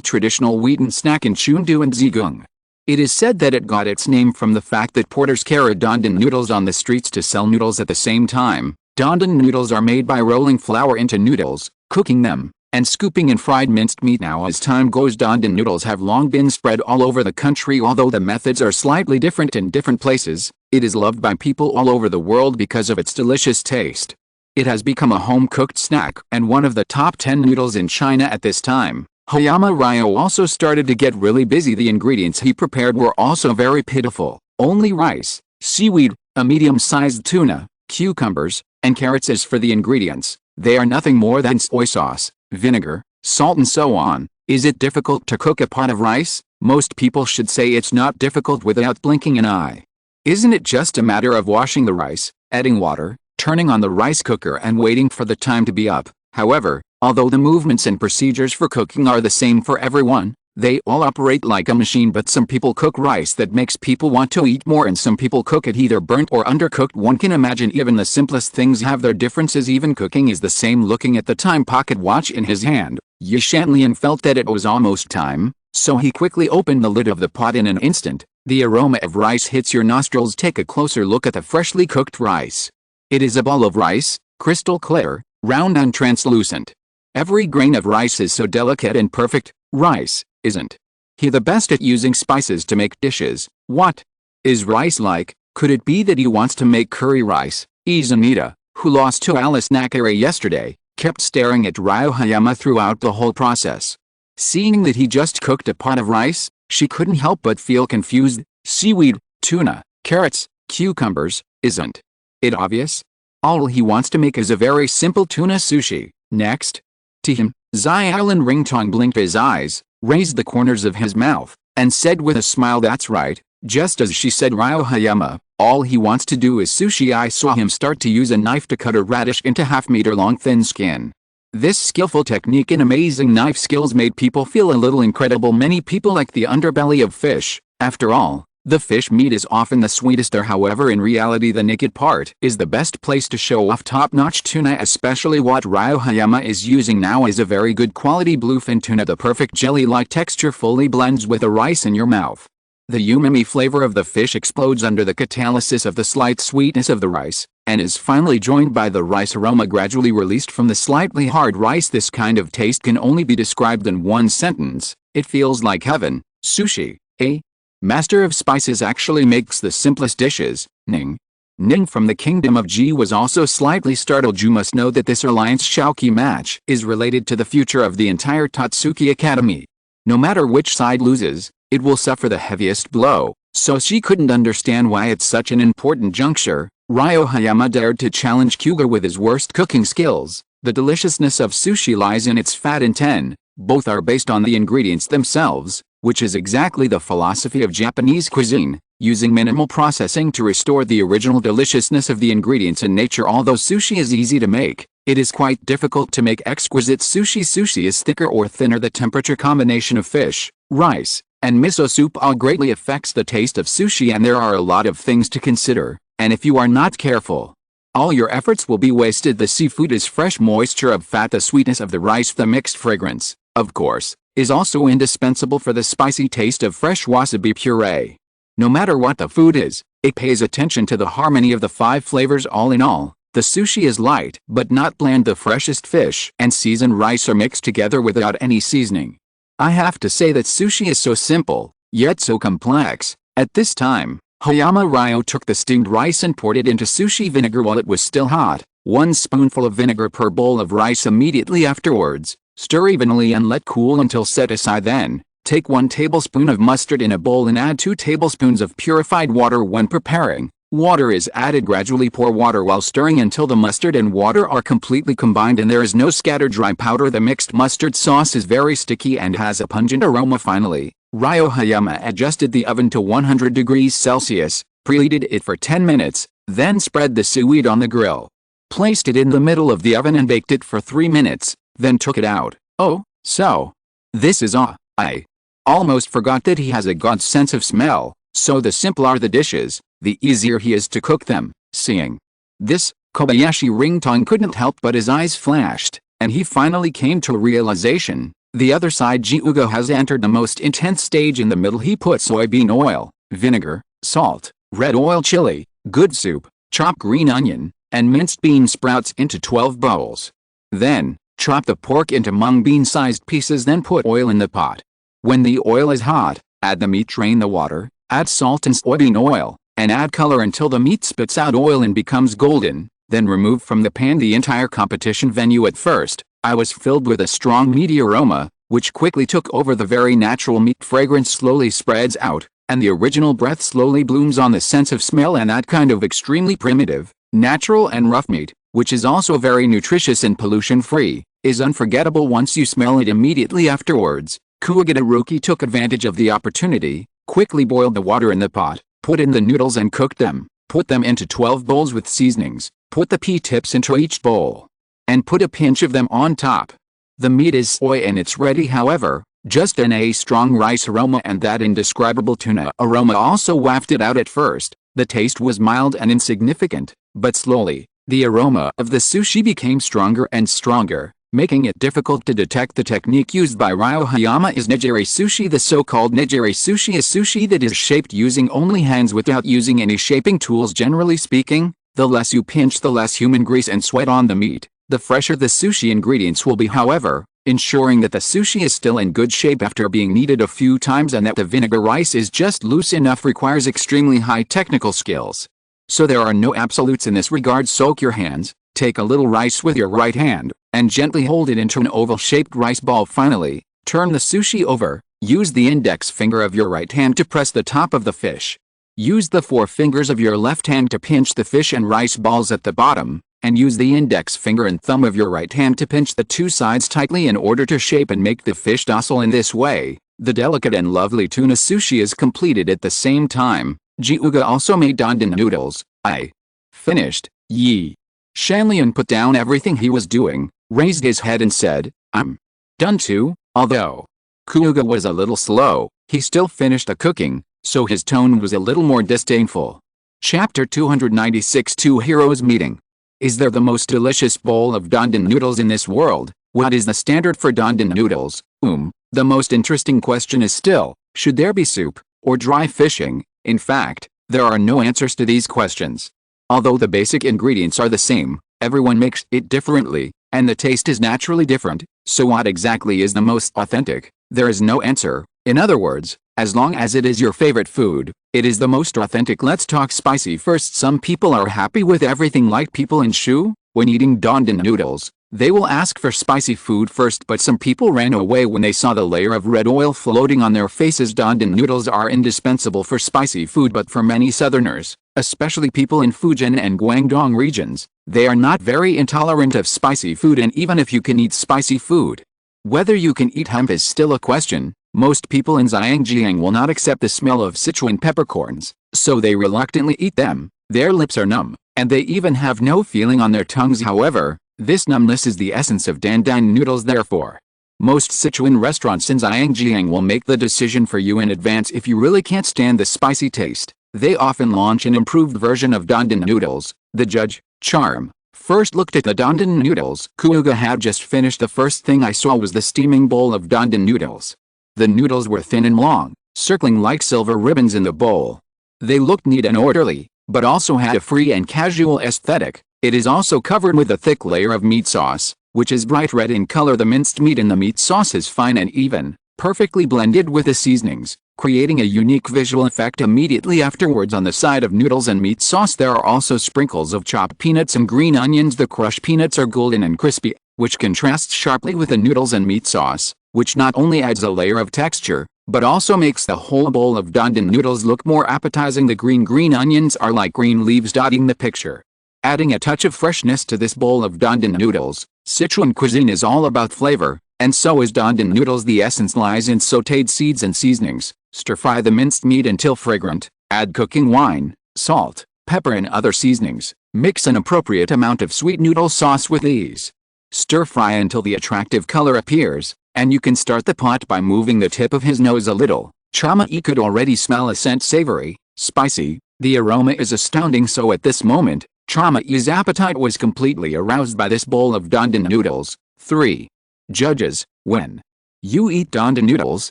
A: traditional wheaten snack in Chengdu and Zhejiang. It is said that it got its name from the fact that porters carried dandan noodles on the streets to sell noodles at the same time. Dandan noodles are made by rolling flour into noodles, cooking them, and scooping in fried minced meat. Now as time goes, dandan noodles have long been spread all over the country. Although the methods are slightly different in different places, it is loved by people all over the world because of its delicious taste. It has become a home-cooked snack and one of the top 10 noodles in China at this time. Hayama Ryo also started to get really busy. The ingredients he prepared were also very pitiful. Only rice, seaweed, a medium-sized tuna, cucumbers, and carrots as for the ingredients. They are nothing more than soy sauce, vinegar, salt and so on. Is it difficult to cook a pot of rice? Most people should say it's not difficult without blinking an eye. Isn't it just a matter of washing the rice, adding water, turning on the rice cooker and waiting for the time to be up? However, although the movements and procedures for cooking are the same for everyone, they all operate like a machine. But some people cook rice that makes people want to eat more, and some people cook it either burnt or undercooked. One can imagine even the simplest things have their differences. Even cooking is the same. Looking at the time pocket watch in his hand, Yi Shanlian felt that it was almost time, so he quickly opened the lid of the pot. In an instant, the aroma of rice hits your nostrils. Take a closer look at the freshly cooked rice. It is a ball of rice, crystal clear, round and translucent. Every grain of rice is so delicate and perfect. Rice, isn't he the best at using spices to make dishes? What is rice like? Could it be that he wants to make curry rice? Izanita, who lost to Alice Nakare yesterday, kept staring at Ryo Hayama throughout the whole process. Seeing that he just cooked a pot of rice, she couldn't help but feel confused. Seaweed, tuna, carrots, cucumbers, isn't it obvious? All he wants to make is a very simple tuna sushi. Next to him, Xiaolin Ringtong blinked his eyes, raised the corners of his mouth, and said with a smile, "That's right." Just as she said, Ryo Hayama, all he wants to do is sushi. I saw him start to use a knife to cut a radish into half-meter-long thin skin. This skillful technique and amazing knife skills made people feel a little incredible. Many people like the underbelly of fish. After all, the fish meat is often the sweetest there. However, in reality, the naked part is the best place to show off top-notch tuna, especially what Ryo Hayama is using now is a very good quality bluefin tuna. The perfect jelly-like texture fully blends with the rice in your mouth. The umami flavor of the fish explodes under the catalysis of the slight sweetness of the rice, and is finally joined by the rice aroma gradually released from the slightly hard rice. This kind of taste can only be described in one sentence: it feels like heaven. Sushi, a master of spices, actually makes the simplest dishes. Ning from the kingdom of Ji was also slightly startled. You must know that this Alliance Shaoqi match is related to the future of the entire Tatsuki Academy. No matter which side loses, it will suffer the heaviest blow, so she couldn't understand why at such an important juncture, Ryo Hayama dared to challenge Kyuga with his worst cooking skills. The deliciousness of sushi lies in its fat and ten. Both are based on the ingredients themselves, which is exactly the philosophy of Japanese cuisine, using minimal processing to restore the original deliciousness of the ingredients in nature. Although sushi is easy to make, it is quite difficult to make exquisite sushi. Sushi is thicker or thinner. The temperature combination of fish, rice, and miso soup all greatly affects the taste of sushi, and there are a lot of things to consider, and if you are not careful, all your efforts will be wasted. The seafood is fresh moisture of fat, the sweetness of the rice, the mixed fragrance, of course, is also indispensable for the spicy taste of fresh wasabi puree. No matter what the food is, it pays attention to the harmony of the 5 flavors. All in all, the sushi is light but not bland. The freshest fish and seasoned rice are mixed together without any seasoning. I have to say that sushi is so simple, yet so complex. At this time, Hayama Ryo took the steamed rice and poured it into sushi vinegar while it was still hot. 1 spoonful of vinegar per bowl of rice immediately afterwards. Stir evenly and let cool until set aside. Then, Take 1 tablespoon of mustard in a bowl and add 2 tablespoons of purified water when preparing. Water is added gradually. Pour water while stirring until the mustard and water are completely combined and there is no scattered dry powder. The mixed mustard sauce is very sticky and has a pungent aroma. Finally, Ryo Hayama adjusted the oven to 100 degrees Celsius, preheated it for 10 minutes, then spread the seaweed on the grill. Placed it in the middle of the oven and baked it for 3 minutes, then took it out. Oh, so this is I almost forgot that he has a good sense of smell, so the simpler the dishes, the easier he is to cook them. Seeing this, Kobayashi Ringtong couldn't help but his eyes flashed, and he finally came to a realization. The other side, Jiugo has entered the most intense stage. In the middle he put soybean oil, vinegar, salt, red oil chili, good soup, chopped green onion, and minced bean sprouts into 12 bowls. Then, chop the pork into mung bean-sized pieces, then put oil in the pot. When the oil is hot, add the meat, drain the water, add salt and soybean oil, and add color until the meat spits out oil and becomes golden, then remove from the pan. The entire competition venue at first, I was filled with a strong meaty aroma, which quickly took over. The very natural meat fragrance slowly spreads out, and the original breath slowly blooms on the sense of smell, and that kind of extremely primitive, natural and rough meat, which is also very nutritious and pollution-free, is unforgettable once you smell it immediately afterwards. Kuwagata took advantage of the opportunity, quickly boiled the water in the pot, put in the noodles and cooked them, put them into 12 bowls with seasonings, put the pea tips into each bowl, and put a pinch of them on top. The meat is soy and it's ready. However, just a strong rice aroma and that indescribable tuna aroma also wafted out. At first, the taste was mild and insignificant, but slowly, the aroma of the sushi became stronger and stronger, making it difficult to detect. The technique used by Ryo Hayama is nigiri sushi. The so-called nigiri sushi is sushi that is shaped using only hands without using any shaping tools. Generally speaking, the less you pinch, the less human grease and sweat on the meat, the fresher the sushi ingredients will be. However, ensuring that the sushi is still in good shape after being kneaded a few times and that the vinegar rice is just loose enough requires extremely high technical skills. So there are no absolutes in this regard. Soak your hands, take a little rice with your right hand, and gently hold it into an oval-shaped rice ball. Finally, turn the sushi over. Use the index finger of your right hand to press the top of the fish. Use the 4 fingers of your left hand to pinch the fish and rice balls at the bottom, and use the index finger and thumb of your right hand to pinch the 2 sides tightly in order to shape and make the fish docile. In this way, the delicate and lovely tuna sushi is completed. At the same time, Jiuga also made dandan noodles. I finished. Yi Shanlian put down everything he was doing, raised his head and said, "I'm done too." Although Kuuga was a little slow, he still finished the cooking, so his tone was a little more disdainful. Chapter 296. 2 Heroes Meeting. Is there the most delicious bowl of dandan noodles in this world? What is the standard for dandan noodles? The most interesting question is still, should there be soup, or dry fishing? In fact, there are no answers to these questions. Although the basic ingredients are the same, everyone makes it differently, and the taste is naturally different. So what exactly is the most authentic? There is no answer. In other words, as long as it is your favorite food, it is the most authentic. Let's talk spicy first. Some people are happy with everything, like people in Shu. When eating dandan noodles, they will ask for spicy food first, but some people ran away when they saw the layer of red oil floating on their faces. Dandan noodles are indispensable for spicy food, but for many southerners, especially people in Fujian and Guangdong regions, they are not very intolerant of spicy food. And even if you can eat spicy food, whether you can eat hemp is still a question. Most people in Zhejiang will not accept the smell of Sichuan peppercorns, so they reluctantly eat them. Their lips are numb, and they even have no feeling on their tongues. However, this numbness is the essence of dandan noodles. Therefore, most Sichuan restaurants in Zhejiang will make the decision for you in advance. If you really can't stand the spicy taste, they often launch an improved version of dandan noodles. The judge, Charm, first looked at the dandan noodles. Kuuga had just finished. The first thing I saw was the steaming bowl of dandan noodles. The noodles were thin and long, circling like silver ribbons in the bowl. They looked neat and orderly, but also had a free and casual aesthetic. It is also covered with a thick layer of meat sauce, which is bright red in color. The minced meat in the meat sauce is fine and even, perfectly blended with the seasonings, creating a unique visual effect. Immediately afterwards, on the side of noodles and meat sauce, there are also sprinkles of chopped peanuts and green onions. The crushed peanuts are golden and crispy, which contrasts sharply with the noodles and meat sauce, which not only adds a layer of texture, but also makes the whole bowl of dandan noodles look more appetizing. The green onions are like green leaves dotting the picture, adding a touch of freshness to this bowl of dandan noodles. Sichuan cuisine is all about flavor, and so is dandan noodles. The essence lies in sautéed seeds and seasonings. Stir-fry the minced meat until fragrant, add cooking wine, salt, pepper and other seasonings. Mix an appropriate amount of sweet noodle sauce with these. Stir-fry until the attractive color appears, and you can start the pot by moving the tip of his nose a little. Chama could already smell a scent savory, spicy. The aroma is astounding, so at this moment, Chama's appetite was completely aroused by this bowl of dandan noodles. 3. Judges, when you eat dandan noodles,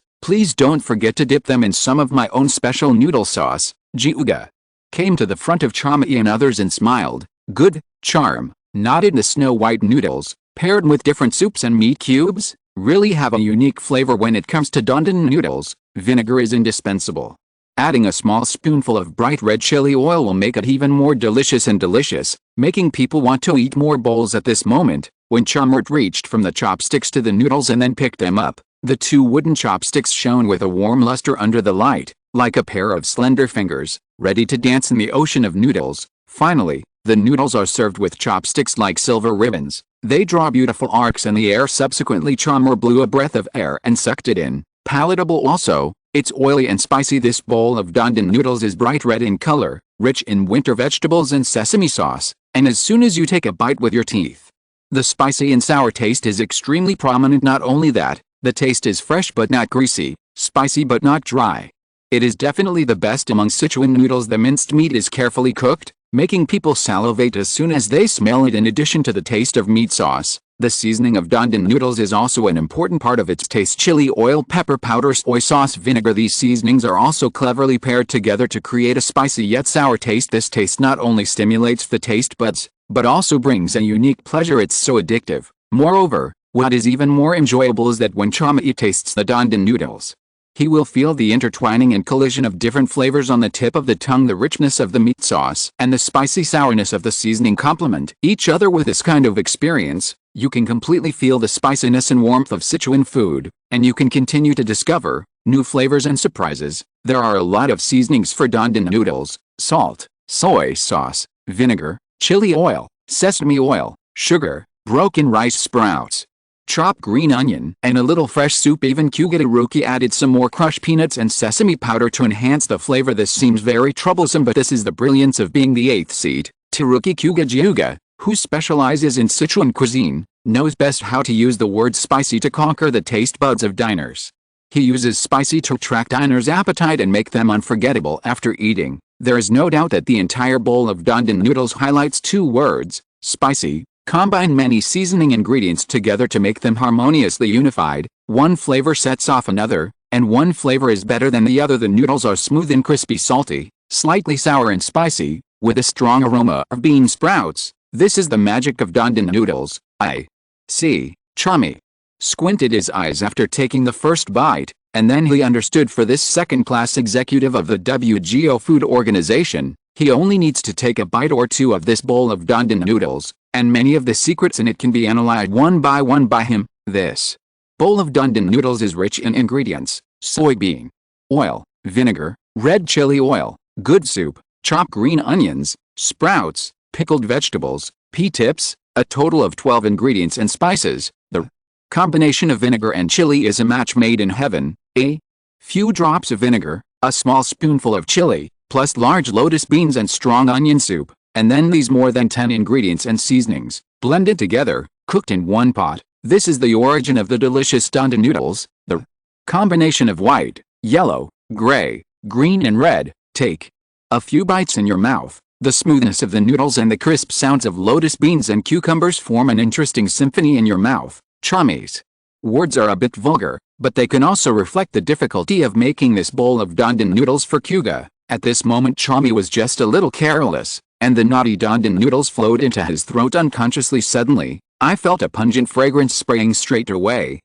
A: please don't forget to dip them in some of my own special noodle sauce. Jiuga came to the front of Chama and others and smiled. Good, charm, nodded. The snow-white noodles, paired with different soups and meat cubes, really have a unique flavor. When it comes to dandan noodles, vinegar is indispensable. Adding a small spoonful of bright red chili oil will make it even more delicious, making people want to eat more bowls. At this moment, when Chamart reached from the chopsticks to the noodles and then picked them up, the two wooden chopsticks shone with a warm luster under the light, like a pair of slender fingers, ready to dance in the ocean of noodles. Finally, the noodles are served with chopsticks like silver ribbons. They draw beautiful arcs in the air. Subsequently, Chamar blew a breath of air and sucked it in. Palatable also, it's oily and spicy. This bowl of dandan noodles is bright red in color, rich in winter vegetables and sesame sauce, and as soon as you take a bite with your teeth, the spicy and sour taste is extremely prominent. Not only that, the taste is fresh but not greasy, spicy but not dry. It is definitely the best among Sichuan noodles. The minced meat is carefully cooked, making people salivate as soon as they smell it. In addition to the taste of meat sauce, the seasoning of dandan noodles is also an important part of its taste. Chili oil, pepper powder, soy sauce, vinegar. These seasonings are also cleverly paired together to create a spicy yet sour taste. This taste not only stimulates the taste buds, but also brings a unique pleasure. It's so addictive. Moreover, what is even more enjoyable is that when Chama tastes the dandan noodles, he will feel the intertwining and collision of different flavors on the tip of the tongue. The richness of the meat sauce and the spicy sourness of the seasoning complement each other. With this kind of experience, you can completely feel the spiciness and warmth of Sichuan food, and you can continue to discover new flavors and surprises. There are a lot of seasonings for dandan noodles: salt, soy sauce, vinegar, chili oil, sesame oil, sugar, broken rice sprouts, chopped green onion, and a little fresh soup. Even Kugataruki added some more crushed peanuts and sesame powder to enhance the flavor. This seems very troublesome, but this is the brilliance of being the 8th seat. Teruki Kugajiuga, who specializes in Sichuan cuisine, knows best how to use the word spicy to conquer the taste buds of diners. He uses spicy to attract diners' appetite and make them unforgettable after eating. There is no doubt that the entire bowl of dandan noodles highlights two words: spicy. Combine many seasoning ingredients together to make them harmoniously unified. One flavor sets off another, and one flavor is better than the other. The noodles are smooth and crispy, salty, slightly sour and spicy, with a strong aroma of bean sprouts. This is the magic of dandan noodles. I see. Chami squinted his eyes after taking the first bite, and then he understood. For this second-class executive of the WGO Food Organization, he only needs to take a bite or two of this bowl of dandan noodles, and many of the secrets in it can be analyzed one by him. This bowl of dandan noodles is rich in ingredients: soybean oil, vinegar, red chili oil, good soup, chopped green onions, sprouts, pickled vegetables, pea tips, a total of 12 ingredients and spices. The combination of vinegar and chili is a match made in heaven. A few drops of vinegar, a small spoonful of chili, plus large lotus beans and strong onion soup, and then these more than 10 ingredients and seasonings, blended together, cooked in one pot. This is the origin of the delicious dandan noodles. The combination of white, yellow, gray, green and red. Take a few bites in your mouth. The smoothness of the noodles and the crisp sounds of lotus beans and cucumbers form an interesting symphony in your mouth. Chami's words are a bit vulgar, but they can also reflect the difficulty of making this bowl of dandan noodles for Kuga. At this moment Chami was just a little careless, and the naughty dandan noodles flowed into his throat unconsciously. Suddenly, I felt a pungent fragrance spraying straight away.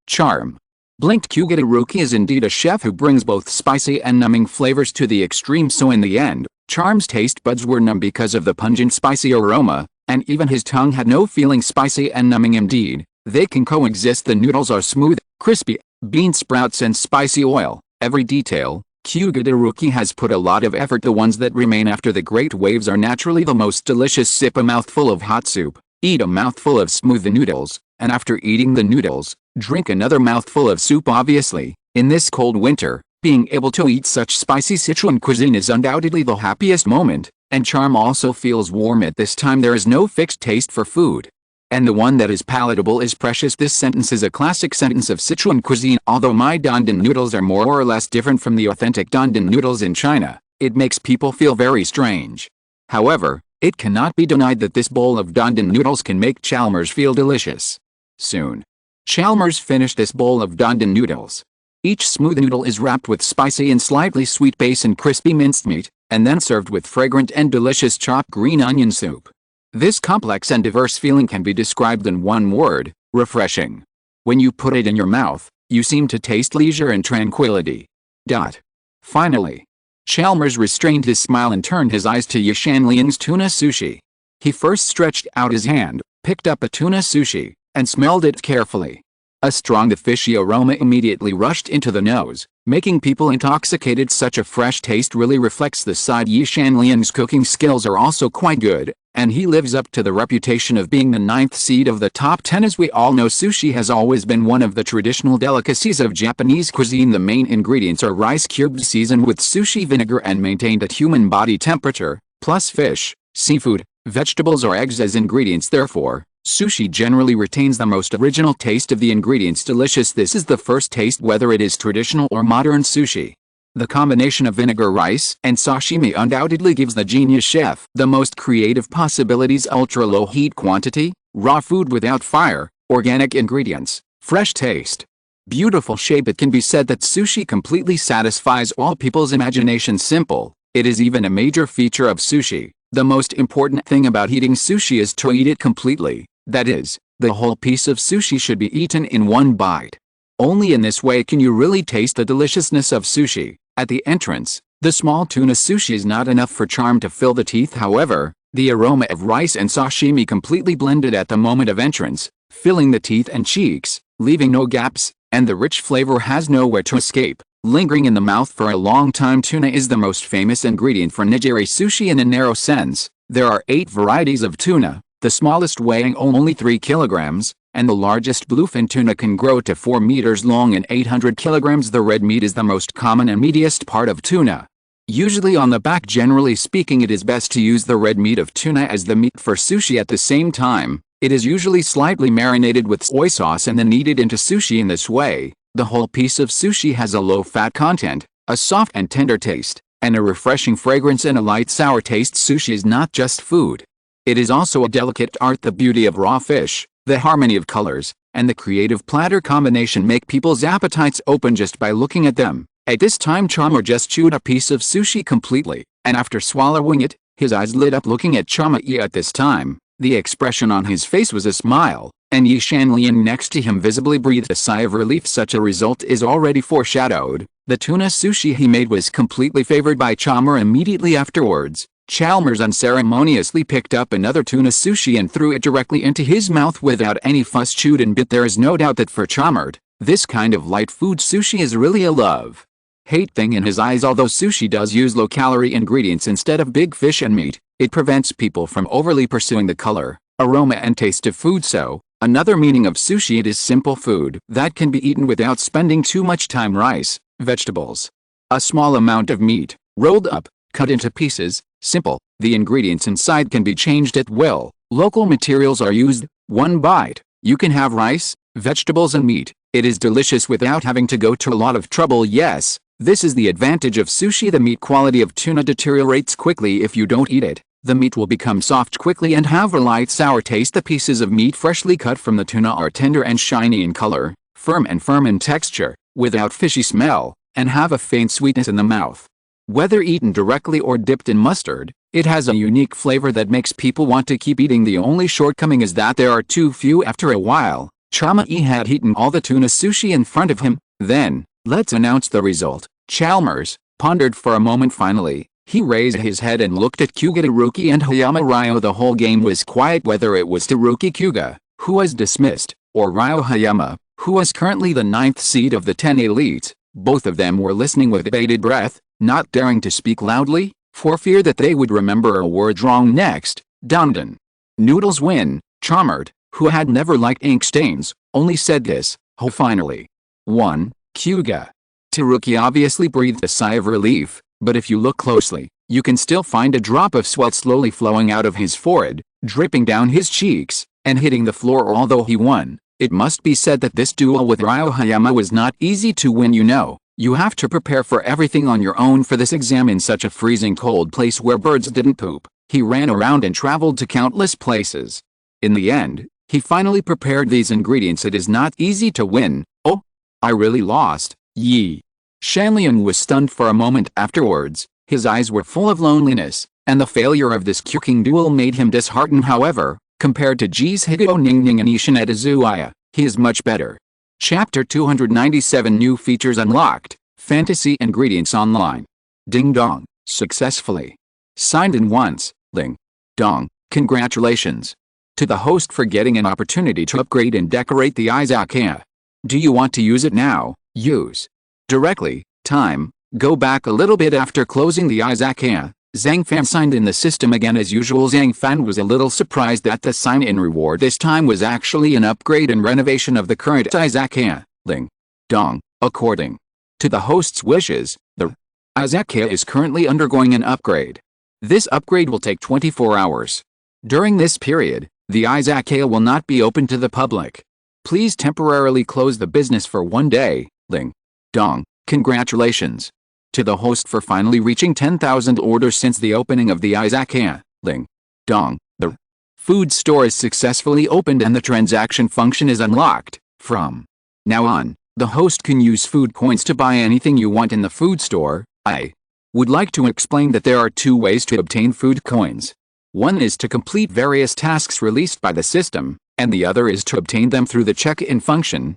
A: Charm blinked. Kugataruki is indeed a chef who brings both spicy and numbing flavors to the extreme. So in the end, Charm's taste buds were numb because of the pungent spicy aroma, and even his tongue had no feeling. Spicy and numbing indeed. They can coexist. The noodles are smooth, crispy, bean sprouts and spicy oil. Every detail, Kyuga has put a lot of effort. The ones that remain after the great waves are naturally the most delicious. Sip a mouthful of hot soup, eat a mouthful of smooth noodles, and after eating the noodles, drink another mouthful of soup. Obviously, in this cold winter, being able to eat such spicy Sichuan cuisine is undoubtedly the happiest moment, and charm also feels warm at this time. There is no fixed taste for food, and the one that is palatable is precious. This sentence is a classic sentence of Sichuan cuisine. Although my dandan noodles are more or less different from the authentic dandan noodles in China, it makes people feel very strange. However, it cannot be denied that this bowl of dandan noodles can make Chalmers feel delicious. Soon, Chalmers finished this bowl of dandan noodles. Each smooth noodle is wrapped with spicy and slightly sweet base and crispy minced meat, and then served with fragrant and delicious chopped green onion soup. This complex and diverse feeling can be described in one word: refreshing. When you put it in your mouth, you seem to taste leisure and tranquility. Finally, Chalmers restrained his smile and turned his eyes to Yishanlian's tuna sushi. He first stretched out his hand, picked up a tuna sushi, and smelled it carefully. A strong fishy aroma immediately rushed into the nose, making people intoxicated. Such a fresh taste really reflects the side. Yishanlian's cooking skills are also quite good, and he lives up to the reputation of being the 9th seed of the top 10. As we all know, sushi has always been one of the traditional delicacies of Japanese cuisine. The main ingredients are rice cubes seasoned with sushi vinegar and maintained at human body temperature, plus fish, seafood, vegetables or eggs as ingredients. Therefore, sushi generally retains the most original taste of the ingredients. Delicious. This is the first taste whether it is traditional or modern sushi. The combination of vinegar, rice, and sashimi undoubtedly gives the genius chef the most creative possibilities. Ultra low heat quantity, raw food without fire, organic ingredients, fresh taste, beautiful shape. It can be said that sushi completely satisfies all people's imagination. Simple, it is even a major feature of sushi. The most important thing about eating sushi is to eat it completely. That is, the whole piece of sushi should be eaten in one bite. Only in this way can you really taste the deliciousness of sushi. At the entrance, the small tuna sushi is not enough for charm to fill the teeth. However, the aroma of rice and sashimi completely blended at the moment of entrance, filling the teeth and cheeks, leaving no gaps, and the rich flavor has nowhere to escape, lingering in the mouth for a long time. Tuna is the most famous ingredient for nigiri sushi in a narrow sense. There are 8 varieties of tuna, the smallest weighing only 3 kilograms, and the largest bluefin tuna can grow to 4 meters long and 800 kilograms. The red meat is the most common and meatiest part of tuna. Usually on the back. Generally speaking, it is best to use the red meat of tuna as the meat for sushi. At the same time, it is usually slightly marinated with soy sauce and then kneaded into sushi. In this way, the whole piece of sushi has a low fat content, a soft and tender taste, and a refreshing fragrance and a light sour taste. Sushi is not just food. It is also a delicate art. The beauty of raw fish, the harmony of colors, and the creative platter combination make people's appetites open just by looking at them. At this time, Chama just chewed a piece of sushi completely, and after swallowing it, his eyes lit up looking at Chama. At this time, the expression on his face was a smile, and Yishanlian next to him visibly breathed a sigh of relief. Such a result is already foreshadowed. The tuna sushi he made was completely favored by Chama. Immediately afterwards, Chalmers unceremoniously picked up another tuna sushi and threw it directly into his mouth without any fuss. Chewed and bit. There is no doubt that for Chalmers, this kind of light food sushi is really a love-hate thing in his eyes. Although sushi does use low-calorie ingredients instead of big fish and meat, it prevents people from overly pursuing the color, aroma and taste of food. So, another meaning of sushi: it is simple food that can be eaten without spending too much time. Rice, vegetables, a small amount of meat, rolled up, cut into pieces. Simple. The ingredients inside can be changed at will. Local materials are used. One bite, you can have rice, vegetables and meat. It is delicious without having to go to a lot of trouble. Yes, this is the advantage of sushi. The meat quality of tuna deteriorates quickly if you don't eat it. The meat will become soft quickly and have a light sour taste. The pieces of meat freshly cut from the tuna are tender and shiny in color, firm in texture, without fishy smell, and have a faint sweetness in the mouth. Whether eaten directly or dipped in mustard, it has a unique flavor that makes people want to keep eating. The only shortcoming is that there are too few. After a while, Chama had eaten all the tuna sushi in front of him. Then, let's announce the result. Chalmers pondered for a moment. Finally, he raised his head and looked at Kyuga, Teruki and Hayama Ryo. The whole game was quiet. Whether it was Teruki Kyuga, who was dismissed, or Ryohayama, who was currently the 9th seed of the 10 elites. Both of them were listening with bated breath, not daring to speak loudly, for fear that they would remember a word wrong next. Dandan. Noodles Win, Charmard, who had never liked ink stains, only said this, "Oh finally." 1. Kyuga. Teruki obviously breathed a sigh of relief, but if you look closely, you can still find a drop of sweat slowly flowing out of his forehead, dripping down his cheeks, and hitting the floor. Although he won, it must be said that this duel with Ryohayama was not easy to win. You have to prepare for everything on your own for this exam in such a freezing cold place where birds didn't poop. He ran around and traveled to countless places. In the end, he finally prepared these ingredients. It is not easy to win. Oh, I really lost. Yi. Shanlian was stunned for a moment afterwards. His eyes were full of loneliness, and the failure of this cooking duel made him disheartened. However, compared to Ji's Higuro Ningning and Ishin Izakaya, he is much better. Chapter 297 New Features Unlocked, Fantasy Ingredients Online. Ding dong, successfully signed in once. Ling dong, congratulations to the host for getting an opportunity to upgrade and decorate the Izakaya. Do you want to use it now? Use directly. Time, go back a little bit. After closing the Izakaya, Zhang Fan signed in the system again. As usual, Zhang Fan was a little surprised that the sign-in reward this time was actually an upgrade and renovation of the current Izakaya. Ling dong, according to the host's wishes, the Izakaya is currently undergoing an upgrade. This upgrade will take 24 hours. During this period, the Izakaya will not be open to the public. Please temporarily close the business for 1 day. Ling dong, congratulations to the host for finally reaching 10,000 orders since the opening of the Izakaya. Ling dong, the food store is successfully opened and the transaction function is unlocked. From now on, the host can use food coins to buy anything you want in the food store. I would like to explain that there are 2 ways to obtain food coins. One is to complete various tasks released by the system, and the other is to obtain them through the check-in function,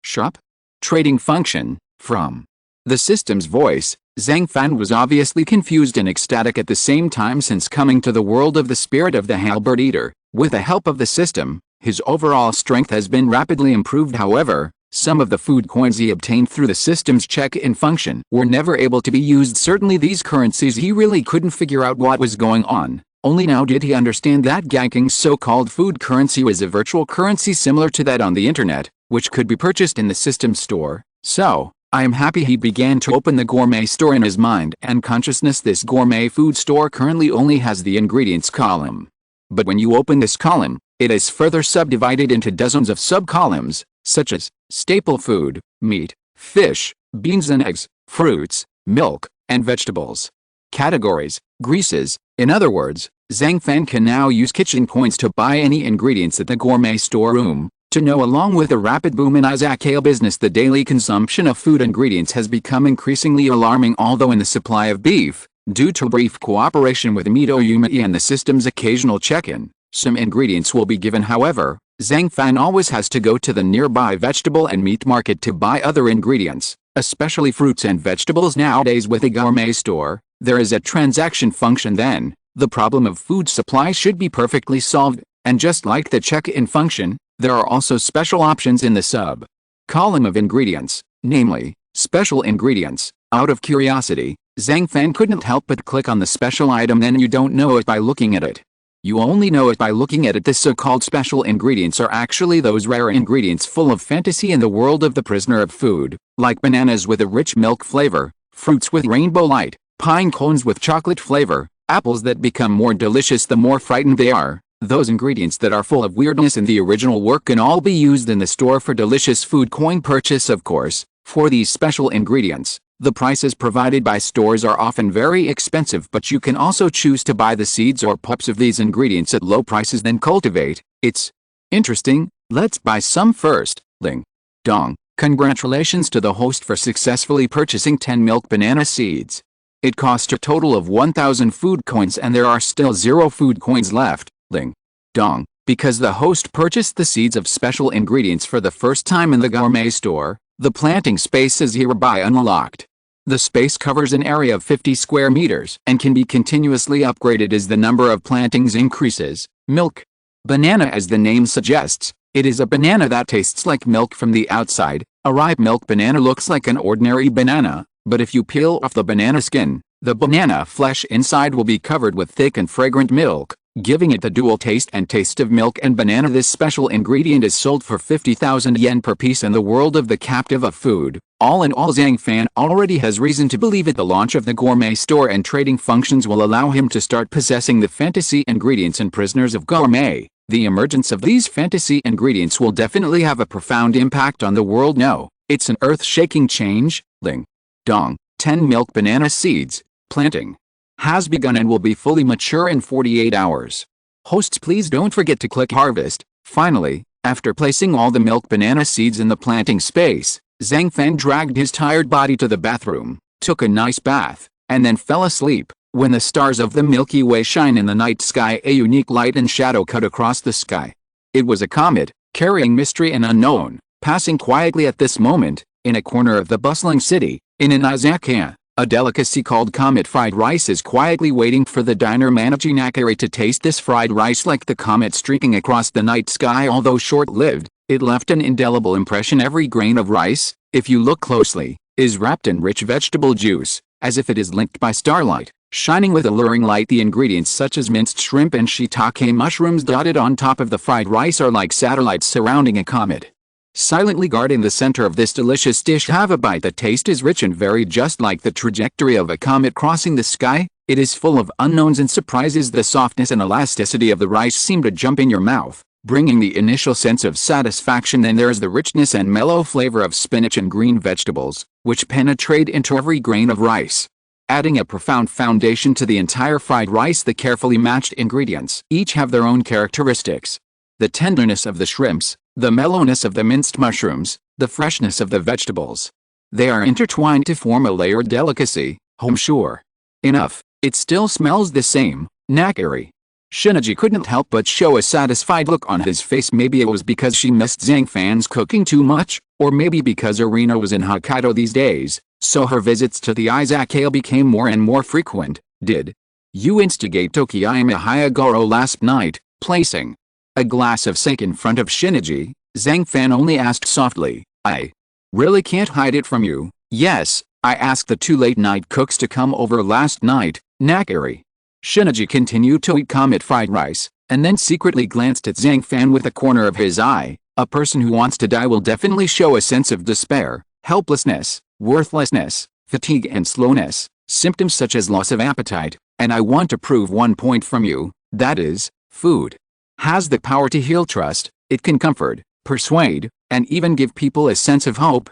A: shop trading function. From the system's voice, Zhang Fan was obviously confused and ecstatic at the same time, since coming to the world of the spirit of the halberd eater, with the help of the system, his overall strength has been rapidly improved. However, some of the food coins he obtained through the system's check-in function were never able to be used. Certainly these currencies, he really couldn't figure out what was going on. Only now did he understand that Ganking's so-called food currency was a virtual currency similar to that on the internet, which could be purchased in the system store. So, I am happy he began to open the gourmet store in his mind and consciousness. This gourmet food store currently only has the ingredients column. But when you open this column, it is further subdivided into dozens of sub-columns, such as staple food, meat, fish, beans and eggs, fruits, milk, and vegetables. Categories, greases. In other words, Zhang Fan can now use kitchen coins to buy any ingredients at the gourmet storeroom. To know, along with the rapid boom in Izakaya business, the daily consumption of food ingredients has become increasingly alarming. Although in the supply of beef, due to brief cooperation with Mito Yumei and the system's occasional check-in, some ingredients will be given. However, Zhang Fan always has to go to the nearby vegetable and meat market to buy other ingredients, especially fruits and vegetables. Nowadays with a gourmet store, there is a transaction function. Then, the problem of food supply should be perfectly solved, and just like the check-in function, there are also special options in the sub-column of ingredients, namely, special ingredients. Out of curiosity, Zhang Fan couldn't help but click on the special item. Then you don't know it by looking at it. You only know it by looking at it. The so-called special ingredients are actually those rare ingredients full of fantasy in the world of the prisoner of food, like bananas with a rich milk flavor, fruits with rainbow light, pine cones with chocolate flavor, apples that become more delicious the more frightened they are. Those ingredients that are full of weirdness in the original work can all be used in the store for delicious food coin purchase. Of course, for these special ingredients, the prices provided by stores are often very expensive, but you can also choose to buy the seeds or pups of these ingredients at low prices, then cultivate. It's interesting. Let's buy some first. Ling dong, congratulations to the host for successfully purchasing 10 milk banana seeds. It cost a total of 1,000 food coins and there are still 0 food coins left. Ling dong, because the host purchased the seeds of special ingredients for the first time in the gourmet store, the planting space is hereby unlocked. The space covers an area of 50 square meters and can be continuously upgraded as the number of plantings increases. Milk banana, as the name suggests, It is a banana that tastes like milk from the outside. A ripe milk banana looks like an ordinary banana, but if you peel off the banana skin, the banana flesh inside will be covered with thick and fragrant milk, giving it the dual taste and taste of milk and banana. This special ingredient is sold for 50,000 yen per piece in the world of the captive of food. All in all, Zhang Fan already has reason to believe that the launch of the gourmet store and trading functions will allow him to start possessing the fantasy ingredients in Prisoners of Gourmet. The emergence of these fantasy ingredients will definitely have a profound impact on the world. No, it's an earth-shaking change. Ling Dong, 10 milk banana seeds. Planting has begun and will be fully mature in 48 hours. Hosts, please don't forget to click harvest. Finally, after placing all the milk banana seeds in the planting space, Zhang Fan dragged his tired body to the bathroom, took a nice bath, and then fell asleep. When the stars of the Milky Way shine in the night sky, a unique light and shadow cut across the sky. It was a comet, carrying mystery and unknown, passing quietly at this moment, in a corner of the bustling city, in an izakaya. A delicacy called comet fried rice is quietly waiting for the diner managing Nakari to taste this fried rice. Like the comet streaking across the night sky, although short-lived, it left an indelible impression. Every grain of rice, if you look closely, is wrapped in rich vegetable juice, as if it is linked by starlight, shining with alluring light. The ingredients such as minced shrimp and shiitake mushrooms dotted on top of the fried rice are like satellites surrounding a comet, silently guarding the center of this delicious dish. Have a bite. The taste is rich and varied, just like the trajectory of a comet crossing the sky. It is full of unknowns and surprises. The softness and elasticity of the rice seem to jump in your mouth, bringing the initial sense of satisfaction. Then there is the richness and mellow flavor of spinach and green vegetables, which penetrate into every grain of rice, adding a profound foundation to the entire fried rice. The carefully matched ingredients each have their own characteristics. The tenderness of the shrimps, the mellowness of the minced mushrooms, the freshness of the vegetables. They are intertwined to form a layered delicacy. Home sure enough, it still smells the same. Nakari. Shinichi couldn't help but show a satisfied look on his face. Maybe it was because she missed Zhang Fan's cooking too much, or maybe because Arena was in Hokkaido these days, so her visits to the izakaya became more and more frequent. Did you instigate Tokiyama Hayagoro last night, placing a glass of sake in front of Shinichi? Zhang Fan only asked softly. I really can't hide it from you. Yes, I asked the two late-night cooks to come over last night. Nakari. Shinichi continued to eat comet fried rice, and then secretly glanced at Zhang Fan with a corner of his eye. A person who wants to die will definitely show a sense of despair, helplessness, worthlessness, fatigue and slowness, symptoms such as loss of appetite. And I want to prove one point from you, that is, food has the power to heal. Trust, it can comfort, persuade, and even give people a sense of hope.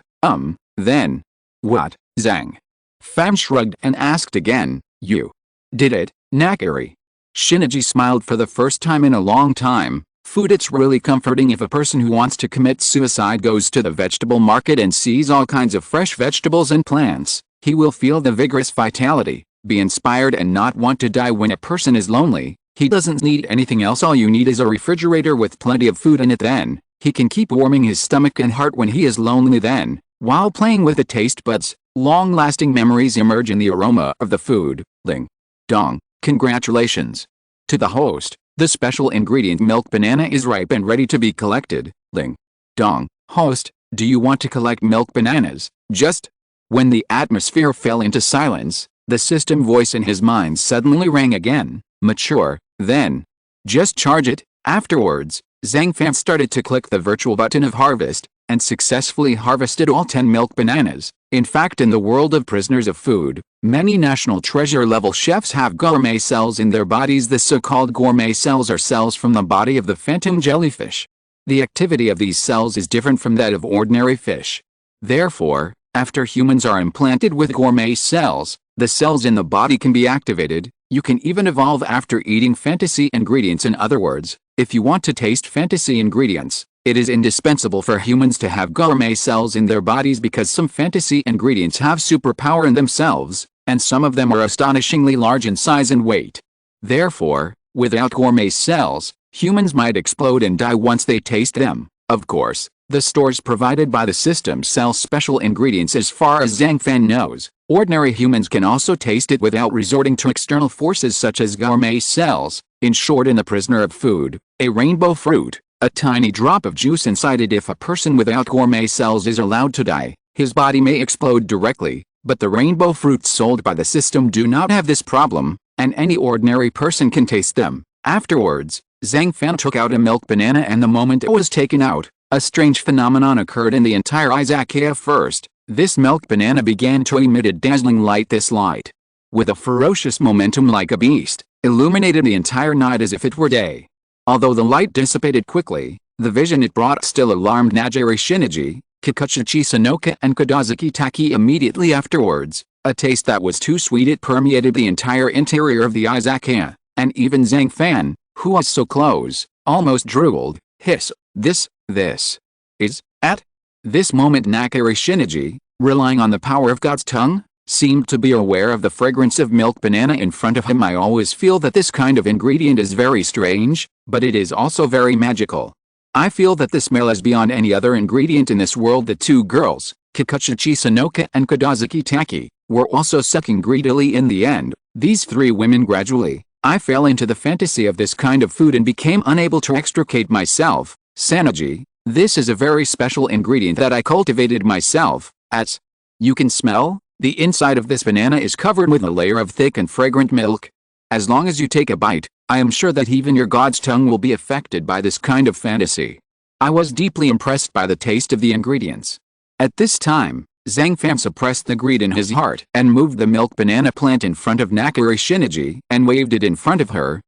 A: Then what? Zhang Fan shrugged and asked again. You did it, Nakari. Shinichi smiled for the first time in a long time. Food. It's really comforting. If a person who wants to commit suicide goes to the vegetable market and sees all kinds of fresh vegetables and plants, he will feel the vigorous vitality, be inspired and not want to die. When a person is lonely, he doesn't need anything else. All you need is a refrigerator with plenty of food in it. Then he can keep warming his stomach and heart when he is lonely. Then, while playing with the taste buds, long-lasting memories emerge in the aroma of the food. Ling Dong, congratulations to the host. The special ingredient milk banana is ripe and ready to be collected. Ling Dong, host, do you want to collect milk bananas? Just when the atmosphere fell into silence, the system voice in his mind suddenly rang again. Mature, then just charge it. Afterwards, Zhang Fan started to click the virtual button of harvest, and successfully harvested all 10 milk bananas. In fact, in the world of prisoners of food, many national treasure-level chefs have gourmet cells in their bodies. The so-called gourmet cells are cells from the body of the phantom jellyfish. The activity of these cells is different from that of ordinary fish. Therefore, after humans are implanted with gourmet cells, the cells in the body can be activated. You can even evolve after eating fantasy ingredients. In other words, if you want to taste fantasy ingredients, it is indispensable for humans to have gourmet cells in their bodies, because some fantasy ingredients have superpower in themselves, and some of them are astonishingly large in size and weight. Therefore, without gourmet cells, humans might explode and die once they taste them. Of course, the stores provided by the system sell special ingredients. As far as Zhang Fan knows, ordinary humans can also taste it without resorting to external forces such as gourmet cells. In short, in the prisoner of food, a rainbow fruit, A tiny drop of juice inside it. If a person without gourmet cells is allowed to die, his body may explode directly, but the rainbow fruits sold by the system do not have this problem, and any ordinary person can taste them. Afterwards, Zhang Fan took out a milk banana, and the moment it was taken out, a strange phenomenon occurred in the entire Izakaya. First, this milk banana began to emit a dazzling light. This light, with a ferocious momentum like a beast, illuminated the entire night as if it were day. Although the light dissipated quickly, the vision it brought still alarmed Nagari Shinichi, Kikuchichi Sanoka and Kodazaki Taki. Immediately afterwards, a taste that was too sweet it permeated the entire interior of the Izakaya, and even Zhang Fan, who was so close, almost drooled. Hiss, this is, at this moment Nagari Shinichi, relying on the power of God's tongue, seemed to be aware of the fragrance of milk banana in front of him. I always feel that this kind of ingredient is very strange, but it is also very magical. I feel that the smell is beyond any other ingredient in this world. The two girls, Kikuchichi Sanoka and Kodazaki Taki, were also sucking greedily. In the end, these three women gradually, I fell into the fantasy of this kind of food and became unable to extricate myself. Sanoji, this is a very special ingredient that I cultivated myself. As you can smell, the inside of this banana is covered with a layer of thick and fragrant milk. As long as you take a bite, I am sure that even your God's tongue will be affected by this kind of fantasy. I was deeply impressed by the taste of the ingredients. At this time, Zhang Fan suppressed the greed in his heart and moved the milk banana plant in front of Nagari Shinichi and waved it in front of her.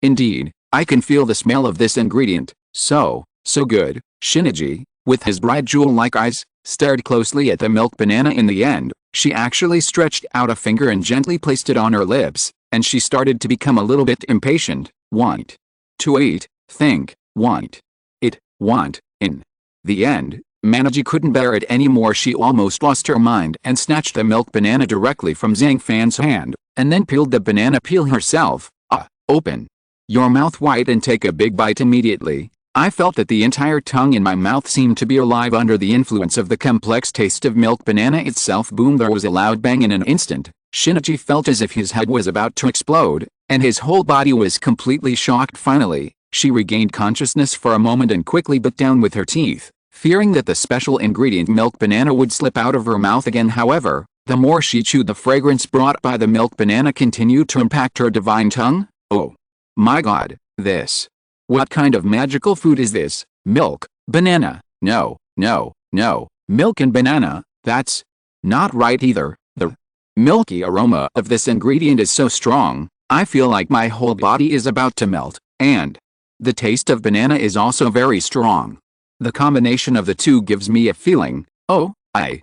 A: Indeed, I can feel the smell of this ingredient. So good. Shinichi, with his bright jewel-like eyes, stared closely at the milk banana. In the end, she actually stretched out a finger and gently placed it on her lips, and she started to become a little bit impatient. Want to eat, want in. The end, Manaji couldn't bear it anymore. She almost lost her mind and snatched the milk banana directly from Zhang Fan's hand, and then peeled the banana peel herself. Open your mouth wide and take a big bite immediately. I felt that the entire tongue in my mouth seemed to be alive under the influence of the complex taste of milk banana itself. Boom! There was a loud bang. In an instant, Shinichi felt as if his head was about to explode, and his whole body was completely shocked. Finally, she regained consciousness for a moment and quickly bit down with her teeth, fearing that the special ingredient milk banana would slip out of her mouth again. However, the more she chewed, the fragrance brought by the milk banana continued to impact her divine tongue. Oh my God, this. What kind of magical food is this? Milk, banana, no, milk and banana, that's not right either. The milky aroma of this ingredient is so strong, I feel like my whole body is about to melt, and the taste of banana is also very strong. The combination of the two gives me a feeling, I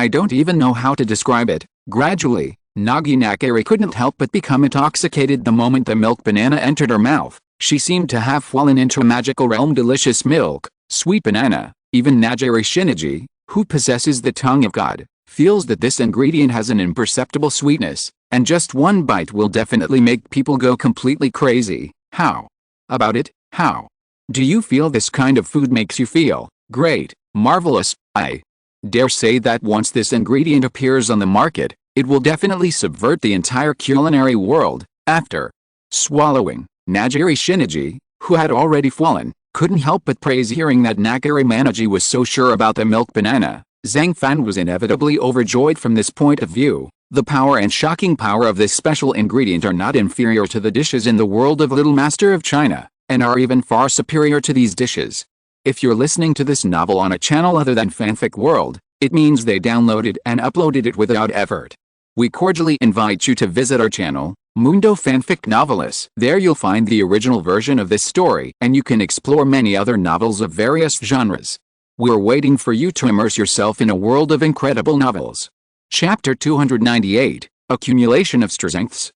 A: don't even know how to describe it. Gradually, Nagari couldn't help but become intoxicated the moment the milk banana entered her mouth. She seemed to have fallen into a magical realm. Delicious milk, sweet banana. Even Nagari Shinichi, who possesses the tongue of God, feels that this ingredient has an imperceptible sweetness, and just one bite will definitely make people go completely crazy. How about it? How do you feel this kind of food makes you feel? Great, marvelous. I dare say that once this ingredient appears on the market, it will definitely subvert the entire culinary world. After swallowing, Nagari Shinichi, who had already fallen, couldn't help but praise. Hearing that Nagari Manaji was so sure about the milk banana, Zhang Fan was inevitably overjoyed. From this point of view, the power and shocking power of this special ingredient are not inferior to the dishes in the world of Little Master of China, and are even far superior to these dishes. If you're listening to this novel on a channel other than Fanfic World, it means they downloaded and uploaded it without effort. We cordially invite you to visit our channel, Mundo Fanfic Novelis. There you'll find the original version of this story, and you can explore many other novels of various genres. We're waiting for you to immerse yourself in a world of incredible novels. Chapter 298, Accumulation of Strengths.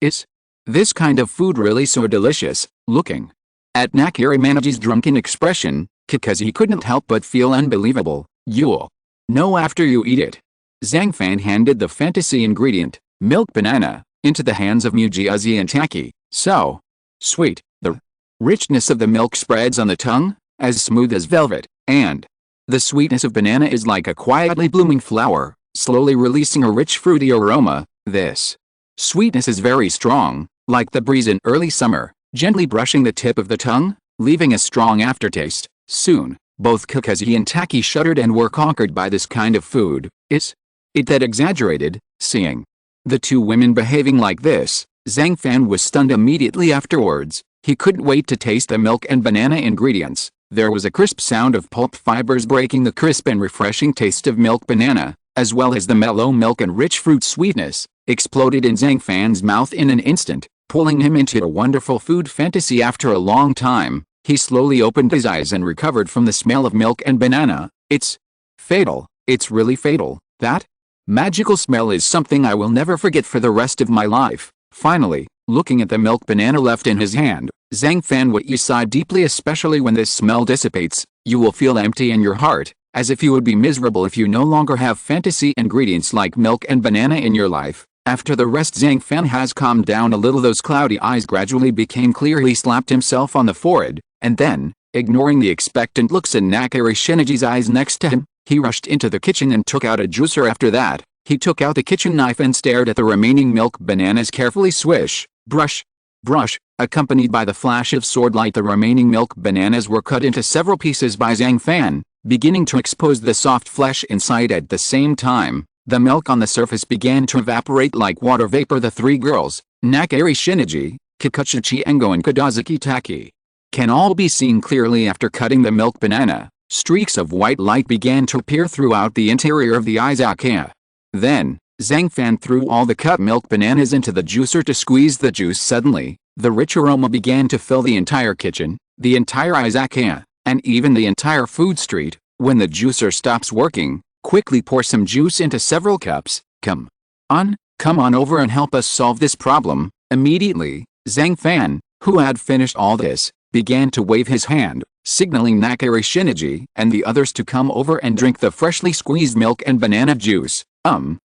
A: Is this kind of food really so delicious? Looking at Nagari Manaji's drunken expression, Kikuchi couldn't help but feel unbelievable. You'll know after you eat it. Zhang Fan handed the fantasy ingredient, milk banana, into the hands of Mujiazi and Taki. So sweet, the richness of the milk spreads on the tongue, as smooth as velvet, and the sweetness of banana is like a quietly blooming flower, slowly releasing a rich fruity aroma. This sweetness is very strong, like the breeze in early summer, gently brushing the tip of the tongue. leaving a strong aftertaste. Soon, both Kakashi and Taki shuddered and were conquered by this kind of food. Is it that exaggerated? Seeing the two women behaving like this, Zhang Fan was stunned immediately afterwards. He couldn't wait to taste the milk and banana ingredients. There was a crisp sound of pulp fibers breaking the crisp and refreshing taste of milk banana, as well as the mellow milk and rich fruit sweetness, exploded in Zhang Fan's mouth in an instant, pulling him into a wonderful food fantasy. After a long time, he slowly opened his eyes and recovered from the smell of milk and banana. It's fatal. It's really fatal. That magical smell is something I will never forget for the rest of my life. Finally, looking at the milk banana left in his hand, Zhang Fan sighed deeply. Especially when this smell dissipates, you will feel empty in your heart, as if you would be miserable if you no longer have fantasy ingredients like milk and banana in your life. After the rest Zhang Fan has calmed down a little, those cloudy eyes gradually became clear. He slapped himself on the forehead, and then, ignoring the expectant looks in Nakari Shiniji's eyes next to him, he rushed into the kitchen and took out a juicer. After that, he took out the kitchen knife and stared at the remaining milk bananas carefully. Swish, brush, brush, accompanied by the flash of sword light. The remaining milk bananas were cut into several pieces by Zhang Fan, beginning to expose the soft flesh inside. At the same time, the milk on the surface began to evaporate like water vapor. The three girls, Nakari Shiniji, Kakashi Engo and Kadazaki Taki, can all be seen clearly. After cutting the milk banana, streaks of white light began to appear throughout the interior of the Izakaya. Then, Zhang Fan threw all the cut milk bananas into the juicer to squeeze the juice. Suddenly, the rich aroma began to fill the entire kitchen, the entire Izakaya, and even the entire food street. When the juicer stops working, quickly pour some juice into several cups. Come on over and help us solve this problem. Immediately, Zhang Fan, who had finished all this, began to wave his hand, signaling Nakari Shiniji and the others to come over and drink the freshly squeezed milk and banana juice.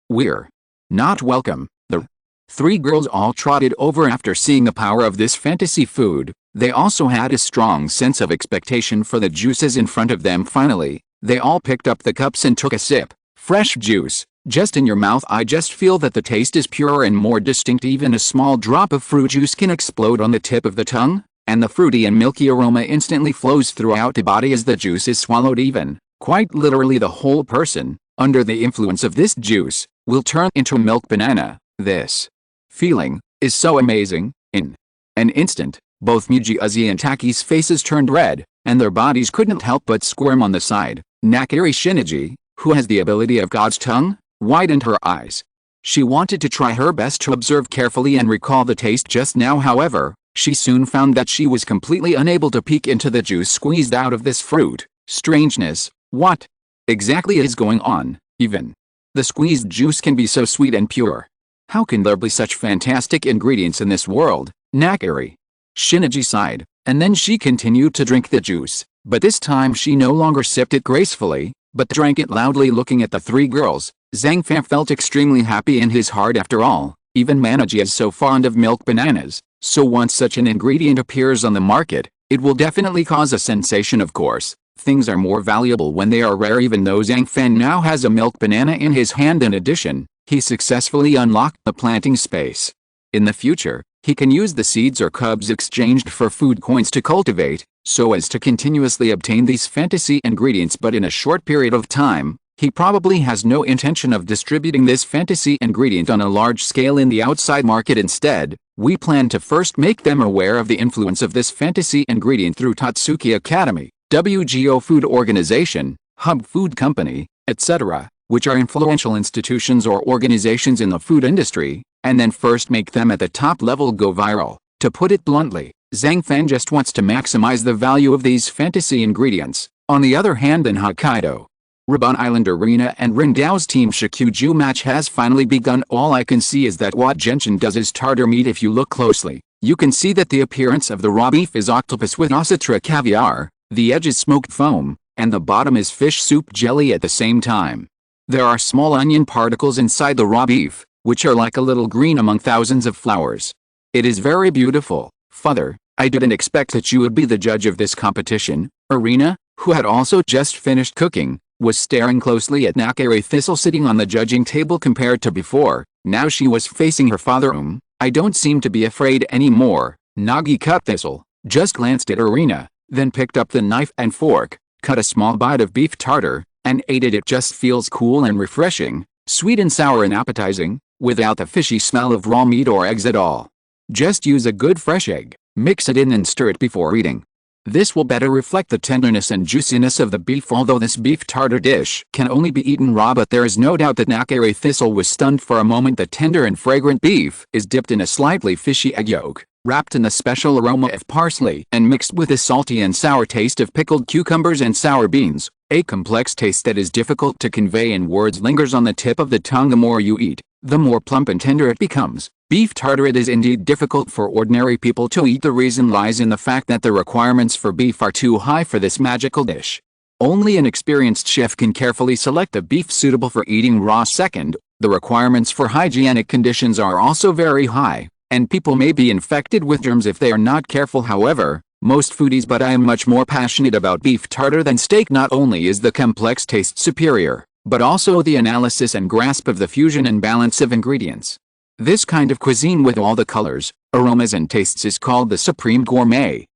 A: We're not welcome. The three girls all trotted over after seeing the power of this fantasy food. They also had a strong sense of expectation for the juices in front of them. Finally, they all picked up the cups and took a sip. Fresh juice, just in your mouth. I just feel that the taste is purer and more distinct. Even a small drop of fruit juice can explode on the tip of the tongue, and the fruity and milky aroma instantly flows throughout the body as the juice is swallowed. Even, quite literally, the whole person, under the influence of this juice, will turn into a milk banana. This feeling is so amazing. In an instant, both Mijiuzi and Taki's faces turned red, and their bodies couldn't help but squirm on the side. Nakari Shiniji, who has the ability of God's tongue, widened her eyes. She wanted to try her best to observe carefully and recall the taste just now. However, she soon found that she was completely unable to peek into the juice squeezed out of this fruit. Strangeness, what exactly is going on? Even the squeezed juice can be so sweet and pure. How can there be such fantastic ingredients in this world? Nakari Shiniji sighed, and then she continued to drink the juice, but this time she no longer sipped it gracefully, but drank it loudly. Looking at the three girls, Zhang Fan felt extremely happy in his heart. After all, even Manaji is so fond of milk bananas, so once such an ingredient appears on the market, it will definitely cause a sensation. Of course, things are more valuable when they are rare. Even though Zhang Fan now has a milk banana in his hand, in addition, he successfully unlocked the planting space. In the future, he can use the seeds or cubs exchanged for food coins to cultivate, so as to continuously obtain these fantasy ingredients. But in a short period of time, he probably has no intention of distributing this fantasy ingredient on a large scale in the outside market. Instead, we plan to first make them aware of the influence of this fantasy ingredient through Tatsuki Academy, WGO Food Organization, Hub Food Company, etc., which are influential institutions or organizations in the food industry, and then first make them at the top level go viral. To put it bluntly, Zhang Fan just wants to maximize the value of these fantasy ingredients. On the other hand, in Hokkaido, Ribbon Island Arena and Rindao's Team Shikuju match has finally begun. All I can see is that what Gentian does is tartar meat. If you look closely, you can see that the appearance of the raw beef is octopus with ostra caviar, the edge is smoked foam, and the bottom is fish soup jelly at the same time. There are small onion particles inside the raw beef, which are like a little green among thousands of flowers. It is very beautiful. Father, I didn't expect that you would be the judge of this competition. Arena, who had also just finished cooking, was staring closely at Nakari Thistle sitting on the judging table. Compared to before, now she was facing her father. I don't seem to be afraid anymore. Nagi Cut Thistle just glanced at Arena, then picked up the knife and fork, cut a small bite of beef tartare, and ate it. It just feels cool and refreshing, sweet and sour and appetizing, without the fishy smell of raw meat or eggs at all. Just use a good fresh egg, mix it in and stir it before eating. This will better reflect the tenderness and juiciness of the beef. Although this beef tartare dish can only be eaten raw, but there is no doubt that Nakere Thistle was stunned for a moment. The tender and fragrant beef is dipped in a slightly fishy egg yolk, wrapped in the special aroma of parsley, and mixed with the salty and sour taste of pickled cucumbers and sour beans. A complex taste that is difficult to convey in words lingers on the tip of the tongue. The more you eat, the more plump and tender it becomes. Beef tartare. It is indeed difficult for ordinary people to eat. The reason lies in the fact that the requirements for beef are too high for this magical dish. Only an experienced chef can carefully select a beef suitable for eating raw. Second, the requirements for hygienic conditions are also very high, and people may be infected with germs if they are not careful. However, most foodies, but I am much more passionate about beef tartare than steak. Not only is the complex taste superior, but also the analysis and grasp of the fusion and balance of ingredients. This kind of cuisine with all the colors, aromas and tastes is called the supreme gourmet.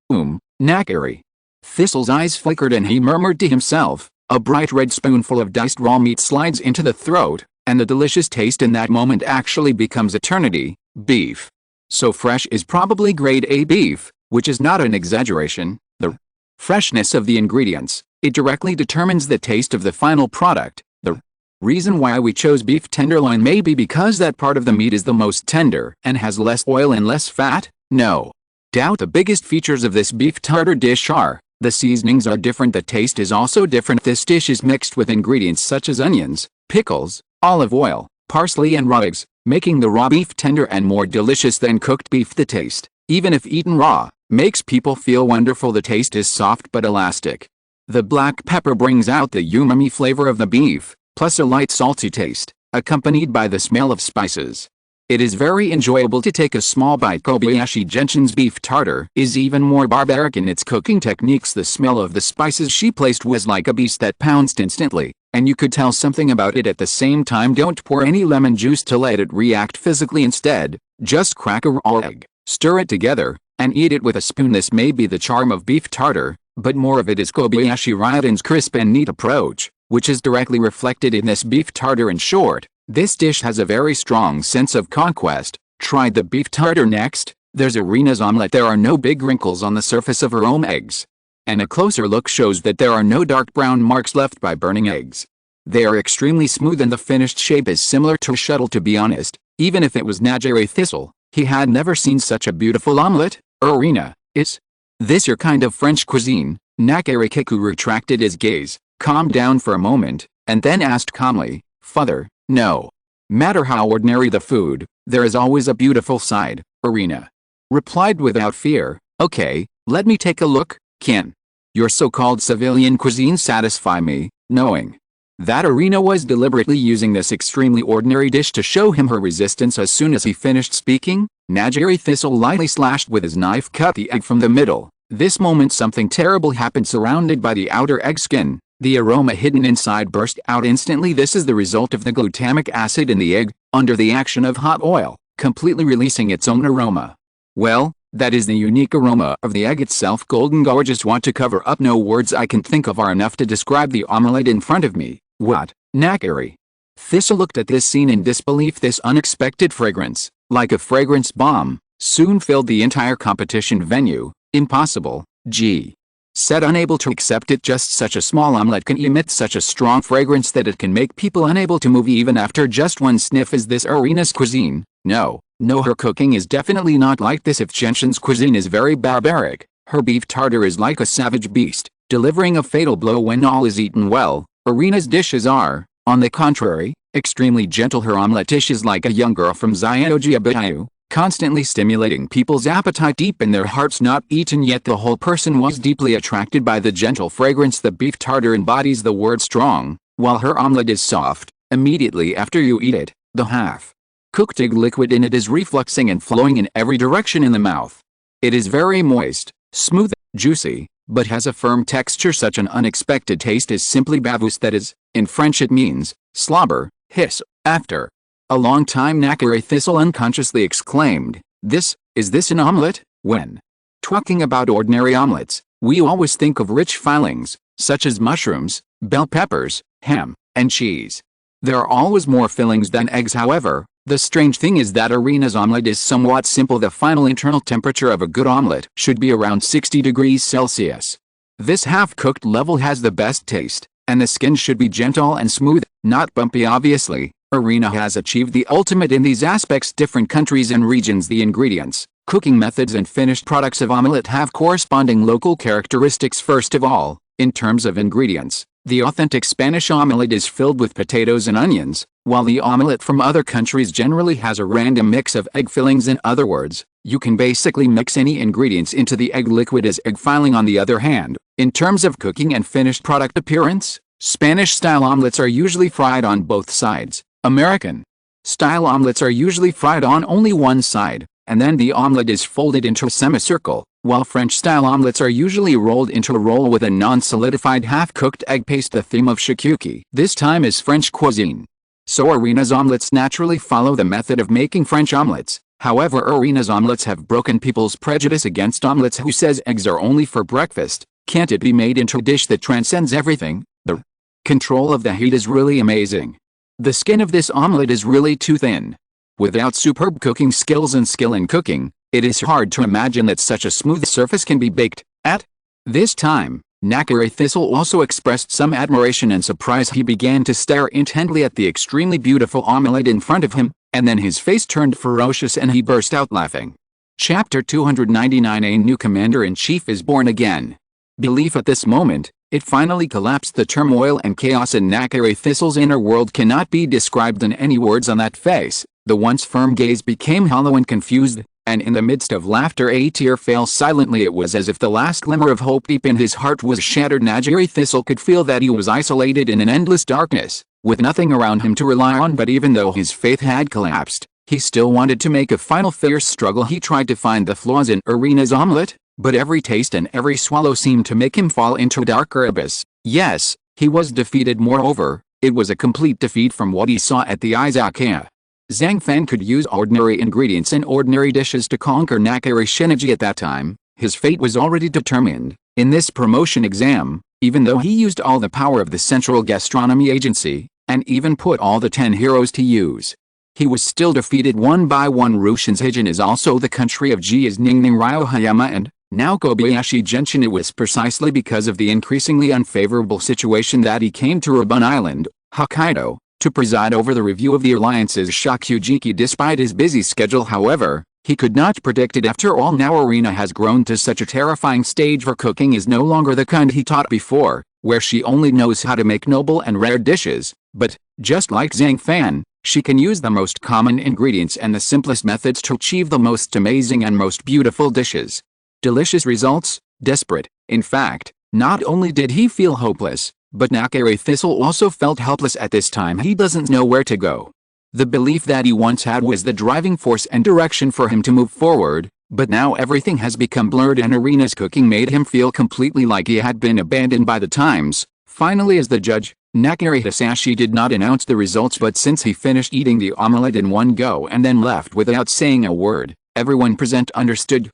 A: Nakere Thistle's eyes flickered and he murmured to himself. A bright red spoonful of diced raw meat slides into the throat, and the delicious taste in that moment actually becomes eternity. Beef so fresh is probably grade A beef, which is not an exaggeration. The freshness of the ingredients, it directly determines the taste of the final product. The reason why we chose beef tenderloin may be because that part of the meat is the most tender and has less oil and less fat. No doubt the biggest features of this beef tartare dish are: the seasonings are different, the taste is also different. This dish is mixed with ingredients such as onions, pickles, olive oil, parsley and raw eggs, making the raw beef tender and more delicious than cooked beef. The taste, even if eaten raw, makes people feel wonderful. The taste is soft but elastic. The black pepper brings out the umami flavor of the beef, plus a light salty taste, accompanied by the smell of spices. It is very enjoyable to take a small bite. Kobayashi Gentian's beef tartare is even more barbaric in its cooking techniques. The smell of the spices she placed was like a beast that pounced instantly, and you could tell something about it at the same time. Don't pour any lemon juice to let it react physically. Instead, just crack a raw egg, stir it together, and eat it with a spoon. This may be the charm of beef tartare, but more of it is Kobayashi Gentian's crisp and neat approach, which is directly reflected in this beef tartare. In short, this dish has a very strong sense of conquest. Try the beef tartare next. There's Irina's omelette. There are no big wrinkles on the surface of her own eggs, and a closer look shows that there are no dark brown marks left by burning eggs. They are extremely smooth and the finished shape is similar to a shuttle. To be honest, even if it was Nakere Thistle, he had never seen such a beautiful omelette. Irina, is this your kind of French cuisine? Nakere Kiku retracted his gaze, calmed down for a moment, and then asked calmly, Father, no matter how ordinary the food, there is always a beautiful side. Irina replied without fear. Okay, let me take a look. Can your so-called civilian cuisine satisfy me? Knowing that Irina was deliberately using this extremely ordinary dish to show him her resistance. As soon as he finished speaking, Nakere Thistle lightly slashed with his knife cut the egg from the middle. This moment something terrible happened. Surrounded by the outer egg skin, the aroma hidden inside burst out instantly. This is the result of the glutamic acid in the egg, under the action of hot oil, completely releasing its own aroma. Well, that is the unique aroma of the egg itself. Golden gorgeous. Want to cover up? No words I can think of are enough to describe the omelette in front of me. What? Nakere Thistle looked at this scene in disbelief. This unexpected fragrance, like a fragrance bomb, soon filled the entire competition venue. Impossible, G said, unable to accept it. Just such a small omelette can emit such a strong fragrance that it can make people unable to move even after just one sniff. Is this Irina's cuisine? No, her cooking is definitely not like this. If Gentian's cuisine is very barbaric, her beef tartare is like a savage beast, delivering a fatal blow when all is eaten well. Irina's dishes are, on the contrary, extremely gentle. Her omelette dish is like a young girl from Xiaojiabayu, constantly stimulating people's appetite deep in their hearts. Not eaten yet, the whole person was deeply attracted by the gentle fragrance. The beef tartare embodies the word strong, while her omelette is soft. Immediately after you eat it, the half-cooked egg liquid in it is refluxing and flowing in every direction in the mouth. It is very moist, smooth, juicy, but has a firm texture. Such an unexpected taste is simply bavous. That is, in French it means slobber, hiss. After a long time, Nakere Thistle unconsciously exclaimed, is this an omelette? When talking about ordinary omelettes, We always think of rich fillings, such as mushrooms, bell peppers, ham, and cheese. There are always more fillings than eggs. However, the strange thing is that Irina's omelette is somewhat simple. The final internal temperature of a good omelette should be around 60 degrees Celsius. This half-cooked level has the best taste, and the skin should be gentle and smooth, not bumpy. Obviously, Irina has achieved the ultimate in these aspects. Different countries and regions, the ingredients, cooking methods and finished products of omelette have corresponding local characteristics. First of all, in terms of ingredients, the authentic Spanish omelette is filled with potatoes and onions, while the omelette from other countries generally has a random mix of egg fillings. In other words, you can basically mix any ingredients into the egg liquid as egg filling. On the other hand, in terms of cooking and finished product appearance, Spanish-style omelettes are usually fried on both sides. American-style omelettes are usually fried on only one side, and then the omelette is folded into a semicircle, while French-style omelettes are usually rolled into a roll with a non-solidified half-cooked egg paste. The theme of shakuki this time is French cuisine. So Irina's omelettes naturally follow the method of making French omelettes. However, Irina's omelettes have broken people's prejudice against omelettes. Who says eggs are only for breakfast? Can't it be made into a dish that transcends everything? The control of the heat is really amazing. The skin of this omelette is really too thin. Without superb cooking skills and skill in cooking, it is hard to imagine that such a smooth surface can be baked. At this time, Nakare Thistle also expressed some admiration and surprise. He began to stare intently at the extremely beautiful omelette in front of him, and then his face turned ferocious and he burst out laughing. Chapter 299. A new commander-in-chief is born again. Belief. At this moment, it finally collapsed. The turmoil and chaos in Nakare Thistle's inner world cannot be described in any words. On that face, the once firm gaze became hollow and confused, and in the midst of laughter a tear fell silently. It was as if the last glimmer of hope deep in his heart was shattered. Nakare Thistle could feel that he was isolated in an endless darkness, with nothing around him to rely on. But even though his faith had collapsed, he still wanted to make a final fierce struggle. He tried to find the flaws in Irina's omelette, but every taste and every swallow seemed to make him fall into a darker abyss. Yes, he was defeated. Moreover, it was a complete defeat from what he saw at the Izakaya. Zhang Fan could use ordinary ingredients and ordinary dishes to conquer Nakare Shinichi. At that time, his fate was already determined. In this promotion exam, even though he used all the power of the Central Gastronomy Agency, and even put all the 10 heroes to use, he was still defeated one by one. Rushinshagen is also the country of Ji's Ningning Ryohayama and, now Kobayashi Gentian. It was precisely because of the increasingly unfavorable situation that he came to Rabun Island, Hokkaido, to preside over the review of the alliance's Shakugeki. Despite his busy schedule, however, he could not predict it. After all, now Irina has grown to such a terrifying stage. Her cooking is no longer the kind he taught before, where she only knows how to make noble and rare dishes, but, just like Zhang Fan, she can use the most common ingredients and the simplest methods to achieve the most amazing and most beautiful dishes. Delicious results, desperate. In fact, not only did he feel hopeless, but Nakare Thistle also felt helpless at this time. He doesn't know where to go. The belief that he once had was the driving force and direction for him to move forward, but now everything has become blurred and Irina's cooking made him feel completely like he had been abandoned by the times. Finally, as the judge, Nakare Hisashi did not announce the results, but since he finished eating the omelette in one go and then left without saying a word, everyone present understood.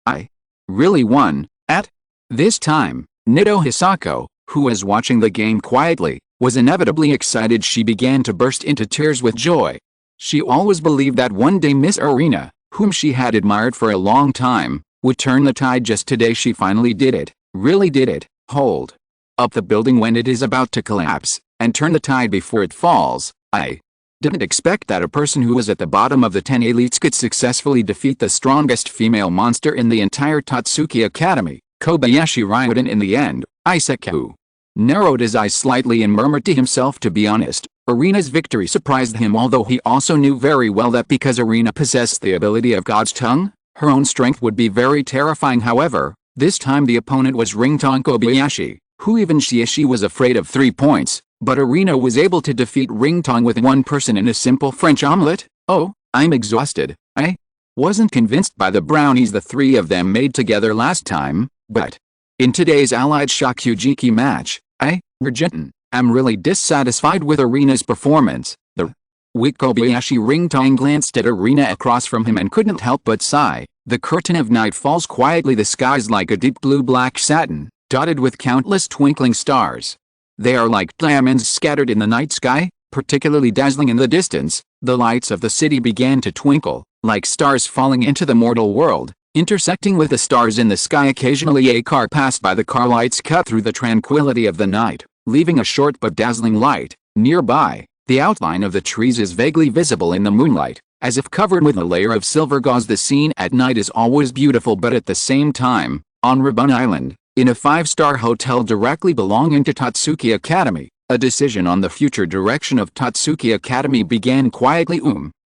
A: I really won. At this time, Nido Hisako, who was watching the game quietly, was inevitably excited. She began to burst into tears with joy. She always believed that one day Miss Irina, whom she had admired for a long time, would turn the tide. Just today she finally did it, really did it. Hold up the building when it is about to collapse, and turn the tide before it falls. I didn't expect that a person who was at the bottom of the 10 elites could successfully defeat the strongest female monster in the entire Tatsuki Academy, Kobayashi Ryuden. In the end, Isakaya narrowed his eyes slightly and murmured to himself. To be honest, Irina's victory surprised him, although he also knew very well that because Irina possessed the ability of God's tongue, her own strength would be very terrifying. However, this time the opponent was Ringtone Kobayashi, who even she was afraid of 3 points, but Irina was able to defeat Ringtone with one person in a simple French omelette. Oh, I'm exhausted. I wasn't convinced by the brownies the three of them made together last time, but in today's allied Shakugeki match, I'm really dissatisfied with Irina's performance. The weak Kobayashi Ringtone glanced at Irina across from him and couldn't help but sigh. The curtain of night falls quietly. The sky is like a deep blue-black satin, dotted with countless twinkling stars. They are like diamonds scattered in the night sky, particularly dazzling in the distance. The lights of the city began to twinkle, like stars falling into the mortal world, intersecting with the stars in the sky. Occasionally a car passed by. The car lights cut through the tranquility of the night, leaving a short but dazzling light. Nearby, the outline of the trees is vaguely visible in the moonlight, as if covered with a layer of silver gauze. The scene at night is always beautiful, but at the same time, on Ribbon Island, in a 5-star hotel directly belonging to Tatsuki Academy, a decision on the future direction of Tatsuki Academy began quietly.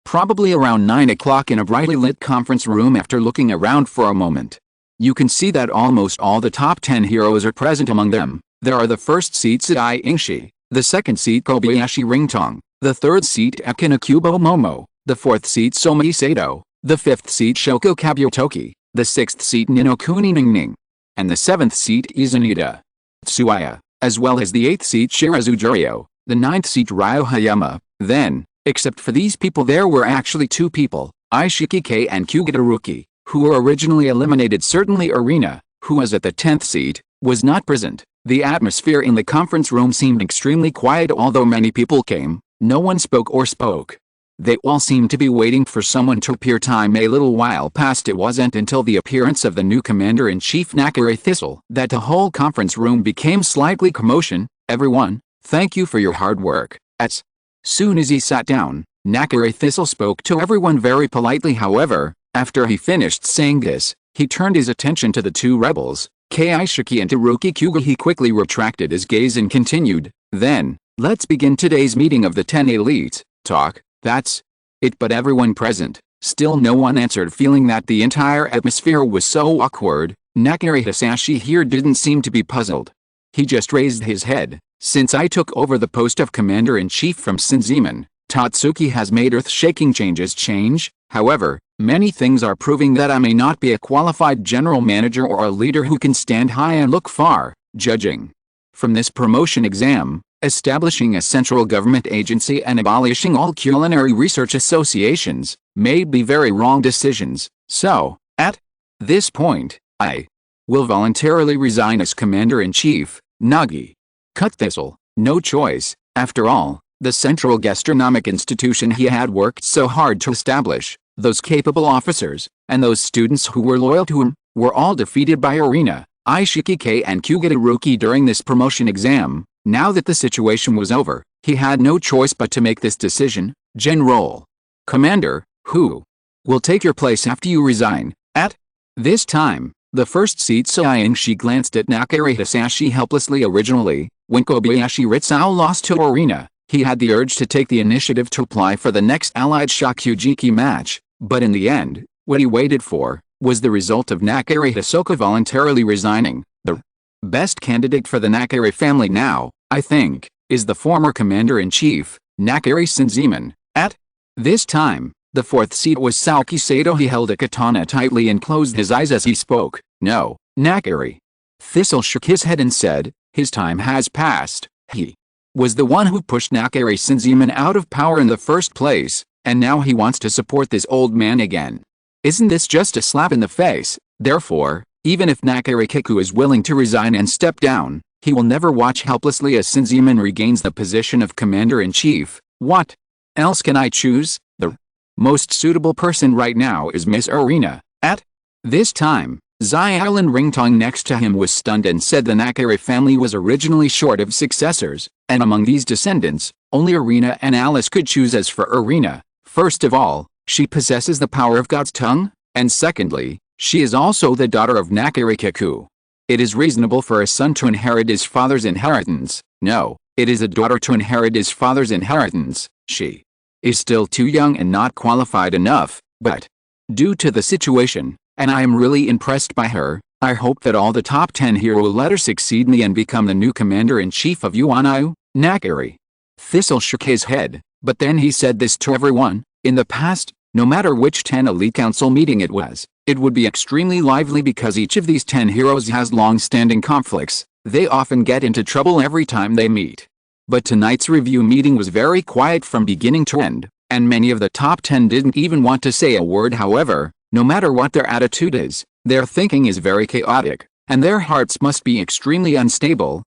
A: Probably around 9 o'clock in a brightly lit conference room. After looking around for a moment, you can see that almost all the top 10 heroes are present. Among them, there are the first seat Sadai Ingshi, the second seat Kobayashi Ringtong, the third seat Akina Kubo Momo, the fourth seat Somei Sato, the fifth seat Shoko Kabutoki, the sixth seat Ninokuni Ningning, and the seventh seat Izanita Tsuaya, as well as the eighth seat Shirazu Juryo, the ninth seat Ryo Hayama. Then, except for these people, there were actually 2 people, Ishiki and Kugitaruki, who were originally eliminated. Certainly Arena, who was at the 10th seat, was not present. The atmosphere in the conference room seemed extremely quiet. Although many people came, no one spoke or spoke. They all seemed to be waiting for someone to appear. Time a little while passed. It wasn't until the appearance of the new Commander-in-Chief Nakare Thistle that the whole conference room became slightly commotion. Everyone, thank you for your hard work. As soon as he sat down, Nakare Thistle spoke to everyone very politely. However, after he finished saying this, he turned his attention to the 2 rebels, Ishiki and Teruki Kuga. He quickly retracted his gaze and continued, "Then, let's begin today's meeting of the 10 elites. Talk, that's it." But everyone present, still no one answered. Feeling that the entire atmosphere was so awkward, Nakare Hisashi here didn't seem to be puzzled. He just raised his head. "Since I took over the post of Commander-in-Chief from Shinzeman, Tatsuki has made earth-shaking change. However, many things are proving that I may not be a qualified general manager or a leader who can stand high and look far. Judging from this promotion exam, establishing a central government agency and abolishing all culinary research associations may be very wrong decisions. So, at this point, I will voluntarily resign as Commander-in-Chief." Nagi cut Thistle. No choice. After all, the central gastronomic institution he had worked so hard to establish, those capable officers, and those students who were loyal to him, were all defeated by Arena, Ishiki and Kugitaruki during this promotion exam. Now that the situation was over, he had no choice but to make this decision. "General Commander, who will take your place after you resign?" At this time, the first seat Sayingshi glanced at Nakare Hisashi helplessly. Originally, when Kobayashi Ritsao lost to Arena, he had the urge to take the initiative to apply for the next allied Shokugeki match, but in the end, what he waited for was the result of Nakare Hisoka voluntarily resigning. The best candidate for the Nakare family now, I think, is the former Commander-in-Chief, Nakare Shinzeman. At this time, the fourth seat was Saoki Sato. He held a katana tightly and closed his eyes as he spoke. "No, Nakare." Thistle shook his head and said, "His time has passed. He was the one who pushed Nakare Shinzeman out of power in the first place, and now he wants to support this old man again. Isn't this just a slap in the face?" Therefore, even if Nakare Kiku is willing to resign and step down, he will never watch helplessly as Shinzeman regains the position of Commander-in-Chief. "What else can I choose? The most suitable person right now is Miss Arena." At this time, Xiaolin Ringtong next to him was stunned and said the Nakare family was originally short of successors, and among these descendants, only Arena and Alice could choose. As for Arena, first of all, she possesses the power of God's tongue, and secondly, she is also the daughter of Nakare Kiku. It is reasonable for a son to inherit his father's inheritance. No, it is a daughter to inherit his father's inheritance. She is still too young and not qualified enough, but due to the situation, and I am really impressed by her, I hope that all the top 10 here will let her succeed me and become the new Commander-in-Chief of Yuanau. Nakare Thistle shook his head, but then he said this to everyone. In the past, no matter which 10 elite council meeting it was, it would be extremely lively because each of these 10 heroes has long-standing conflicts. They often get into trouble every time they meet. But tonight's review meeting was very quiet from beginning to end, and many of the top 10 didn't even want to say a word. However, No matter what their attitude is, their thinking is very chaotic, and their hearts must be extremely unstable.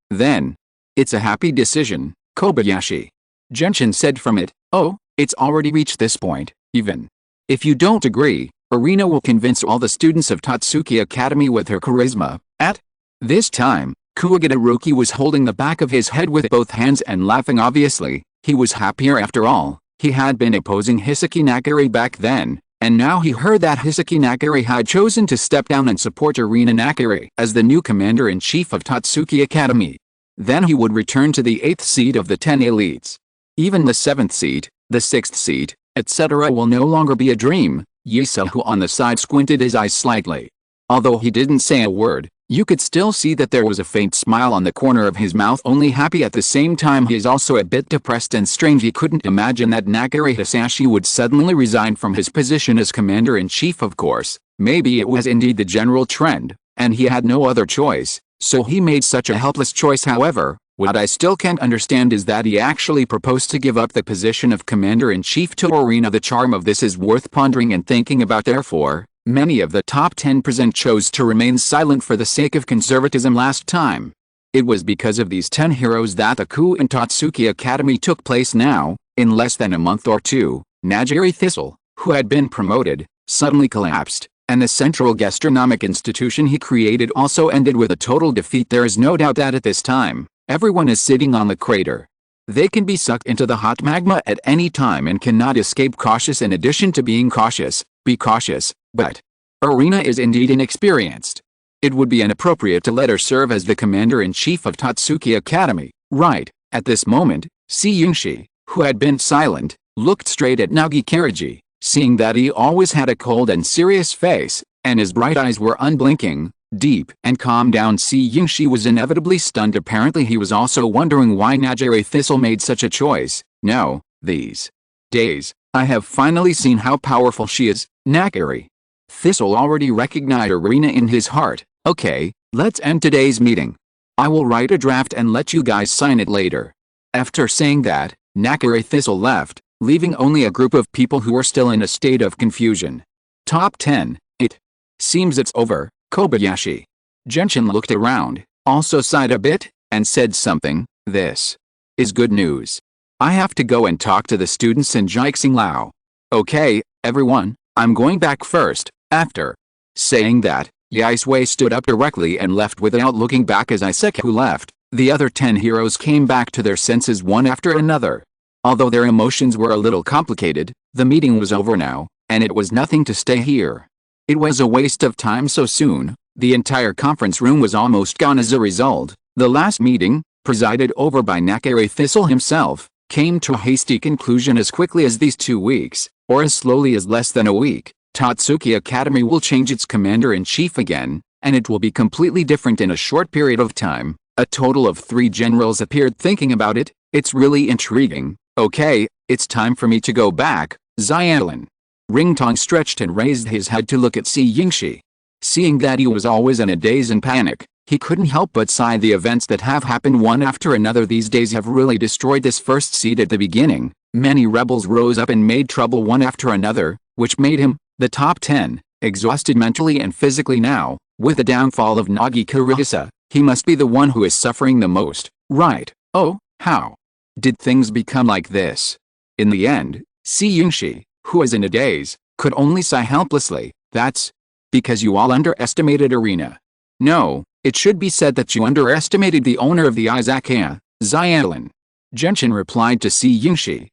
A: Then. It's a happy decision, Kobayashi Gentian said from it. Oh, it's already reached this point, even. If you don't agree, Arena will convince all the students of Tatsuki Academy with her charisma. At this time, Kuwagataruki was holding the back of his head with both hands and laughing obviously. He was happier after all. He had been opposing Hisaki Nakari back then, and now he heard that Hisaki Nakari had chosen to step down and support Arena Nakari as the new commander-in-chief of Tatsuki Academy. Then he would return to the 8th seat of the 10 elites. Even the 7th seat, the 6th seat, etc. will no longer be a dream. Yisahu on the side squinted his eyes slightly. Although he didn't say a word, you could still see that there was a faint smile on the corner of his mouth, only happy at the same time. He is also a bit depressed and strange. He couldn't imagine that Nakari Hisashi would suddenly resign from his position as commander-in-chief. Of course, maybe it was indeed the general trend, and he had no other choice, so he made such a helpless choice. However, what I still can't understand is that he actually proposed to give up the position of commander-in-chief to Arena. The charm of this is worth pondering and thinking about. Therefore, many of the top 10% chose to remain silent for the sake of conservatism last time. It was because of these 10 heroes that the coup in Tatsuki Academy took place now. In less than a month or two, Nagiri Thistle, who had been promoted, suddenly collapsed, and the central gastronomic institution he created also ended with a total defeat. There is no doubt that at this time, everyone is sitting on the crater. They can be sucked into the hot magma at any time and cannot escape. Cautious. In addition to being cautious, be cautious. But Arena is indeed inexperienced. It would be inappropriate to let her serve as the commander-in-chief of Tatsuki Academy. Right. At this moment, Seiyunshi, who had been silent, looked straight at Nagi Karaji, seeing that he always had a cold and serious face, and his bright eyes were unblinking, deep and calm down. Seiyunshi was inevitably stunned. Apparently he was also wondering why Nagiri Thistle made such a choice. No, these days, I have finally seen how powerful she is. Nagiri Thistle already recognized Arena in his heart. Okay, let's end today's meeting. I will write a draft and let you guys sign it later. After saying that, Nagiri Thistle left, leaving only a group of people who were still in a state of confusion. Top 10. It seems it's over. Kobayashi Gentian looked around, also sighed a bit, and said something. This is good news. I have to go and talk to the students in Jixinglao. Okay, everyone, I'm going back first. After saying that, Yaisui stood up directly and left without looking back. As Isaku left, the other 10 heroes came back to their senses one after another. Although their emotions were a little complicated, the meeting was over now, and it was nothing to stay here. It was a waste of time so soon. The entire conference room was almost gone. As a result, the last meeting, presided over by Nagiri Thistle himself, came to a hasty conclusion as quickly as these 2 weeks, or as slowly as less than a week. Tatsuki Academy will change its commander-in-chief again, and it will be completely different in a short period of time. A total of 3 generals appeared. Thinking about it, it's really intriguing. Okay, it's time for me to go back. Xiaolin Ringtong stretched and raised his head to look at Seiyunshi. Seeing that he was always in a daze and panic, he couldn't help but sigh. The events that have happened one after another these days have really destroyed this first seed at the beginning. Many rebels rose up and made trouble one after another, which made him, the top 10, exhausted mentally and physically now. With the downfall of Nagi Kurihisa, he must be the one who is suffering the most. Right. Oh, how did things become like this? In the end, Seiyunshi, who was in a daze, could only sigh helplessly. That's because you all underestimated Arena. No, it should be said that you underestimated the owner of the Izakaya, Xiaolin Gentian replied to Seiyunshi.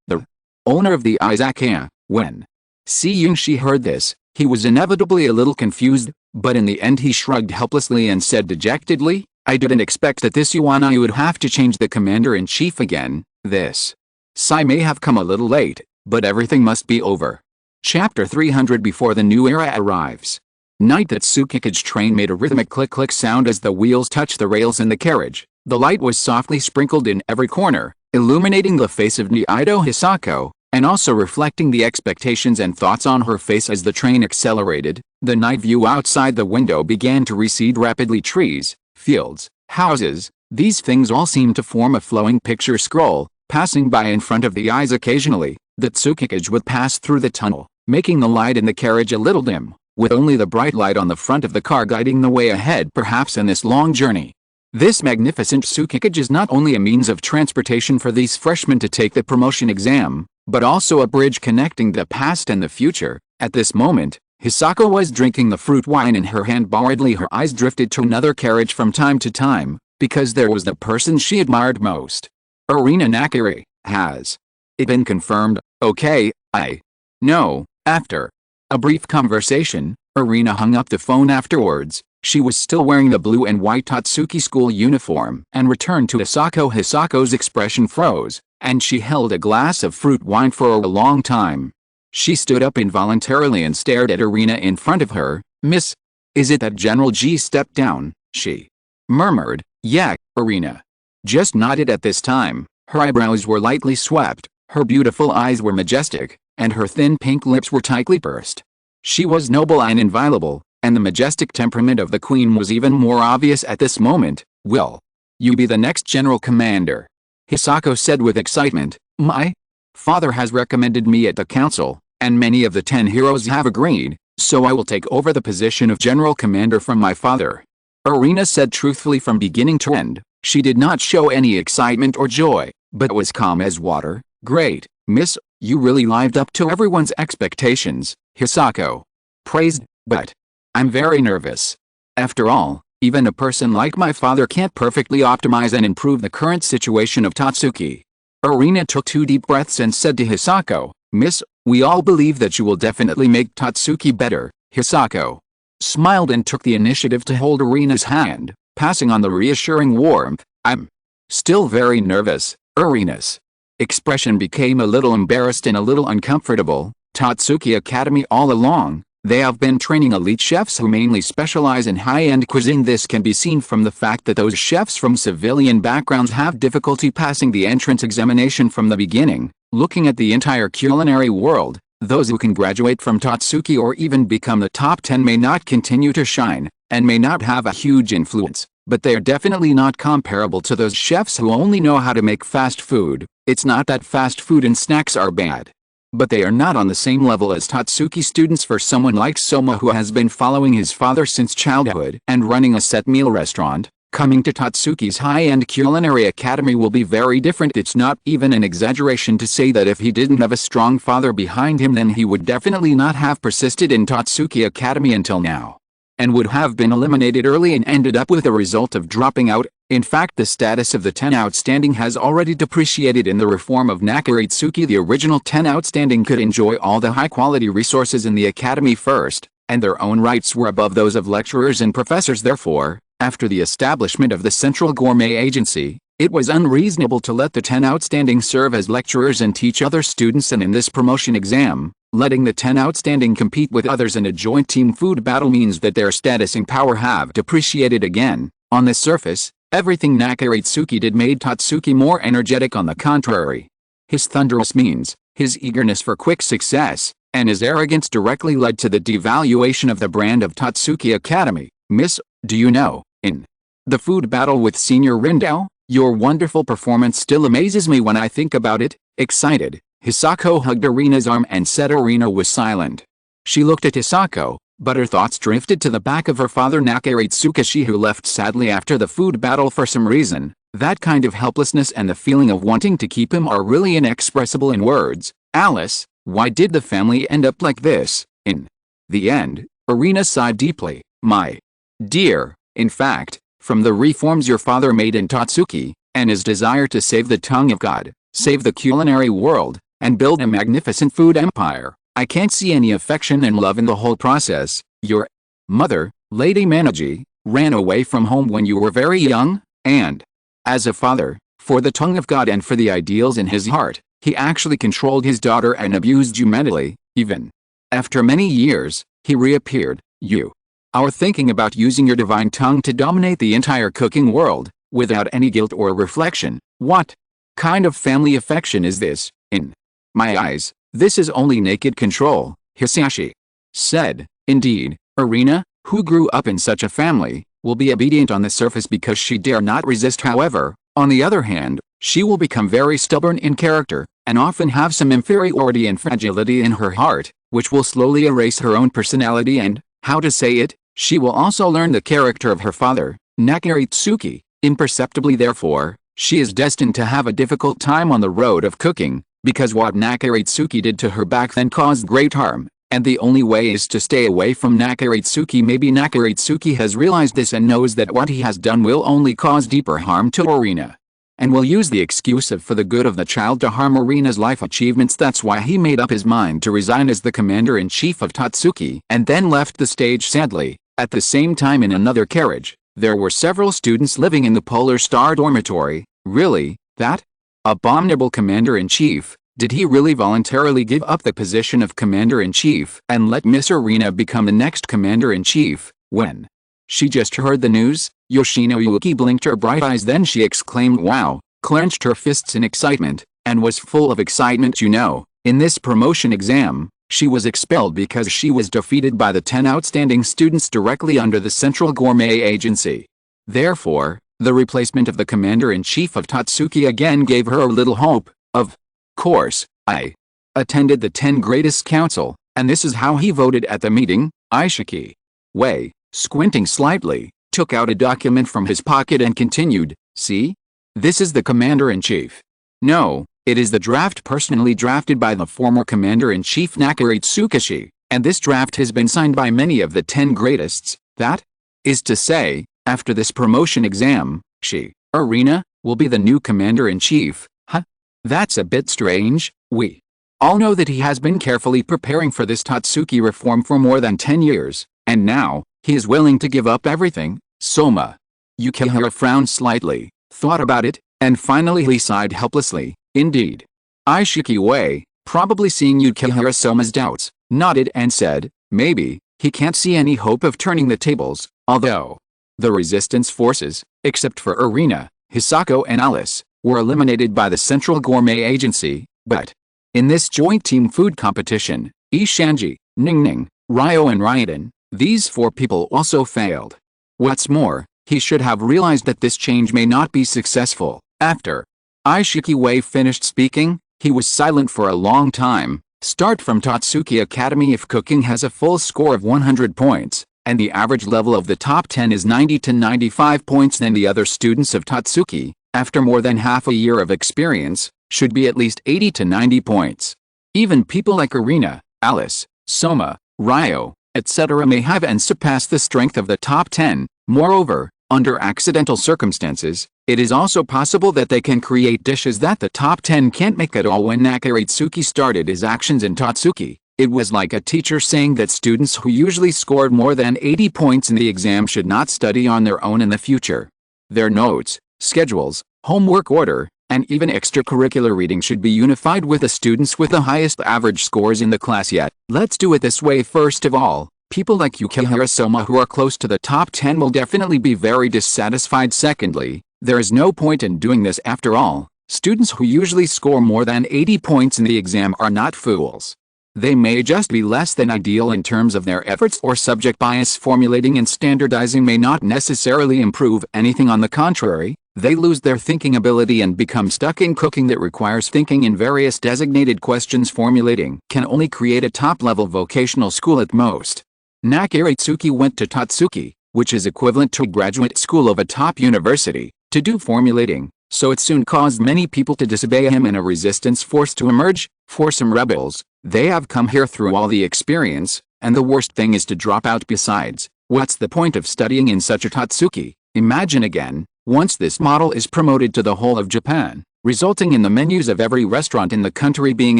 A: The owner of the Izakaya. When Seiyunshi heard this, he was inevitably a little confused, but in the end he shrugged helplessly and said dejectedly, I didn't expect that this Yuanai would have to change the commander-in-chief again. This sigh may have come a little late, but everything must be over. Chapter 300. Before the new era arrives. Night. That Tsukikage train made a rhythmic click-click sound as the wheels touched the rails in the carriage. The light was softly sprinkled in every corner, illuminating the face of Niido Hisako, and also reflecting the expectations and thoughts on her face as the train accelerated. The night view outside the window began to recede rapidly. Trees, fields, houses, these things all seemed to form a flowing picture scroll, passing by in front of the eyes. Occasionally, the Tsukikage would pass through the tunnel, making the light in the carriage a little dim, with only the bright light on the front of the car guiding the way ahead perhaps in this long journey. This magnificent tsukikage is not only a means of transportation for these freshmen to take the promotion exam, but also a bridge connecting the past and the future. At this moment, Hisako was drinking the fruit wine in her hand. Boredly her eyes drifted to another carriage from time to time, because there was the person she admired most. Arina Nakiri. Has it been confirmed? Okay, I know. After a brief conversation, Arina hung up the phone afterwards. She was still wearing the blue and white Tatsuki school uniform and returned to Hisako. Hisako's expression froze, and she held a glass of fruit wine for a long time. She stood up involuntarily and stared at Arina in front of her. Miss, is it that General G stepped down? She murmured. Yeah, Arina just nodded at this time. Her eyebrows were lightly swept, her beautiful eyes were majestic, and her thin pink lips were tightly pursed. She was noble and inviolable, and the majestic temperament of the queen was even more obvious at this moment. Will you be the next general commander? Hisako said with excitement. My father has recommended me at the council, and many of the 10 heroes have agreed, so I will take over the position of general commander from my father. Arina said truthfully from beginning to end. She did not show any excitement or joy, but was calm as water. Great, miss, you really lived up to everyone's expectations, Hisako praised, but I'm very nervous. After all, even a person like my father can't perfectly optimize and improve the current situation of Tatsuki. Arina took 2 deep breaths and said to Hisako, Miss, we all believe that you will definitely make Tatsuki better. Hisako smiled and took the initiative to hold Arina's hand, passing on the reassuring warmth. I'm still very nervous. Arina's expression became a little embarrassed and a little uncomfortable. Tatsuki Academy all along, they have been training elite chefs who mainly specialize in high-end cuisine. This can be seen from the fact that those chefs from civilian backgrounds have difficulty passing the entrance examination from the beginning. Looking at the entire culinary world, those who can graduate from Tatsuki or even become the top 10 may not continue to shine, and may not have a huge influence, but they are definitely not comparable to those chefs who only know how to make fast food. It's not that fast food and snacks are bad, but they are not on the same level as Tatsuki students. For someone like Soma, who has been following his father since childhood and running a set meal restaurant, coming to Tatsuki's high-end culinary academy will be very different. It's not even an exaggeration to say that if he didn't have a strong father behind him, then he would definitely not have persisted in Tatsuki Academy until now, and would have been eliminated early and ended up with the result of dropping out. In fact, the status of the 10 outstanding has already depreciated in the reform of Nakaritsuki. The original 10 outstanding could enjoy all the high-quality resources in the academy first, and their own rights were above those of lecturers and professors. Therefore, after the establishment of the Central Gourmet Agency, it was unreasonable to let the 10 outstanding serve as lecturers and teach other students, and in this promotion exam, letting the 10 outstanding compete with others in a joint team food battle means that their status and power have depreciated again. On the surface, everything Nakaritsuki did made Tatsuki more energetic. On the contrary, his thunderous means, his eagerness for quick success, and his arrogance directly led to the devaluation of the brand of Tatsuki Academy. Miss, do you know, in the food battle with Senior Rindao, your wonderful performance still amazes me when I think about it. Excited, Hisako hugged Arina's arm and said. Arina was silent. She looked at Hisako, but her thoughts drifted to the back of her father Nakaritsuki, who left sadly after the food battle for some reason. That kind of helplessness and the feeling of wanting to keep him are really inexpressible in words. Alice, why did the family end up like this? In the end, Arina sighed deeply. My dear, in fact, from the reforms your father made in Tatsuki, and his desire to save the tongue of God, save the culinary world, and build a magnificent food empire, I can't see any affection and love in the whole process. Your mother, Lady Manaji, ran away from home when you were very young, and, as a father, for the tongue of God and for the ideals in his heart, he actually controlled his daughter and abused you mentally. Even after many years, he reappeared. You are thinking about using your divine tongue to dominate the entire cooking world, without any guilt or reflection. What kind of family affection is this? In my eyes, this is only naked control, Hisashi said. Indeed, Arina, who grew up in such a family, will be obedient on the surface because she dare not resist. However, on the other hand, she will become very stubborn in character, and often have some inferiority and fragility in her heart, which will slowly erase her own personality and, how to say it, she will also learn the character of her father, Nakaritsuki. Imperceptibly therefore, she is destined to have a difficult time on the road of cooking, because what Nakaritsuki did to her back then caused great harm, and the only way is to stay away from Nakaritsuki. Maybe Nakaritsuki has realized this and knows that what he has done will only cause deeper harm to Arina, and will use the excuse of for the good of the child to harm Arina's life achievements. That's why he made up his mind to resign as the commander-in-chief of Tatsuki and then left the stage sadly. At the same time, in another carriage, there were several students living in the Polar Star dormitory. Really? That abominable commander-in-chief? Did he really voluntarily give up the position of commander-in-chief and let Miss Arina become the next commander-in-chief? When she just heard the news, Yoshino Yuki blinked her bright eyes, then she exclaimed wow, clenched her fists in excitement, and was full of excitement. You know, in this promotion exam, she was expelled because she was defeated by the 10 outstanding students directly under the Central Gourmet Agency. Therefore, the replacement of the commander-in-chief of Tatsuki again gave her a little hope. Of course, I attended the 10 Greatest Council, and this is how he voted at the meeting. Ishiki Wei, squinting slightly, took out a document from his pocket and continued, see? This is the commander-in-chief. No, it is the draft personally drafted by the former commander-in-chief Nakaritsuki, and this draft has been signed by many of the 10 greatests. That is to say, after this promotion exam, she, Arina, will be the new commander-in-chief. Huh? That's a bit strange. We all know that he has been carefully preparing for this Tatsuki reform for more than 10 years, and now, he is willing to give up everything. Soma Yukihira frowned slightly, thought about it, and finally he sighed helplessly. Indeed. Ishiki Wei, probably seeing Yukihira Soma's doubts, nodded and said, maybe, he can't see any hope of turning the tables, although the resistance forces, except for Arina, Hisako and Alice, were eliminated by the Central Gourmet Agency, but in this joint team food competition, Ishanji, Ningning, Ryo and Ryodan, these 4 people also failed. What's more, he should have realized that this change may not be successful. After Ishiki Wei finished speaking, he was silent for a long time. Start from Tatsuki Academy if cooking has a full score of 100 points, and the average level of the top 10 is 90 to 95 points, then the other students of Tatsuki, after more than half a year of experience, should be at least 80 to 90 points. Even people like Arina, Alice, Soma, Ryo, etc. may have and surpass the strength of the top 10. Moreover, under accidental circumstances, it is also possible that they can create dishes that the top 10 can't make at all. When Nakaritsuki started his actions in Tatsuki, it was like a teacher saying that students who usually scored more than 80 points in the exam should not study on their own in the future. Their notes, schedules, homework order, and even extracurricular reading should be unified with the students with the highest average scores in the class. Yet, let's do it this way. First of all, people like Yukihira Soma who are close to the top 10 will definitely be very dissatisfied. Secondly, there is no point in doing this. After all, students who usually score more than 80 points in the exam are not fools. They may just be less than ideal in terms of their efforts, or subject bias formulating and standardizing may not necessarily improve anything. On the contrary, they lose their thinking ability and become stuck in cooking that requires thinking in various designated questions. Formulating can only create a top-level vocational school at most. Nakaritsuki went to Tatsuki, which is equivalent to a graduate school of a top university, to do formulating, so it soon caused many people to disobey him and a resistance forced to emerge. For some rebels, they have come here through all the experience, and the worst thing is to drop out. Besides, what's the point of studying in such a Tatsuki? Imagine again, once this model is promoted to the whole of Japan, resulting in the menus of every restaurant in the country being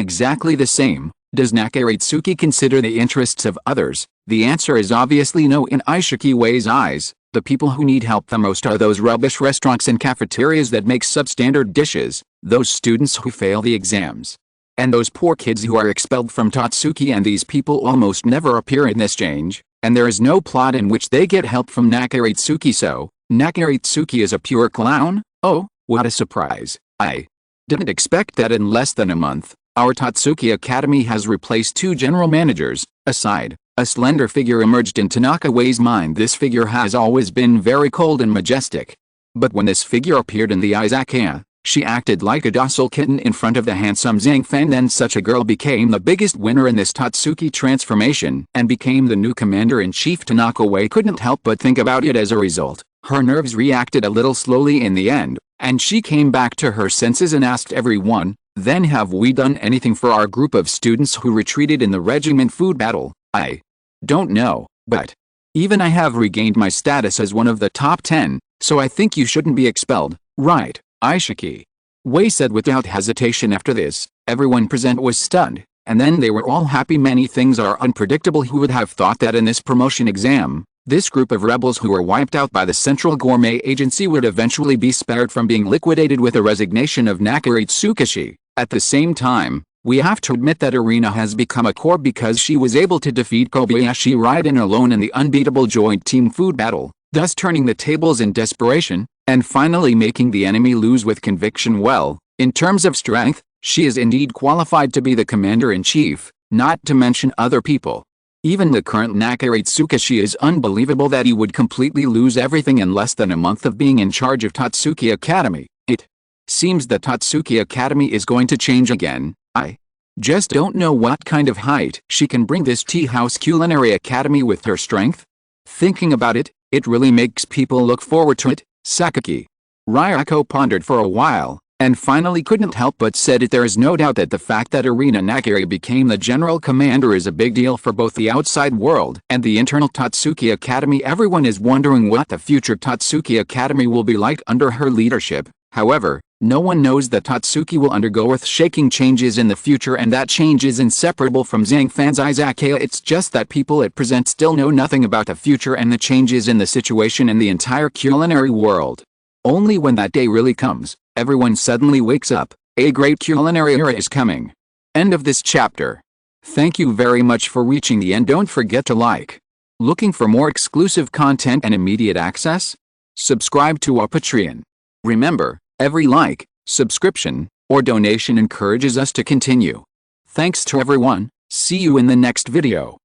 A: exactly the same, does Nakaritsuki consider the interests of others? The answer is obviously no. In Ishiki Wei's eyes, the people who need help the most are those rubbish restaurants and cafeterias that make substandard dishes, those students who fail the exams, and those poor kids who are expelled from Tatsuki. And these people almost never appear in this change, and there is no plot in which they get help from Nakaritsuki. So, Nakaritsuki is a pure clown? Oh, what a surprise. I didn't expect that. In less than a month, our Tatsuki Academy has replaced 2 general managers. Aside, a slender figure emerged in Tanaka Wei's mind. This figure has always been very cold and majestic. But when this figure appeared in the Izakaya, She acted like a docile kitten in front of the handsome Zhang Fan. Then such a girl became the biggest winner in this Tatsuki transformation and became the new commander-in-chief. Tanaka couldn't help but think about it. As a result, her nerves reacted a little slowly in the end, and she came back to her senses and asked everyone, "Then have we done anything for our group of students who retreated in the regiment food battle?" "I don't know, but even I have regained my status as one of the top 10, so I think you shouldn't be expelled, right, Ishiki?" Wei said without hesitation. After this, everyone present was stunned, and then they were all happy. Many things are unpredictable. Who would have thought that in this promotion exam, this group of rebels who were wiped out by the Central Gourmet Agency would eventually be spared from being liquidated with the resignation of Nakari Tsukashi. At the same time, we have to admit that Arena has become a core because she was able to defeat Kobayashi Gentian alone in the unbeatable joint team food battle, thus turning the tables in desperation, and finally making the enemy lose with conviction. Well, in terms of strength, she is indeed qualified to be the commander-in-chief, not to mention other people. Even the current Nakari Tsukashi is unbelievable that he would completely lose everything in less than a month of being in charge of Tatsuki Academy. It seems that Tatsuki Academy is going to change again. I just don't know what kind of height she can bring this tea house culinary academy with her strength. Thinking about it, it really makes people look forward to it. Sakaki Ryako pondered for a while, and finally couldn't help but said it. There is no doubt that the fact that Arena Nakari became the general commander is a big deal for both the outside world and the internal Tatsuki Academy. Everyone is wondering what the future Tatsuki Academy will be like under her leadership. However, no one knows that Tatsuki will undergo earth-shaking changes in the future, and that change is inseparable from Zhang Fan's Izakaya. It's just that people at present still know nothing about the future and the changes in the situation in the entire culinary world. Only when that day really comes, everyone suddenly wakes up, a great culinary era is coming. End of this chapter. Thank you very much for reaching the end. Don't forget to like. Looking for more exclusive content and immediate access? Subscribe to our Patreon. Remember, every like, subscription, or donation encourages us to continue. Thanks to everyone. See you in the next video.